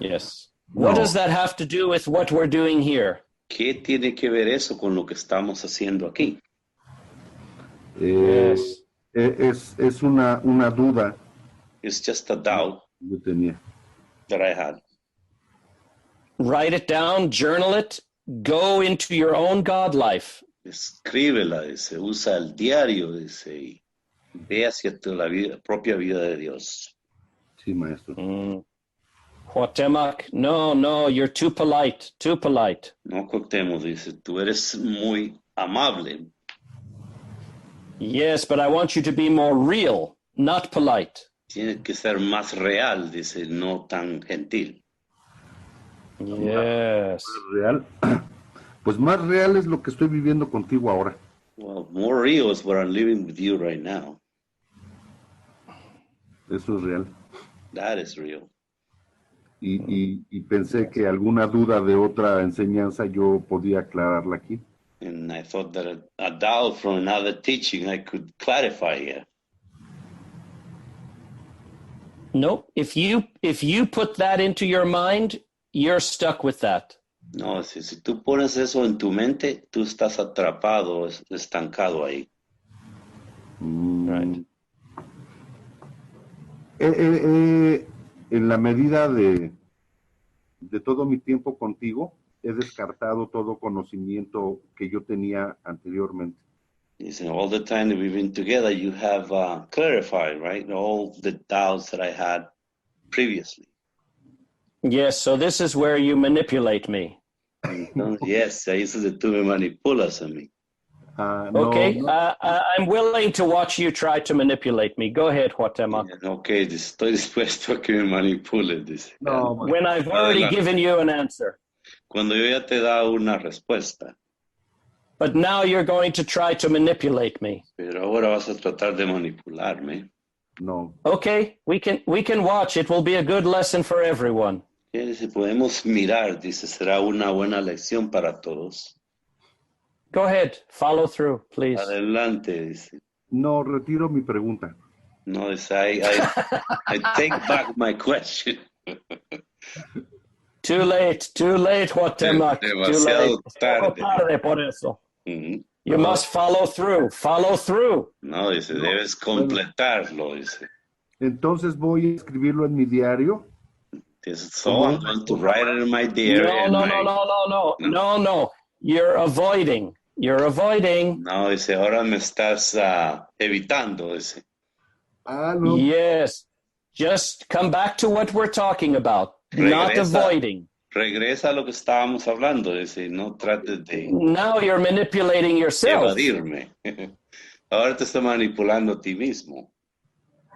Speaker 1: Yes. No. What does that have to do with what we're doing here?
Speaker 3: ¿Qué tiene que ver eso con lo que estamos haciendo aquí?
Speaker 1: Yes.
Speaker 2: Es una duda.
Speaker 3: It's just a doubt
Speaker 2: yo tenía.
Speaker 3: That I had.
Speaker 1: Write it down, journal it, go into your own God life.
Speaker 3: Escríbela, dice, usa el diario, dice, y ve hacia tu propia vida de Dios.
Speaker 2: Sí, maestro.
Speaker 1: Huatemoc, no, you're too polite.
Speaker 3: No, Cuauhtémoc, dice, tú eres muy amable.
Speaker 1: Yes, but I want you to be more real, not polite.
Speaker 3: Tienes que ser más real, dice, no tan gentil.
Speaker 1: Yes.
Speaker 2: Más real. Pues más real es lo que estoy viviendo contigo ahora.
Speaker 3: Well, more real is what I'm living with you right now.
Speaker 2: Eso es real.
Speaker 3: That is real.
Speaker 2: Y pensé que alguna duda de otra enseñanza yo podía aclararla aquí.
Speaker 3: And I thought that a doubt from another teaching I could clarify here.
Speaker 1: No, if you put that into your mind, you're stuck with that.
Speaker 3: No, si tú pones eso en tu mente, tú estás atrapado, estancado ahí.
Speaker 1: Right.
Speaker 2: En la medida de todo mi tiempo contigo, he descartado todo conocimiento que yo tenía anteriormente.
Speaker 3: Listen, all the time that we've been together, you have clarified, right, all the doubts that I had previously.
Speaker 1: Yes, so this is where you manipulate me.
Speaker 3: Entonces, yes, ahí es donde tú me manipulas a mí.
Speaker 1: Okay, I'm willing to watch you try to manipulate me. Go ahead, Huatemoc.
Speaker 3: Okay, estoy dispuesto a que me manipules, dice.
Speaker 2: No,
Speaker 1: when I've already given you an answer.
Speaker 3: Cuando yo ya te he dado una respuesta.
Speaker 1: But now you're going to try to manipulate me.
Speaker 3: Pero ahora vas a tratar de manipularme.
Speaker 2: No.
Speaker 1: Okay, we can watch. It will be a good lesson for everyone.
Speaker 3: Si podemos mirar, dice, será una buena lección para todos.
Speaker 1: Go ahead, follow through, please.
Speaker 3: Adelante, dice.
Speaker 2: No, retiro mi pregunta.
Speaker 3: No, dice, I take back my question.
Speaker 1: Too late, Huatemoc.
Speaker 3: Demasiado tarde.
Speaker 1: Tarde por eso. You must follow through.
Speaker 3: No, dice, debes completarlo, dice.
Speaker 2: Entonces voy a escribirlo en mi diario.
Speaker 3: So I'm going to write it in my diary.
Speaker 1: No. You're avoiding.
Speaker 3: No, dice, ahora me estás evitando, dice.
Speaker 2: No.
Speaker 1: Yes. Just come back to what we're talking about. Not avoiding.
Speaker 3: Regresa a lo que estábamos hablando, dice, no trates de...
Speaker 1: Now you're manipulating yourself.
Speaker 3: Evadirme. Ahora te está manipulando a ti mismo.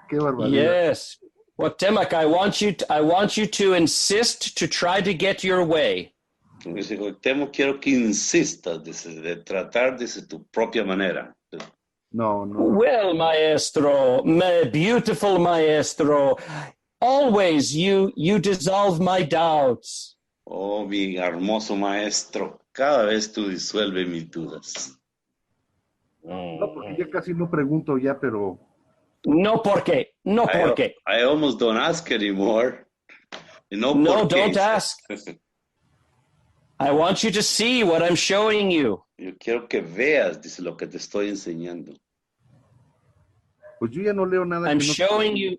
Speaker 2: Qué barbaridad.
Speaker 1: Yes. Huatemoc, I want you to insist to try to get your way.
Speaker 3: Dice, Cuauhtémoc, quiero que insistas, dice, de tratar desde tu propia manera.
Speaker 2: No.
Speaker 1: Well, maestro, my beautiful maestro, always you dissolve my doubts.
Speaker 3: Oh, mi hermoso maestro, cada vez tú disuelves mis dudas.
Speaker 2: No, porque ya casi no pregunto ya, pero...
Speaker 1: No, ¿por qué?
Speaker 3: I almost don't ask anymore. No,
Speaker 1: don't ask. I want you to see what I'm showing you.
Speaker 3: Yo quiero que veas, dice, lo que te estoy enseñando.
Speaker 2: Pues yo ya no leo nada.
Speaker 1: I'm showing you.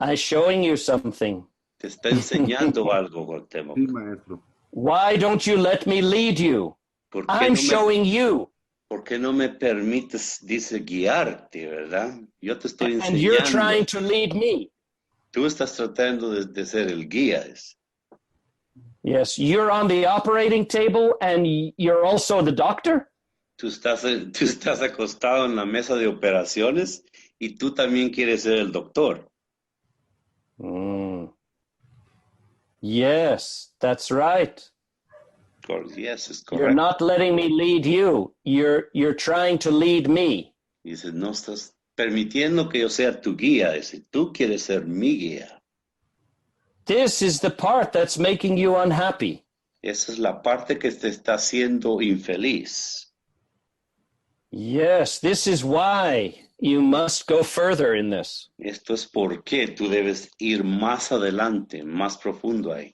Speaker 1: I'm showing you something.
Speaker 3: Te está enseñando algo, Cuauhtémoc.
Speaker 2: Sí, maestro.
Speaker 1: Why don't you let me lead you?
Speaker 3: ¿Por qué
Speaker 1: I'm
Speaker 3: no me-
Speaker 1: showing you.
Speaker 3: ¿Por qué no me permites, dice, guiarte, verdad? Yo te estoy
Speaker 1: And you're
Speaker 3: enseñando.
Speaker 1: trying to lead me.
Speaker 3: Tú estás tratando de ser el guía.
Speaker 1: Yes, you're on the operating table and you're also the doctor?
Speaker 3: Tú estás acostado en la mesa de operaciones y tú también quieres ser el doctor.
Speaker 1: Yes, that's right.
Speaker 3: Yes, es
Speaker 1: You're
Speaker 3: correcto.
Speaker 1: not letting me lead you. You're trying to lead me.
Speaker 3: Dice, no estás permitiendo que yo sea tu guía. Dice, tú quieres ser mi guía.
Speaker 1: This is the part that's making you unhappy.
Speaker 3: Esa es la parte que te está haciendo infeliz.
Speaker 1: Yes, this is why you must go further in this.
Speaker 3: Esto es por qué tú debes ir más adelante, más profundo ahí.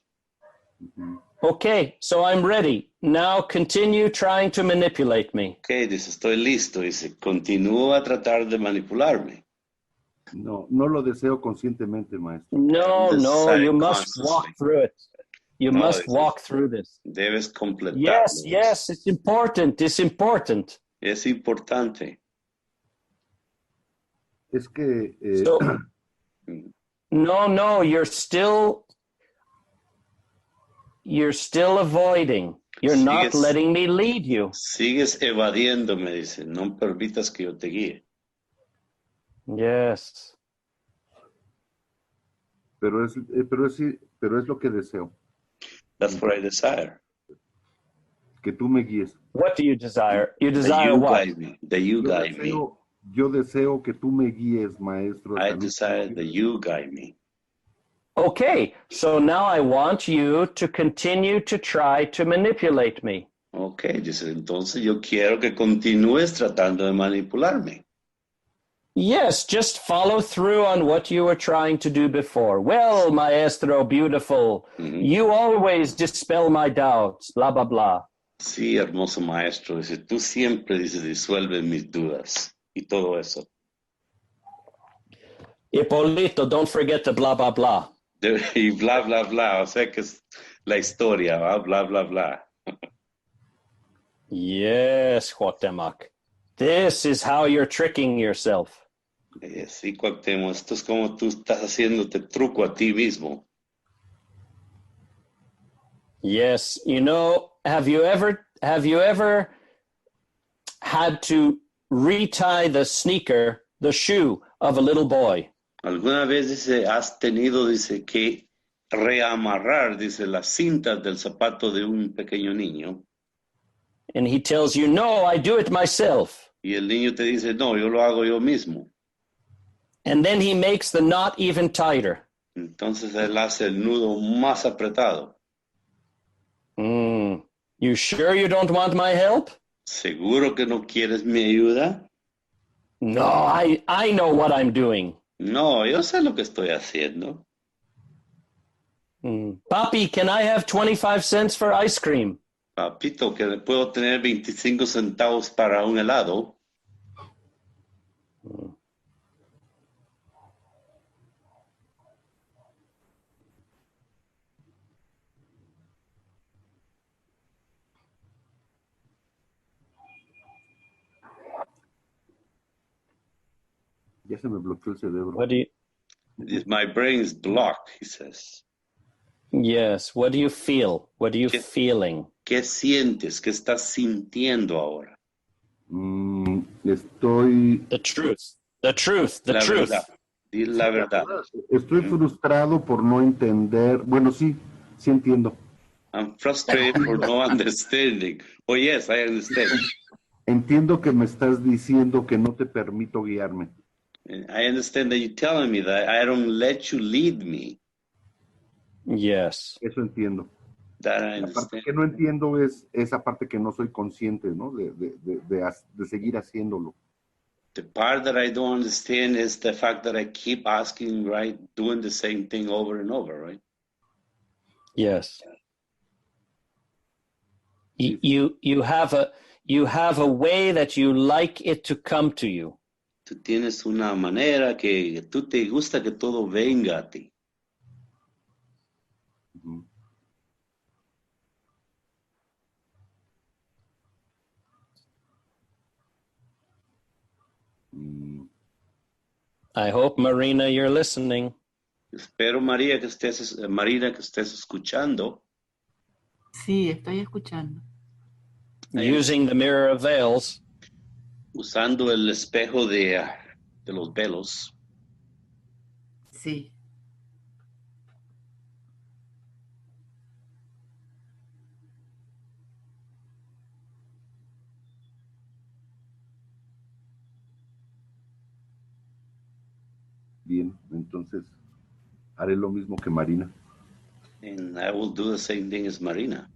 Speaker 1: Okay, so I'm ready. Now continue trying to manipulate me.
Speaker 3: Ok, dice, estoy listo. Dice, continúa a tratar de manipularme.
Speaker 2: No, no lo deseo conscientemente, maestro.
Speaker 1: No, you must walk through it. You
Speaker 3: No,
Speaker 1: must
Speaker 3: dices,
Speaker 1: walk through this.
Speaker 3: Debes completarlo.
Speaker 1: Yes, it's important. It's important.
Speaker 3: Es importante.
Speaker 2: Es que...
Speaker 1: So, no, you're still avoiding. You're not letting me lead you.
Speaker 3: Sigues evadiéndome, dice. No permitas que yo te guíe.
Speaker 1: Yes.
Speaker 2: Pero es lo que deseo.
Speaker 3: That's what I desire.
Speaker 2: Que tú me guíes.
Speaker 1: What do you desire? You desire what?
Speaker 3: That you guide me.
Speaker 2: Yo deseo que tú me guíes, maestro.
Speaker 3: I desire that you guide me.
Speaker 1: Okay, so now I want you to continue to try to manipulate me.
Speaker 3: Okay, dice, entonces yo quiero que continúes tratando de manipularme.
Speaker 1: Yes, just follow through on what you were trying to do before. Well, maestro, beautiful. You always dispel my doubts, blah, blah, blah.
Speaker 3: Sí, hermoso maestro. Dice, tú siempre, dice, disuelves mis dudas y todo eso.
Speaker 1: Hipólito, don't forget the blah, blah, blah.
Speaker 3: Y bla, bla, bla. O sea que es la historia, ¿va? Bla, bla, bla.
Speaker 1: Yes, Cuauhtémoc. This is how you're tricking yourself.
Speaker 3: Sí, Cuauhtémoc, esto es como tú estás haciéndote truco a ti mismo.
Speaker 1: Yes, you know, have you ever had to retie the shoe of a little boy?
Speaker 3: ¿Alguna vez, dice, has tenido, dice, que reamarrar, dice, las cintas del zapato de un pequeño niño?
Speaker 1: And he tells you, no, I do it myself.
Speaker 3: Y el niño te dice, no, yo lo hago yo mismo.
Speaker 1: And then he makes the knot even tighter.
Speaker 3: Entonces él hace el nudo más apretado.
Speaker 1: You sure you don't want my help?
Speaker 3: ¿Seguro que no quieres mi ayuda?
Speaker 1: No, I know what I'm doing.
Speaker 3: No, yo sé lo que estoy haciendo.
Speaker 1: Papi, can I have 25 cents for ice cream?
Speaker 3: Papito, que puedo tener 25 centavos para un helado.
Speaker 2: Ya se me bloqueó el cerebro.
Speaker 1: What do you...
Speaker 3: My brain is blocked, he says.
Speaker 1: Yes, what do you feel? What are you feeling?
Speaker 3: ¿Qué sientes? ¿Qué estás sintiendo ahora?
Speaker 2: Estoy...
Speaker 1: The truth. The truth. The
Speaker 3: La
Speaker 1: truth.
Speaker 3: verdad. Di la verdad.
Speaker 2: Estoy frustrado por no entender. Bueno, sí entiendo.
Speaker 3: I'm frustrated for no understanding. Oh, yes, I understand.
Speaker 2: Entiendo que me estás diciendo que no te permito guiarme.
Speaker 3: I understand that you're telling me that I don't let you lead me.
Speaker 1: Yes.
Speaker 2: Eso entiendo.
Speaker 3: That I
Speaker 2: La parte
Speaker 3: understand.
Speaker 2: que no entiendo es esa parte que no soy consciente, ¿no? De seguir haciéndolo.
Speaker 3: The part that I don't understand is the fact that I keep asking, right, doing the same thing over and over, right?
Speaker 1: Yes. You have a way that you like it to come to you.
Speaker 3: Tú tienes una manera que tú te gusta que todo venga a ti.
Speaker 2: Ujú. Mm,
Speaker 1: I hope, Marina, you're listening.
Speaker 3: Espero, Marina, que estés escuchando.
Speaker 13: Sí, estoy escuchando.
Speaker 1: Using the mirror of veils.
Speaker 3: Usando el espejo de los velos.
Speaker 13: Sí.
Speaker 2: bien, entonces haré lo mismo que Marina.
Speaker 3: And I will do the same thing as Marina.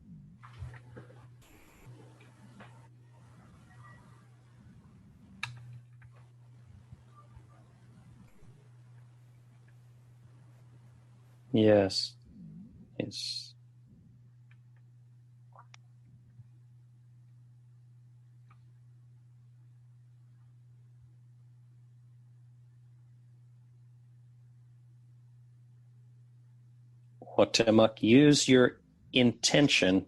Speaker 1: Yes. Yes. Hotemak, use your intention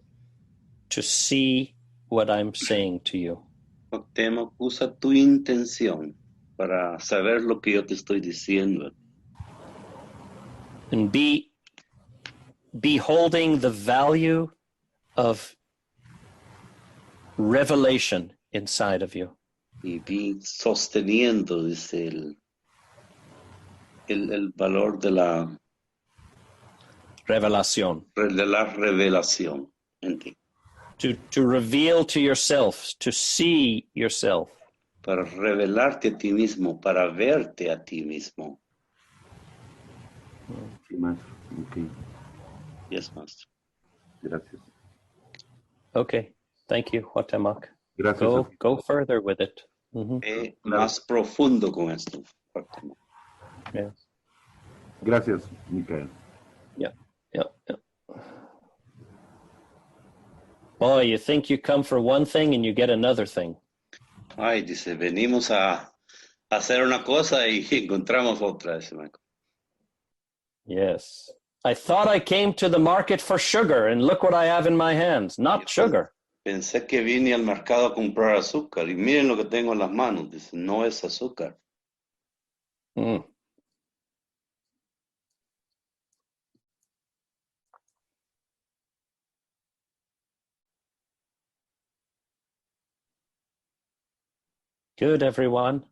Speaker 1: to see what I'm saying to you.
Speaker 3: Tema, usa tu intención para saber lo que yo te estoy diciendo.
Speaker 1: And be beholding the value of revelation inside of you.
Speaker 3: Y vi sosteniendo, dice el valor de la
Speaker 1: Revelación.
Speaker 3: Revelación en ti.
Speaker 1: To reveal to yourself, to see yourself.
Speaker 3: Para revelarte a ti mismo, para verte a ti mismo.
Speaker 2: Sí, maestro. Okay.
Speaker 3: Yes, master.
Speaker 2: Gracias.
Speaker 1: Okay. Thank you, Hotemak.
Speaker 2: Gracias.
Speaker 1: Go further with it. Mm-hmm.
Speaker 3: Más profundo con esto.
Speaker 1: Yes.
Speaker 2: Gracias, Micael.
Speaker 1: Yeah. Boy, you think you come for one thing and you get another thing.
Speaker 3: Ay, dice, venimos a hacer una cosa y encontramos otra. Dice Michael.
Speaker 1: Yes. I thought I came to the market for sugar, and look what I have in my hands. Not sugar.
Speaker 3: Pensé que vine al mercado a comprar azúcar y miren lo que tengo en las manos. Dice, no es azúcar.
Speaker 1: Mm. Good, everyone.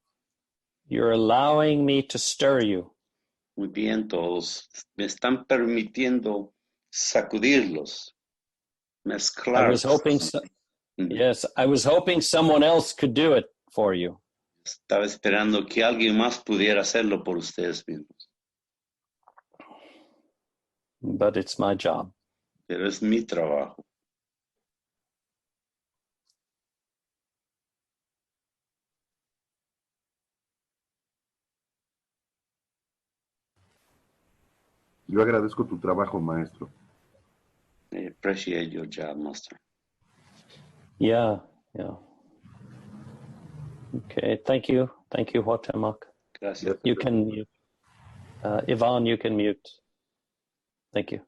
Speaker 1: You're allowing me to stir you.
Speaker 3: Muy bien, todos. Me están permitiendo sacudirlos,
Speaker 1: I was hoping,
Speaker 3: mezclarlos.
Speaker 1: yes, I was hoping someone else could do it for you.
Speaker 3: Estaba esperando que alguien más pudiera hacerlo por ustedes mismos.
Speaker 1: But it's my job.
Speaker 3: Pero es mi trabajo.
Speaker 2: Yo agradezco tu trabajo, maestro.
Speaker 3: I appreciate your job, master.
Speaker 1: Yeah. Okay, thank you. Thank you, Hotemak.
Speaker 3: Gracias.
Speaker 1: You can mute. Yvonne, you can mute. Thank you.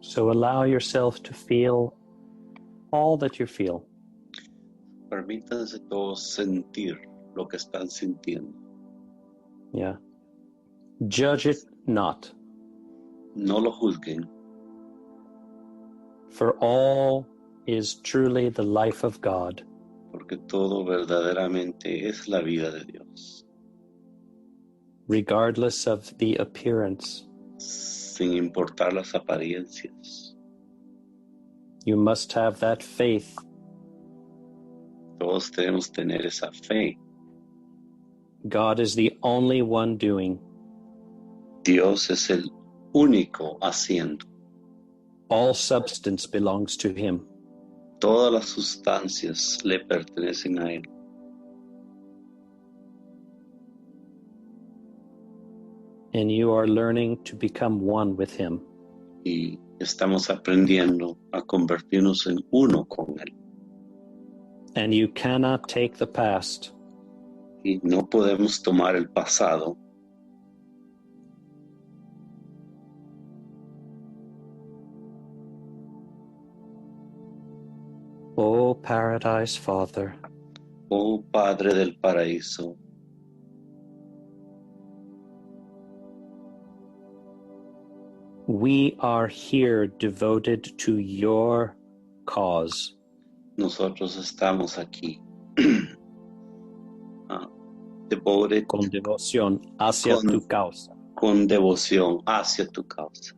Speaker 1: So allow yourself to feel all that you feel.
Speaker 3: Permítanse todos sentir lo que están sintiendo.
Speaker 1: Yeah. Judge it not.
Speaker 3: No lo juzguen,
Speaker 1: For all is truly the life of God.
Speaker 3: porque todo verdaderamente es la vida de Dios.
Speaker 1: Regardless of the appearance,
Speaker 3: Sin importar las apariencias.
Speaker 1: you must have that faith.
Speaker 3: Todos debemos tener esa fe.
Speaker 1: God is the only one doing.
Speaker 3: Dios es el único haciendo.
Speaker 1: All substance belongs to him.
Speaker 3: Todas las sustancias le pertenecen a Él.
Speaker 1: And you are learning to become one with him.
Speaker 3: Y estamos aprendiendo a convertirnos en uno con Él.
Speaker 1: And you cannot take the past
Speaker 3: Y no podemos tomar el pasado
Speaker 1: O Paradise Father,
Speaker 3: oh Padre del Paraíso,
Speaker 1: we are here devoted to your cause.
Speaker 3: nosotros estamos aquí devoted
Speaker 1: Con devoción hacia tu causa.
Speaker 3: con devoción hacia tu causa.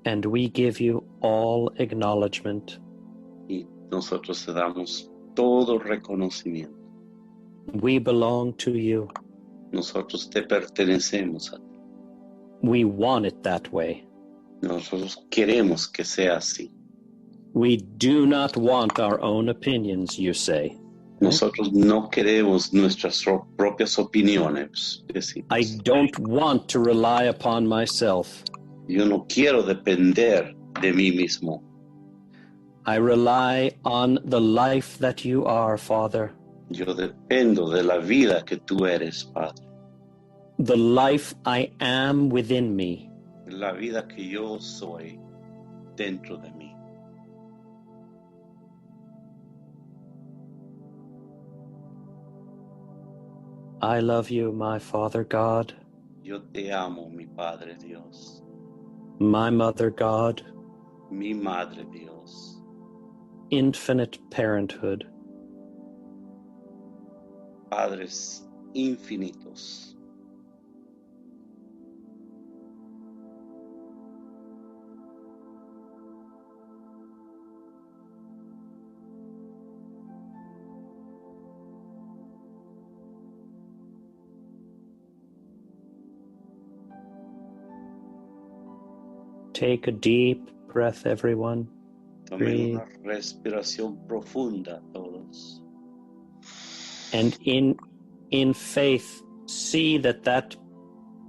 Speaker 1: And we give you all acknowledgement.
Speaker 3: Y nosotros te damos todo reconocimiento.
Speaker 1: We belong to you.
Speaker 3: Nosotros te pertenecemos a ti.
Speaker 1: We want it that way.
Speaker 3: Nosotros queremos que sea así.
Speaker 1: We do not want our own opinions, you say.
Speaker 3: Nosotros no queremos nuestras propias opiniones. Decimos.
Speaker 1: I don't want to rely upon myself.
Speaker 3: Yo no quiero depender de mí mismo.
Speaker 1: I rely on the life that you are, Father.
Speaker 3: Yo dependo de la vida que tú eres, Padre.
Speaker 1: The life I am within me.
Speaker 3: La vida que yo soy dentro de mí.
Speaker 1: I love you, my Father God.
Speaker 3: Yo te amo, mi Padre Dios.
Speaker 1: My Mother God.
Speaker 3: Mi Madre Dios.
Speaker 1: Infinite parenthood.
Speaker 3: Padres infinitos.
Speaker 1: Take a deep breath, everyone.
Speaker 3: Tomen una respiración profunda todos.
Speaker 1: And in faith, see that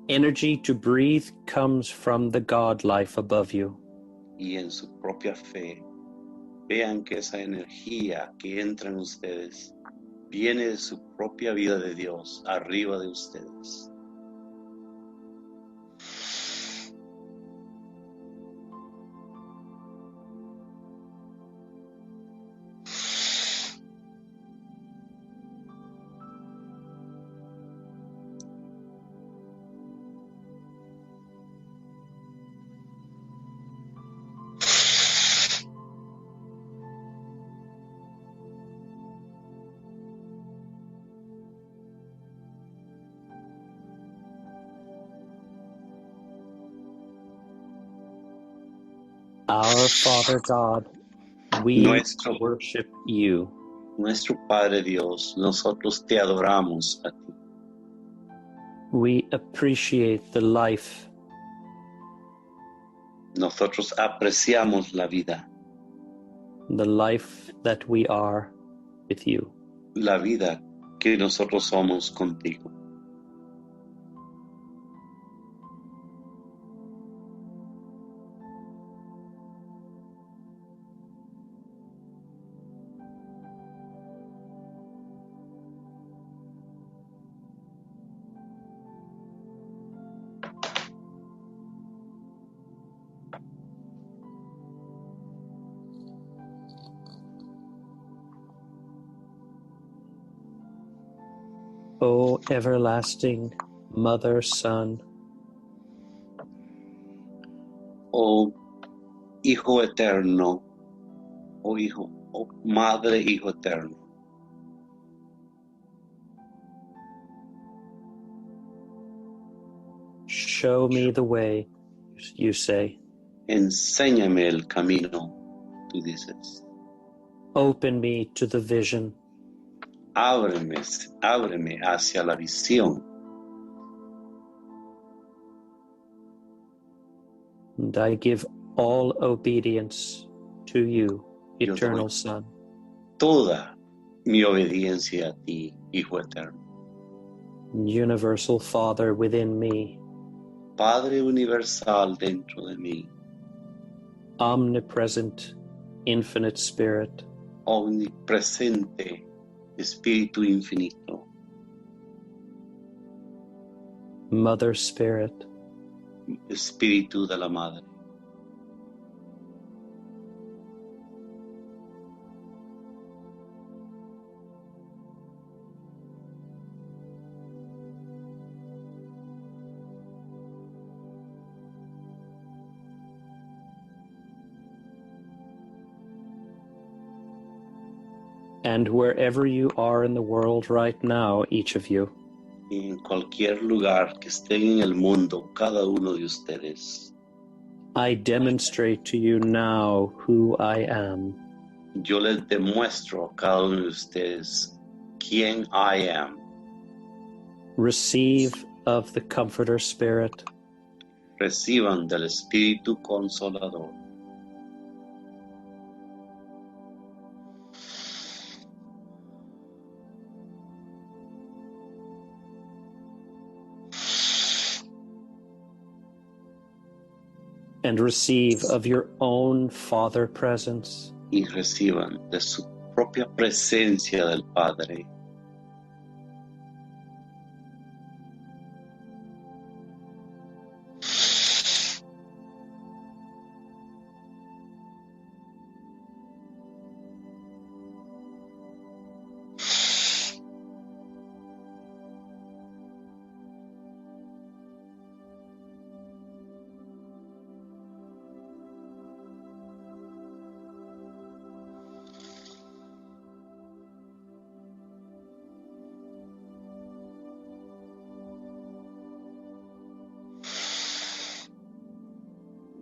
Speaker 1: energy to breathe comes from the God life above you.
Speaker 3: Y en su propia fe, vean que esa energía que entra en ustedes viene de su propia vida de Dios arriba de ustedes.
Speaker 1: Our Father God, we worship you.
Speaker 3: Nuestro Padre Dios, nosotros te adoramos a ti.
Speaker 1: We appreciate the life.
Speaker 3: Nosotros apreciamos la vida.
Speaker 1: The life that we are with you.
Speaker 3: La vida que nosotros somos contigo.
Speaker 1: O everlasting Mother Son,
Speaker 3: Oh Hijo eterno, oh Hijo, oh Madre, Hijo eterno.
Speaker 1: show me the way, you say.
Speaker 3: Enséñame el camino, tú dices.
Speaker 1: Open me to the vision.
Speaker 3: Ábreme hacia la visión.
Speaker 1: And I give all obedience to you,
Speaker 3: Yo
Speaker 1: eternal
Speaker 3: doy
Speaker 1: Son.
Speaker 3: toda mi obediencia a ti, Hijo eterno.
Speaker 1: Universal Father within me,
Speaker 3: Padre universal dentro de mí,
Speaker 1: omnipresent, infinite Spirit,
Speaker 3: omnipresente, Espíritu infinito,
Speaker 1: Mother Spirit,
Speaker 3: Espíritu de la Madre.
Speaker 1: and wherever you are in the world right now, each of you,
Speaker 3: Y en cualquier lugar que estén en el mundo, cada uno de ustedes,
Speaker 1: I demonstrate to you now who I am.
Speaker 3: yo les demuestro a cada uno de ustedes quién I am.
Speaker 1: Receive of the Comforter Spirit,
Speaker 3: Reciban del Espíritu Consolador.
Speaker 1: and receive of your own Father presence.
Speaker 3: Y reciban de su propia presencia del Padre.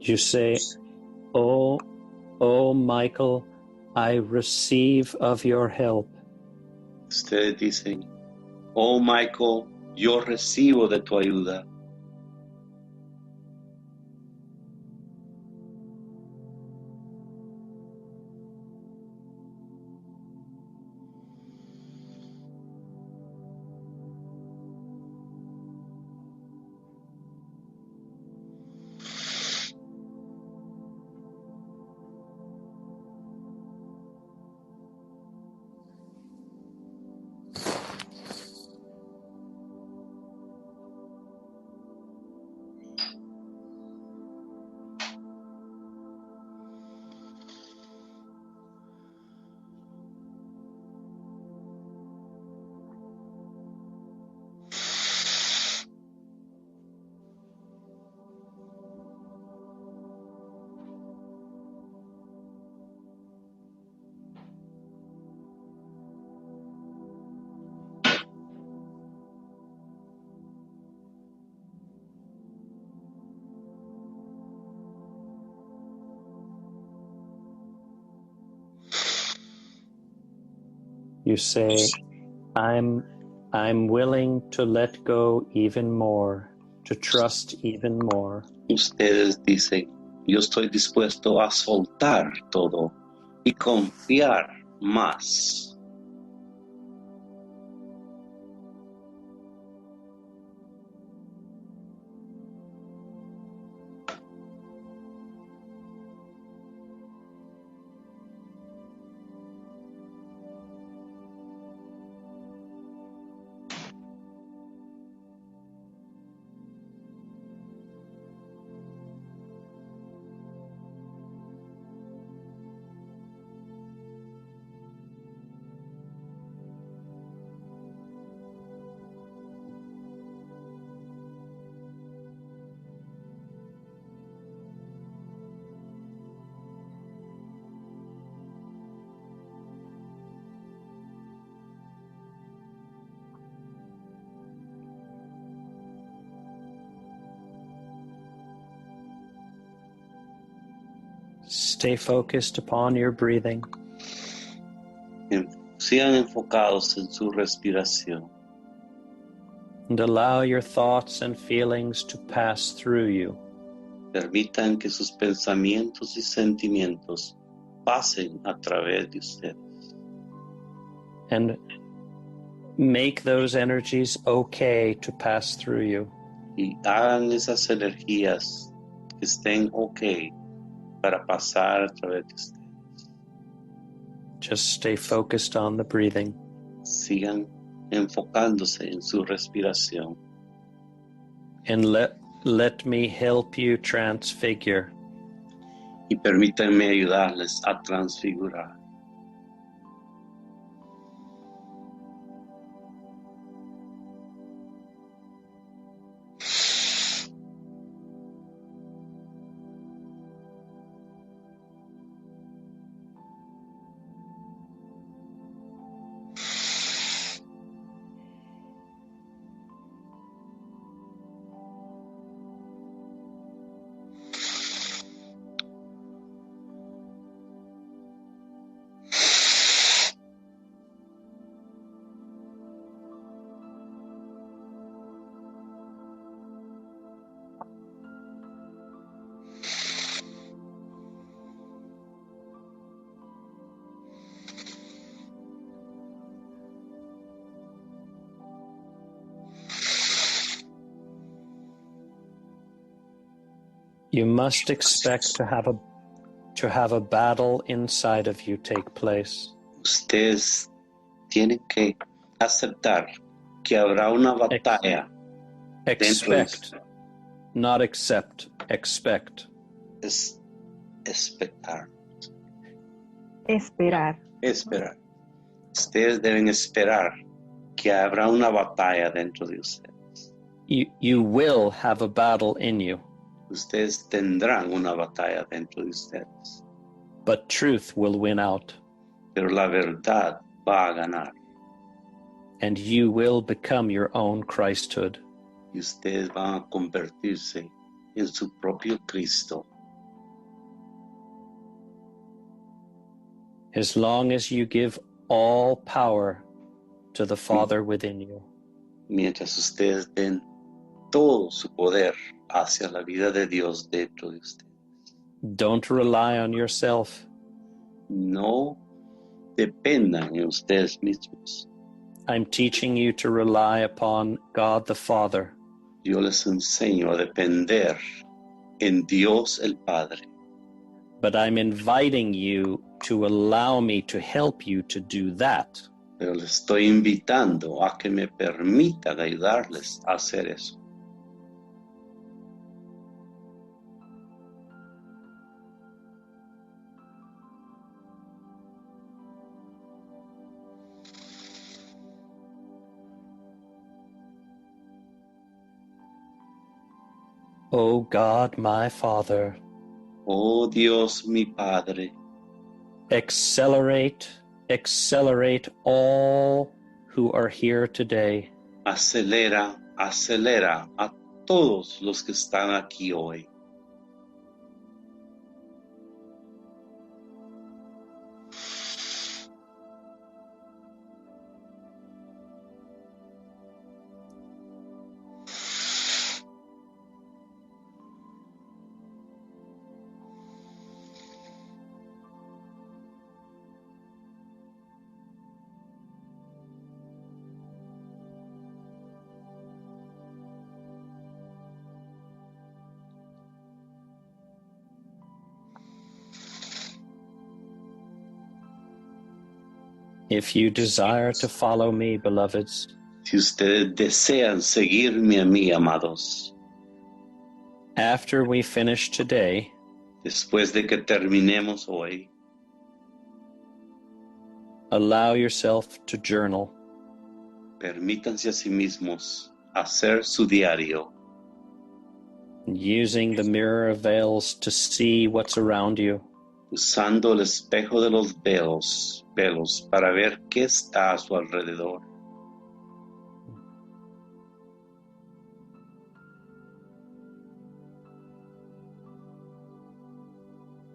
Speaker 1: You say, oh Michael, I receive of your help.
Speaker 3: Ustedes dicen, oh Michael, yo recibo de tu ayuda.
Speaker 1: You say, I'm willing to let go even more, to trust even more.
Speaker 3: Ustedes dicen, yo estoy dispuesto a soltar todo y confiar más.
Speaker 1: stay focused upon your breathing.
Speaker 3: Sigan enfocados en su respiración.
Speaker 1: And allow your thoughts and feelings to pass through you.
Speaker 3: Permitan que sus pensamientos y sentimientos pasen a través de ustedes.
Speaker 1: And make those energies okay to pass through you.
Speaker 3: Y hagan esas energías que estén ok para pasar a través de ustedes.
Speaker 1: Just stay focused on the breathing.
Speaker 3: Sigan enfocándose en su respiración.
Speaker 1: And let me help you transfigure.
Speaker 3: Y permítanme ayudarles a transfigurar.
Speaker 1: You must expect to have a battle inside of you take place.
Speaker 3: Ustedes tienen que aceptar que habrá una batalla dentro de
Speaker 1: Expect, not accept, expect.
Speaker 3: Esperar.
Speaker 12: Esperar.
Speaker 3: Ustedes deben esperar que habrá una batalla dentro de ustedes.
Speaker 1: You will have a battle in you.
Speaker 3: Ustedes tendrán una batalla dentro de ustedes.
Speaker 1: But truth will win out.
Speaker 3: Pero la verdad va a ganar.
Speaker 1: And you will become your own Christhood.
Speaker 3: Y ustedes van a convertirse en su propio Cristo.
Speaker 1: As long as you give all power to the Father within you.
Speaker 3: Mientras ustedes den todo su poder hacia la vida de Dios dentro de ustedes.
Speaker 1: Don't rely on yourself.
Speaker 3: No dependan en ustedes mismos.
Speaker 1: I'm teaching you to rely upon God the Father.
Speaker 3: Yo les enseño a depender en Dios el Padre.
Speaker 1: But I'm inviting you to allow me to help you to do that.
Speaker 3: Pero les estoy invitando a que me permitan ayudarles a hacer eso.
Speaker 1: Oh God, my Father.
Speaker 3: Oh Dios, mi Padre.
Speaker 1: Accelerate all who are here today.
Speaker 3: Acelera a todos los que están aquí hoy.
Speaker 1: If you desire to follow me, beloveds,
Speaker 3: Si ustedes desean seguirme a mí, amados,
Speaker 1: after we finish today,
Speaker 3: después de que terminemos hoy,
Speaker 1: allow yourself to journal.
Speaker 3: permítanse a sí mismos hacer su diario,
Speaker 1: using the mirror of veils to see what's around you.
Speaker 3: usando el espejo de los velos para ver qué está a su alrededor.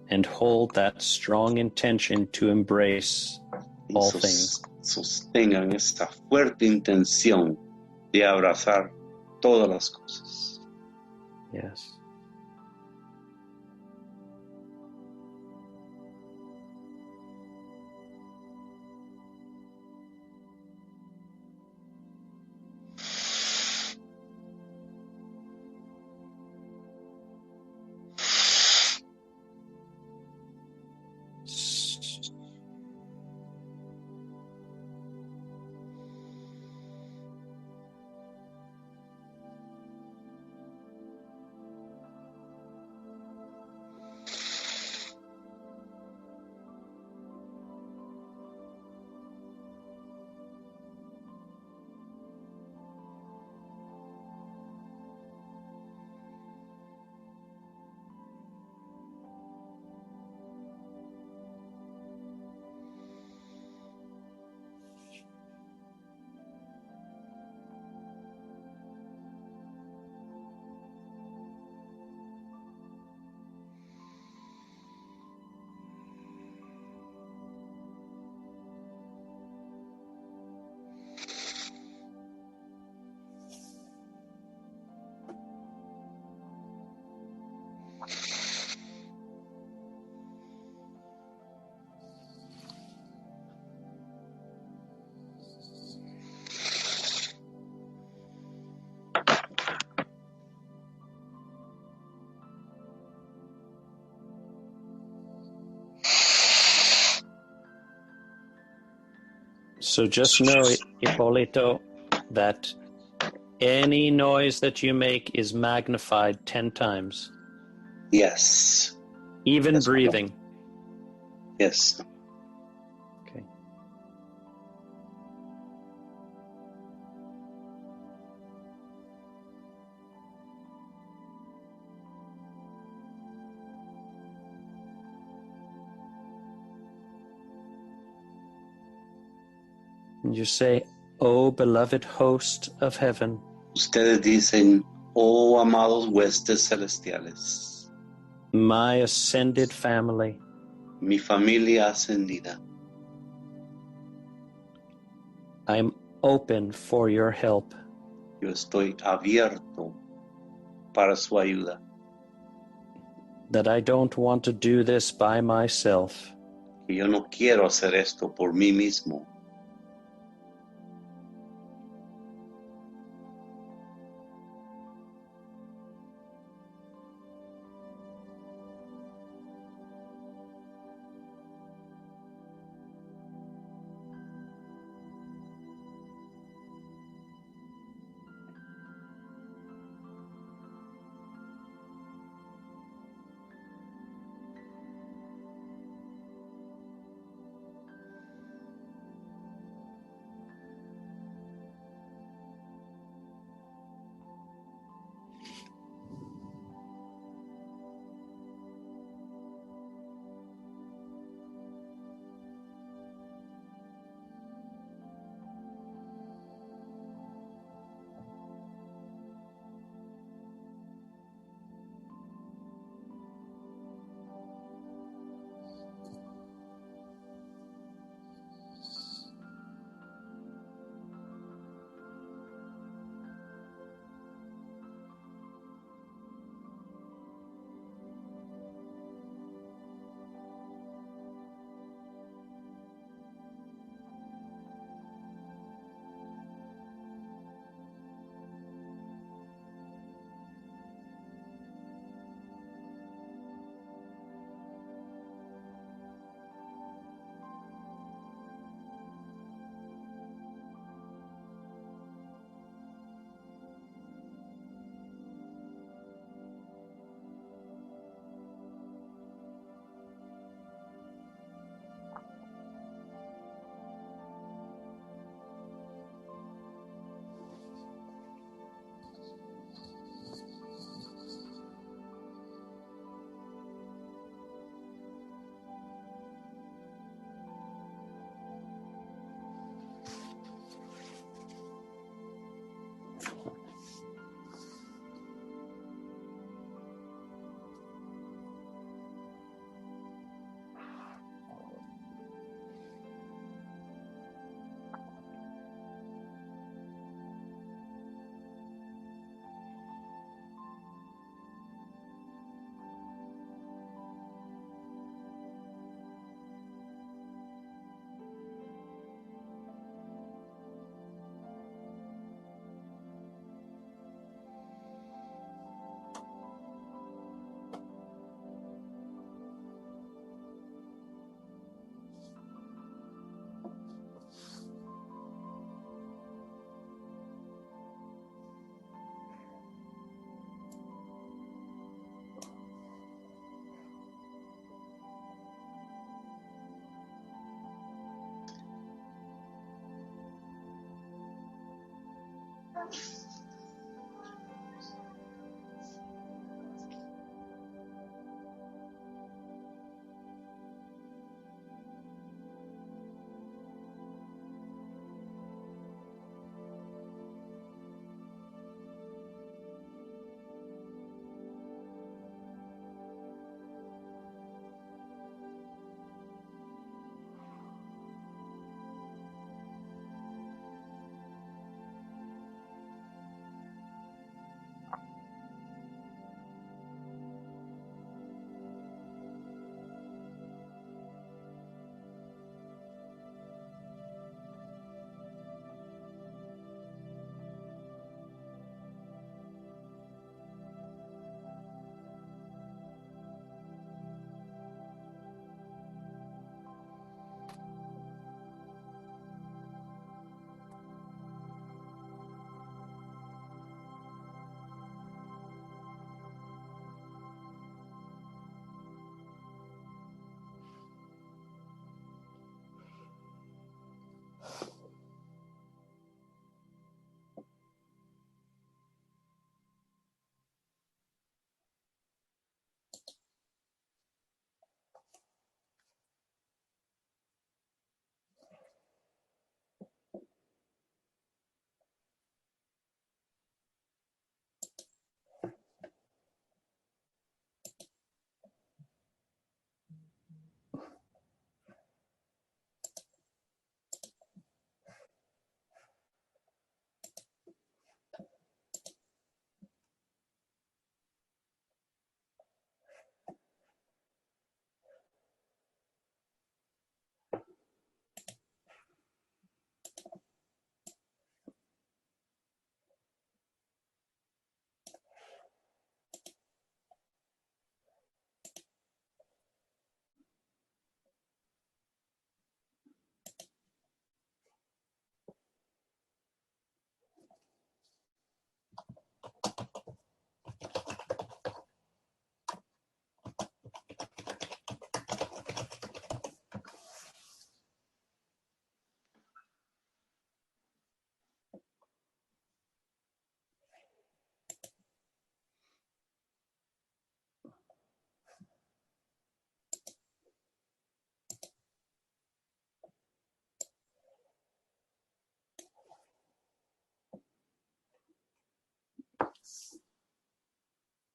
Speaker 1: and hold that strong intention to embrace all things.
Speaker 3: Sostengan esta fuerte intención de abrazar todas las cosas.
Speaker 1: Yes. So just know, Ippolito, that any noise that you make is magnified 10 times.
Speaker 3: Yes.
Speaker 1: Even
Speaker 3: Yes,
Speaker 1: breathing.
Speaker 3: Yes.
Speaker 1: Okay. And you say, O beloved host of heaven.
Speaker 3: Ustedes dicen, oh amados huestes celestiales.
Speaker 1: My ascended family.
Speaker 3: Mi familia ascendida.
Speaker 1: I'm open for your help.
Speaker 3: Yo estoy abierto para su ayuda.
Speaker 1: That I don't want to do this by myself.
Speaker 3: Que yo no quiero hacer esto por mí mismo.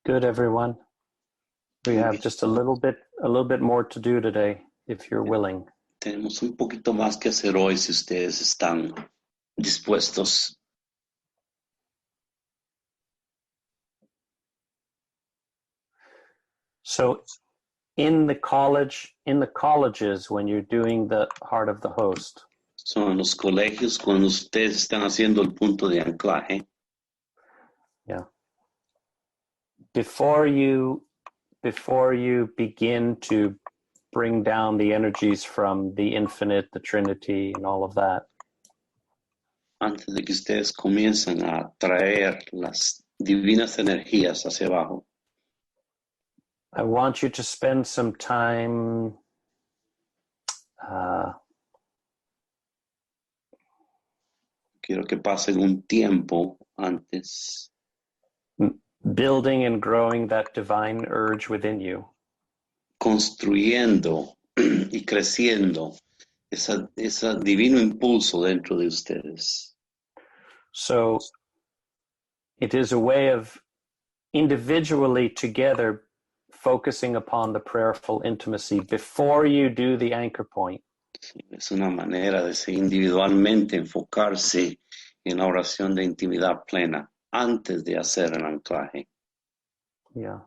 Speaker 1: Good, everyone. We have just a little bit more to do today, if you're willing.
Speaker 3: Tenemos un poquito más que hacer hoy si ustedes están dispuestos.
Speaker 1: So in the colleges, when you're doing the heart of the host,
Speaker 3: Son los colegios cuando ustedes están haciendo el punto de anclaje.
Speaker 1: yeah. Before you begin to bring down the energies from the infinite, the Trinity, and all of that,
Speaker 3: Antes de que ustedes comiencen a traer las divinas energías hacia abajo,
Speaker 1: I want you to spend some time
Speaker 3: quiero que pasen un tiempo antes
Speaker 1: building and growing that divine urge within you.
Speaker 3: construyendo y creciendo ese divino impulso dentro de ustedes.
Speaker 1: So it is a way of individually together focusing upon the prayerful intimacy before you do the anchor point.
Speaker 3: Es una manera de individualmente enfocarse en la oración de intimidad plena antes de hacer el anclaje.
Speaker 1: Yeah.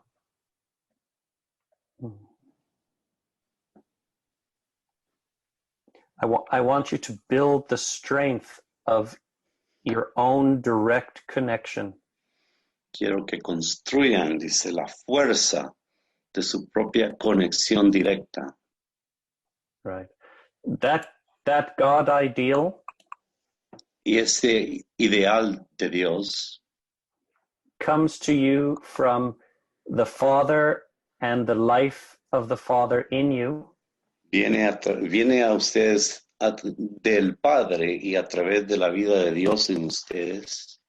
Speaker 1: I want you to build the strength of your own direct connection.
Speaker 3: Quiero que construyan, dice, la fuerza de su propia conexión directa.
Speaker 1: Right. That God ideal
Speaker 3: Y ese ideal de Dios
Speaker 1: comes to you from the Father and the life of the Father in you.
Speaker 3: viene a ustedes del Padre y a través de la vida de Dios en ustedes.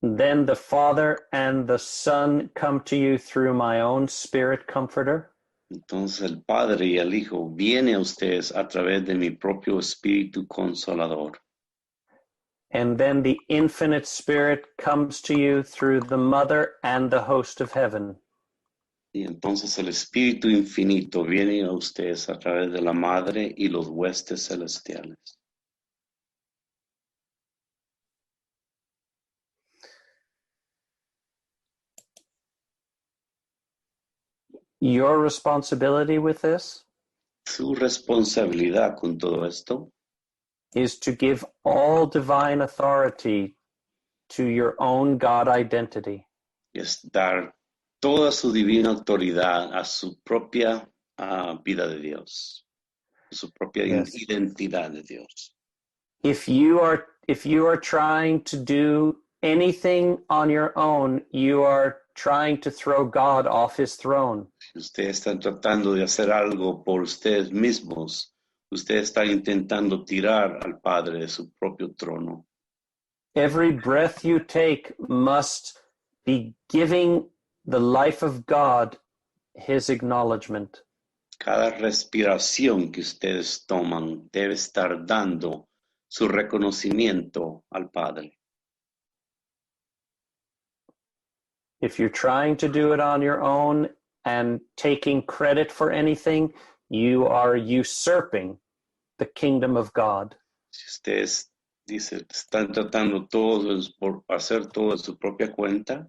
Speaker 1: then the Father and the Son come to you through my own Spirit Comforter.
Speaker 3: Entonces el Padre y el Hijo vienen a ustedes a través de mi propio Espíritu Consolador.
Speaker 1: And then the infinite Spirit comes to you through the Mother and the host of heaven.
Speaker 3: Y entonces el Espíritu Infinito viene a ustedes a través de la Madre y los huestes celestiales.
Speaker 1: Your responsibility with this
Speaker 3: Su responsabilidad con todo esto
Speaker 1: is to give all divine authority to your own God identity.
Speaker 3: es dar toda su divina autoridad a su propia vida de Dios, su propia
Speaker 1: Yes.
Speaker 3: identidad de Dios.
Speaker 1: If you are trying to do anything on your own, you are trying to throw God off his throne.
Speaker 3: Si ustedes están tratando de hacer algo por ustedes mismos, ustedes están intentando tirar al Padre de su propio trono.
Speaker 1: Every breath you take must be giving the life of God his acknowledgement.
Speaker 3: Cada respiración que ustedes toman debe estar dando su reconocimiento al Padre.
Speaker 1: If you're trying to do it on your own and taking credit for anything, you are usurping the kingdom of God.
Speaker 3: Si ustedes están tratando todos por hacer todo de su propia cuenta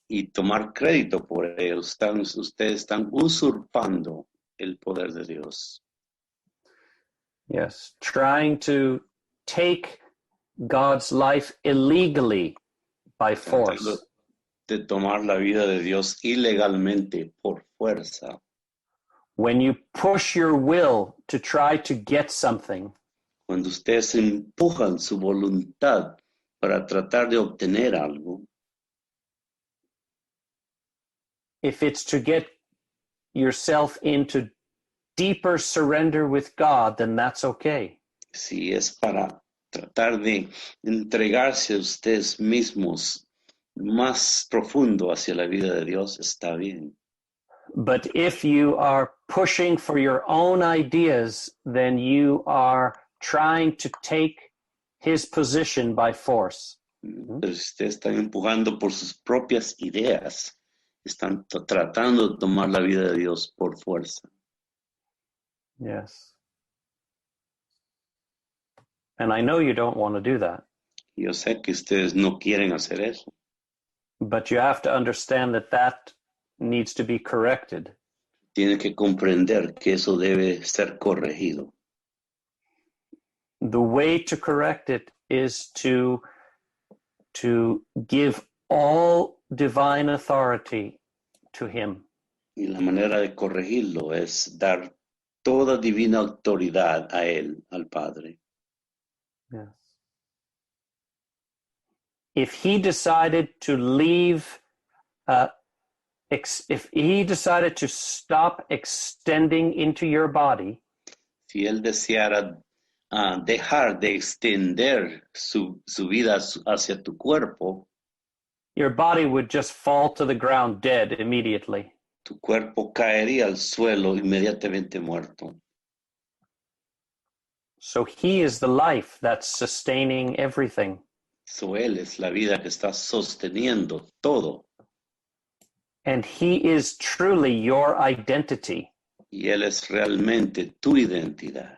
Speaker 3: y tomar crédito por ello, ustedes están usurpando el poder de Dios.
Speaker 1: Yes, trying to take God's life illegally by force.
Speaker 3: Tratando de tomar la vida de Dios ilegalmente por fuerza.
Speaker 1: When you push your will to try to get something,
Speaker 3: Cuando ustedes empujan su voluntad para tratar de obtener algo,
Speaker 1: if it's to get yourself into deeper surrender with God, then that's okay.
Speaker 3: si es para tratar de entregarse a ustedes mismos más profundo hacia la vida de Dios, está bien.
Speaker 1: But if you are pushing for your own ideas, then you are trying to take his position by force.
Speaker 3: Pero si ustedes están empujando por sus propias ideas, están tratando de tomar la vida de Dios por fuerza.
Speaker 1: Yes. And I know you don't want to do that.
Speaker 3: Yo sé que ustedes no quieren hacer eso,
Speaker 1: but you have to understand that that needs to be corrected.
Speaker 3: tienen que comprender que eso debe ser corregido.
Speaker 1: The way to correct it is to give all divine authority to him.
Speaker 3: Y la manera de corregirlo es dar toda divina autoridad a él, al Padre.
Speaker 1: Yes. If he decided to leave, if he decided to stop extending into your body,
Speaker 3: si él deseara dejar de extender su vida hacia tu cuerpo,
Speaker 1: your body would just fall to the ground dead immediately.
Speaker 3: Tu cuerpo caería al suelo inmediatamente muerto.
Speaker 1: So he is the life that's sustaining everything.
Speaker 3: So él es la vida que está sosteniendo todo.
Speaker 1: And he is truly your identity.
Speaker 3: Y él es realmente tu identidad.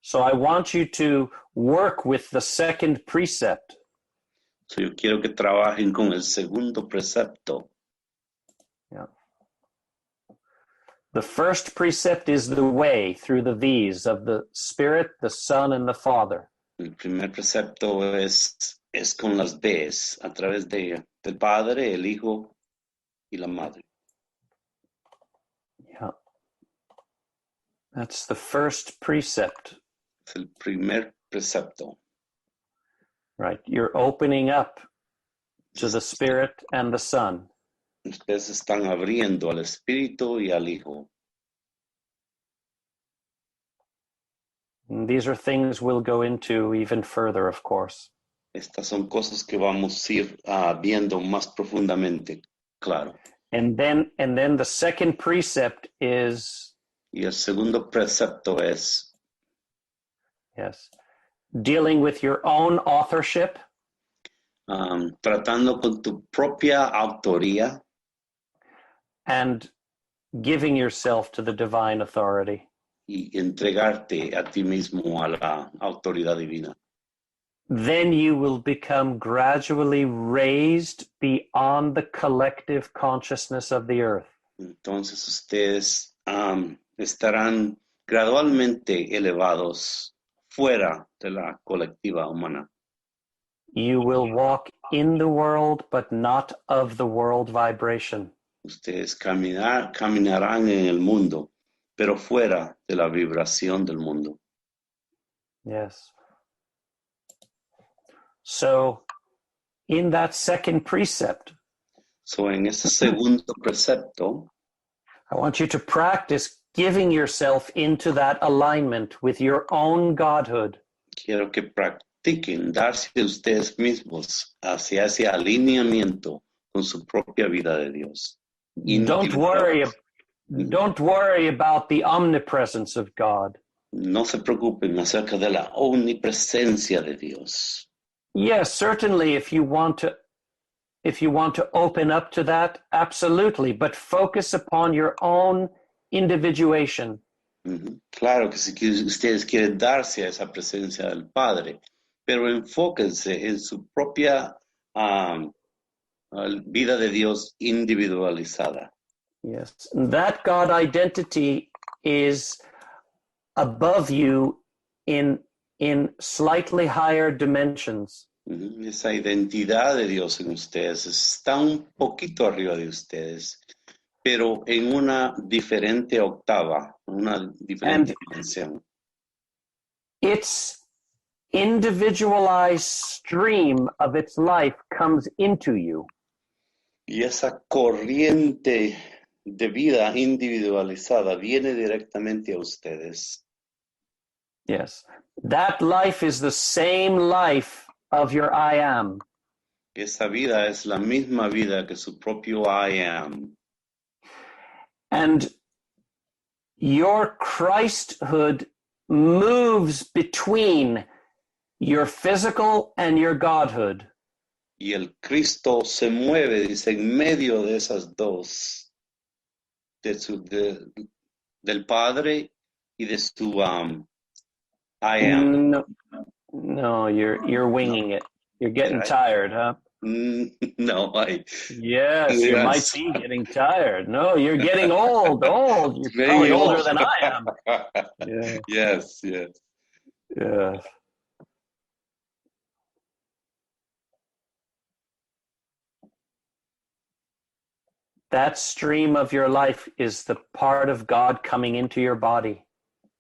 Speaker 1: So I want you to work with the second precept.
Speaker 3: So yo quiero que trabajen con el segundo precepto.
Speaker 1: Yeah. The first precept is the way through the V's of the Spirit, the Son, and the Father.
Speaker 3: El primer precepto es con las B's, a través del Padre, el Hijo y la Madre.
Speaker 1: Yeah. That's the first precept.
Speaker 3: Es el primer precepto.
Speaker 1: Right. You're opening up to the Spirit and the Son.
Speaker 3: Ustedes están abriendo al Espíritu y al Hijo.
Speaker 1: And these are things we'll go into even further, of course.
Speaker 3: Estas son cosas que vamos a ir viendo más profundamente, claro.
Speaker 1: And then the second precept is,
Speaker 3: Y el segundo precepto es
Speaker 1: yes, dealing with your own authorship
Speaker 3: tratando con tu propia autoría
Speaker 1: and giving yourself to the divine authority.
Speaker 3: y entregarte a ti mismo a la autoridad divina.
Speaker 1: Then you will become gradually raised beyond the collective consciousness of the earth.
Speaker 3: Entonces ustedes estarán gradualmente elevados fuera de la colectiva humana.
Speaker 1: You will walk in the world, but not of the world vibration.
Speaker 3: Ustedes caminarán en el mundo, pero fuera de la vibración del mundo.
Speaker 1: Yes. So, in that second precept,
Speaker 3: So, en ese segundo precepto,
Speaker 1: I want you to practice giving yourself into that alignment with your own godhood.
Speaker 3: quiero que practiquen darse a ustedes mismos hacia ese alineamiento con su propia vida de Dios.
Speaker 1: Don't worry about the omnipresence of God.
Speaker 3: No se preocupen acerca de la omnipresencia de Dios.
Speaker 1: Yes, certainly if you want to open up to that, absolutely, but focus upon your own individuation.
Speaker 3: Claro que si ustedes quieren darse a esa presencia del Padre, pero enfóquense en su propia vida de Dios individualizada.
Speaker 1: Yes, that God identity is above you in slightly higher dimensions.
Speaker 3: Esa identidad de Dios en ustedes está un poquito arriba de ustedes, pero en una diferente octava, una diferente dimensión.
Speaker 1: Its individualized stream of its life comes into you.
Speaker 3: Y esa corriente de vida individualizada viene directamente a ustedes.
Speaker 1: Yes. That life is the same life of your I am.
Speaker 3: Esa vida es la misma vida que su propio I am.
Speaker 1: And your Christhood moves between your physical and your Godhood.
Speaker 3: Y el Cristo se mueve, dice, en medio de esas dos, del Padre y de su I am.
Speaker 1: No, you're winging it. You're getting tired, huh?
Speaker 3: No,
Speaker 1: Yes, you might be getting tired. No, you're getting old. You're probably older than I am. Yeah.
Speaker 3: Yes.
Speaker 1: Yeah. That stream of your life is the part of God coming into your body.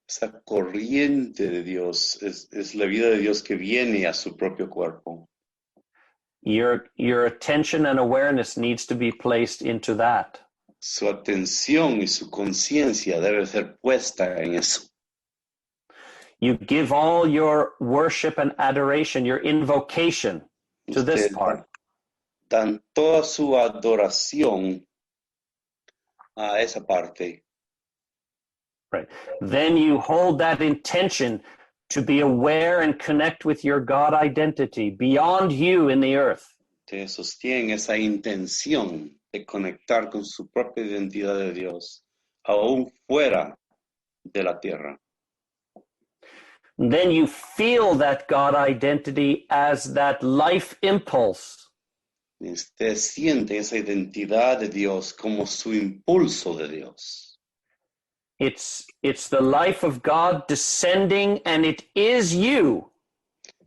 Speaker 3: Esa corriente de Dios es la vida de Dios que viene a su propio cuerpo.
Speaker 1: Your attention and awareness needs to be placed into that.
Speaker 3: Su atención y su conciencia debe ser puesta en eso.
Speaker 1: You give all your worship and adoration, your invocation to this part.
Speaker 3: Dan toda su adoración a esa parte.
Speaker 1: Right. Then you hold that intention to be aware and connect with your God identity beyond you in the earth.
Speaker 3: Te sostienen esa intención de conectar con su propia identidad de Dios, aún fuera de la tierra.
Speaker 1: Then you feel that God identity as that life impulse.
Speaker 3: Usted siente esa identidad de Dios como su impulso de Dios.
Speaker 1: It's the life of God descending, and it is you.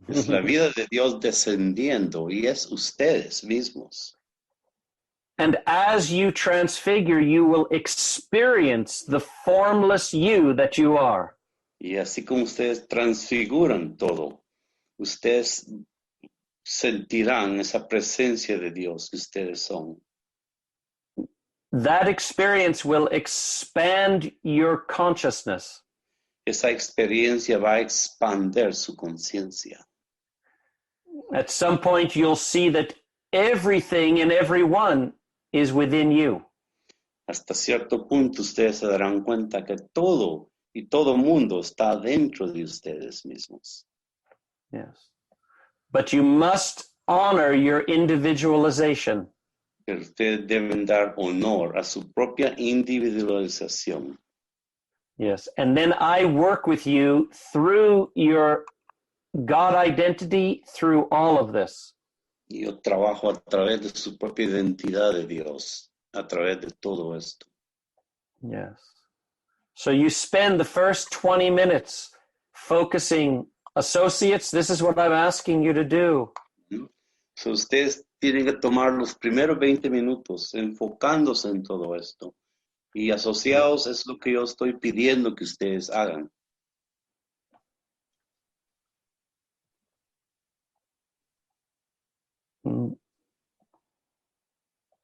Speaker 3: Es la vida de Dios descendiendo y es ustedes mismos.
Speaker 1: And as you transfigure, you will experience the formless you that you are.
Speaker 3: Y así como ustedes transfiguran todo, ustedes sentirán esa presencia de Dios que ustedes son.
Speaker 1: That experience will expand your consciousness.
Speaker 3: Esa experiencia va a expandir su conciencia.
Speaker 1: At some point, you'll see that everything and everyone is within you.
Speaker 3: Hasta cierto punto ustedes se darán cuenta que todo y todo mundo está dentro de ustedes mismos.
Speaker 1: Yes. But you must honor your individualization.
Speaker 3: Pero ustedes deben dar honor a su propia individualización.
Speaker 1: Yes. And then I work with you through your God identity, through all of this.
Speaker 3: Y yo trabajo a través de su propia identidad de Dios, a través de todo esto.
Speaker 1: Yes. So you spend the first 20 minutes focusing, associates, this is what I'm asking you to do.
Speaker 3: So ustedes tienen que tomar los primeros 20 minutos enfocándose en todo esto. Y asociados es lo que yo estoy pidiendo que ustedes hagan.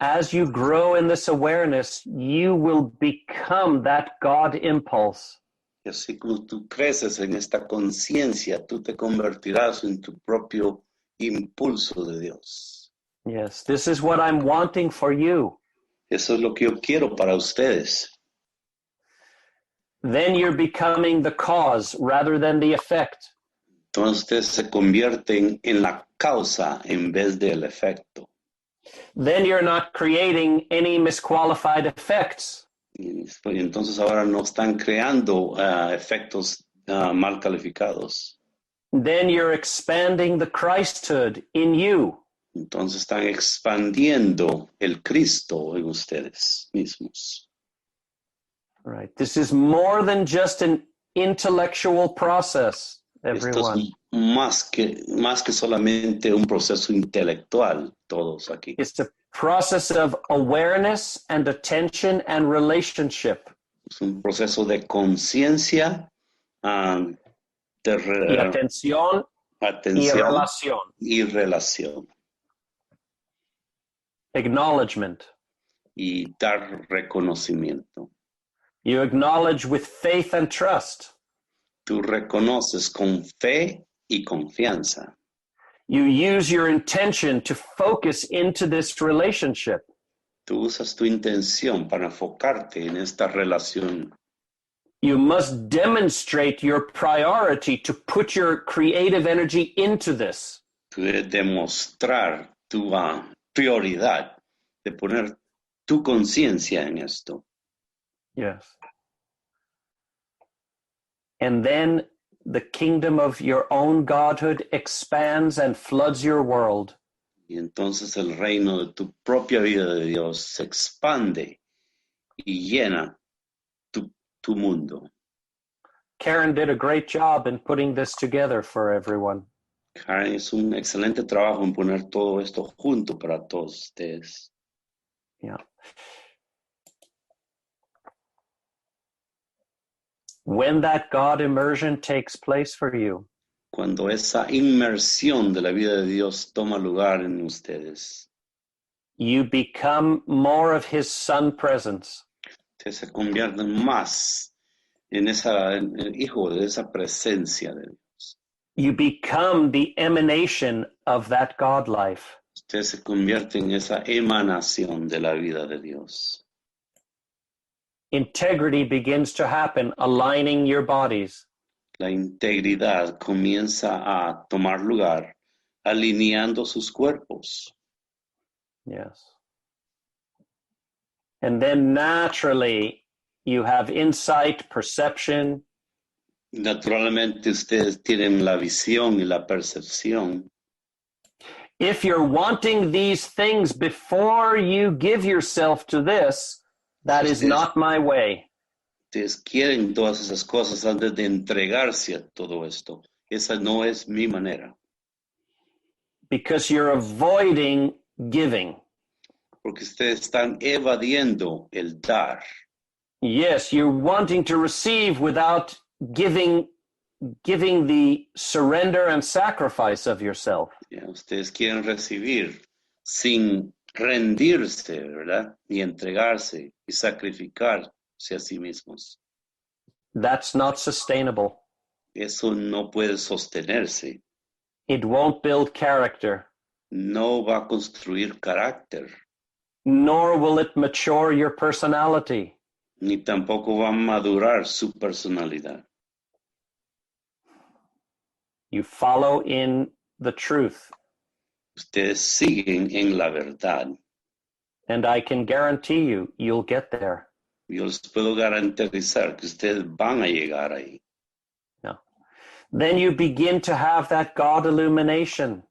Speaker 1: As you grow in this awareness, you will become that God impulse.
Speaker 3: Y así como tú creces en esta conciencia, tú te convertirás en tu propio impulso de Dios.
Speaker 1: Yes, this is what I'm wanting for you.
Speaker 3: Eso es lo que yo quiero para ustedes.
Speaker 1: Then you're becoming the cause rather than the effect.
Speaker 3: Entonces ustedes se convierten en la causa en vez del efecto.
Speaker 1: Then you're not creating any misqualified effects.
Speaker 3: Y entonces ahora no están creando efectos mal calificados.
Speaker 1: Then you're expanding the Christhood in you.
Speaker 3: Entonces están expandiendo el Cristo en ustedes mismos.
Speaker 1: Right. This is more than just an intellectual process, everyone.
Speaker 3: Esto es más que solamente un proceso intelectual, todos aquí.
Speaker 1: It's a process of awareness and attention and relationship.
Speaker 3: Es un proceso de conciencia,
Speaker 1: Y atención y relación.
Speaker 3: y relación.
Speaker 1: Acknowledgement.
Speaker 3: Y dar reconocimiento.
Speaker 1: You acknowledge with faith and trust.
Speaker 3: Tú reconoces con fe y confianza.
Speaker 1: You use your intention to focus into this relationship.
Speaker 3: Tú usas tu intención para enfocarte en esta relación.
Speaker 1: You must demonstrate your priority to put your creative energy into this.
Speaker 3: Tú debes demostrar tu prioridad de poner tu conciencia en esto.
Speaker 1: Yes. And then the kingdom of your own godhood expands and floods your world.
Speaker 3: Y entonces el reino de tu propia vida de Dios se expande y llena tu mundo.
Speaker 1: Karen did a great job in putting this together for everyone.
Speaker 3: Karen hizo un excelente trabajo en poner todo esto junto para todos ustedes.
Speaker 1: Yeah. When that God immersion takes place for you,
Speaker 3: cuando esa inmersión de la vida de Dios toma lugar en ustedes,
Speaker 1: you become more of His Son presence.
Speaker 3: Ustedes se convierten más en el hijo de esa presencia de Dios.
Speaker 1: You become the emanation of that God life.
Speaker 3: Ustedes se convierten en esa emanación de la vida de Dios.
Speaker 1: Integrity begins to happen, aligning your bodies.
Speaker 3: La integridad comienza a tomar lugar, alineando sus cuerpos.
Speaker 1: Yes. And then naturally, you have insight, perception.
Speaker 3: Naturalmente, ustedes tienen la visión y la percepción.
Speaker 1: If you're wanting these things before you give yourself to this, that is not my way.
Speaker 3: Ustedes quieren todas esas cosas antes de entregarse a todo esto. Esa no es mi manera.
Speaker 1: Because you're avoiding giving.
Speaker 3: Porque ustedes están evadiendo el dar.
Speaker 1: Yes, you're wanting to receive without giving the surrender and sacrifice of yourself.
Speaker 3: Ustedes quieren recibir sin rendirse, ¿verdad? Y entregarse y sacrificarse a sí mismos.
Speaker 1: That's not sustainable.
Speaker 3: Eso no puede sostenerse.
Speaker 1: It won't build character.
Speaker 3: No va a construir carácter,
Speaker 1: Nor will it mature your personality.
Speaker 3: ni tampoco va a madurar su personalidad.
Speaker 1: You follow in the truth.
Speaker 3: Ustedes siguen en la verdad.
Speaker 1: And I can guarantee you, you'll get there.
Speaker 3: Yo les puedo garantizar que ustedes van a llegar ahí.
Speaker 1: No. Then you begin to have that God illumination.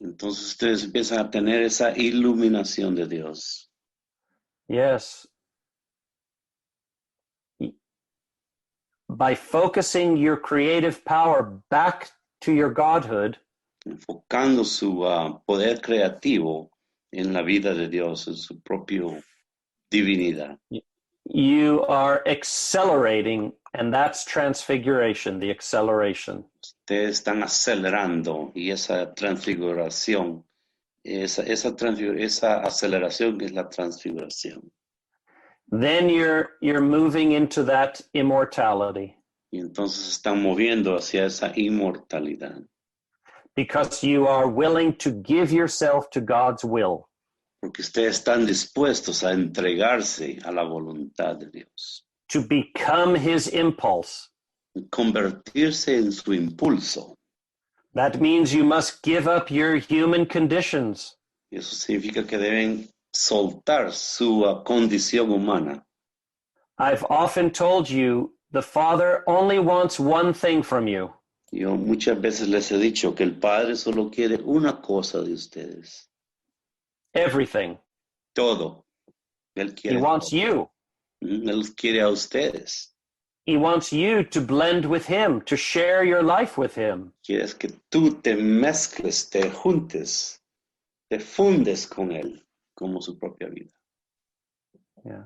Speaker 3: Entonces ustedes empiezan a tener esa iluminación de Dios.
Speaker 1: Yes. By focusing your creative power back to your godhood,
Speaker 3: Enfocando su poder creativo en la vida de Dios, en su propia divinidad.
Speaker 1: you are accelerating, and that's transfiguration, the acceleration.
Speaker 3: Ustedes están acelerando y esa transfiguración, esa aceleración es la transfiguración.
Speaker 1: Then you're moving into that immortality.
Speaker 3: Y entonces están moviendo hacia esa inmortalidad.
Speaker 1: Because you are willing to give yourself to God's will.
Speaker 3: Porque ustedes están dispuestos a entregarse a la voluntad de Dios.
Speaker 1: To become his impulse.
Speaker 3: Convertirse en su impulso.
Speaker 1: That means you must give up your human conditions.
Speaker 3: Y eso significa que deben soltar su condición humana.
Speaker 1: I've often told you, the Father only wants one thing from you.
Speaker 3: Yo muchas veces les he dicho que el Padre solo quiere una cosa de ustedes.
Speaker 1: Everything.
Speaker 3: Todo. Él quiere
Speaker 1: He wants
Speaker 3: todo.
Speaker 1: you.
Speaker 3: Él quiere a ustedes.
Speaker 1: He wants you to blend with him, to share your life with him.
Speaker 3: Quieres que tú te mezcles, te juntes, te fundes con Él como su propia vida.
Speaker 1: Yeah.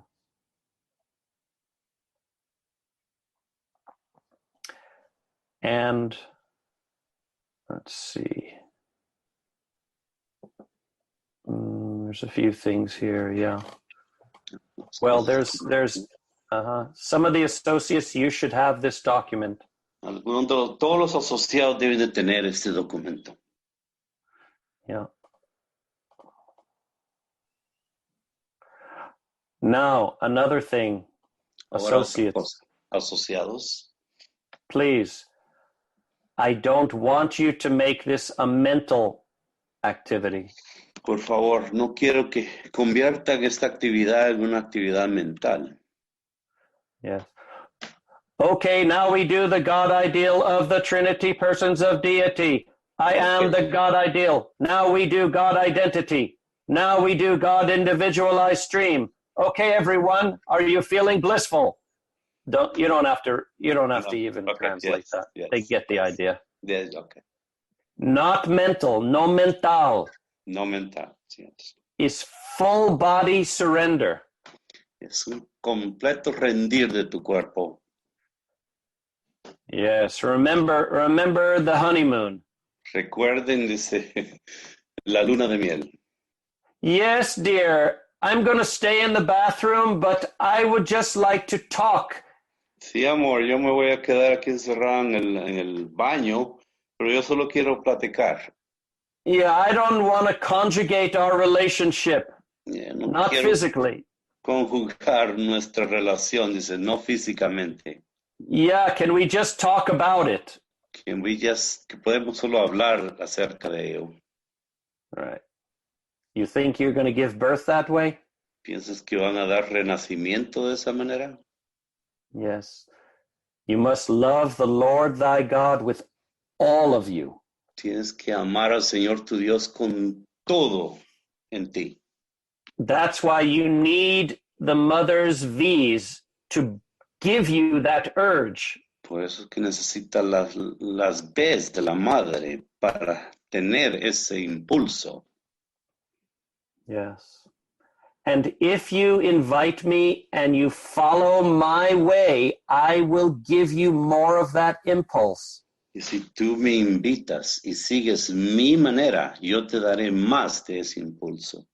Speaker 1: And let's see. There's a few things here, yeah. Well, there's some of the associates, you should have this document.
Speaker 3: Todos los asociados deben de tener este documento.
Speaker 1: Yeah. Now, another thing, associates.
Speaker 3: Asociados.
Speaker 1: Please, I don't want you to make this a mental activity.
Speaker 3: Por favor, no quiero que conviertan esta actividad en una actividad mental.
Speaker 1: Yes. Okay, now we do the God ideal of the Trinity persons of deity. I am the God ideal. Now we do God identity. Now we do God individualized stream. Okay, everyone, are you feeling blissful? You don't have to even translate that.
Speaker 3: Yes,
Speaker 1: they get the idea.
Speaker 3: Yes, okay.
Speaker 1: Not mental, no mental.
Speaker 3: No mental, yes.
Speaker 1: Is full body surrender.
Speaker 3: Es un completo rendir de tu cuerpo.
Speaker 1: Yes, remember the honeymoon.
Speaker 3: Recuerden, dice, la luna de miel.
Speaker 1: Yes, dear, I'm going to stay in the bathroom, but I would just like to talk.
Speaker 3: Sí, amor, yo me voy a quedar aquí encerrada en el baño, pero yo solo quiero platicar.
Speaker 1: Yeah, I don't want to conjugate our relationship.
Speaker 3: Yeah, no
Speaker 1: not physically.
Speaker 3: Conjugar nuestra relación, dice, no físicamente.
Speaker 1: Yeah, can we just talk about it?
Speaker 3: Que podemos solo hablar acerca de ello.
Speaker 1: Right. You think you're going to give birth that way?
Speaker 3: ¿Piensas que van a dar renacimiento de esa manera?
Speaker 1: Yes. You must love the Lord thy God with all of you.
Speaker 3: Tienes que amar al Señor tu Dios con todo en ti.
Speaker 1: That's why you need the mother's V's to give you that urge.
Speaker 3: Por eso es que necesita las B's de la madre para tener ese impulso.
Speaker 1: Yes. And if you invite me and you follow my way, I will give you more of that impulse.
Speaker 3: Y si tú me invitas y sigues mi manera, yo te daré más de ese impulso.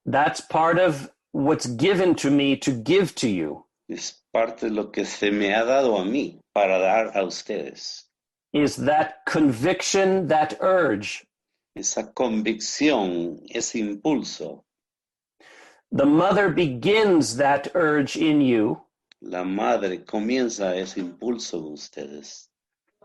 Speaker 1: That's part of what's given to me to give to you.
Speaker 3: Es parte de lo que se me ha dado a mí para dar a ustedes.
Speaker 1: is that conviction, that urge.
Speaker 3: Esa convicción, ese impulso.
Speaker 1: The mother begins that urge in you.
Speaker 3: La madre comienza ese impulso en ustedes.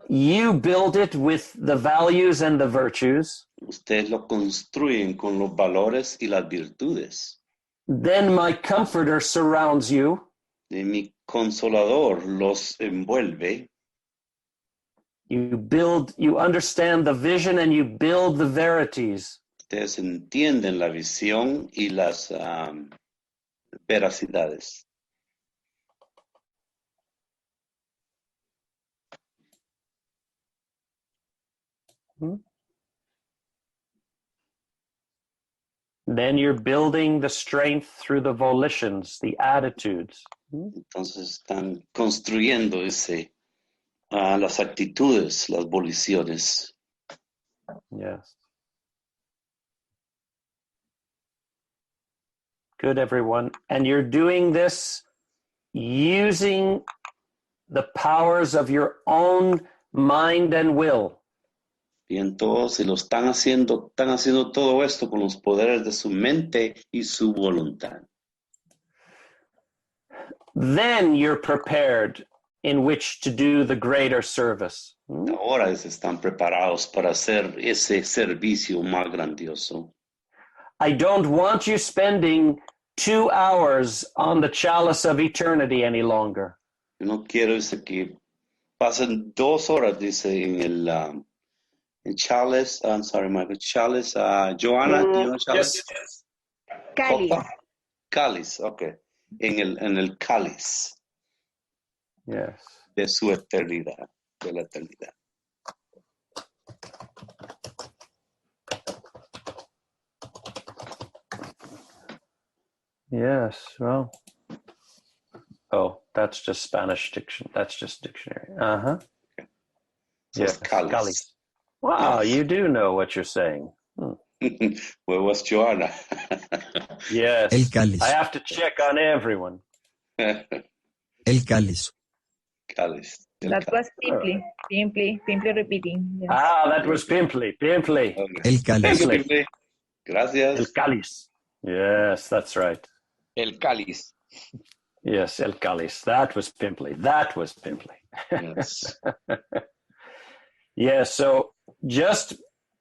Speaker 1: You build it with the values and the virtues.
Speaker 3: Ustedes lo construyen con los valores y las virtudes.
Speaker 1: Then my comforter surrounds you.
Speaker 3: De mi consolador los envuelve.
Speaker 1: You understand the vision and you build the verities.
Speaker 3: Ustedes entienden la visión y las veracidades.
Speaker 1: Then you're building the strength through the volitions, the attitudes.
Speaker 3: Entonces están construyendo las actitudes, las voliciones.
Speaker 1: Yes. Good, everyone. And you're doing this using the powers of your own mind and will.
Speaker 3: Bien, todos lo están haciendo todo esto con los poderes de su mente y su voluntad.
Speaker 1: Then you're prepared in which to do the greater service.
Speaker 3: Ahora están preparados para hacer ese servicio más grandioso.
Speaker 1: I don't want you spending 2 hours on the chalice of eternity any longer.
Speaker 3: Yo no quiero que pasen 2 horas, dice, en el chalice. I'm sorry, Michael. Chalice. Joanna, do you know chalice?
Speaker 1: Yes.
Speaker 12: Cáliz.
Speaker 3: Cáliz, okay. En el cáliz.
Speaker 1: Yes.
Speaker 3: De su eternidad, de la eternidad.
Speaker 1: Yes, well. Oh, that's just Spanish diction. That's just dictionary. Uh-huh.
Speaker 3: Okay. So
Speaker 1: Yes, cáliz. Wow, yes. You do know what you're saying.
Speaker 3: Where was Joanna?
Speaker 1: Yes.
Speaker 15: El cáliz.
Speaker 1: I have to check on everyone.
Speaker 15: El cáliz.
Speaker 3: Cáliz.
Speaker 4: That was Pimply repeating. Yes.
Speaker 1: Ah, that was Pimply.
Speaker 3: Okay.
Speaker 15: El cáliz.
Speaker 3: Pimply. Gracias.
Speaker 1: El cáliz. Yes, that's right.
Speaker 5: El cáliz.
Speaker 1: Yes, el cáliz. That was Pimply.
Speaker 3: Yes.
Speaker 1: Yes, so just,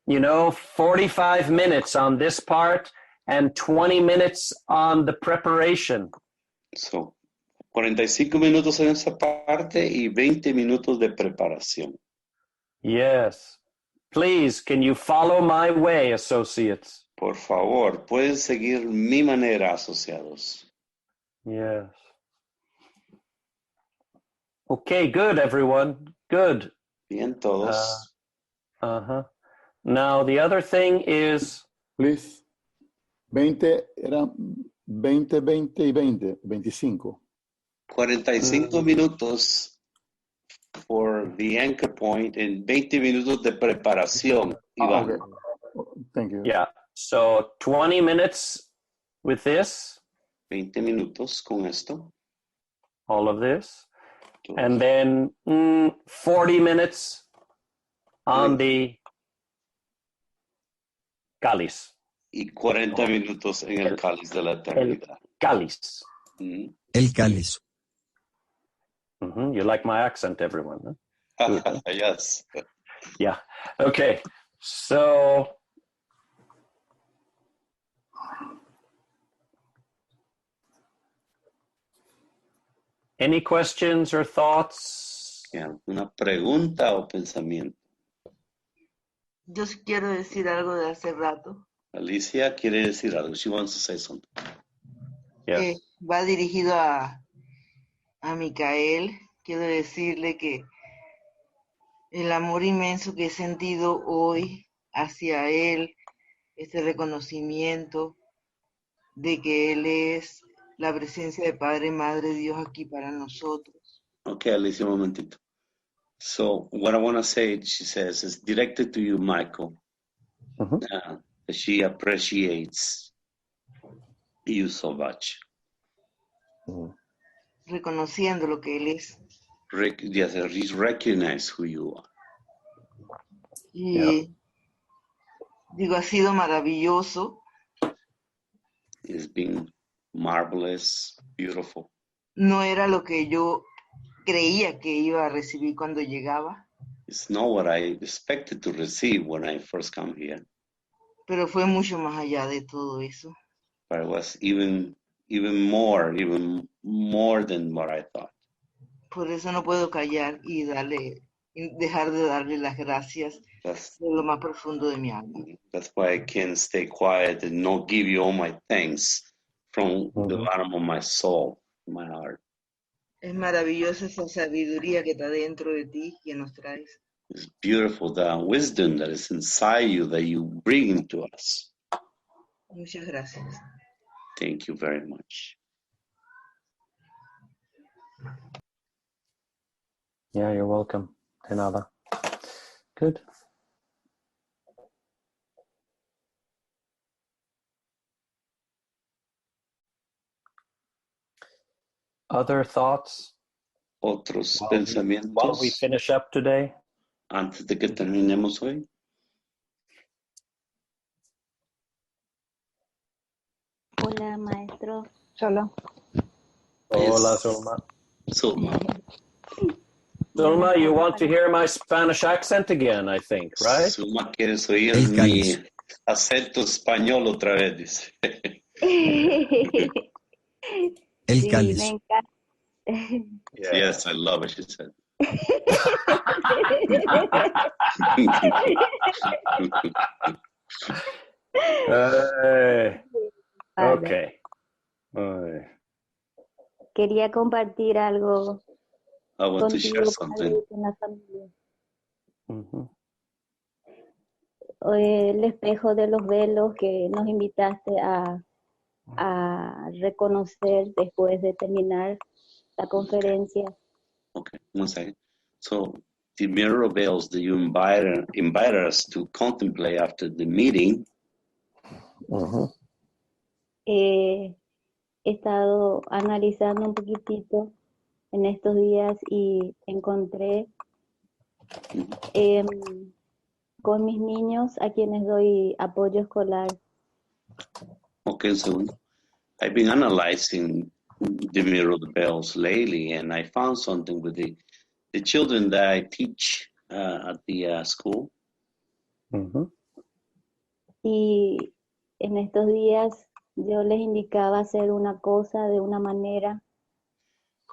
Speaker 1: 45 minutes on this part and 20 minutes on the preparation.
Speaker 3: So, 45 minutos en esa parte y 20 minutos de preparación.
Speaker 1: Yes. Please, can you follow my way, associates?
Speaker 3: Por favor, pueden seguir mi manera, asociados.
Speaker 1: Yes. Okay, good, everyone. Good.
Speaker 3: Bien, todos.
Speaker 1: Uh-huh. Now, the other thing is...
Speaker 16: Please. 20 eran 20, 20 y 20, 25.
Speaker 3: 45 minutos for the anchor point and 20 minutos de preparación, Iván.
Speaker 16: Okay. Thank you.
Speaker 1: Yeah. So 20 minutes with this.
Speaker 3: 20 minutos con esto.
Speaker 1: All of this. And then 40 minutes on the cáliz.
Speaker 3: Y 40 minutos en el cáliz de la eternidad.
Speaker 1: Cáliz.
Speaker 15: El cáliz.
Speaker 1: Mm-hmm. You like my accent, everyone? Huh?
Speaker 3: Yes.
Speaker 1: Yeah. Okay. So... Any questions or thoughts?
Speaker 3: ¿Alguna pregunta o pensamiento?
Speaker 10: Yo sí quiero decir algo de hace rato.
Speaker 3: Alicia quiere decir algo. She wants to say something.
Speaker 1: Yes.
Speaker 10: Va dirigido a Micael. Quiero decirle que el amor inmenso que he sentido hoy hacia él, este reconocimiento de que él es la presencia de Padre, Madre, Dios aquí para nosotros.
Speaker 3: Okay, Alicia, un momentito. So, what I want to say, she says, is directed to you, Michael. That she appreciates you so much.
Speaker 10: Reconociendo lo que él es.
Speaker 3: Yes, recognize who you are.
Speaker 10: Y digo, ha sido maravilloso.
Speaker 3: It's been marvelous, beautiful.
Speaker 10: No era lo que yo creía que iba a recibir cuando llegaba,
Speaker 3: It's not what I expected to receive when I first come here,
Speaker 10: pero fue mucho más allá de todo eso.
Speaker 3: but it was even more than what I thought.
Speaker 10: Por eso no puedo callar y dejar de darle las gracias de lo más profundo de mi alma.
Speaker 3: That's why I can't stay quiet and not give you all my thanks from the bottom of my soul, my heart.
Speaker 10: Es maravillosa esa sabiduría que está dentro de ti que nos traes.
Speaker 3: It's beautiful, the wisdom that is inside you that you bring to us.
Speaker 10: Muchas gracias.
Speaker 3: Thank you very much.
Speaker 1: Yeah, you're welcome, Renata. Good. Other thoughts?
Speaker 3: Otros
Speaker 1: While
Speaker 3: pensamientos
Speaker 1: we finish up today?
Speaker 3: antes de que terminemos hoy.
Speaker 11: Hola, maestro.
Speaker 12: Solo.
Speaker 1: Hola, Zulma.
Speaker 3: Zulma.
Speaker 1: Zulma, you want to hear my Spanish accent again, I think, right?
Speaker 3: Zulma, ¿quieres oír mi acento español otra vez? Dice.
Speaker 15: El
Speaker 11: Sí,
Speaker 15: cáliz.
Speaker 11: me encanta.
Speaker 3: Yes, I love it, she said.
Speaker 1: Okay.
Speaker 11: Quería compartir algo
Speaker 3: I want to share
Speaker 11: contigo,
Speaker 3: something.
Speaker 11: padre, y con la familia. El espejo de los velos que nos invitaste a reconocer después de terminar la conferencia.
Speaker 3: Okay, one second. So the mirror of veils that you invited us to contemplate after the meeting.
Speaker 11: He estado analizando un poquitito en estos días y encontré con mis niños a quienes doy apoyo escolar.
Speaker 3: Okay, so I've been analyzing the mirror of the veils lately, and I found something with the children that I teach at the school.
Speaker 11: Y en estos días yo les indicaba hacer una cosa de una manera.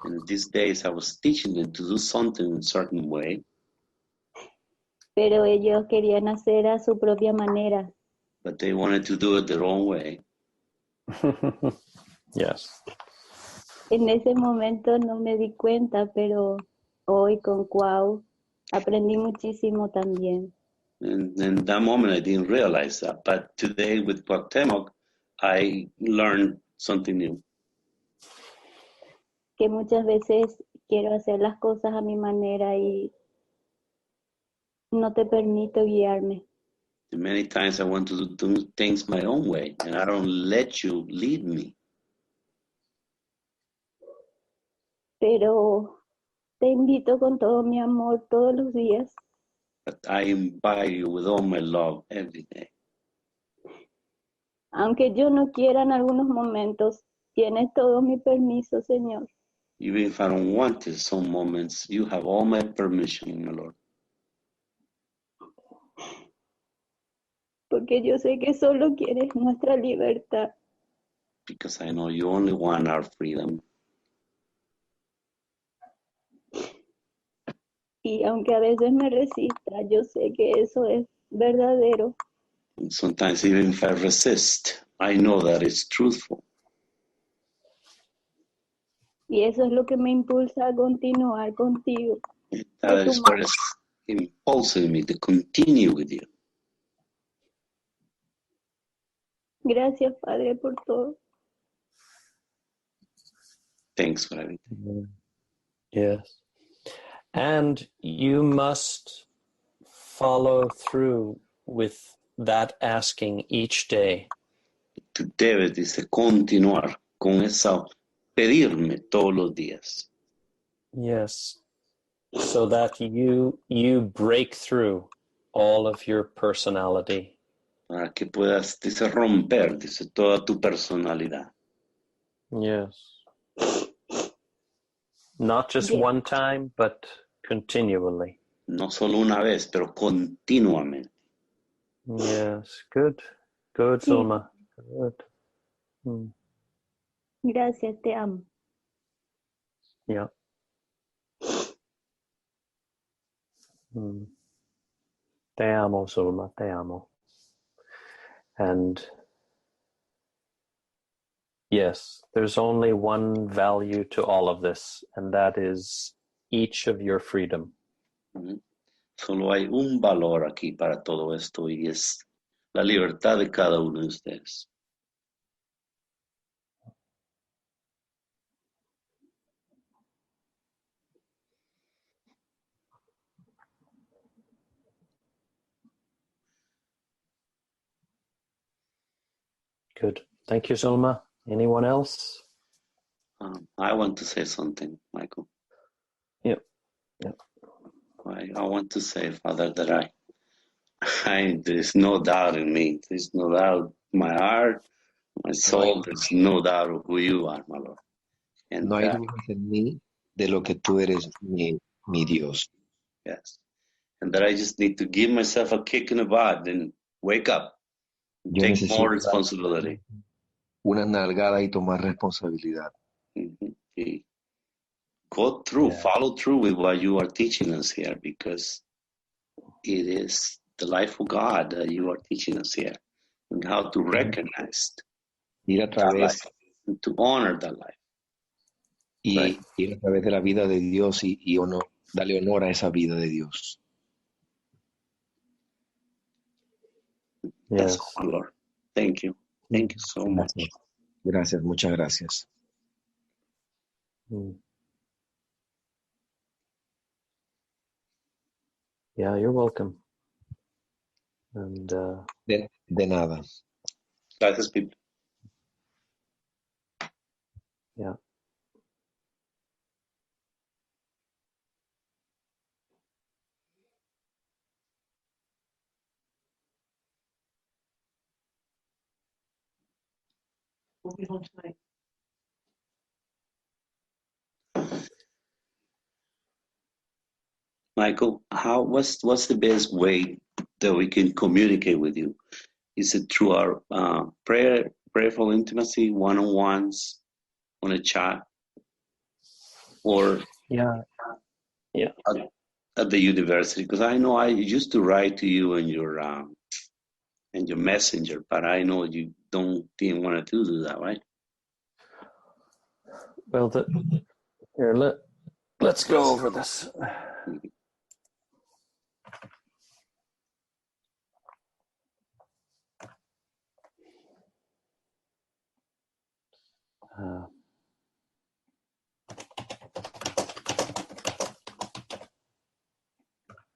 Speaker 3: And these days I was teaching them to do something in a certain way.
Speaker 11: Pero ellos querían hacer a su propia manera.
Speaker 3: But they wanted to do it their own way.
Speaker 1: Yes.
Speaker 11: En ese momento no me di cuenta, pero hoy con Cuau aprendí muchísimo también.
Speaker 3: And in that moment I didn't realize that. But today with Cuauhtémoc, I learned something new.
Speaker 11: Que muchas veces quiero hacer las cosas a mi manera y no te permito guiarme.
Speaker 3: Many times I want to do things my own way, and I don't let you lead me.
Speaker 11: Pero te invito con todo mi amor todos los días.
Speaker 3: But I invite you with all my love every day.
Speaker 11: Aunque yo no quiera en algunos momentos, tienes todo mi permiso, Señor.
Speaker 3: Even if I don't want it, some moments, you have all my permission, my Lord.
Speaker 11: Porque yo sé que solo quieres nuestra libertad.
Speaker 3: Because I know you only want our freedom.
Speaker 11: Y aunque a veces me resista, yo sé que eso es verdadero.
Speaker 3: And sometimes even if I resist, I know that it's truthful.
Speaker 11: Y eso es lo que me impulsa a continuar contigo.
Speaker 3: That is what is impulsing me to continue with you.
Speaker 11: Gracias, Padre, por todo.
Speaker 3: Thanks for everything.
Speaker 1: Yes. And you must follow through with that asking each day.
Speaker 3: Tú debes, dice, continuar con esa, pedirme todos los días.
Speaker 1: Yes. So that you break through all of your personality.
Speaker 3: Para que puedas, dice, romper, dice, toda tu personalidad.
Speaker 1: Yes. Not just
Speaker 11: Yes.
Speaker 1: one time, but continually.
Speaker 3: No solo una vez, pero continuamente.
Speaker 1: Yes. Good. Good,
Speaker 11: Sí.
Speaker 1: Zulma. Good. Mm.
Speaker 11: Gracias, te amo.
Speaker 1: Yeah. Mm. Te amo, Zulma. Te amo. And yes, there's only one value to all of this, and that is each of your freedom.
Speaker 3: Solo hay un valor aquí para todo esto y es la libertad de cada uno de ustedes.
Speaker 1: Good. Thank you, Zulma. Anyone else?
Speaker 3: I want to say something, Michael.
Speaker 1: Yep. Yep.
Speaker 3: I want to say, Father, that there's no doubt in me. There's no doubt in my heart, my soul. There's no doubt of who you are, my Lord. And
Speaker 5: No hay dudas en mí de lo que tú eres, mi Dios.
Speaker 3: yes. And that I just need to give myself a kick in the butt and wake up and
Speaker 5: Yo
Speaker 3: take
Speaker 5: necesito
Speaker 3: more responsibility.
Speaker 5: Una nalgada y tomar responsabilidad.
Speaker 3: Mm-hmm. Go through, follow through with what you are teaching us here, because it is the life of God that you are teaching us here, and how to recognize
Speaker 5: Ir a
Speaker 3: that
Speaker 5: través
Speaker 3: life, and to honor that life.
Speaker 5: y ir a través de la vida de Dios y darle honor a esa vida de Dios.
Speaker 3: That's all, my Lord. Thank you. Thank you so much.
Speaker 5: Gracias, muchas gracias.
Speaker 1: Yeah, you're welcome. And
Speaker 5: De nada.
Speaker 3: Gracias, people.
Speaker 1: Yeah.
Speaker 3: Michael, what's the best way that we can communicate with you? Is it through our prayerful intimacy, one-on-ones, on a chat, or at the university? Because I know I used to write to you in your messenger, but I know you didn't want to do that, right?
Speaker 1: Well, here, let's go over this.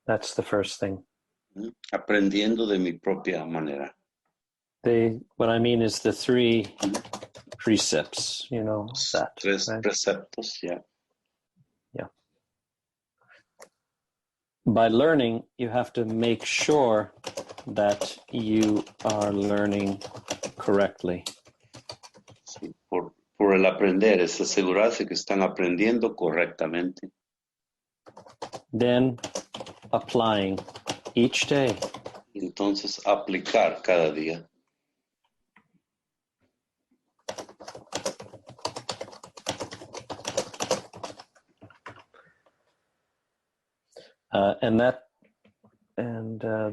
Speaker 1: That's the first thing.
Speaker 3: Aprendiendo de mi propia manera.
Speaker 1: What I mean is the three precepts, that.
Speaker 3: Tres
Speaker 1: right?
Speaker 3: preceptos, yeah.
Speaker 1: Yeah. By learning, you have to make sure that you are learning correctly.
Speaker 3: Sí, por el aprender es asegurarse que están aprendiendo correctamente.
Speaker 1: Then applying each day.
Speaker 3: Entonces aplicar cada día.
Speaker 1: And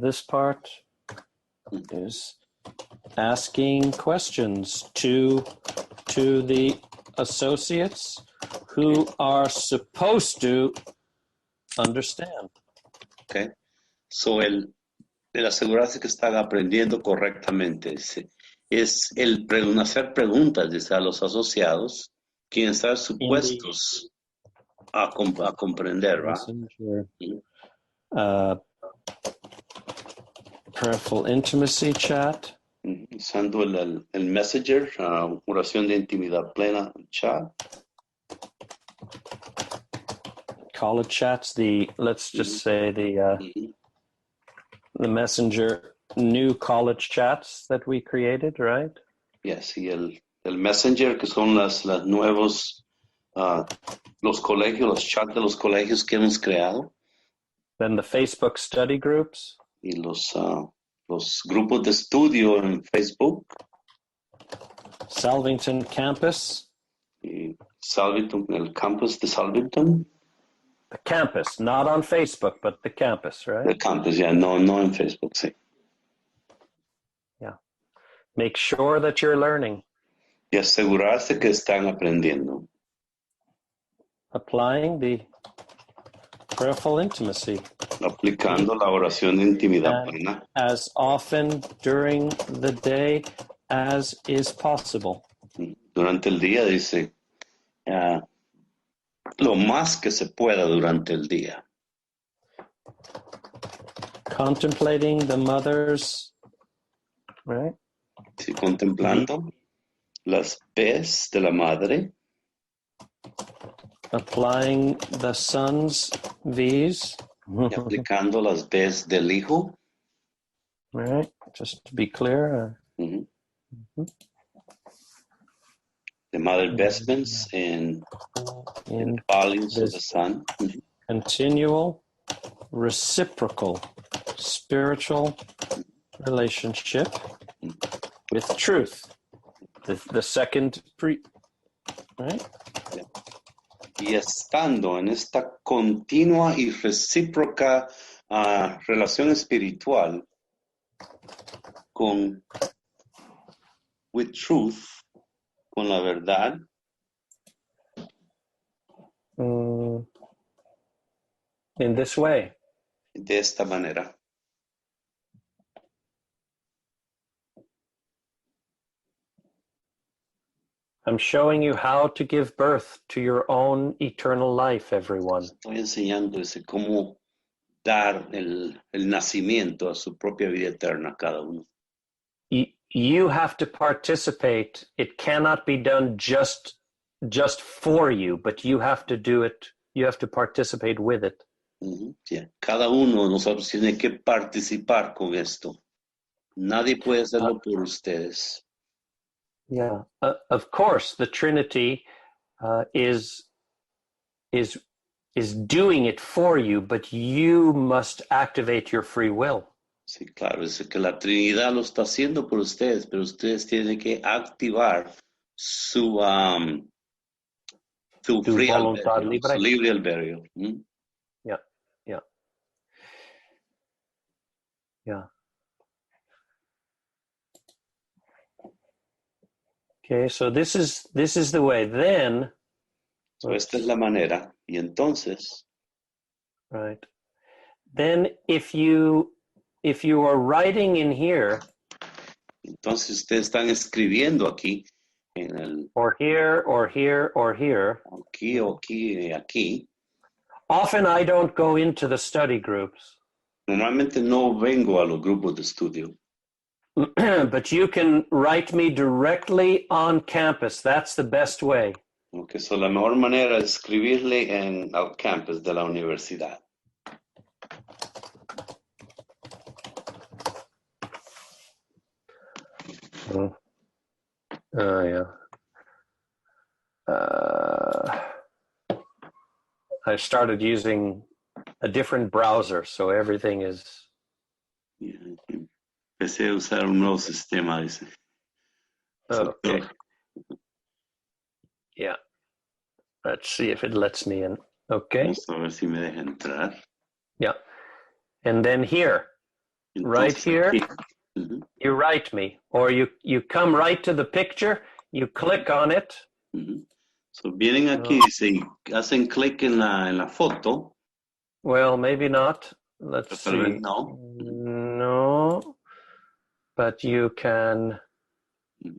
Speaker 1: this part is asking questions to the associates who are supposed to understand.
Speaker 3: Okay. So el asegurarse que están aprendiendo correctamente es el hacer preguntas a los asociados, quienes están supuestos a comprender, ¿verdad?
Speaker 1: Prayerful intimacy chat.
Speaker 3: Usando el messenger, oración de intimidad plena, chat.
Speaker 1: College chats, let's just say the messenger new college chats that we created, right?
Speaker 3: Yes, y el Messenger, que son las nuevos, los colegios, los chats de los colegios que hemos creado.
Speaker 1: Then the Facebook study groups.
Speaker 3: Y los grupos de estudio en Facebook.
Speaker 1: Salvington Campus.
Speaker 3: Y Salvington, el campus de Salvington.
Speaker 1: The campus, not on Facebook, but the campus, right?
Speaker 3: The campus, yeah, no en Facebook, sí.
Speaker 1: Yeah. Make sure that you're learning.
Speaker 3: Y asegurarse que están aprendiendo.
Speaker 1: Applying the prayerful intimacy.
Speaker 3: Aplicando la oración de intimidad plena.
Speaker 1: As often during the day as is possible.
Speaker 3: Durante el día, dice, lo más que se pueda durante el día.
Speaker 1: Contemplating the mother's, right?
Speaker 3: Sí, contemplando las B's de la madre.
Speaker 1: Applying the son's V's.
Speaker 3: Y aplicando las B's del hijo.
Speaker 1: Right, just to be clear.
Speaker 3: The mother vestments and values of the son.
Speaker 1: Continual, reciprocal, spiritual relationship with truth. The second right?
Speaker 3: Yeah. Y estando en esta continua y recíproca relación espiritual with truth, con la verdad.
Speaker 1: In this way.
Speaker 3: De esta manera.
Speaker 1: I'm showing you how to give birth to your own eternal life, everyone.
Speaker 3: Estoy enseñándoles cómo dar el nacimiento a su propia vida eterna a cada uno.
Speaker 1: You have to participate. It cannot be done just for you, but you have to do it. You have to participate with it.
Speaker 3: Yeah. Cada uno de nosotros tiene que participar con esto. Nadie puede hacerlo por ustedes.
Speaker 1: Yeah, of course, the Trinity is doing it for you, but you must activate your free will.
Speaker 3: Sí, claro, es que la Trinidad lo está haciendo por ustedes, pero ustedes tienen que activar su free
Speaker 1: voluntad
Speaker 3: albedrío,
Speaker 1: libre.
Speaker 3: su libre albedrío.
Speaker 1: Yeah. Okay, so this is the way. Then,
Speaker 3: so esta es la manera. Y entonces,
Speaker 1: right. Then, if you are writing in here,
Speaker 3: entonces ustedes están escribiendo aquí en el
Speaker 1: or here, or here, or here.
Speaker 3: Aquí o aquí, aquí.
Speaker 1: Often I don't go into the study groups.
Speaker 3: Normalmente no vengo a los grupos de estudio.
Speaker 1: But you can write me directly on campus. That's the best way.
Speaker 3: Okay, so la mejor manera es escribirle al campus de la universidad.
Speaker 1: Yeah. I started using a different browser, so everything is...
Speaker 3: Yeah. Empecé a usar un nuevo sistema, dice.
Speaker 1: Okay. Yeah. Let's see if it lets me in. Okay.
Speaker 3: Vamos a ver si me deja entrar.
Speaker 1: Yeah. And then here,
Speaker 3: entonces,
Speaker 1: right here,
Speaker 3: aquí.
Speaker 1: You write me, or you come right to the picture, you click on it.
Speaker 3: So vienen aquí, dice, hacen clic en la foto.
Speaker 1: Well, maybe not. Let's see. No. But you can.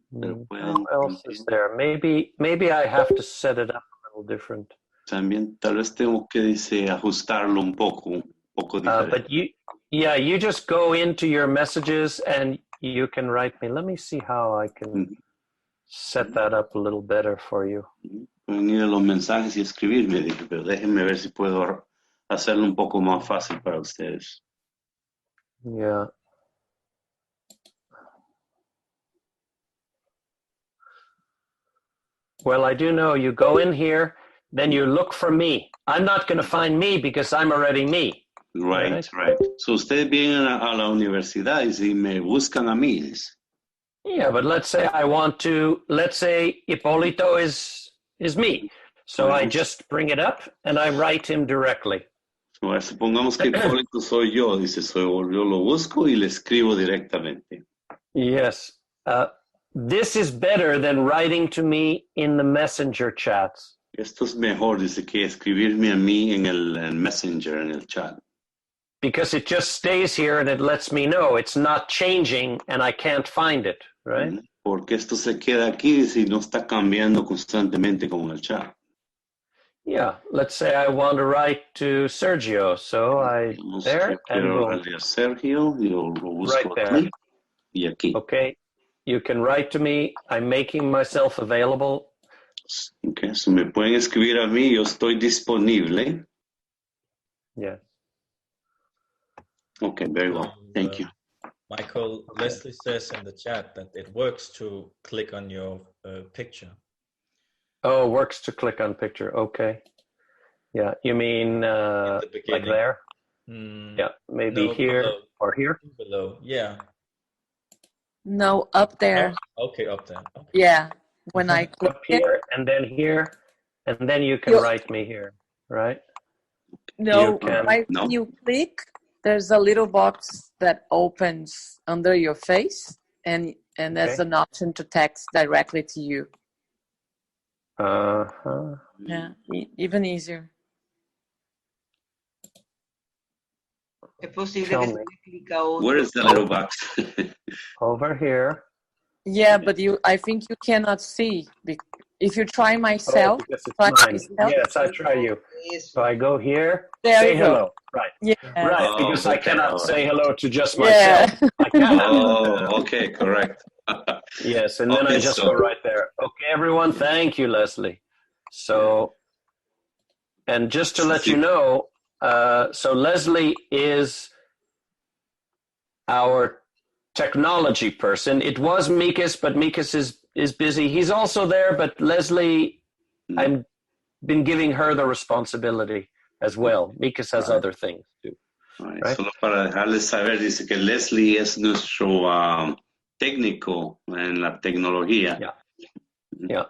Speaker 1: What else is there? Maybe I have to set it up a little different.
Speaker 3: También tal vez tengo que dice ajustarlo un poco diferente.
Speaker 1: But you just go into your messages and you can write me. Let me see how I can set that up a little better for you.
Speaker 3: Pueden ir a los mensajes y escribirme, dije, pero déjenme ver si puedo hacerlo un poco más fácil para ustedes.
Speaker 1: Yeah. Well, I do know you go in here, then you look for me. I'm not going to find me because I'm already me.
Speaker 3: Right. So ustedes vienen a la universidad y si me buscan a mí.
Speaker 1: Yeah, but let's say let's say Hipólito is me. So I just bring it up and I write him directly.
Speaker 3: Supongamos que Hipólito soy yo, dice, yo lo busco y le escribo directamente.
Speaker 1: Yes. This is better than writing to me in the messenger chats.
Speaker 3: Esto es mejor, dice, que escribirme a mí en el messenger, en el chat.
Speaker 1: Because it just stays here and it lets me know it's not changing and I can't find it, right?
Speaker 3: Porque esto se queda aquí y no está cambiando constantemente como en el chat.
Speaker 1: Yeah, let's say I want to write to Sergio, so there and boom.
Speaker 3: Sergio, yo lo busco aquí y aquí.
Speaker 1: Okay, you can write to me. I'm making myself available.
Speaker 3: Okay, so me pueden escribir a mí, yo estoy disponible.
Speaker 1: Yeah.
Speaker 3: Okay, very well. Thank you.
Speaker 17: Michael, Leslie says in the chat that it works to click on your picture.
Speaker 1: Oh, works to click on picture. Okay. Yeah, you mean like there? Yeah, maybe
Speaker 17: no,
Speaker 1: here
Speaker 17: below.
Speaker 1: or here?
Speaker 17: Below, yeah.
Speaker 18: No, up there.
Speaker 17: Oh, okay, up there. Okay.
Speaker 18: Yeah, when I click
Speaker 1: up here and then you can write me here, right?
Speaker 18: No,
Speaker 1: When
Speaker 18: you click, there's a little box that opens under your face, and there's an option to text directly to you. Yeah, even easier.
Speaker 10: Es posible que se le clica otro.
Speaker 3: Where is the little box?
Speaker 1: Over here.
Speaker 18: Yeah, but I think you cannot see. If you try myself,
Speaker 1: because it's mine. Yes, I try you. So I go here,
Speaker 18: there
Speaker 1: say
Speaker 18: you
Speaker 1: hello.
Speaker 18: go.
Speaker 1: Right.
Speaker 18: Yeah.
Speaker 1: Right, because I cannot say hello to just myself. I cannot.
Speaker 3: Oh, okay, correct.
Speaker 1: Yes, and then I just go right there. Okay, everyone, thank you, Leslie. So, and just to let you know, so Leslie is our technology person. It was Mikas, but Mikas is busy. He's also there, but Leslie, I've been giving her the responsibility as well. Mikas has other things too.
Speaker 3: Right. Solo para dejarles saber, dice que Leslie es nuestro técnico en la tecnología.
Speaker 1: Yeah. Yeah.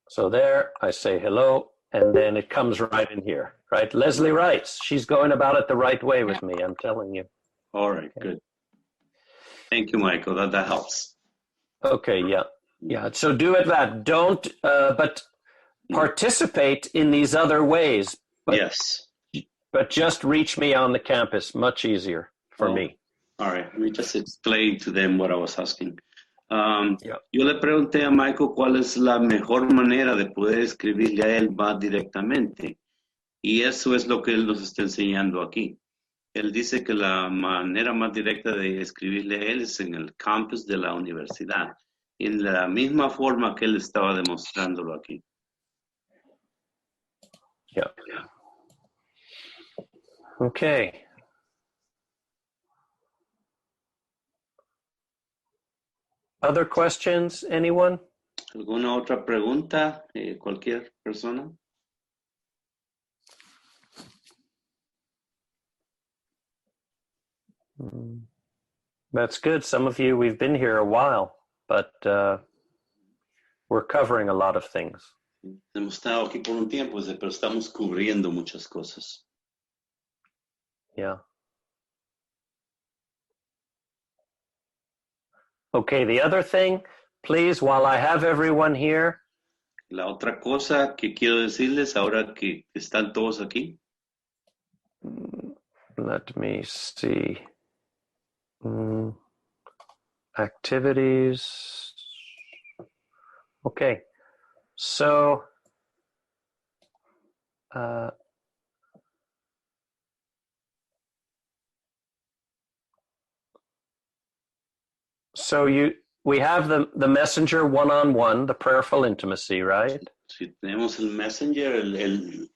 Speaker 1: So there, I say hello, and then it comes right in here, right? Leslie writes. She's going about it the right way with me, I'm telling you.
Speaker 3: All right, good. Thank you, Michael. That helps.
Speaker 1: Okay, yeah. Yeah, so do it that. Don't, but participate in these other ways. But,
Speaker 3: yes.
Speaker 1: But just reach me on the campus, much easier for me.
Speaker 3: All right, let me just explain to them what I was asking. Yo le pregunté a Michael cuál es la mejor manera de poder escribirle a él más directamente. Y eso es lo que él nos está enseñando aquí. Él dice que la manera más directa de escribirle a él es en el campus de la universidad, en la misma forma que él estaba demostrándolo aquí.
Speaker 1: Yeah. Okay. Other questions, anyone?
Speaker 3: ¿Alguna otra pregunta? Cualquier persona.
Speaker 1: That's good. Some of you, we've been here a while, but we're covering a lot of things.
Speaker 3: Hemos estado aquí por un tiempo, pero estamos cubriendo muchas cosas.
Speaker 1: Yeah. Okay, the other thing, please, while I have everyone here.
Speaker 3: La otra cosa que quiero decirles ahora que están todos aquí.
Speaker 1: Let me see. Activities. Okay. So, we have the messenger one-on-one, the prayerful intimacy, right?
Speaker 3: Sí, tenemos el messenger,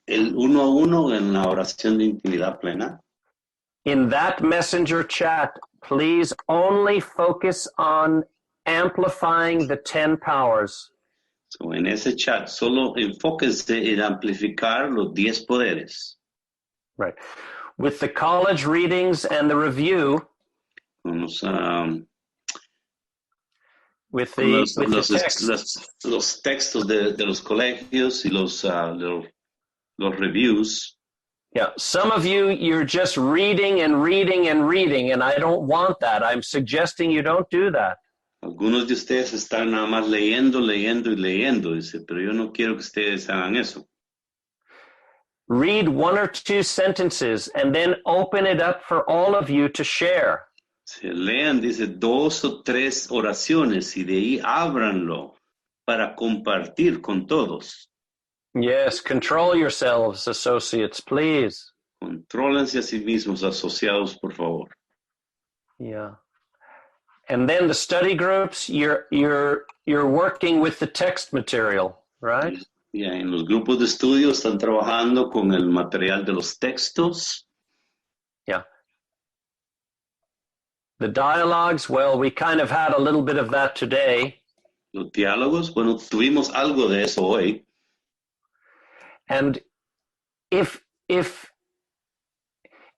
Speaker 3: el uno a uno en la oración de intimidad plena.
Speaker 1: in that messenger chat, please only focus on amplifying the 10 powers.
Speaker 3: So, en ese chat, solo enfóquense en amplificar los 10 poderes.
Speaker 1: Right. With the college readings and the review,
Speaker 3: Con los,
Speaker 1: with
Speaker 3: con
Speaker 1: the,
Speaker 3: los,
Speaker 1: with
Speaker 3: los,
Speaker 1: the text.
Speaker 3: los textos de los colegios y los reviews.
Speaker 1: Yeah, some of you, you're just reading and reading and reading, and I don't want that. I'm suggesting you don't do that.
Speaker 3: Algunos de ustedes están nada más leyendo, leyendo y leyendo, dice, pero yo no quiero que ustedes hagan eso.
Speaker 1: Read 1 or 2 sentences and then open it up for all of you to share.
Speaker 3: Se lean, dice, 2 o 3 oraciones y de ahí ábranlo para compartir con todos.
Speaker 1: Yes, control yourselves, associates, please.
Speaker 3: Contrólense a sí mismos, asociados, por favor.
Speaker 1: Yeah. And then the study groups, you're working with the text material, right?
Speaker 3: Ya, en los grupos de estudio están trabajando con el material de los textos.
Speaker 1: Yeah. The dialogues, well, we kind of had a little bit of that today.
Speaker 3: Los diálogos, bueno, tuvimos algo de eso hoy.
Speaker 1: And if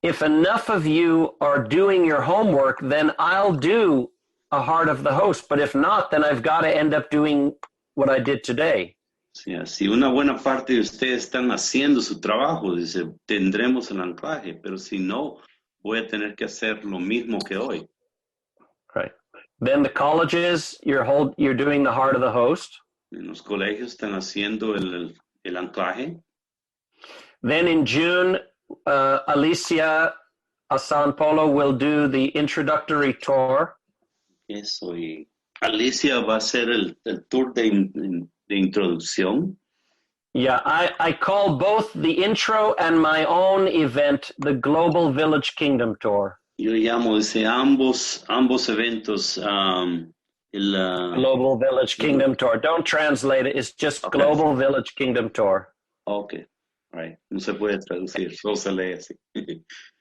Speaker 1: enough of you are doing your homework, then I'll do a Heart of the Host. But if not, then I've got to end up doing what I did today.
Speaker 3: Sí, si una buena parte de ustedes están haciendo su trabajo, dice, tendremos el anclaje, pero si no, voy a tener que hacer lo mismo que hoy.
Speaker 1: Right. Then the colleges, you're doing the Heart of the Host.
Speaker 3: En los colegios están haciendo el anclaje.
Speaker 1: Then in June, Alicia San Polo will do the introductory tour.
Speaker 3: Eso, y Alicia va a hacer el tour de introducción.
Speaker 1: Yeah, I call both the intro and my own event the Global Village Kingdom Tour.
Speaker 3: Yo llamo, dice, ambos eventos
Speaker 1: Global Village Kingdom Tour. Don't translate it. It's just
Speaker 3: Okay.
Speaker 1: Global Village Kingdom Tour.
Speaker 3: Okay, right. No se puede traducir, solo se lee así.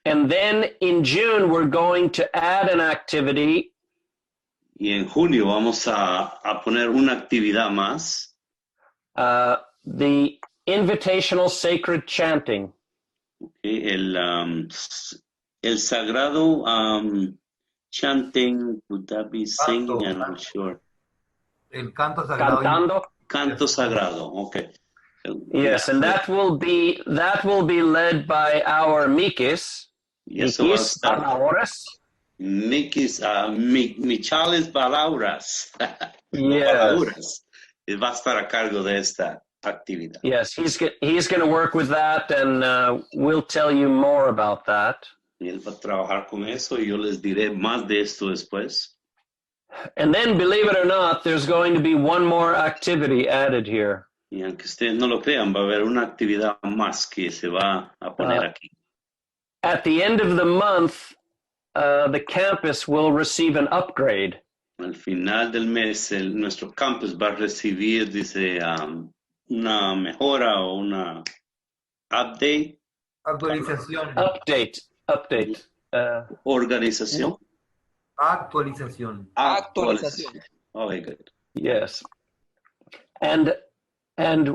Speaker 1: And then in June, we're going to add an activity.
Speaker 3: Y en junio vamos a poner una actividad más.
Speaker 1: The invitational sacred chanting.
Speaker 3: Okay, el sagrado chanting, would that be singing? I'm not sure.
Speaker 8: El canto sagrado.
Speaker 1: Cantando.
Speaker 3: Canto sagrado, okay.
Speaker 1: Yes, and that will be led by our Mikis.
Speaker 3: Y eso va a
Speaker 1: Mikis
Speaker 3: estar.
Speaker 1: Palauras.
Speaker 3: Mikis, Michales Palauras.
Speaker 1: Yes.
Speaker 3: Palauras. Va a estar a cargo de esta actividad.
Speaker 1: Yes, he's going to work with that, and we'll tell you more about that.
Speaker 3: Y él va a trabajar con eso y yo les diré más de esto después.
Speaker 1: And then, believe it or not, there's going to be one more activity added here.
Speaker 3: Y aunque ustedes no lo crean, va a haber una actividad más que se va a poner aquí.
Speaker 1: At the end of the month, the campus will receive an upgrade.
Speaker 3: Al final del mes, nuestro campus va a recibir, dice, una mejora o una update.
Speaker 8: Actualización.
Speaker 1: Update.
Speaker 3: Organización.
Speaker 8: Actualización.
Speaker 3: Actualización. Okay, good.
Speaker 1: Yes. And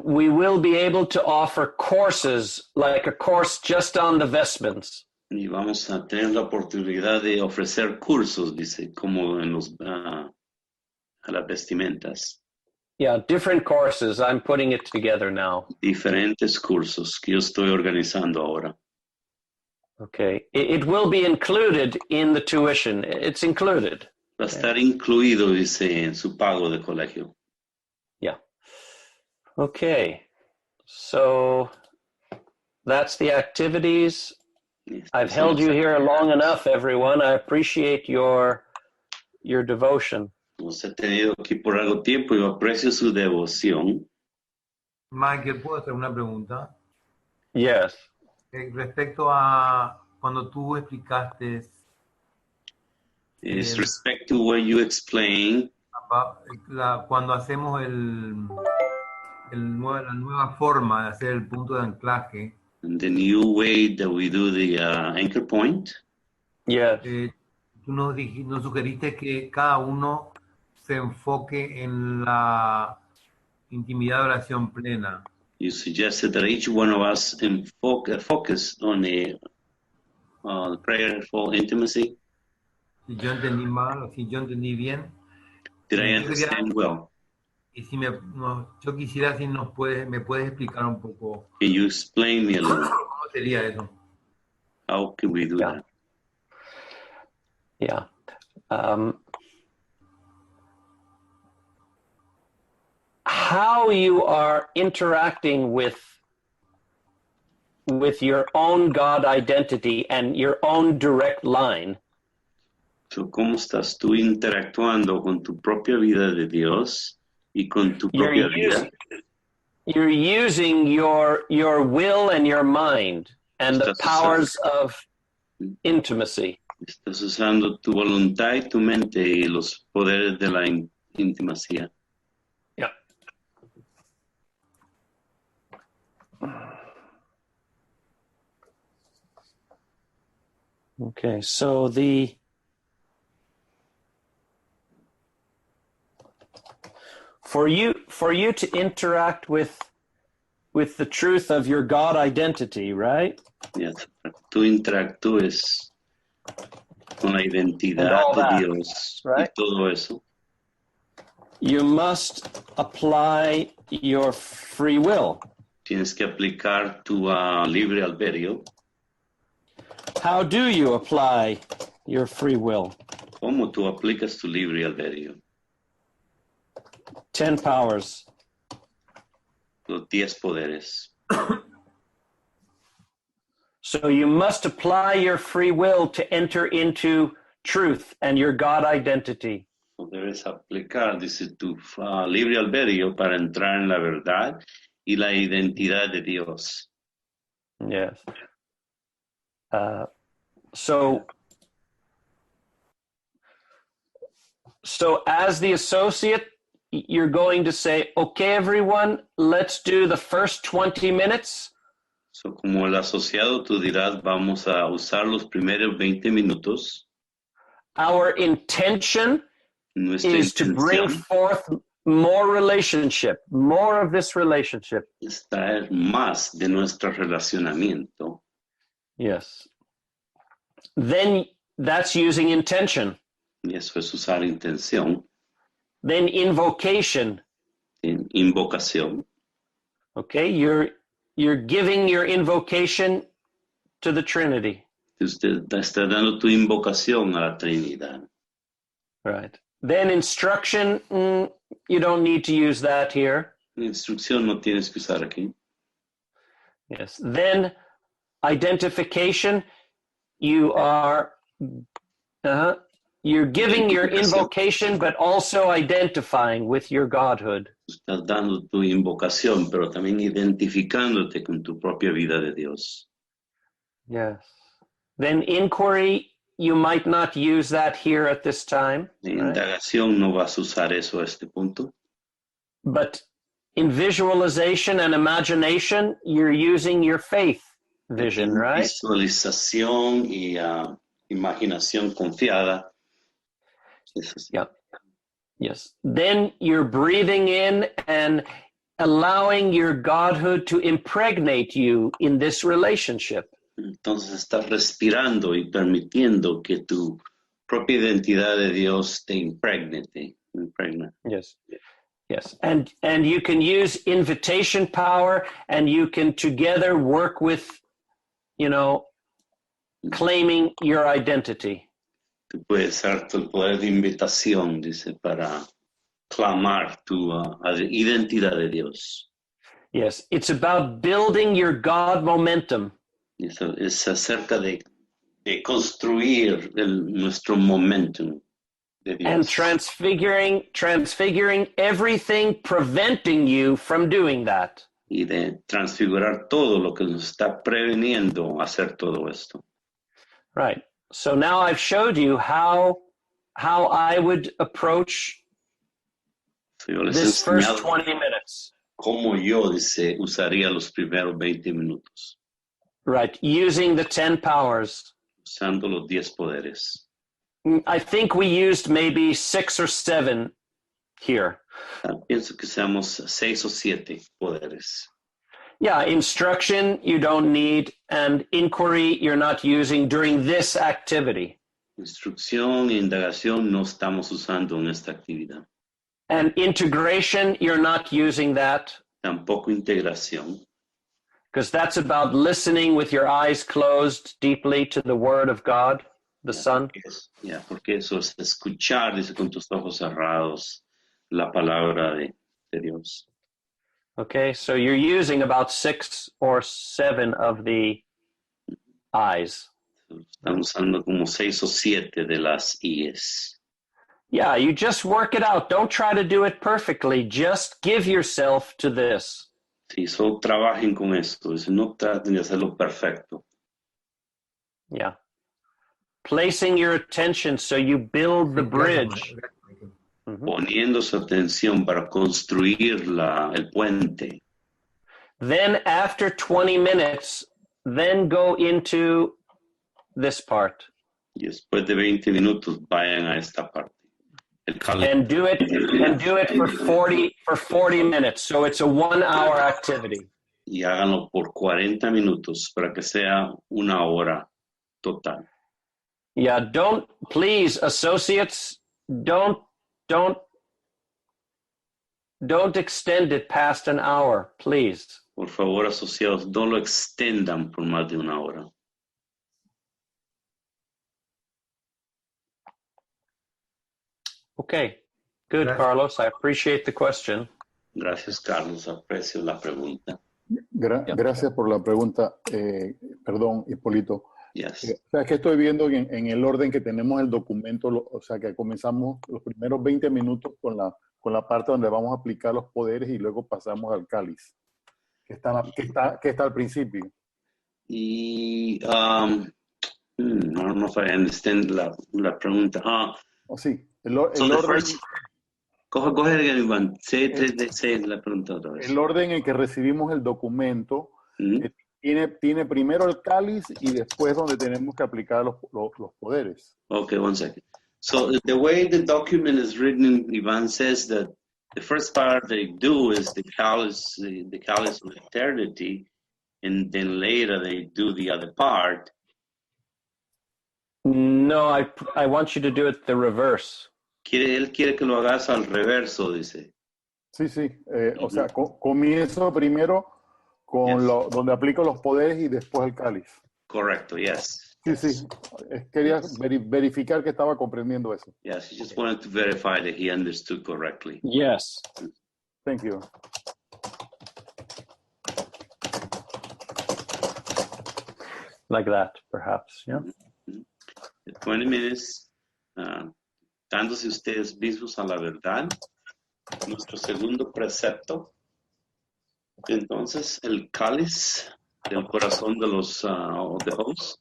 Speaker 1: we will be able to offer courses, like a course just on the vestments.
Speaker 3: Y vamos a tener la oportunidad de ofrecer cursos, dice, como en a las vestimentas.
Speaker 1: Yeah, different courses. I'm putting it together now.
Speaker 3: Diferentes cursos que yo estoy organizando ahora.
Speaker 1: Okay. It will be included in the tuition. It's included.
Speaker 3: Va a estar incluido, dice, en su pago de colegio.
Speaker 1: Yeah. Okay. So that's the activities. I've held you here long enough, everyone. I appreciate your devotion.
Speaker 3: Nos ha tenido aquí por algo tiempo y yo aprecio su devoción.
Speaker 8: Michael, ¿puedo hacer una pregunta?
Speaker 1: Yes.
Speaker 8: Respecto a cuando tú explicaste
Speaker 3: Is respect to what you explain.
Speaker 8: Cuando hacemos la nueva forma de hacer el punto de anclaje.
Speaker 3: And the new way that we do the anchor point.
Speaker 1: Yes.
Speaker 8: Tú nos sugeriste que cada uno se enfoque en la intimidad de oración plena.
Speaker 3: You suggested that each one of us focus on a prayerful intimacy.
Speaker 8: Si yo entendí mal o si yo entendí bien.
Speaker 3: Did I understand well?
Speaker 8: Y si yo quisiera si me puedes explicar un poco.
Speaker 3: Can you explain me a little?
Speaker 8: ¿Cómo sería eso?
Speaker 3: How can we do that?
Speaker 1: Yeah. How you are interacting with your own God identity and your own direct line.
Speaker 3: So, ¿cómo estás tú interactuando con tu propia vida de Dios y con tu propia vida?
Speaker 1: You're using your will and your mind and the powers of intimacy.
Speaker 3: Estás usando tu voluntad y tu mente y los poderes de la intimacia.
Speaker 1: Yeah. Okay, so for you to interact with the truth of your God identity, right?
Speaker 3: Yes, tú interactúes con la identidad de Dios, right? Y todo eso.
Speaker 1: You must apply your free will.
Speaker 3: Tienes que aplicar tu libre albedrío.
Speaker 1: How do you apply your free will?
Speaker 3: ¿Cómo tú aplicas tu libre albedrío?
Speaker 1: 10 powers.
Speaker 3: Los 10 poderes.
Speaker 1: So you must apply your free will to enter into truth and your God identity.
Speaker 3: Debes aplicar, dice, tu libre albedrío para entrar en la verdad y la identidad de Dios.
Speaker 1: Yes. So as the associate, you're going to say, okay, everyone, let's do the first 20 minutes.
Speaker 3: So, como el asociado, tú dirás, vamos a usar los primeros 20 minutos.
Speaker 1: Our intention is to bring forth more relationship, more of this relationship.
Speaker 3: Es traer más de nuestro relacionamiento.
Speaker 1: Yes. Then that's using intention.
Speaker 3: Y eso es usar intención.
Speaker 1: Then invocation.
Speaker 3: Invocación.
Speaker 1: Okay, you're giving your invocation to the Trinity.
Speaker 3: Usted está dando tu invocación a la Trinidad.
Speaker 1: Right. Then instruction, you don't need to use that here.
Speaker 3: Instrucción no tienes que usar aquí.
Speaker 1: Yes. Then identification, you're giving your invocation, but also identifying with your godhood.
Speaker 3: Estás dando tu invocación, pero también identificándote con tu propia vida de Dios.
Speaker 1: Yes. Then inquiry, you might not use that here at this time.
Speaker 3: Indagación, no vas a usar eso a este punto.
Speaker 1: But in visualization and imagination, you're using your faith vision, right?
Speaker 3: Visualización y imaginación confiada.
Speaker 1: Yeah. Yes. Then you're breathing in and allowing your godhood to impregnate you in this relationship.
Speaker 3: Entonces estás respirando y permitiendo que tu propia identidad de Dios te impregna.
Speaker 1: Yes. Yes. And you can use invitation power, and you can together work with, claiming your identity.
Speaker 3: Tú puedes usar tu poder de invitación, dice, para clamar tu identidad de Dios.
Speaker 1: Yes. It's about building your God momentum.
Speaker 3: Eso es acerca de construir nuestro momentum de Dios.
Speaker 1: And transfiguring everything preventing you from doing that.
Speaker 3: Y de transfigurar todo lo que nos está preveniendo hacer todo esto.
Speaker 1: Right. So now I've showed you how I would approach this first 20 minutes.
Speaker 3: Cómo yo, dice, usaría los primeros 20 minutos.
Speaker 1: Right, using the 10 powers.
Speaker 3: usando los 10 poderes.
Speaker 1: I think we used maybe 6 or 7 here.
Speaker 3: Pienso que seamos 6 o 7 poderes.
Speaker 1: Yeah, instruction you don't need, and inquiry you're not using during this activity.
Speaker 3: Instrucción e indagación no estamos usando en esta actividad.
Speaker 1: And integration, you're not using that.
Speaker 3: Tampoco integración.
Speaker 1: Because that's about listening with your eyes closed deeply to the word of God, the Son.
Speaker 3: Porque eso es escuchar, dice, con tus ojos cerrados, la palabra de Dios.
Speaker 1: Okay, so you're using about 6 or 7 of the eyes.
Speaker 3: Estamos usando como 6 o 7 de las IES.
Speaker 1: Yeah, you just work it out. Don't try to do it perfectly. Just give yourself to this.
Speaker 3: Sí, solo trabajen con esto. No traten de hacerlo perfecto.
Speaker 1: Yeah. Placing your attention so you build the bridge.
Speaker 3: Poniendo su atención para construir el puente.
Speaker 1: Then after 20 minutes, then go into this part.
Speaker 3: Y después de 20 minutos vayan a esta parte.
Speaker 1: And do it for 40 minutes. So it's a 1-hour activity.
Speaker 3: Y háganlo por 40 minutos para que sea 1 hora total.
Speaker 1: Yeah, please, associates, don't extend it past an hour, please.
Speaker 3: Por favor, asociados, no lo extendan por más de 1 hora.
Speaker 1: Okay, good,
Speaker 8: Gracias.
Speaker 1: Carlos. I appreciate the question.
Speaker 3: Gracias, Carlos. Aprecio la pregunta.
Speaker 16: Gracias por la pregunta. Perdón, Hipólito.
Speaker 3: Yes.
Speaker 16: O sea, que estoy viendo en el orden que tenemos el documento, o sea, que comenzamos los primeros 20 minutos con la parte donde vamos a aplicar los poderes y luego pasamos al cáliz, que está al principio.
Speaker 3: Y no sé, entiendo la pregunta.
Speaker 16: Sí, el orden.
Speaker 3: Coge Iván. Sé la pregunta otra vez.
Speaker 16: El orden en que recibimos el documento tiene primero el cáliz y después donde tenemos que aplicar los poderes.
Speaker 3: Okay, 1 second. So the way the document is written, Ivan says that the first part they do is the callus of eternity, and then later they do the other part.
Speaker 1: No, I want you to do it the reverse.
Speaker 3: Él quiere que lo hagas al reverso, dice.
Speaker 16: Sí. O sea, comienzo primero con donde aplico los poderes y después el cáliz.
Speaker 3: Correcto, yes.
Speaker 16: Sí. Quería verificar que estaba comprendiendo eso.
Speaker 3: Yes, he just wanted to verify that he understood correctly.
Speaker 1: Yes.
Speaker 16: Thank you.
Speaker 1: Like that, perhaps, yeah.
Speaker 3: 20 minutes, dándose ustedes mismos a la verdad. Nuestro segundo precepto. Entonces, el cáliz del corazón de los the host,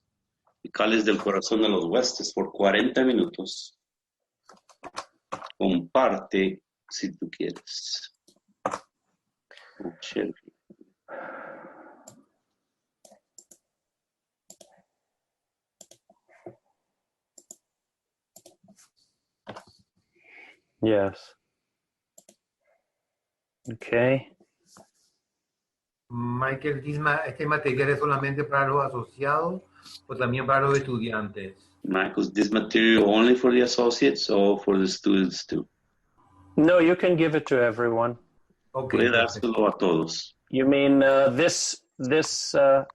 Speaker 3: el cáliz del corazón de los huestes por 40 minutos. Comparte si tú quieres.
Speaker 1: Yes. Okay.
Speaker 8: Michael, ¿este material es solamente para los asociados o también para los estudiantes?
Speaker 3: Michael, is this material only for the associates or for the students too?
Speaker 1: No, you can give it to everyone.
Speaker 8: Okay.
Speaker 3: Puede dárselo a todos.
Speaker 1: You mean this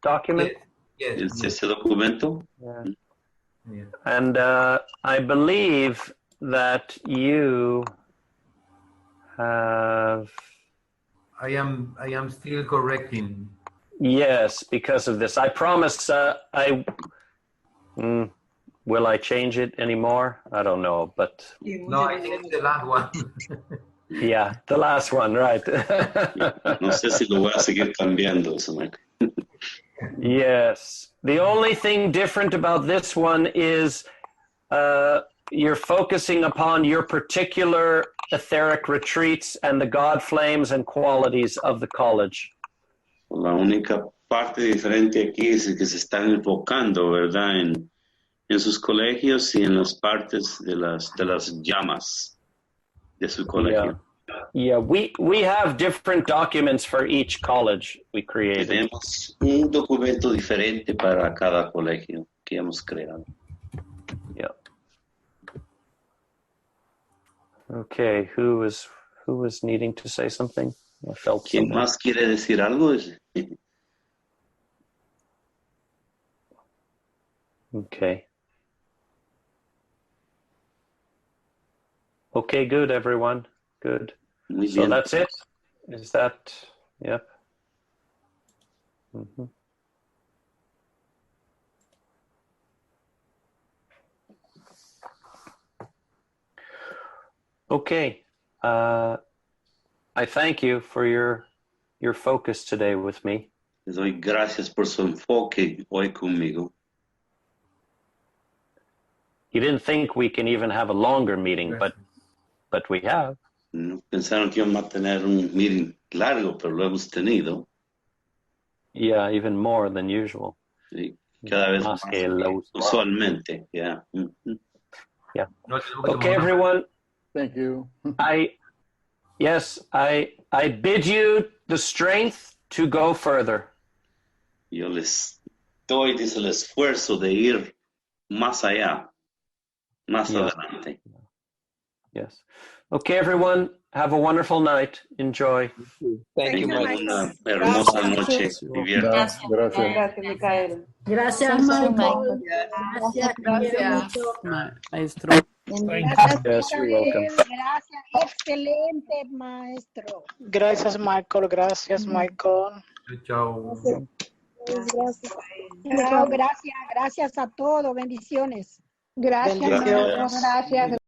Speaker 1: document?
Speaker 8: Yes.
Speaker 3: Ese documento?
Speaker 1: Yeah. And I believe that you have...
Speaker 8: I am still correcting.
Speaker 1: Yes, because of this. I promise will I change it anymore? I don't know, but...
Speaker 8: No, I think it's the last one.
Speaker 1: Yeah, the last one, right.
Speaker 3: No sé si lo voy a seguir cambiando, eso, Michael.
Speaker 1: Yes. The only thing different about this one is you're focusing upon your particular etheric retreats and the God flames and qualities of the college.
Speaker 3: La única parte diferente aquí es que se están enfocando, ¿verdad? en sus colegios y en las partes de las llamas de su colegio.
Speaker 1: Yeah, we have different documents for each college we created.
Speaker 3: Tenemos un documento diferente para cada colegio que hemos creado.
Speaker 1: Yeah. Okay, who was needing to say something? I felt
Speaker 3: ¿Quién
Speaker 1: someone.
Speaker 3: más quiere decir algo?
Speaker 1: Okay. Okay, good, everyone. Good.
Speaker 3: Muy
Speaker 1: So
Speaker 3: bien.
Speaker 1: that's it? Is that, yep. Mhm. Okay. I thank you for your focus today with me.
Speaker 3: Les doy gracias por su enfoque hoy conmigo.
Speaker 1: You didn't think we can even have a longer meeting, but we have.
Speaker 3: No pensaron que íbamos a tener un meeting largo, pero lo hemos tenido.
Speaker 1: Yeah, even more than usual.
Speaker 3: Sí, cada vez
Speaker 1: Más
Speaker 3: más
Speaker 1: que lo
Speaker 3: usualmente. Yeah.
Speaker 1: Yeah. Okay, everyone.
Speaker 16: Thank you.
Speaker 1: I bid you the strength to go further.
Speaker 3: Yo les doy, dice, el esfuerzo de ir más allá, más
Speaker 1: Yes.
Speaker 3: adelante.
Speaker 1: Yes. Okay, everyone. Have a wonderful night. Enjoy.
Speaker 5: Thank you,
Speaker 3: Tengan
Speaker 5: Mike.
Speaker 3: una hermosa noche. Diviértanse.
Speaker 16: Gracias.
Speaker 9: Gracias, Micael.
Speaker 12: Gracias,
Speaker 11: Michael.
Speaker 12: Gracias,
Speaker 18: Maestro.
Speaker 12: Gracias,
Speaker 1: Yes, you're welcome.
Speaker 12: Gracias, excelente maestro.
Speaker 19: Gracias, Michael. Gracias, Michael.
Speaker 8: Chao.
Speaker 12: Gracias. Chao, gracias a todos, bendiciones.
Speaker 19: Bendiciones.
Speaker 12: Gracias.